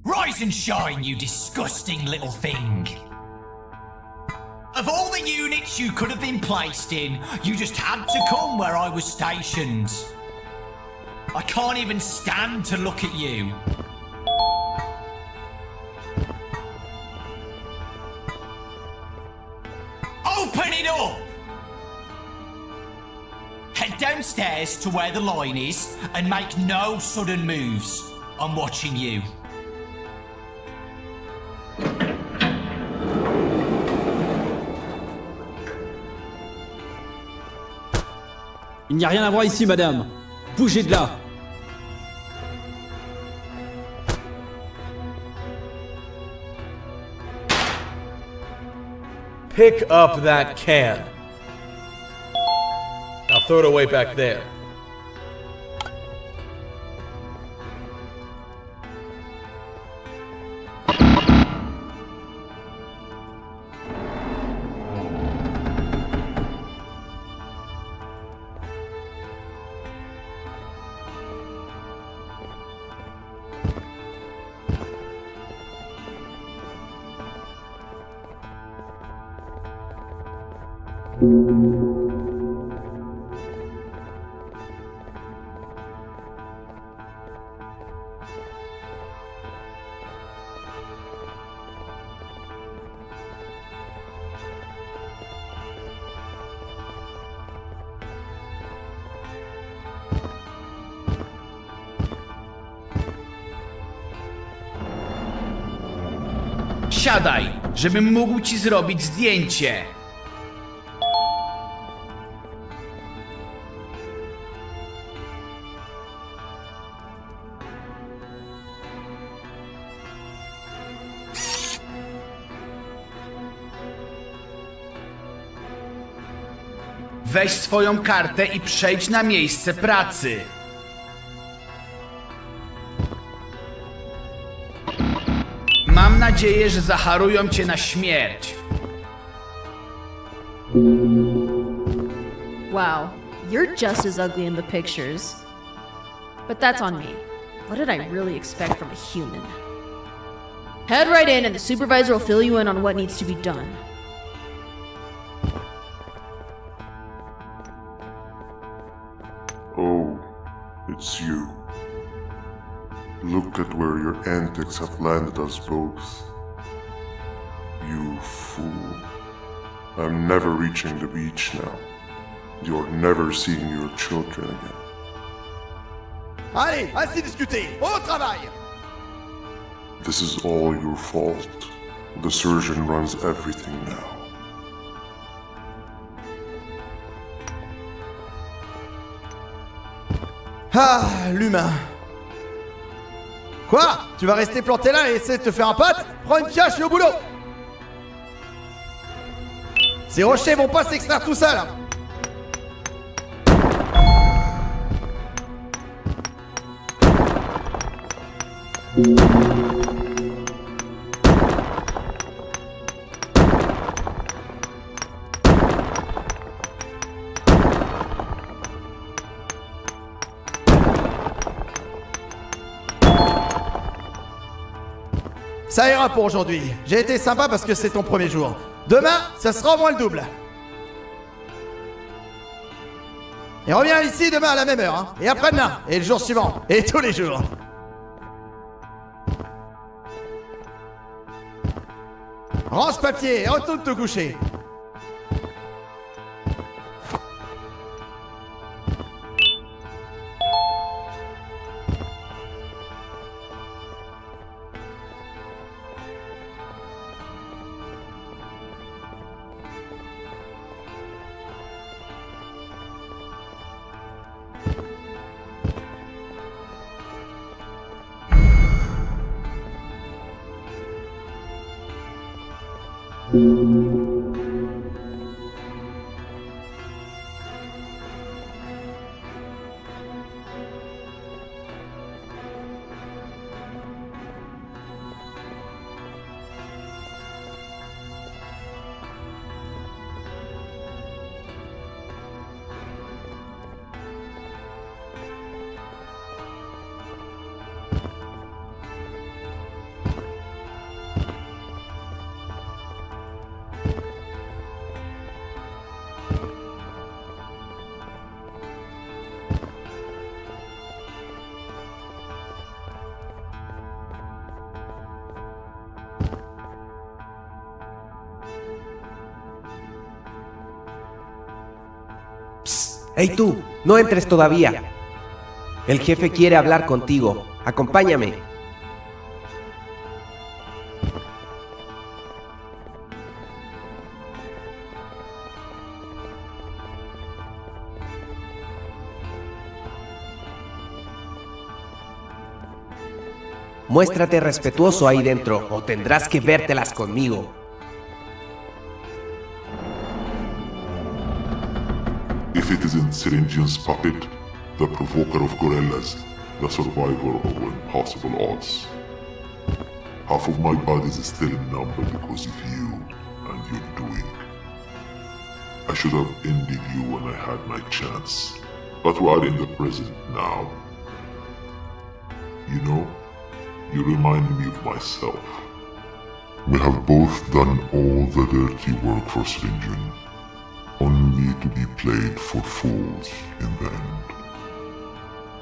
S10: Rise and shine, you disgusting little thing! Of all the units you could have been placed in, you just had to come where I was stationed. I can't even stand to look at you. it up! Head downstairs to where the line is and make no sudden moves. I'm watching you.
S18: Il n'y a rien à voir ici, madame. Bougez de là.
S16: Pick up that can. Now throw it away back there.
S19: Siadaj, żebym mógł ci zrobić zdjęcie. Weź swoją kartę i przejdź na miejsce pracy. Mam nadzieję, że zaharują cię na śmierć.
S23: Wow, you're just as ugly in the pictures. But that's on me. What did I really expect from a human? Head right in and the supervisor will fill you in on what needs to be done.
S3: Oh, it's you. Look at where your antics have landed us both. You fool. I'm never reaching the beach now. You're never seeing your children again.
S14: Allez, assez discuté, au travail!
S3: This is all your fault. The surgeon runs everything now.
S7: Ah, l'humain. Quoi? Tu vas rester planté là et essayer de te faire un pote? Prends une pioche et au boulot! Ces rochers vont pas s'extraire tout seuls! Ça ira pour aujourd'hui. J'ai été sympa parce que c'est ton premier jour. Demain, ça sera au moins le double. Et reviens ici demain à la même heure, hein. Et après-demain, et le jour suivant, et tous les jours. Rends ce papier et retourne te coucher.
S6: ¡Hey tú! ¡No entres todavía! El jefe quiere hablar contigo. Acompáñame. Muéstrate respetuoso ahí dentro o tendrás que vértelas conmigo.
S5: If it isn't Syringian's puppet, the provoker of gorillas, the survivor of impossible odds. Half of my body is still numb because of you and your doing. I should have ended you when I had my chance, but we are in the present now. You know, you remind me of myself. We have both done all the dirty work for Syringian, only to be played for fools in the end.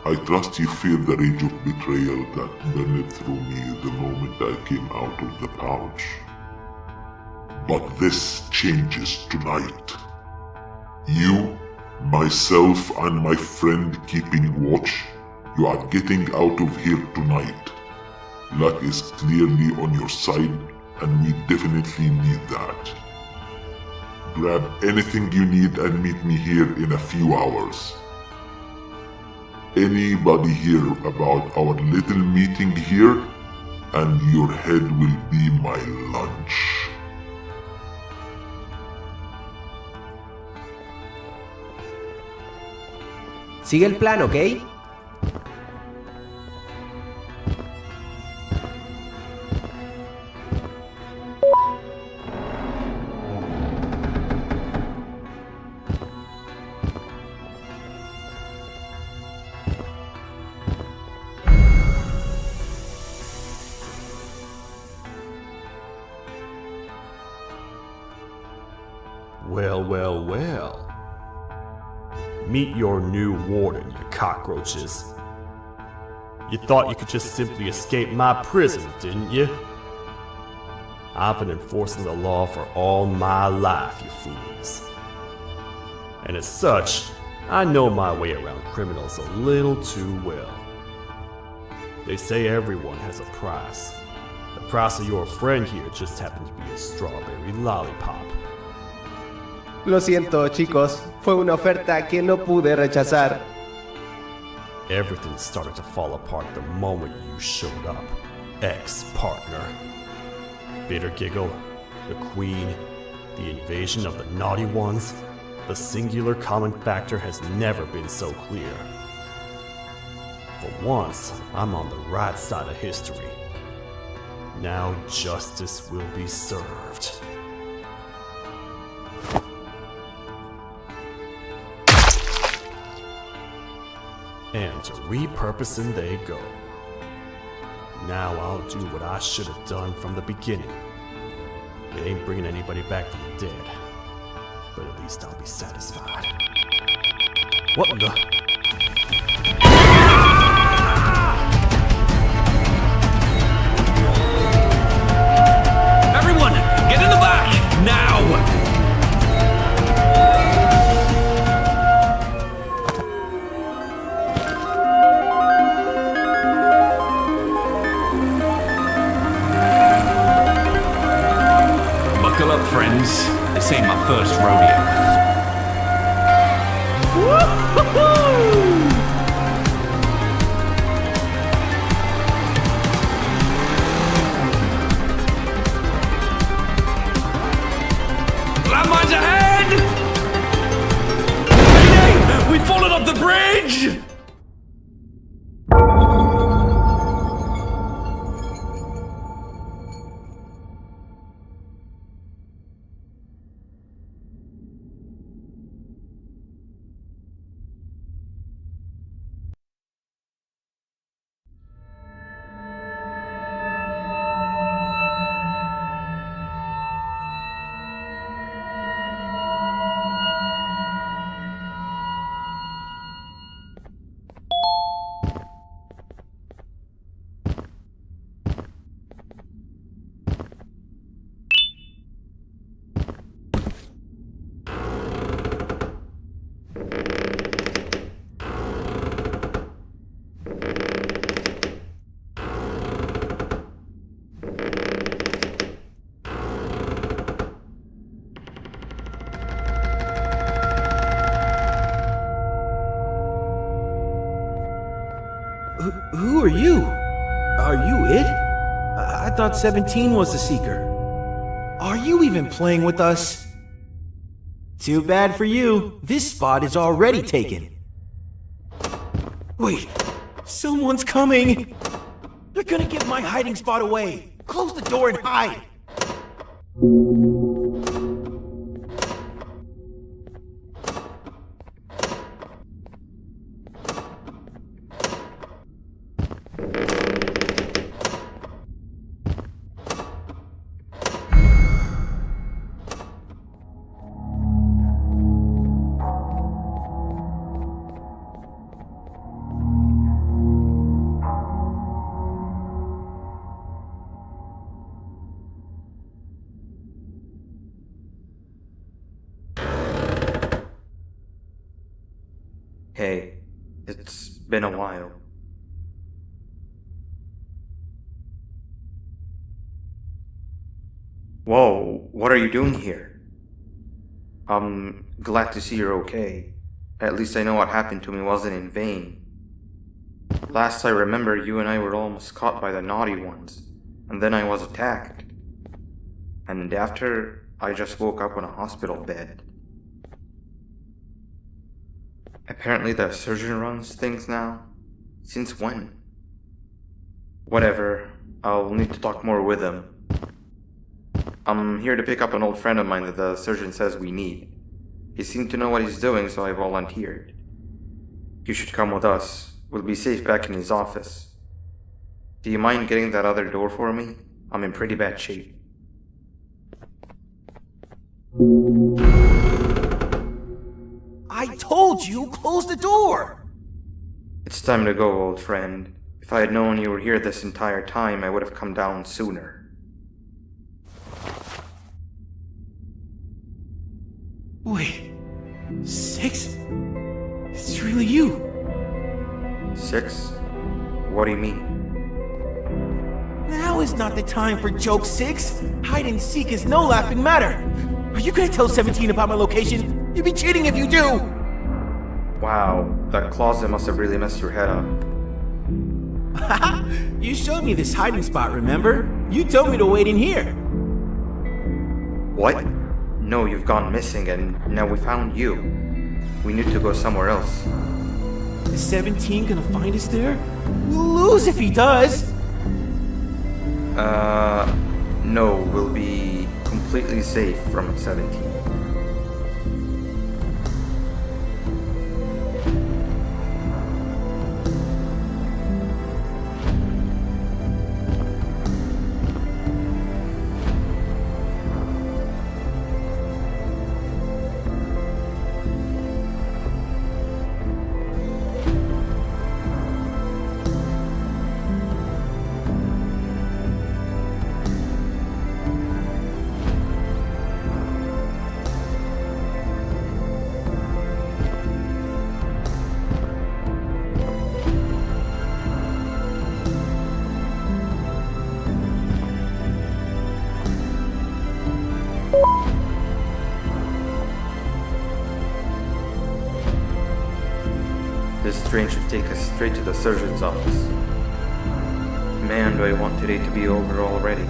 S5: I trust you feel the rage of betrayal that burned through me the moment I came out of the pouch. But this changes tonight. You, myself, and my friend keeping watch, you are getting out of here tonight. Luck is clearly on your side, and we definitely need that. Grab anything you need and meet me here in a few hours. Anybody hear about our little meeting here, and your head will be my lunch.
S6: Sigue el plan, ¿ok?
S20: Well, well, well. Meet your new warden, you cockroaches. You thought you could just simply escape my prison, didn't you? I've been enforcing the law for all my life, you fools. And as such, I know my way around criminals a little too well. They say everyone has a price. The price of your friend here just happens to be a strawberry lollipop.
S6: Lo siento, chicos. Fue una oferta que no pude rechazar.
S20: Everything started to fall apart the moment you showed up, ex-partner. Bitter Giggle, the Queen, the invasion of the Naughty Ones, the singular common factor has never been so clear. For once, I'm on the right side of history. Now justice will be served. And to repurposing they go. Now I'll do what I should have done from the beginning. It ain't bringing anybody back from the dead, but at least I'll be satisfied. What the?
S10: Everyone, get in the back! Now! Buckle up, friends. This ain't my first rodeo. Landmines ahead! Mayday! We've fallen off the bridge!
S6: Who are you? Are you it? I thought 17 was the seeker. Are you even playing with us? Too bad for you. This spot is already taken. Wait, someone's coming! They're gonna give my hiding spot away! Close the door and hide!
S9: Hey, it's been a while. Whoa, what are you doing here? I'm glad to see you're okay. At least I know what happened to me wasn't in vain. Last I remember, you and I were almost caught by the naughty ones, and then I was attacked. And after, I just woke up on a hospital bed. Apparently the surgeon runs things now? Since when? Whatever, I'll need to talk more with him. I'm here to pick up an old friend of mine that the surgeon says we need. He seemed to know what he's doing, so I volunteered. You should come with us. We'll be safe back in his office. Do you mind getting that other door for me? I'm in pretty bad shape.
S6: I told you, close the door!
S9: It's time to go, old friend. If I had known you were here this entire time, I would have come down sooner.
S6: Wait, 6? It's really you.
S9: 6? What do you mean?
S6: Now is not the time for joke, 6. Hide and seek is no laughing matter. Are you gonna tell 17 about my location? You'd be cheating if you do!
S9: Wow, that closet must have really messed your head up.
S6: You showed me this hiding spot, remember? You told me to wait in here.
S9: What? No, you've gone missing and now we found you. We need to go somewhere else.
S6: Is 17 gonna find us there? We'll lose if he does!
S9: No, we'll be completely safe from 17. This train should take us straight to the surgeon's office. Man, do I want today to be over already.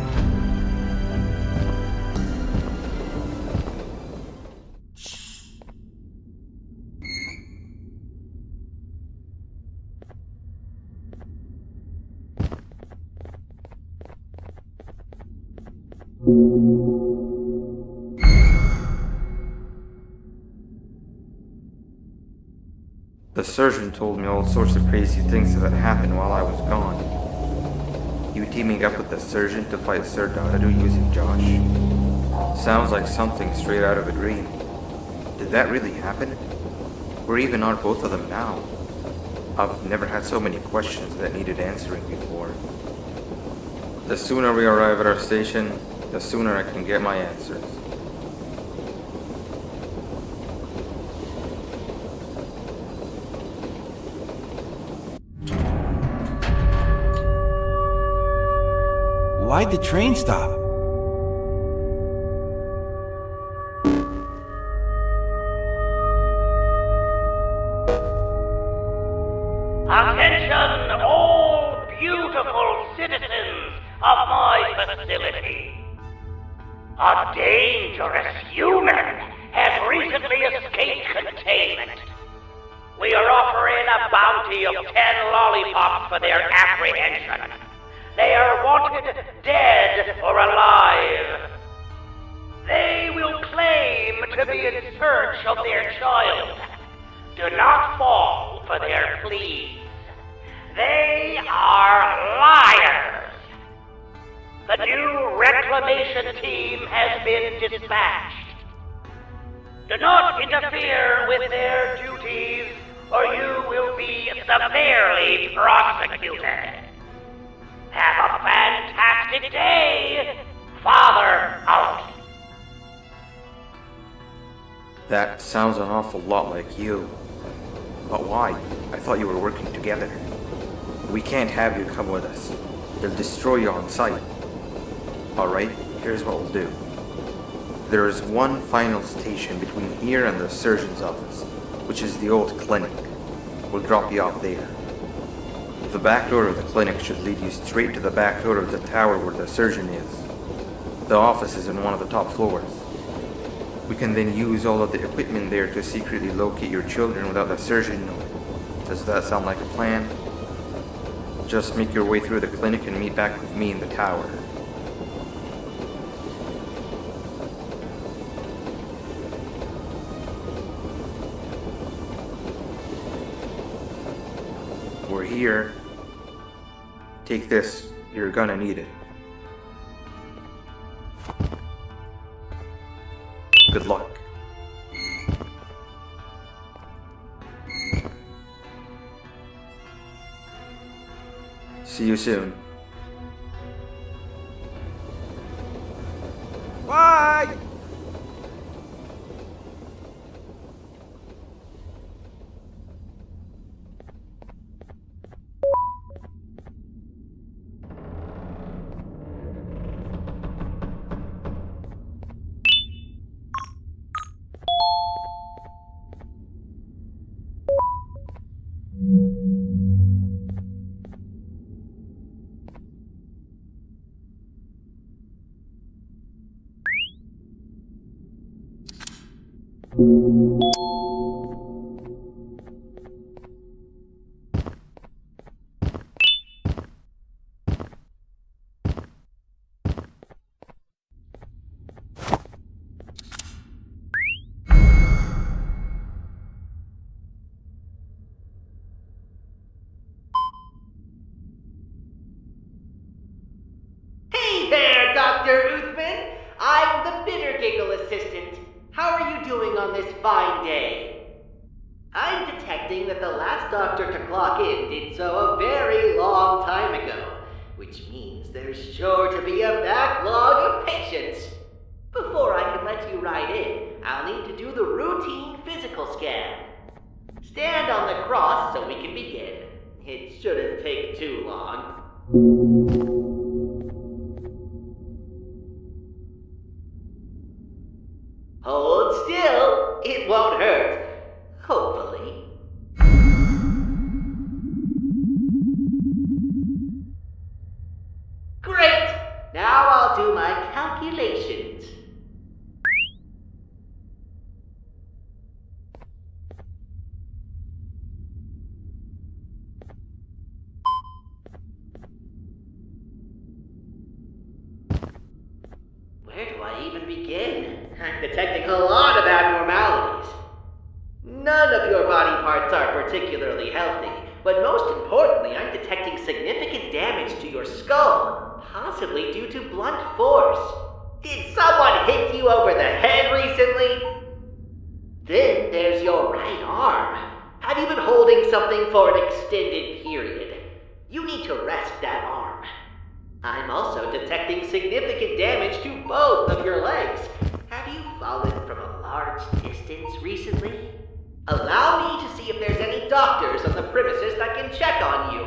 S9: The surgeon told me all sorts of crazy things that happened while I was gone. You teaming up with the surgeon to fight Sir Dadadu using Josh. Sounds like something straight out of a dream. Did that really happen? Where even are both of them now? I've never had so many questions that needed answering before. The sooner we arrive at our station, the sooner I can get my answers.
S6: Why'd the train stop?
S15: Attention, all
S8: peaceful citizens of my facility. A dangerous human has recently escaped containment. We are offering a bounty of 10 lollipops for their apprehension. They are wanted dead or alive. They will claim to be in search of their child. Do not fall for their pleas. They are liars. The new reclamation team has been dispatched. Do not interfere with their duties, or you will be severely prosecuted. Have a fantastic day. Father out.
S9: That sounds an awful lot like you. But why? I thought you were working together. We can't have you come with us. They'll destroy you on sight. Alright, here's what we'll do. There is one final station between here and the surgeon's office, which is the old clinic. We'll drop you off there. The back door of the clinic should lead you straight to the back door of the tower where the surgeon is. The office is in one of the top floors. We can then use all of the equipment there to secretly locate your children without the surgeon knowing. Does that sound like a plan? Just make your way through the clinic and meet back with me in the tower. We're here. Take this. You're gonna need it. Good luck. See you soon.
S16: Bye!
S4: Hey there, Dr. Uthman. I'm the bitter giggle assistant. How are you doing on this fine day? I'm detecting that the last doctor to clock in did so a very long time ago, which means there's sure to be a backlog of patients. Before I can let you right in, I'll need to do the routine physical scan. Stand on the cross so we can begin. It shouldn't take too long. Hold still. It won't hurt. Hopefully. Great! Now I'll do my calculations. Where do I even begin? I'm detecting a lot of abnormalities. None of your body parts are particularly healthy, but most importantly, I'm detecting significant damage to your skull, possibly due to blunt force. Did someone hit you over the head recently? Then there's your right arm. Have you been holding something for an extended period? You need to rest that arm. I'm also detecting significant damage to both of your legs. Have you fallen from a large distance recently? Allow me to see if there's any doctors on the premises that can check on you.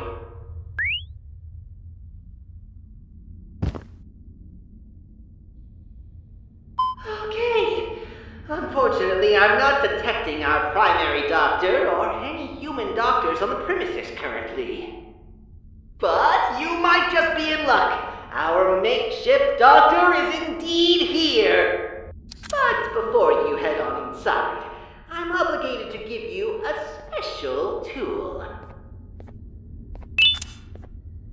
S4: Okay. Unfortunately, I'm not detecting our primary doctor or any human doctors on the premises currently.
S8: But you might just be in luck. Our makeshift doctor is indeed here. But before you head on inside, I'm obligated to give you a special tool.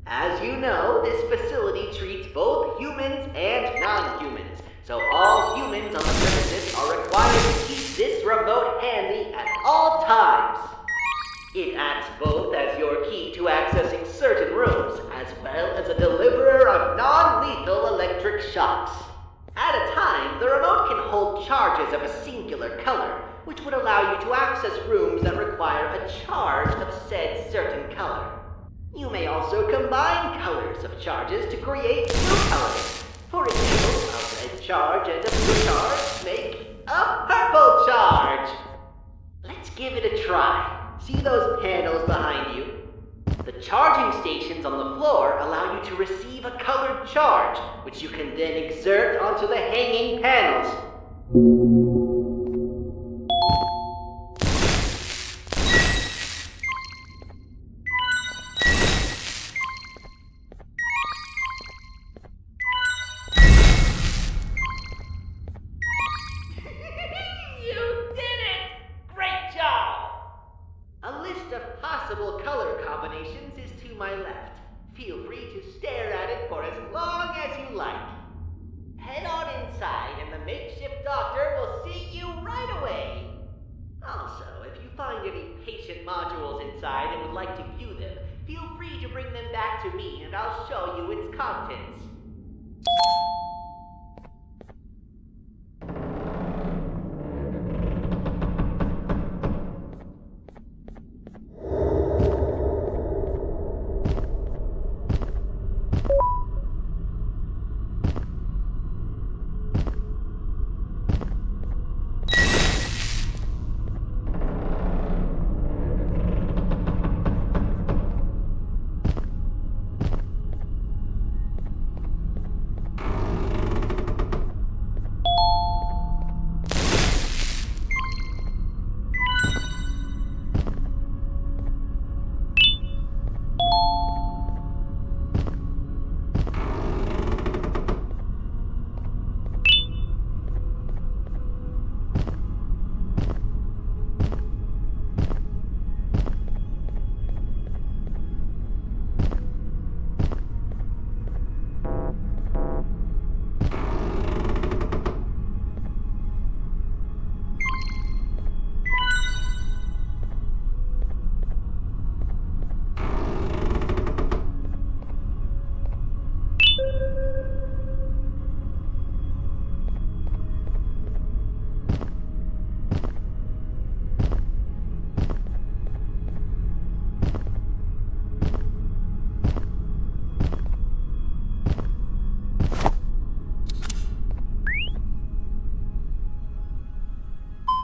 S8: As you know, this facility treats both humans and non-humans, so all humans on the premises are required to keep this remote handy at all times. It acts both as your key to accessing certain rooms, as well as a deliverer of non-lethal electric shocks. At a time, the remote can hold charges of a singular color, which would allow you to access rooms that require a charge of said certain color. You may also combine colors of charges to create new colors. For example, a red charge and a blue charge make a purple charge. Let's give it a try. See those panels behind you? The charging stations on the floor allow you to receive a colored charge, which you can then exert onto the hanging panels. Feel free to stare at it for as long as you like. Head on inside and the makeshift doctor will see you right away. Also, if you find any patient modules inside and would like to view them, feel free to bring them back to me and I'll show you its contents.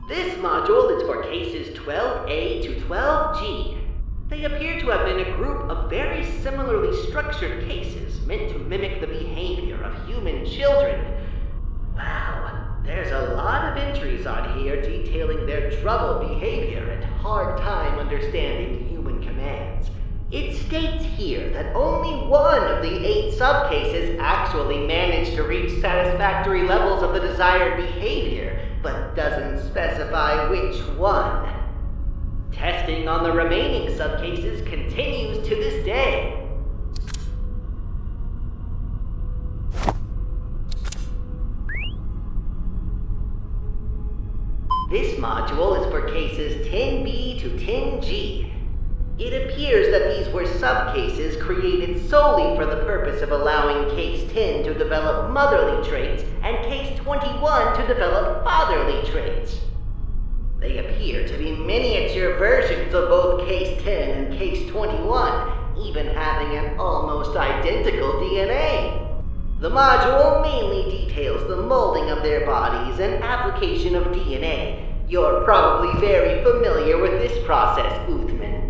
S8: This module is for cases 12A to 12G. They appear to have been a group of very similarly structured cases meant to mimic the behavior of human children. Wow, there's a lot of entries on here detailing their troubled behavior and hard time understanding human commands. It states here that only one of the 8 subcases actually managed to reach satisfactory levels of the desired behavior, but doesn't specify which one. Testing on the remaining subcases continues to this day. This module is for cases 10B to 10G. It appears that these were subcases created solely for the purpose of allowing Case 10 to develop motherly traits and Case 21 to develop fatherly traits. They appear to be miniature versions of both Case 10 and Case 21, even having an almost identical DNA. The module mainly details the molding of their bodies and application of DNA. You're probably very familiar with this process, Uthman.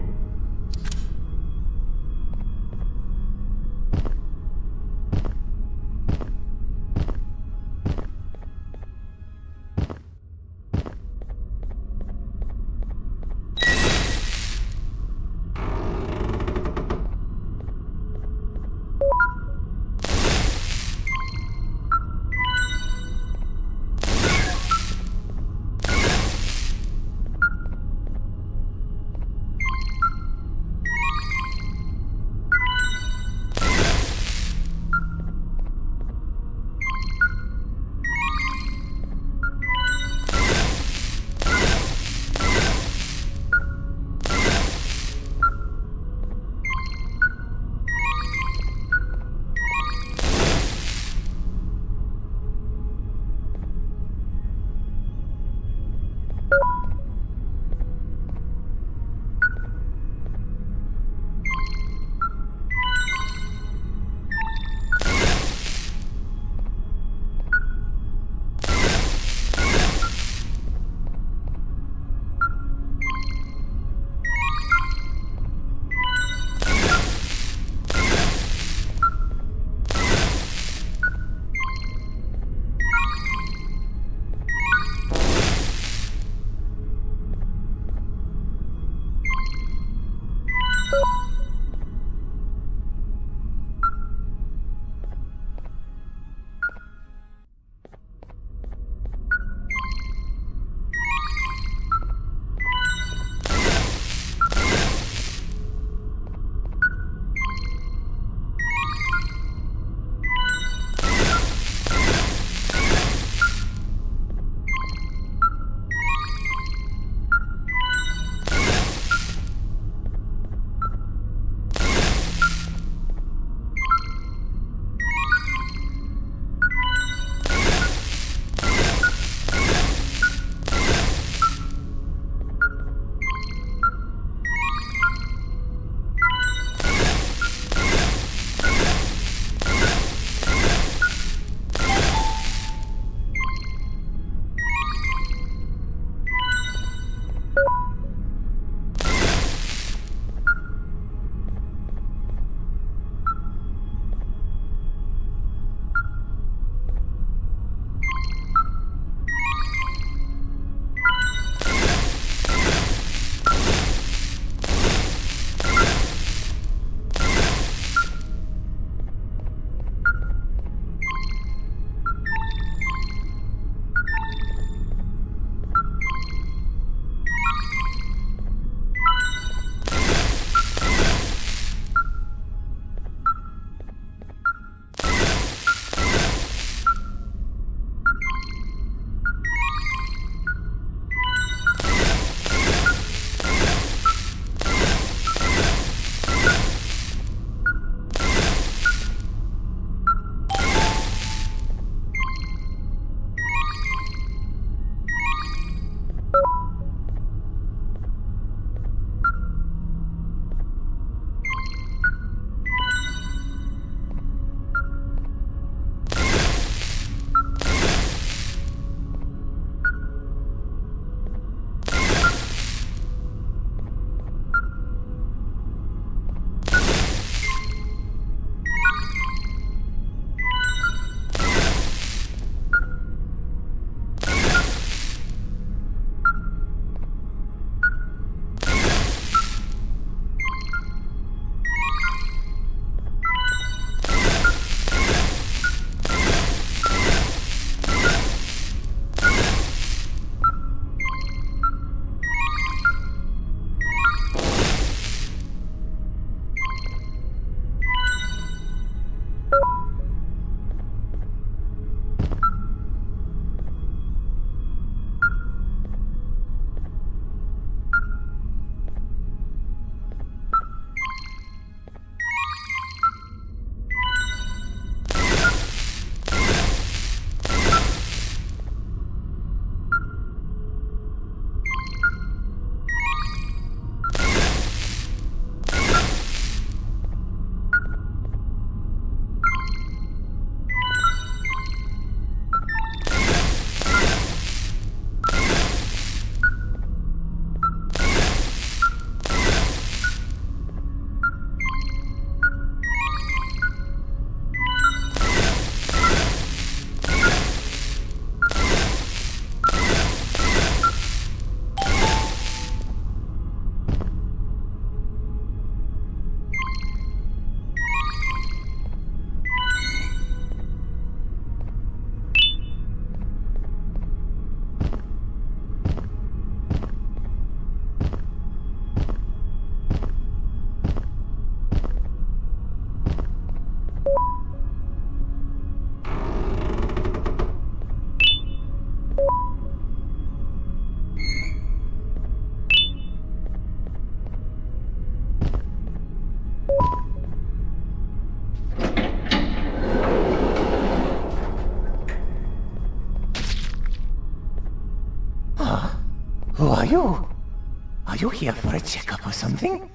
S1: Are you here for a checkup or something?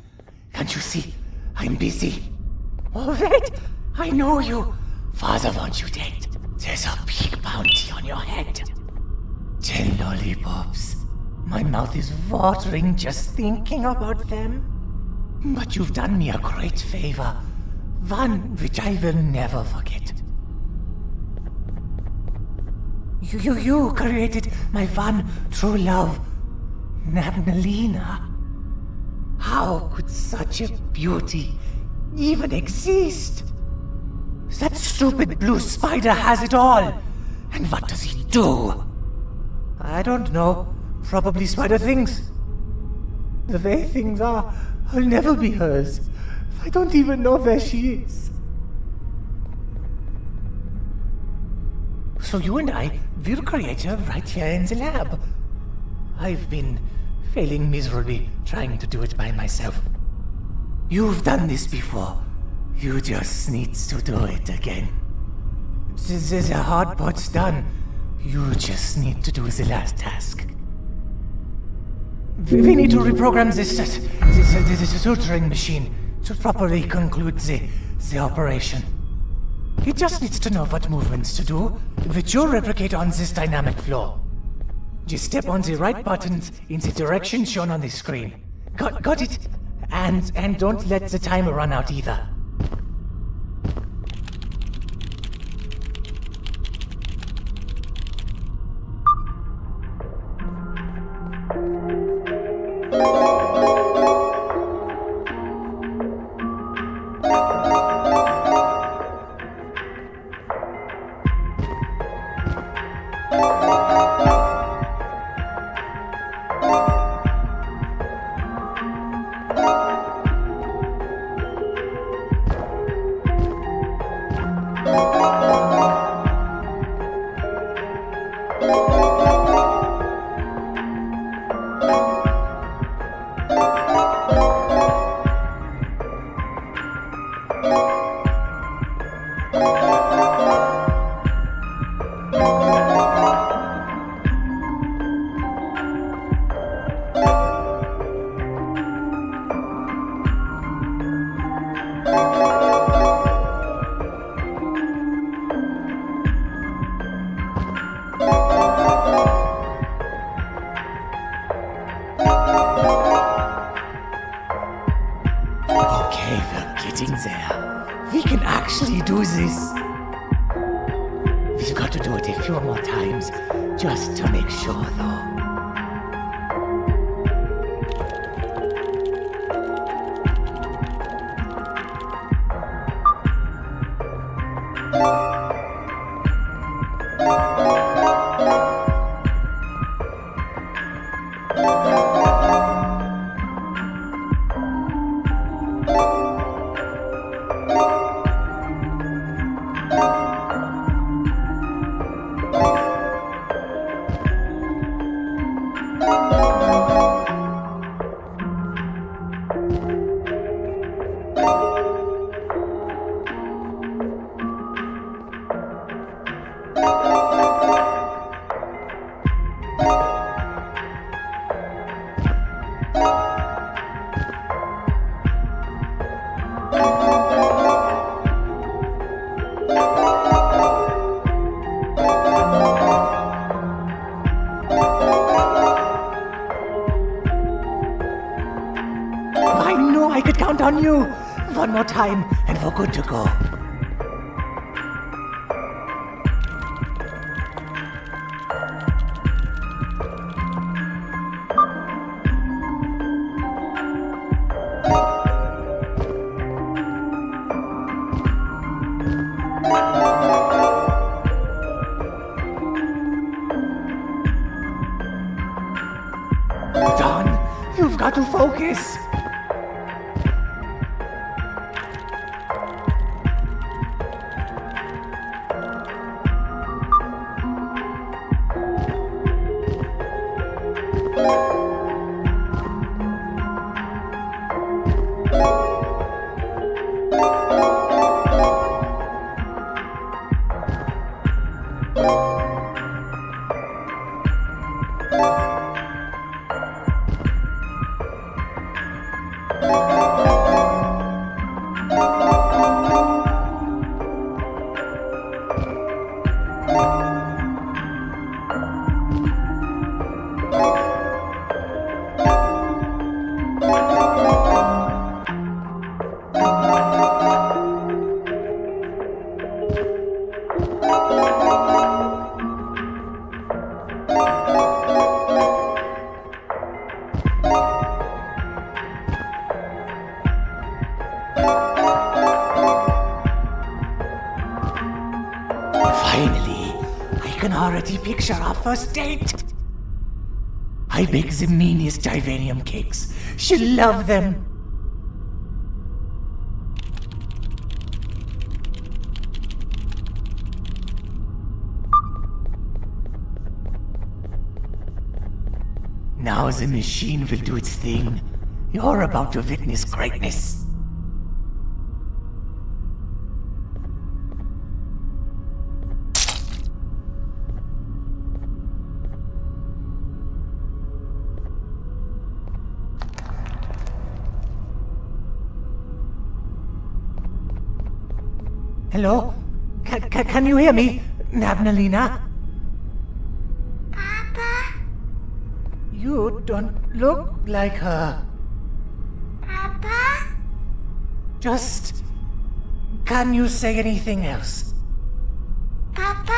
S1: Can't you see? I'm busy. All right, I know you. Father wants you dead. There's a big bounty on your head. 10 lollipops. My mouth is watering just thinking about them. But you've done me a great favor. One which I will never forget. You created my one true love, Nabnalina. How could such a beauty even exist? That stupid blue spider has it all. And what does he do? I don't know. Probably spider things. The way things are, I'll never be hers. I don't even know where she is. So you and I will create her right here in the lab. I've been failing miserably trying to do it by myself. You've done this before. You just need to do it again. The hard part's done. You just need to do the last task. We need to reprogram this suturing machine to properly conclude the operation. It just needs to know what movements to do, which you'll replicate on this dynamic floor. Just step on the right buttons in the direction shown on the screen. Got it? And don't let the timer run out either. One more time, and we're good to go. Don, you've got to focus. Finally, I can already picture our first date. I bake the meanest divanium cakes. She'll love them. Now the machine will do its thing. You're about to witness greatness. Hello? Can you hear me, Nabnalina?
S11: Papa?
S1: You don't look like her.
S11: Papa?
S1: Just... can you say anything else?
S11: Papa!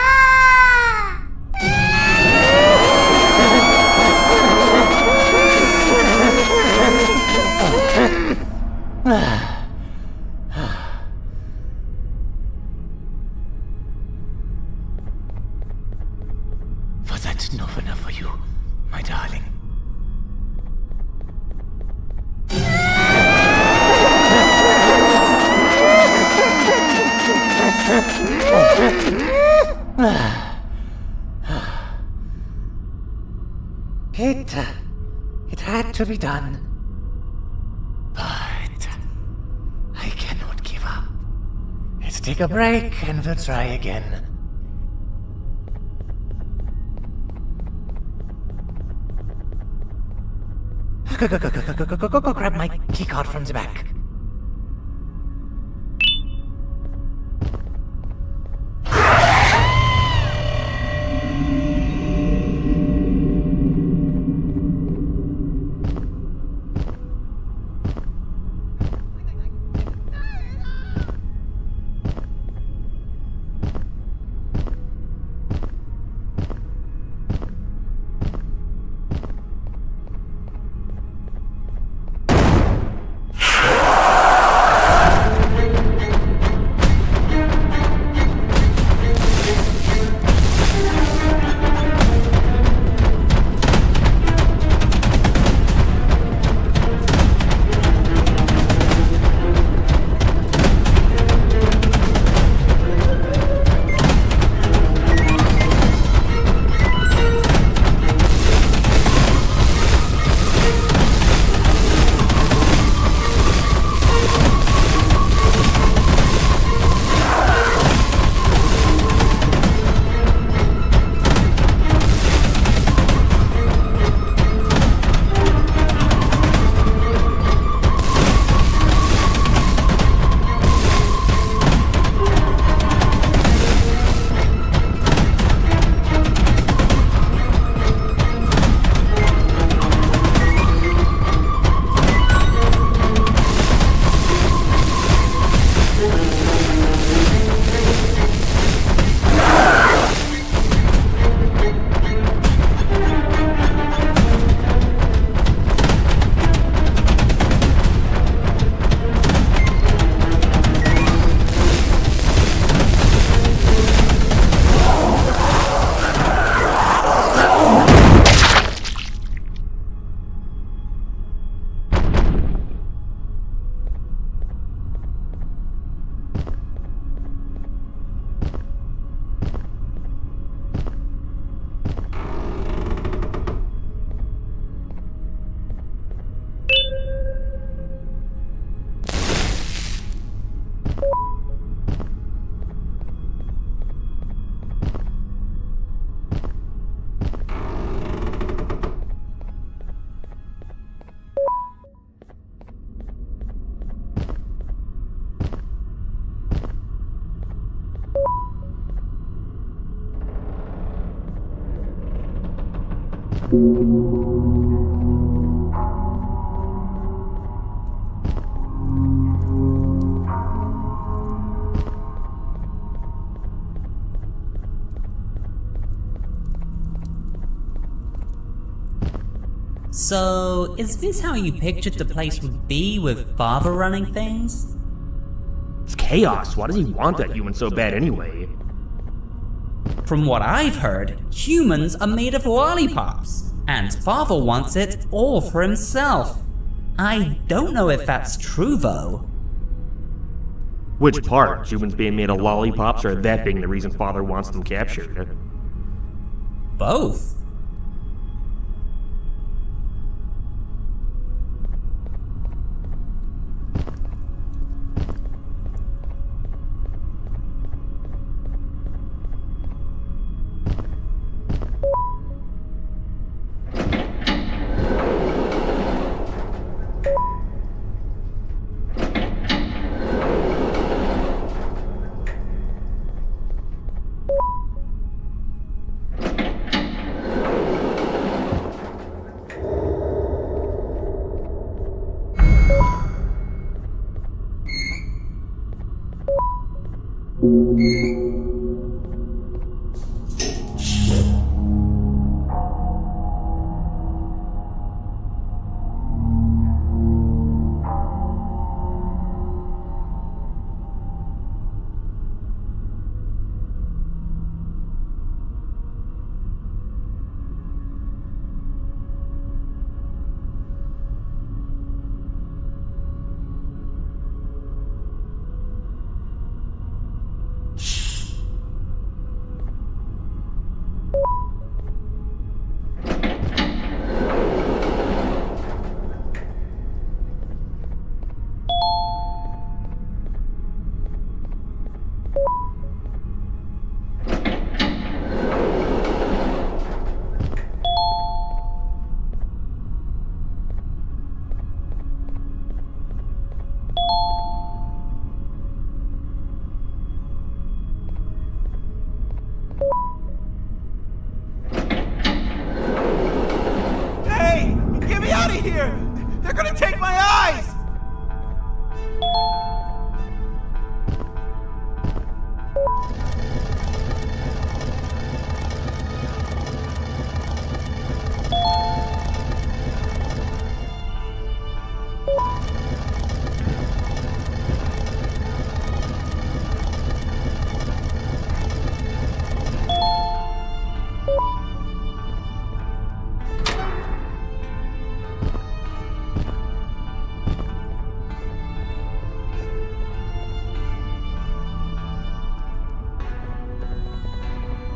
S1: Was that enough for you, my darling? It had to be done. But I cannot give up. Let's take a break and we'll try again. Go grab my keycard from the back.
S12: So, is this how you pictured the place would be with Father running things?
S17: It's chaos. Why does he want that human so bad anyway?
S12: From what I've heard, humans are made of lollipops, and Father wants it all for himself. I don't know if that's true, though.
S17: Which part? Humans being made of lollipops, or that being the reason Father wants them captured?
S12: Both.
S16: Hey! Get me out of here! They're gonna take my eyes!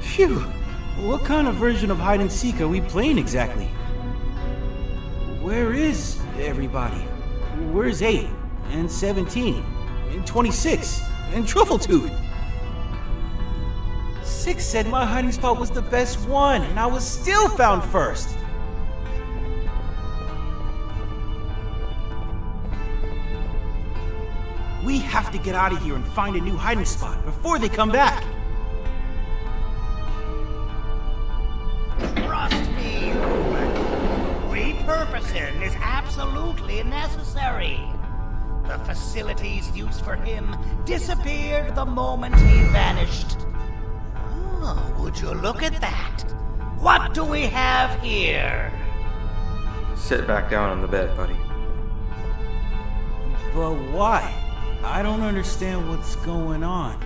S6: Phew! What kind of version of hide and seek are we playing exactly? Where is everybody? Where's 8 and 17 and 26 and Truffletooth? 6 said my hiding spot was the best one, and I was still found first. We have to get out of here and find a new hiding spot before they come back.
S15: Trust me, human. Repurposing is absolutely necessary. The facilities used for him disappeared the moment he vanished. Oh, would you look at that? What do we have here?
S9: Sit back down on the bed, buddy.
S6: But why? I don't understand what's going on.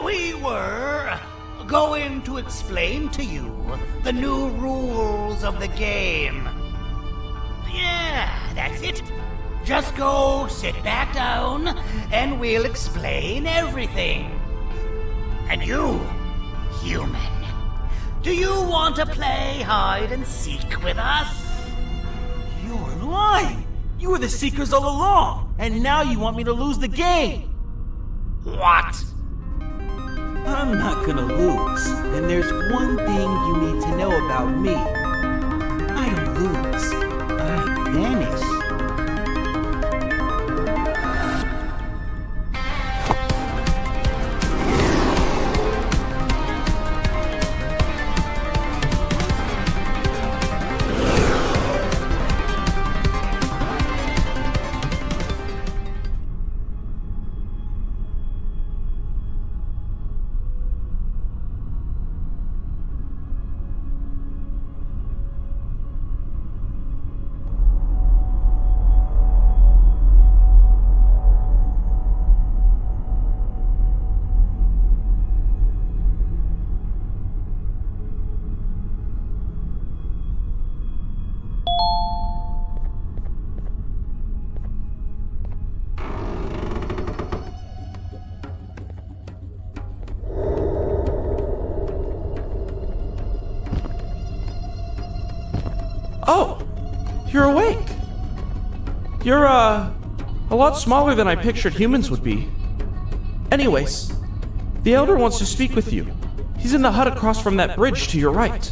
S15: We were going to explain to you the new rules of the game. Yeah, that's it. Just go sit back down and we'll explain everything. And you, human, do you want to play hide and seek with us?
S6: You're lying! You were the Seekers all along, and now you want me to lose the game!
S15: What?
S6: I'm not gonna lose, and there's one thing you need to know about me. I don't lose. I vanish.
S16: Oh, you're awake. You're, a lot smaller than I pictured humans would be. Anyways, the Elder wants to speak with you. He's in the hut across from that bridge to your right.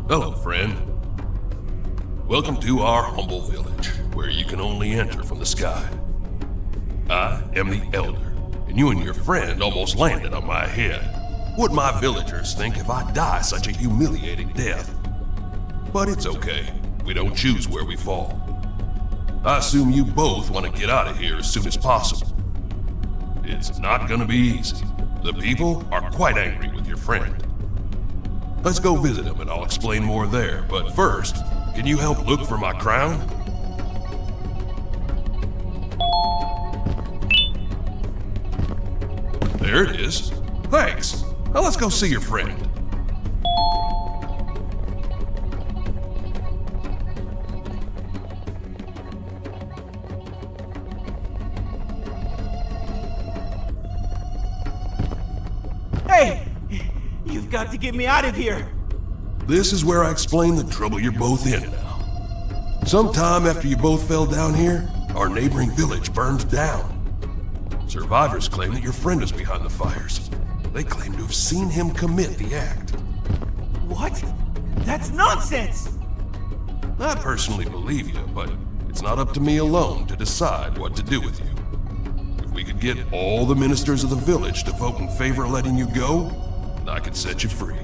S13: Hello, friend. Welcome to our humble village, where you can only enter from the sky. I am the Elder, and you and your friend almost landed on my head. What my villagers think if I die such a humiliating death? But it's okay. We don't choose where we fall. I assume you both want to get out of here as soon as possible. It's not gonna be easy. The people are quite angry with your friend. Let's go visit him and I'll explain more there. But first, can you help look for my crown? There it is. Thanks. Now let's go see your friend.
S6: Hey! You've got to get me out of here!
S13: This is where I explain the trouble you're both in now. Sometime after you both fell down here, our neighboring village burned down. Survivors claim that your friend is behind the fires. They claim to have seen him commit the act.
S6: What? That's nonsense!
S13: I personally believe you, but it's not up to me alone to decide what to do with you. If we could get all the ministers of the village to vote in favor of letting you go, I could set you free.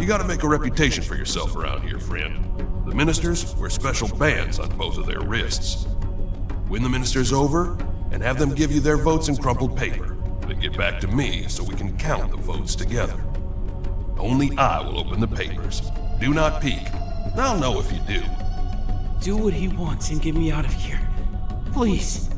S13: You gotta make a reputation for yourself around here, friend. The ministers wear special bands on both of their wrists. Win the ministers over, and have them give you their votes in crumpled paper. Then get back to me so we can count the votes together. Only I will open the papers. Do not peek. I'll know if you do.
S6: Do what he wants and get me out of here. Please.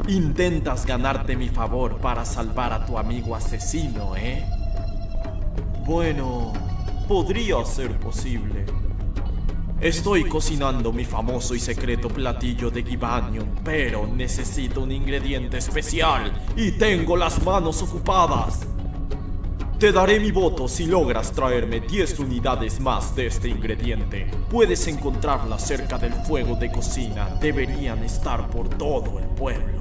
S6: Intentas ganarte mi favor para salvar a tu amigo asesino, ¿eh? Bueno, podría ser posible. Estoy cocinando mi famoso y secreto platillo de Gibanium, pero necesito un ingrediente especial y tengo las manos ocupadas. Te daré mi voto si logras traerme 10 unidades más de este ingrediente. Puedes encontrarlas cerca del fuego de cocina. Deberían estar por todo el pueblo.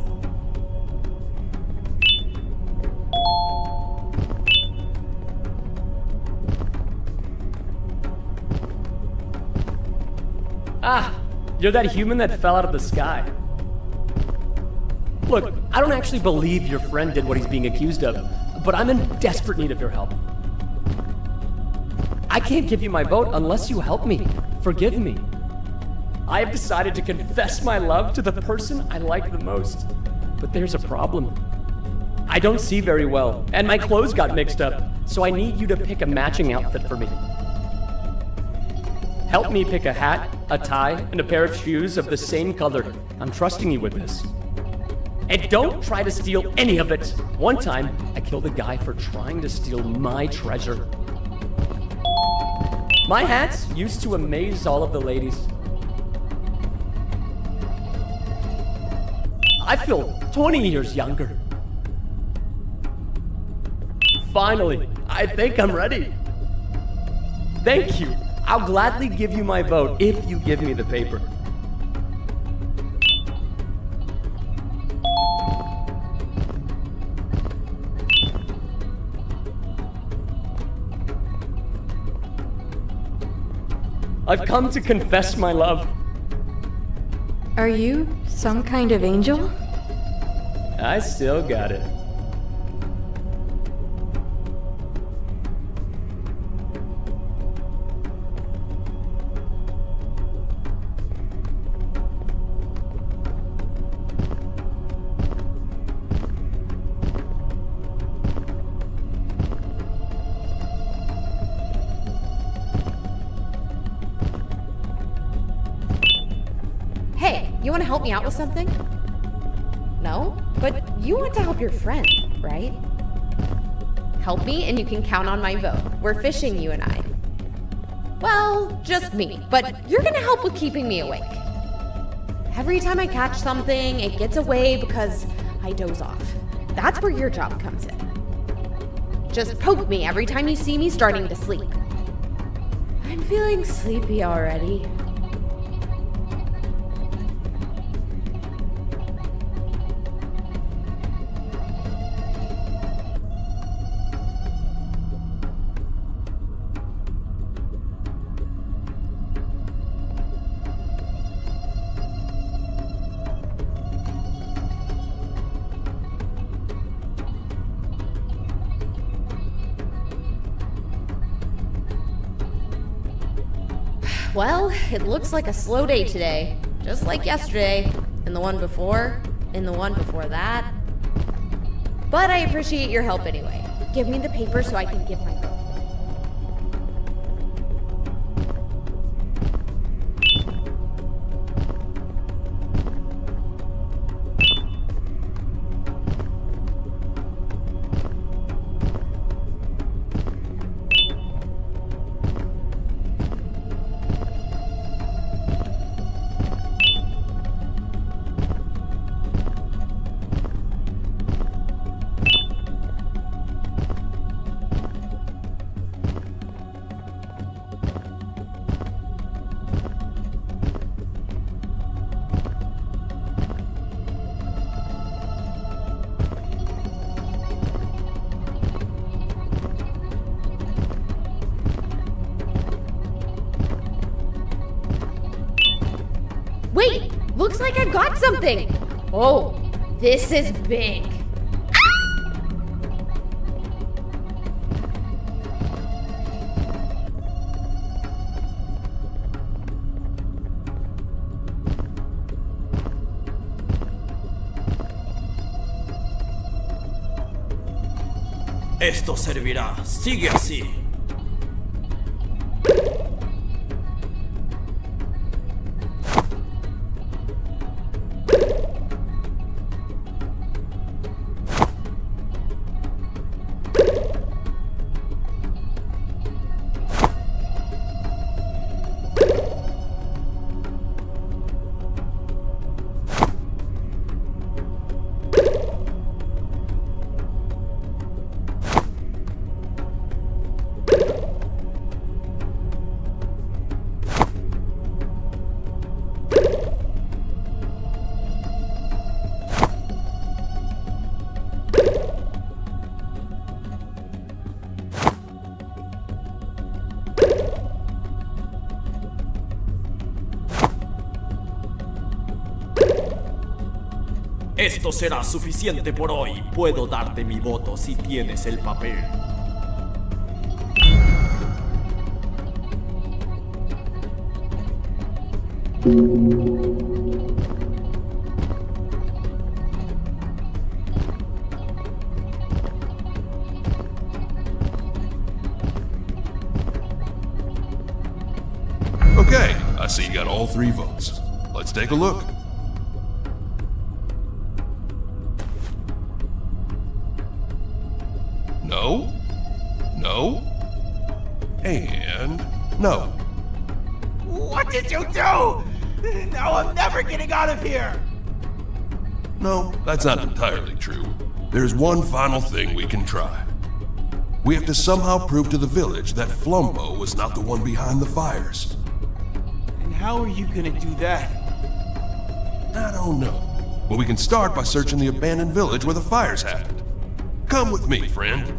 S17: Ah, you're that human that fell out of the sky. Look, I don't actually believe your friend did what he's being accused of, but I'm in desperate need of your help. I can't give you my vote unless you help me. Forgive me. I have decided to confess my love to the person I like the most. But there's a problem. I don't see very well, and my clothes got mixed up, so I need you to pick a matching outfit for me. Help me pick a hat, a tie, and a pair of shoes of the same color. I'm trusting you with this. And don't try to steal any of it. One time, I killed a guy for trying to steal my treasure. My hats used to amaze all of the ladies. I feel 20 years younger. Finally, I think I'm ready. Thank you. I'll gladly give you my vote if you give me the paper. I've come to confess my love.
S2: Are you some kind of angel?
S17: I still got it.
S21: Hey, you want to help me out with something? No? But you want to help your friend, right? Help me and you can count on my vote. We're fishing, you and I. Well, just me, but you're gonna help with keeping me awake. Every time I catch something, it gets away because I doze off. That's where your job comes in. Just poke me every time you see me starting to sleep. I'm feeling sleepy already. Well, it looks like a slow day today. Just like yesterday, and the one before, and the one before that. But I appreciate your help anyway. Give me the paper so I can give my vote. Wait! Looks like I've got something! Oh, this is big.
S18: Esto servirá. Sigue así. Esto será suficiente por hoy. Puedo darte mi voto si tienes el papel.
S13: Okay, I see you got all 3 votes. Let's take a look. No, no, and no.
S8: What did you do? Now I'm never getting out of here!
S13: No, that's not entirely true. There's one final thing we can try. We have to somehow prove to the village that Flumbo was not the one behind the fires.
S16: And how are you gonna do that?
S13: I don't know. But we can start by searching the abandoned village where the fires happened. Come with me, friend.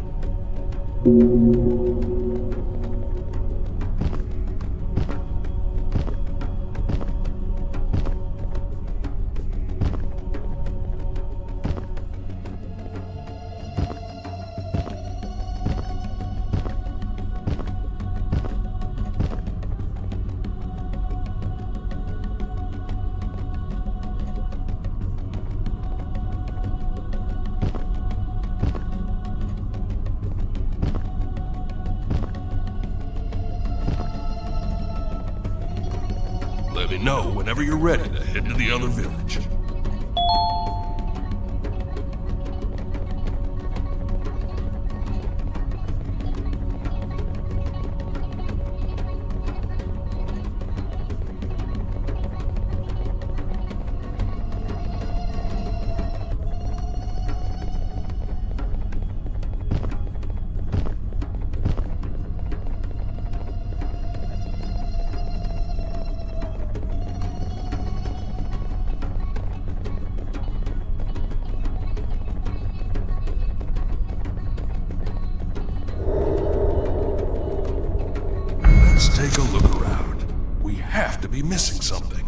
S13: Let me know whenever you're ready to head to the other village. Let's take a look around. We have to be missing something.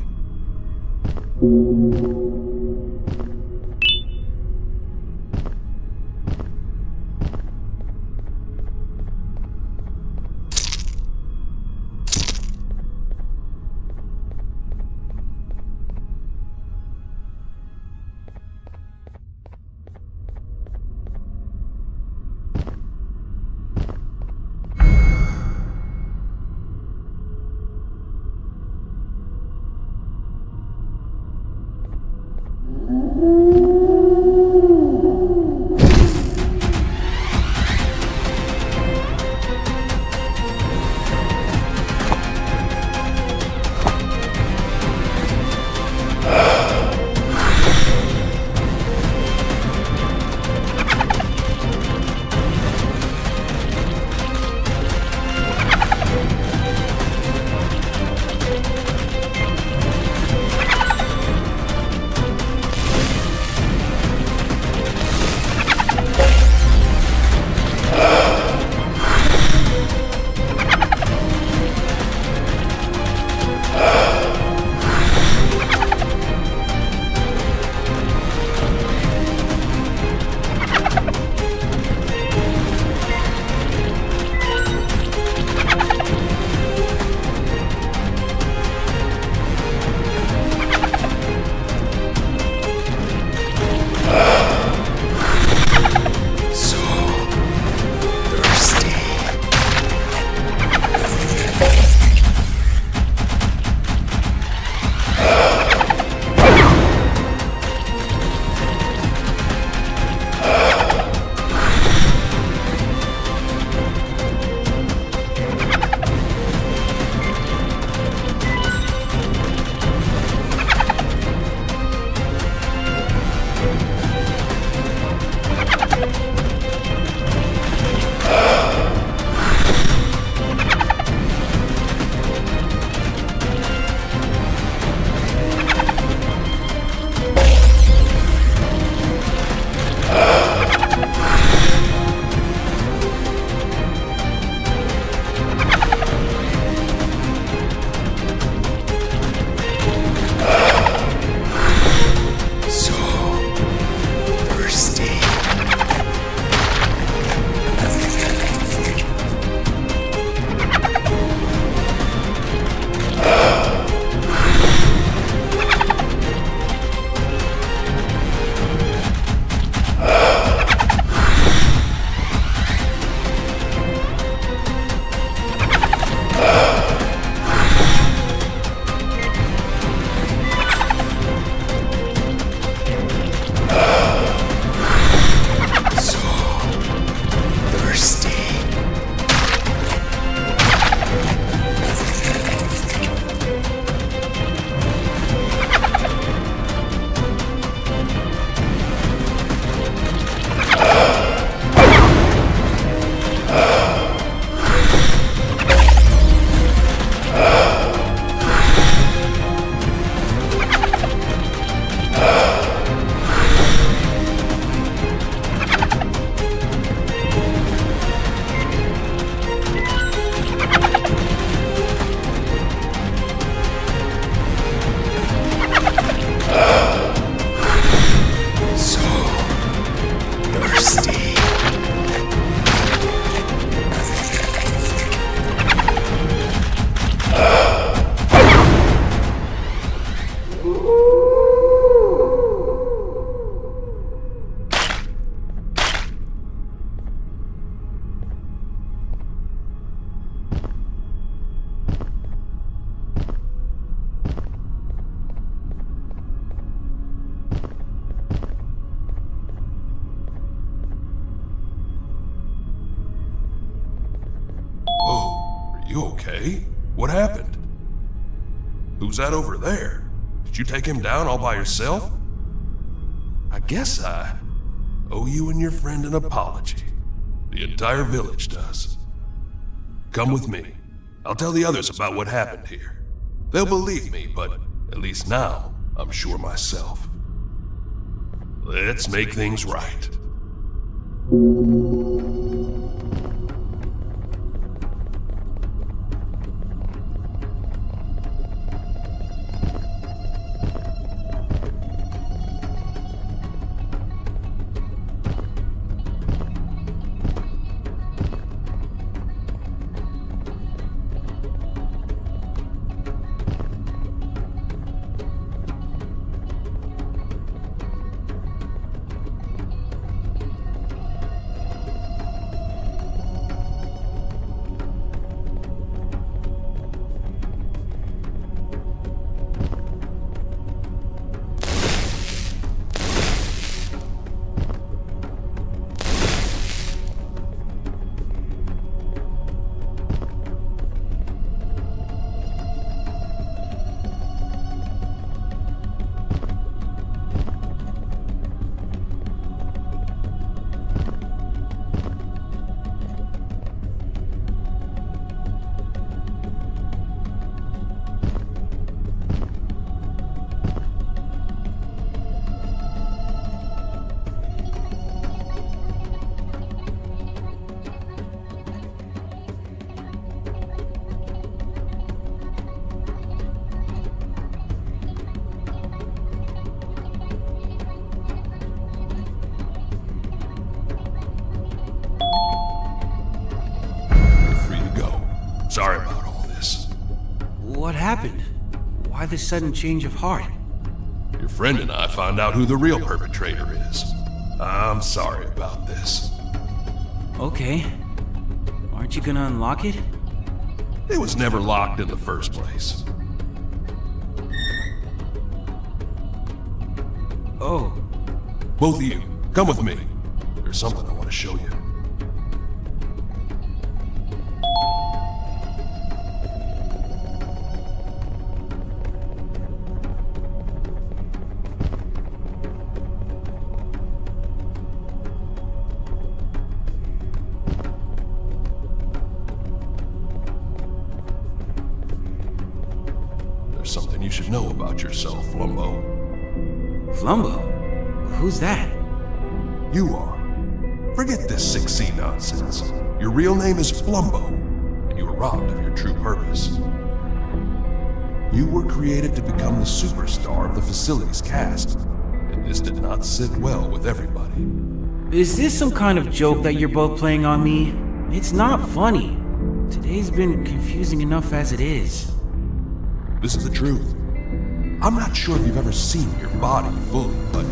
S13: You okay? What happened? Who's that over there? Did you take him down all by yourself? I guess I owe you and your friend an apology. The entire village does. Come with me. I'll tell the others about what happened here. They'll believe me, but at least now I'm sure myself. Let's make things right. Sorry about all this.
S6: What happened? Why the sudden change of heart?
S13: Your friend and I found out who the real perpetrator is. I'm sorry about this.
S6: Okay. Aren't you gonna unlock it?
S13: It was never locked in the first place.
S6: Oh.
S13: Both of you, come with me. There's something I want to show you. There's something you should know about yourself, Flumbo.
S6: Flumbo? Who's that?
S13: You are. Forget this 6C nonsense. Your real name is Flumbo, and you were robbed of your true purpose. You were created to become the superstar of the facility's cast, and this did not sit well with everybody.
S6: Is this some kind of joke that you're both playing on me? It's not funny. Today's been confusing enough as it is.
S13: This is the truth. I'm not sure if you've ever seen your body fully, but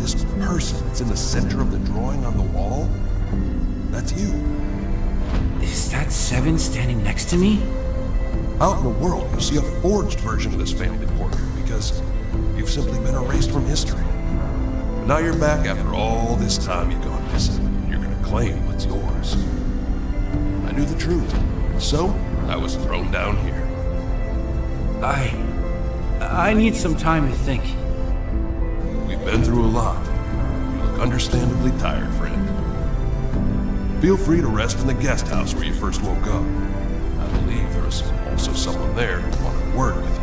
S13: this person that's in the center of the drawing on the wall, that's you.
S6: Is that Seven standing next to me?
S13: Out in the world, you'll see a forged version of this family portrait because you've simply been erased from history. But now you're back after all this time you've gone missing, and you're gonna claim what's yours. I knew the truth, and so I was thrown down here.
S6: I need some time to think.
S13: We've been through a lot. You look understandably tired, friend. Feel free to rest in the guest house where you first woke up. I believe there was also someone there who wanted a word with you.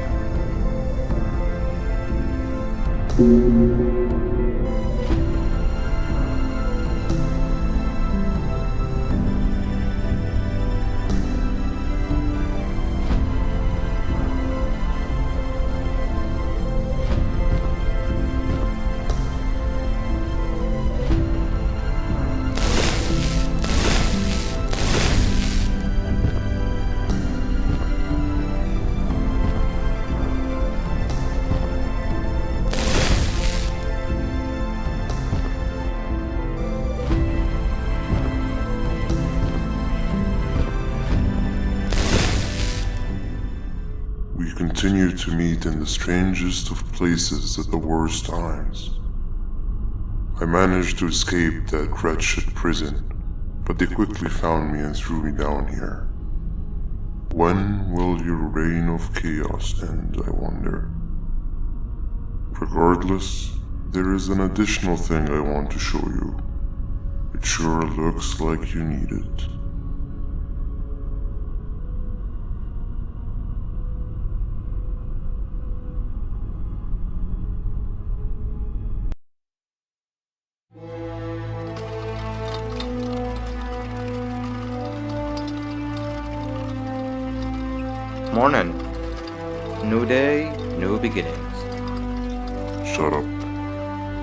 S5: Continue to meet in the strangest of places at the worst times. I managed to escape that wretched prison, but they quickly found me and threw me down here.
S3: When will your reign of chaos end, I wonder? Regardless, there is an additional thing I want to show you. It sure looks like you need it.
S9: Morning. New day, new beginnings.
S3: Shut up.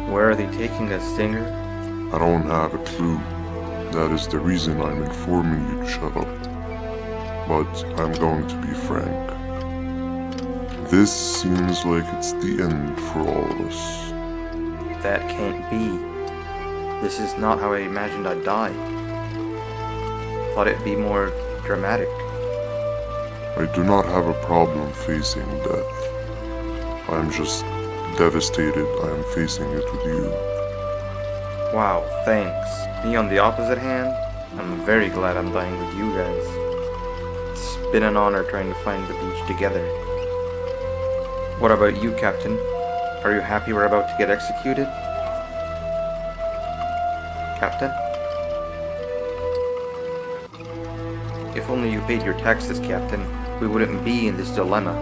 S9: Where are they taking us, Stinger?
S3: I don't have a clue. That is the reason I'm informing you to shut up. But I'm going to be frank. This seems like it's the end for all of us.
S9: That can't be. This is not how I imagined I'd die. Thought it'd be more dramatic.
S3: I do not have a problem facing death. I am just devastated I am facing it with you.
S9: Wow, thanks. Me on the opposite hand, I'm very glad I'm dying with you guys. It's been an honor trying to find the beach together. What about you, Captain? Are you happy we're about to get executed? Captain? If only you paid your taxes, Captain, we wouldn't be in this dilemma.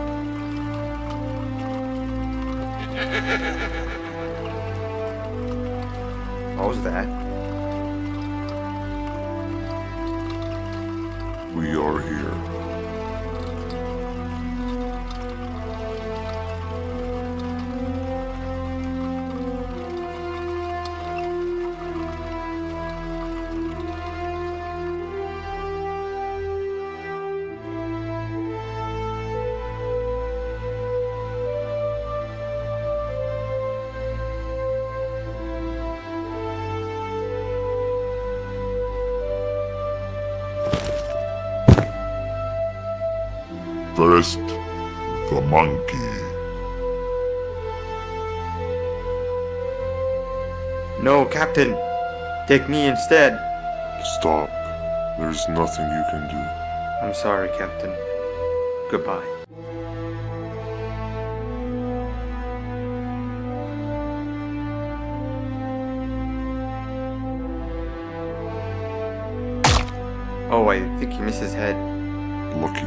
S9: What was that?
S3: We are here.
S5: First, the monkey.
S9: No, Captain! Take me instead!
S3: Stop. There's nothing you can do.
S9: I'm sorry, Captain. Goodbye. Oh, I think he missed his head.
S3: Lucky.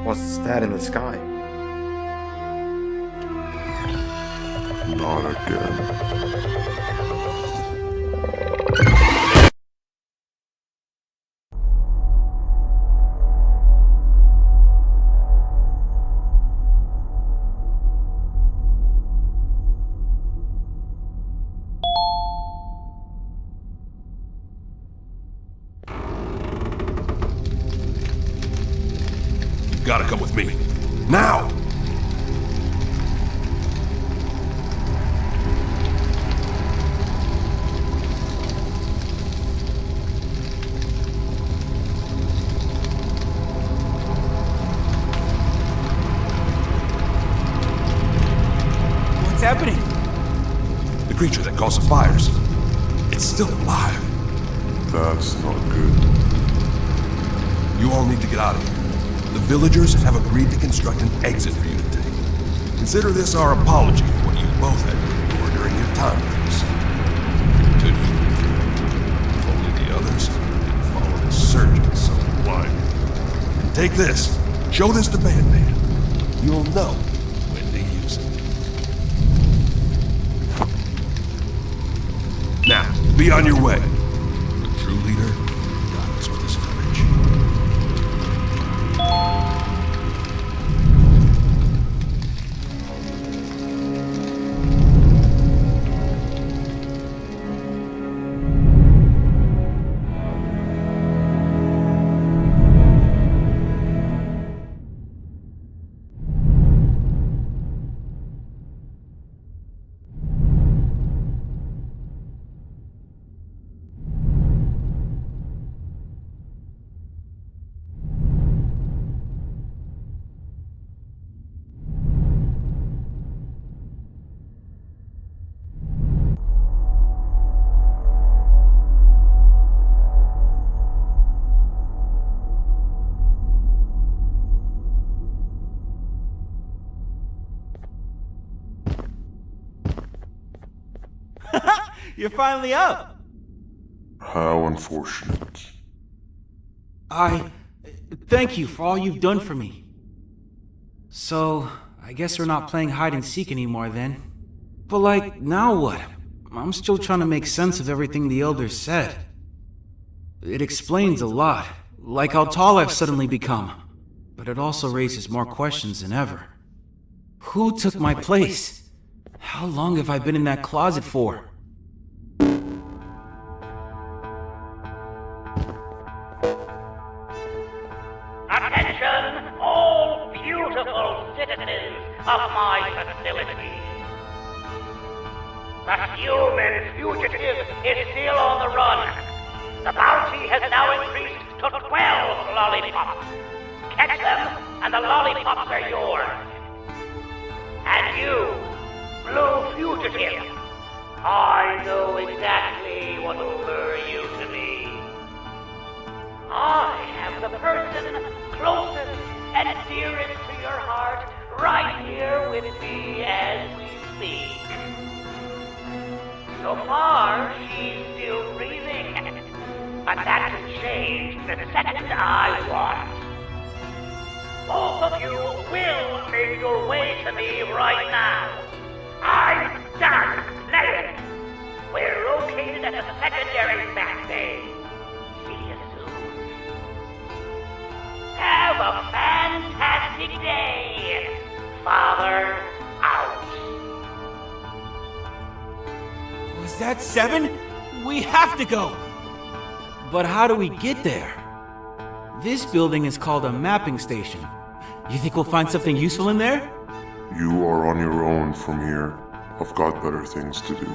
S9: What's that in the sky?
S3: Not again.
S13: Gotta come with me. Now!
S6: What's happening?
S13: The creature that causes fires. It's still alive.
S3: That's not good.
S13: You all need to get out of here. The villagers have agreed to construct an exit for you to take. Consider this our apology for what you both had to endure during your time with us. To you. If only the others didn't follow the surgeons so blindly. And take this. Show this to Banban. You'll know when to use it. Now, be on your way. A true leader guides with his courage.
S6: You're finally up!
S3: How unfortunate.
S6: Thank you for all you've done for me. So, I guess we're not playing hide and seek anymore then. But like, now what? I'm still trying to make sense of everything the elders said. It explains a lot, like how tall I've suddenly become. But it also raises more questions than ever. Who took my place? How long have I been in that closet for?
S19: Attention, all beautiful citizens of my facility. The human fugitive is still on the run. The bounty has now increased to 12 lollipops. Catch them, and the lollipops are yours. And you, blue fugitive, I know exactly what will lure you to me. I have the person closest and dearest to your heart right here with me as we speak. So far, she's still breathing, but that can change the second I want. Both of you will make your way to me right now. I'm done playing. We're located at the secondary back bay. See you soon. Have a fantastic day. Father out.
S6: Was that 7? We have to go! But how do we get there? This building is called a mapping station. You think we'll find something useful in there?
S3: You are on your own from here. I've got better things to do.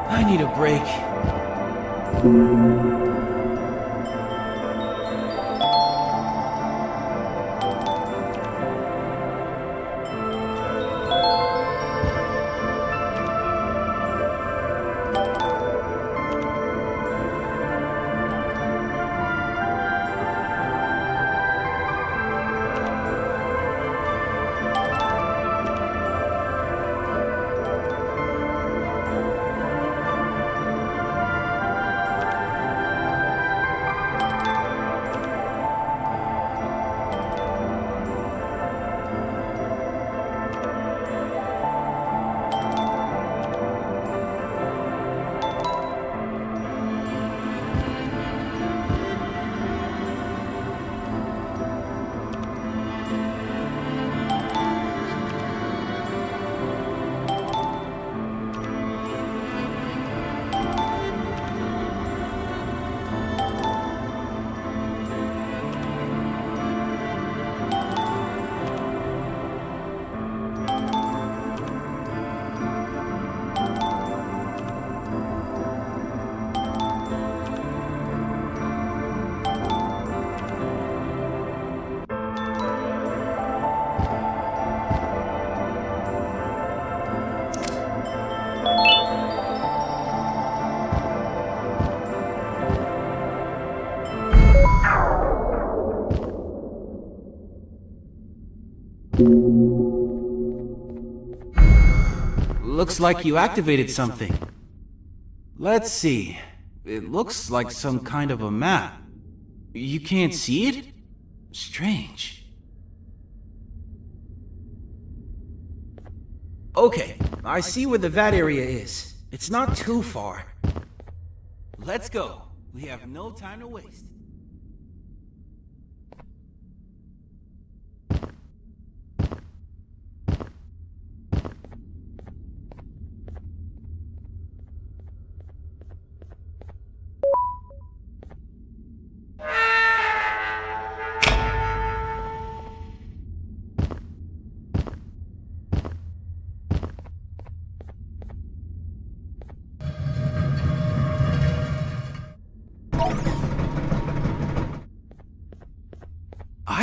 S6: I need a break. Looks like you activated something. Let's see. It looks like some kind of a map. You can't see it? Strange. Okay, I see where the vat area is. It's not too far. Let's go. We have no time to waste.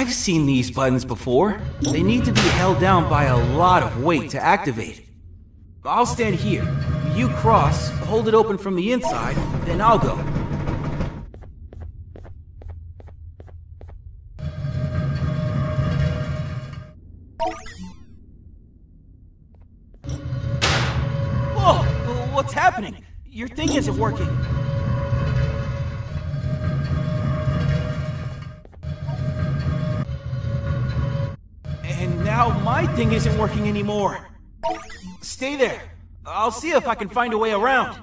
S6: I've seen these buttons before. They need to be held down by a lot of weight to activate. I'll stand here. You cross, hold it open from the inside, then I'll go. Whoa! What's happening? Your thing isn't working. And now my thing isn't working anymore. Stay there. I'll see if I can find a way around.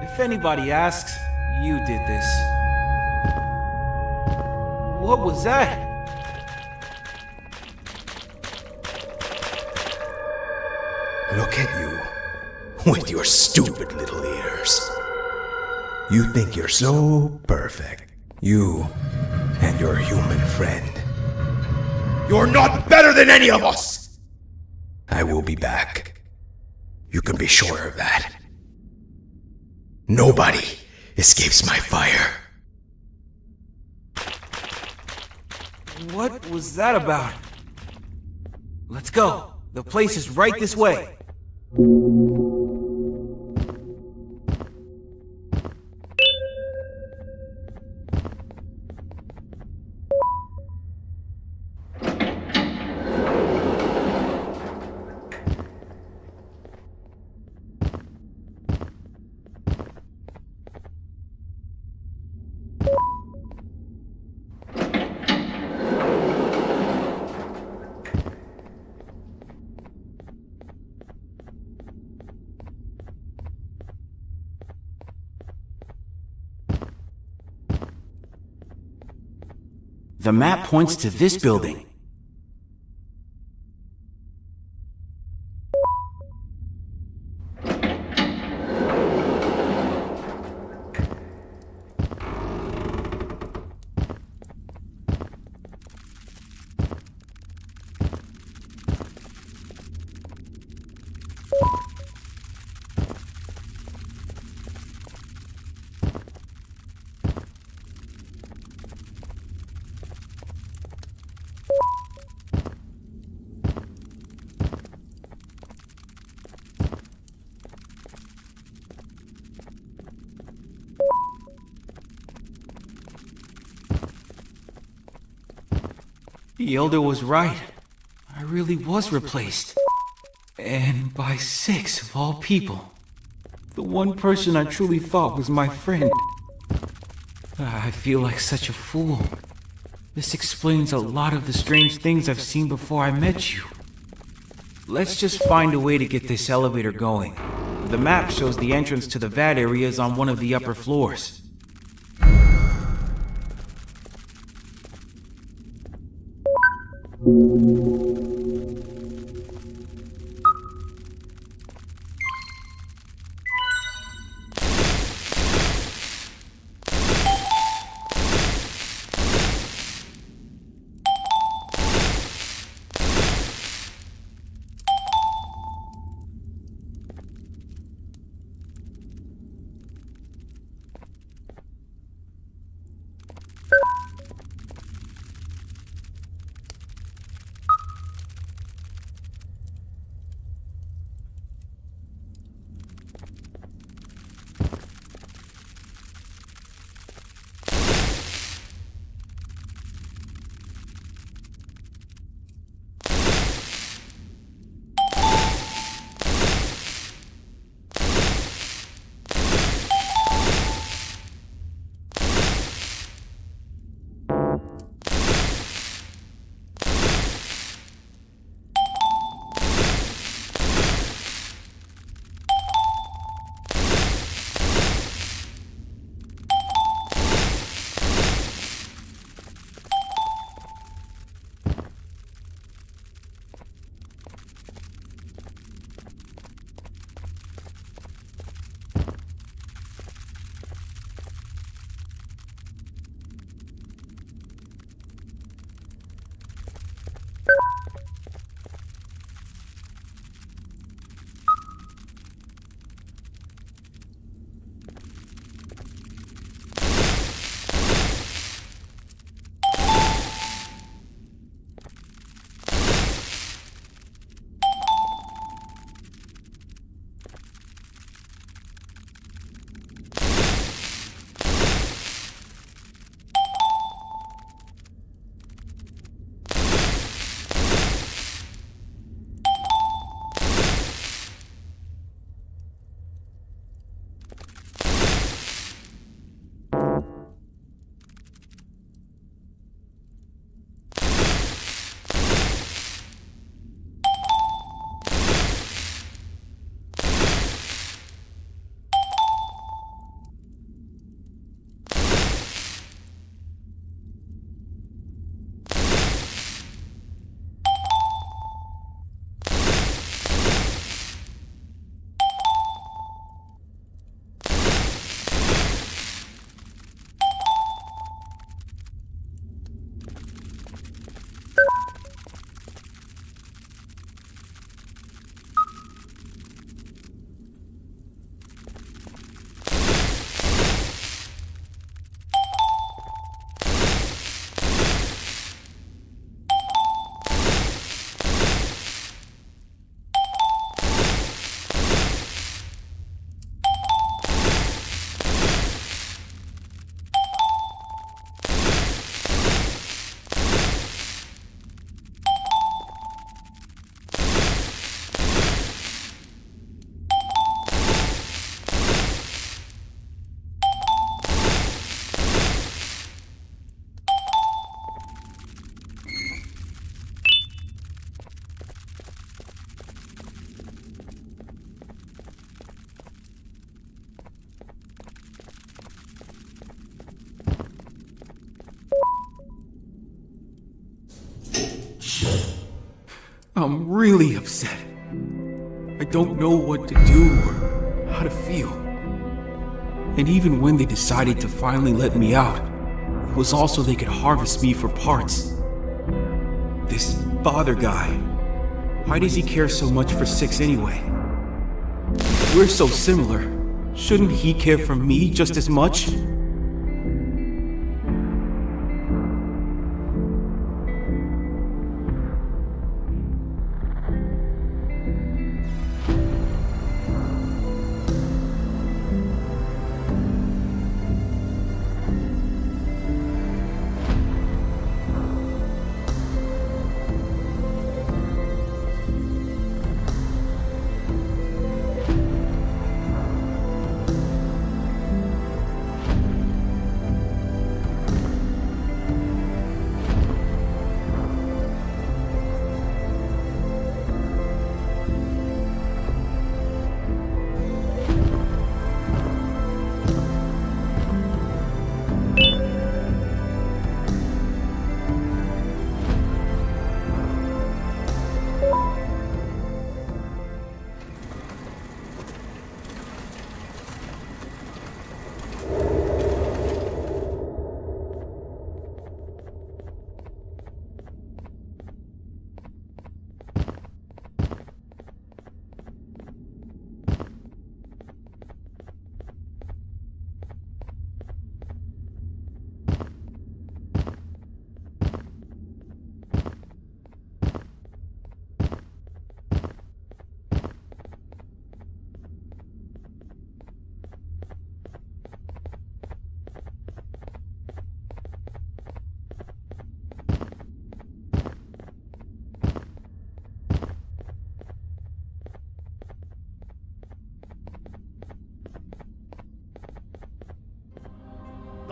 S6: If anybody asks, you did this. What was that?
S1: Look at you, with your stupid little ears. You think you're so perfect. You and your human friend. You're not better than any of us! I will be back. You can be sure of that. Nobody escapes my fire.
S6: What was that about? Let's go. The place is right this way. The map points to this building. The Elder was right. I really was replaced. And by 6 of all people. The one person I truly thought was my friend. I feel like such a fool. This explains a lot of the strange things I've seen before I met you. Let's just find a way to get this elevator going. The map shows the entrance to the vat area is on one of the upper floors.
S14: I'm really upset. I don't know what to do or how to feel. And even when they decided to finally let me out, it was also they could harvest me for parts. This father guy, why does he care so much for Six anyway? We're so similar. Shouldn't he care for me just as much?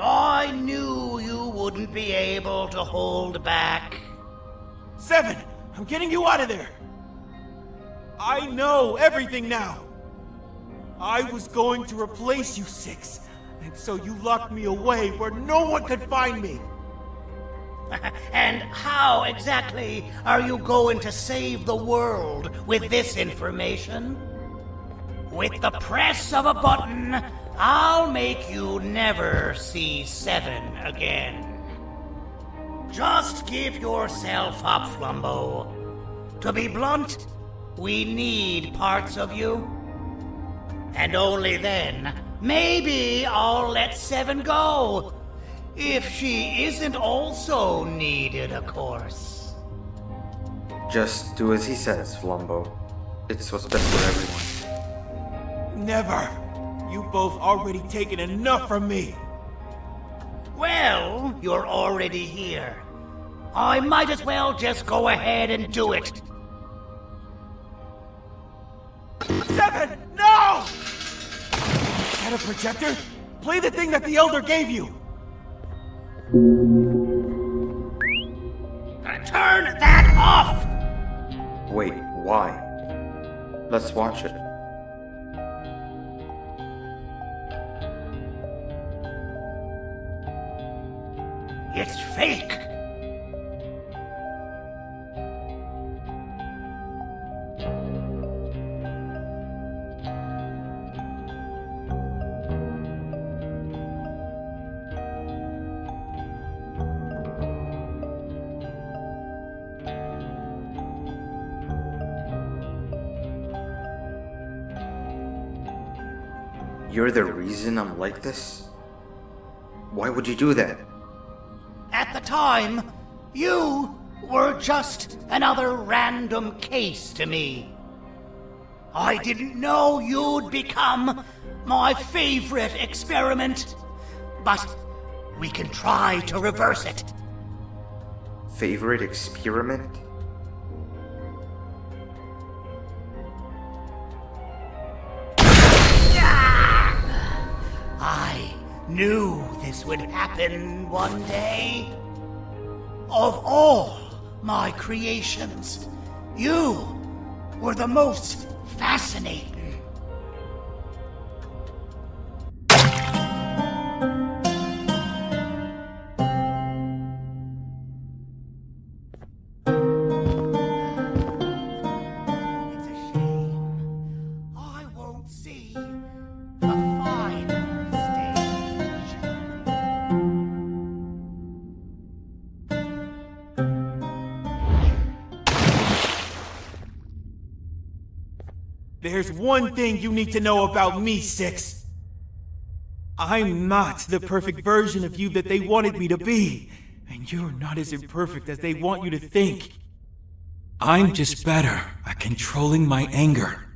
S15: I knew you wouldn't be able to hold back.
S6: 7! I'm getting you out of there! I know everything now! I was going to replace you, 6, and so you locked me away where no one could find me!
S15: And how exactly are you going to save the world with this information? With the press of a button, I'll make you never see 7 again. Just give yourself up, Flumbo. To be blunt, we need parts of you. And only then, maybe I'll let 7 go. If she isn't also needed, of course.
S9: Just do as he says, Flumbo. It's what's best for everyone.
S6: Never! You both already taken enough from me!
S15: Well, you're already here. I might as well just go ahead and do it.
S6: 7! No! Is that a projector? Play the thing that the Elder gave you!
S15: Turn that off!
S9: Wait, why? Let's watch it.
S15: It's fake!
S9: You're the reason I'm like this? Why would you do that?
S15: At the time, you were just another random case to me. I didn't know you'd become my favorite experiment, but we can try to reverse it.
S9: Favorite experiment?
S15: I knew this would happen one day. Of all my creations, you were the most fascinating.
S6: There's one thing you need to know about me, Six. I'm not the perfect version of you that they wanted me to be. And you're not as imperfect as they want you to think. I'm just better at controlling my anger.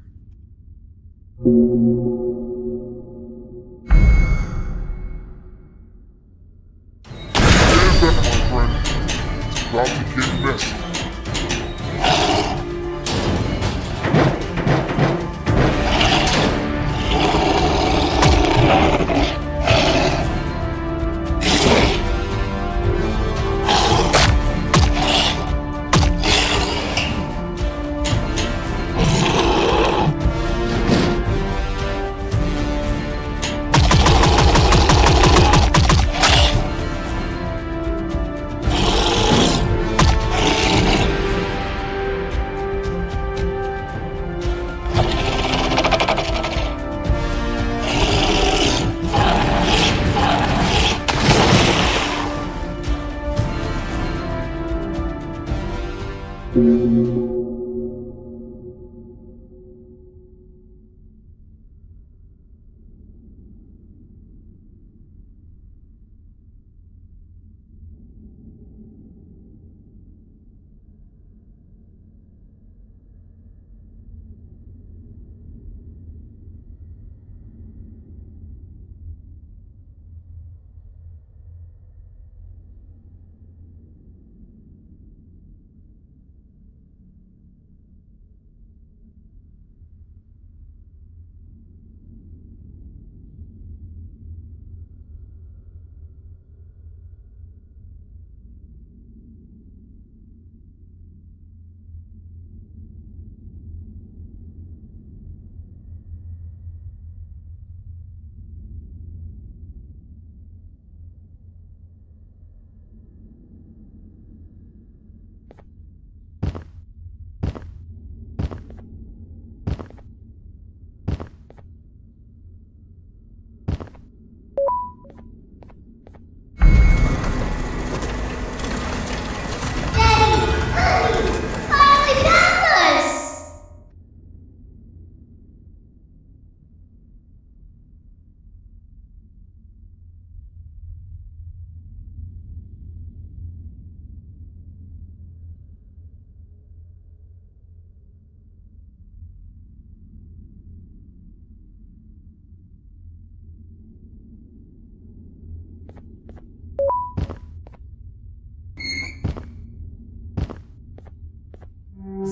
S5: About to get messy.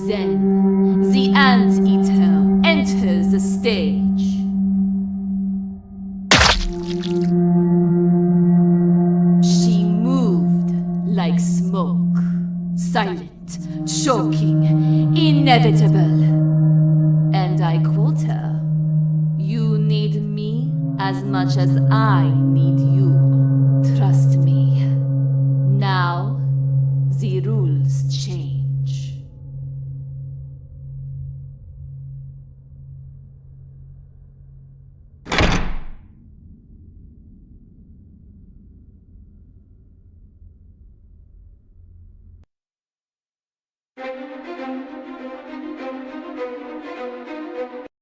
S7: Then, the anteater enters the stage. She moved like smoke, silent, choking, inevitable. And I quote her, "You need me as much as I need you. Trust me." Now, the rules change.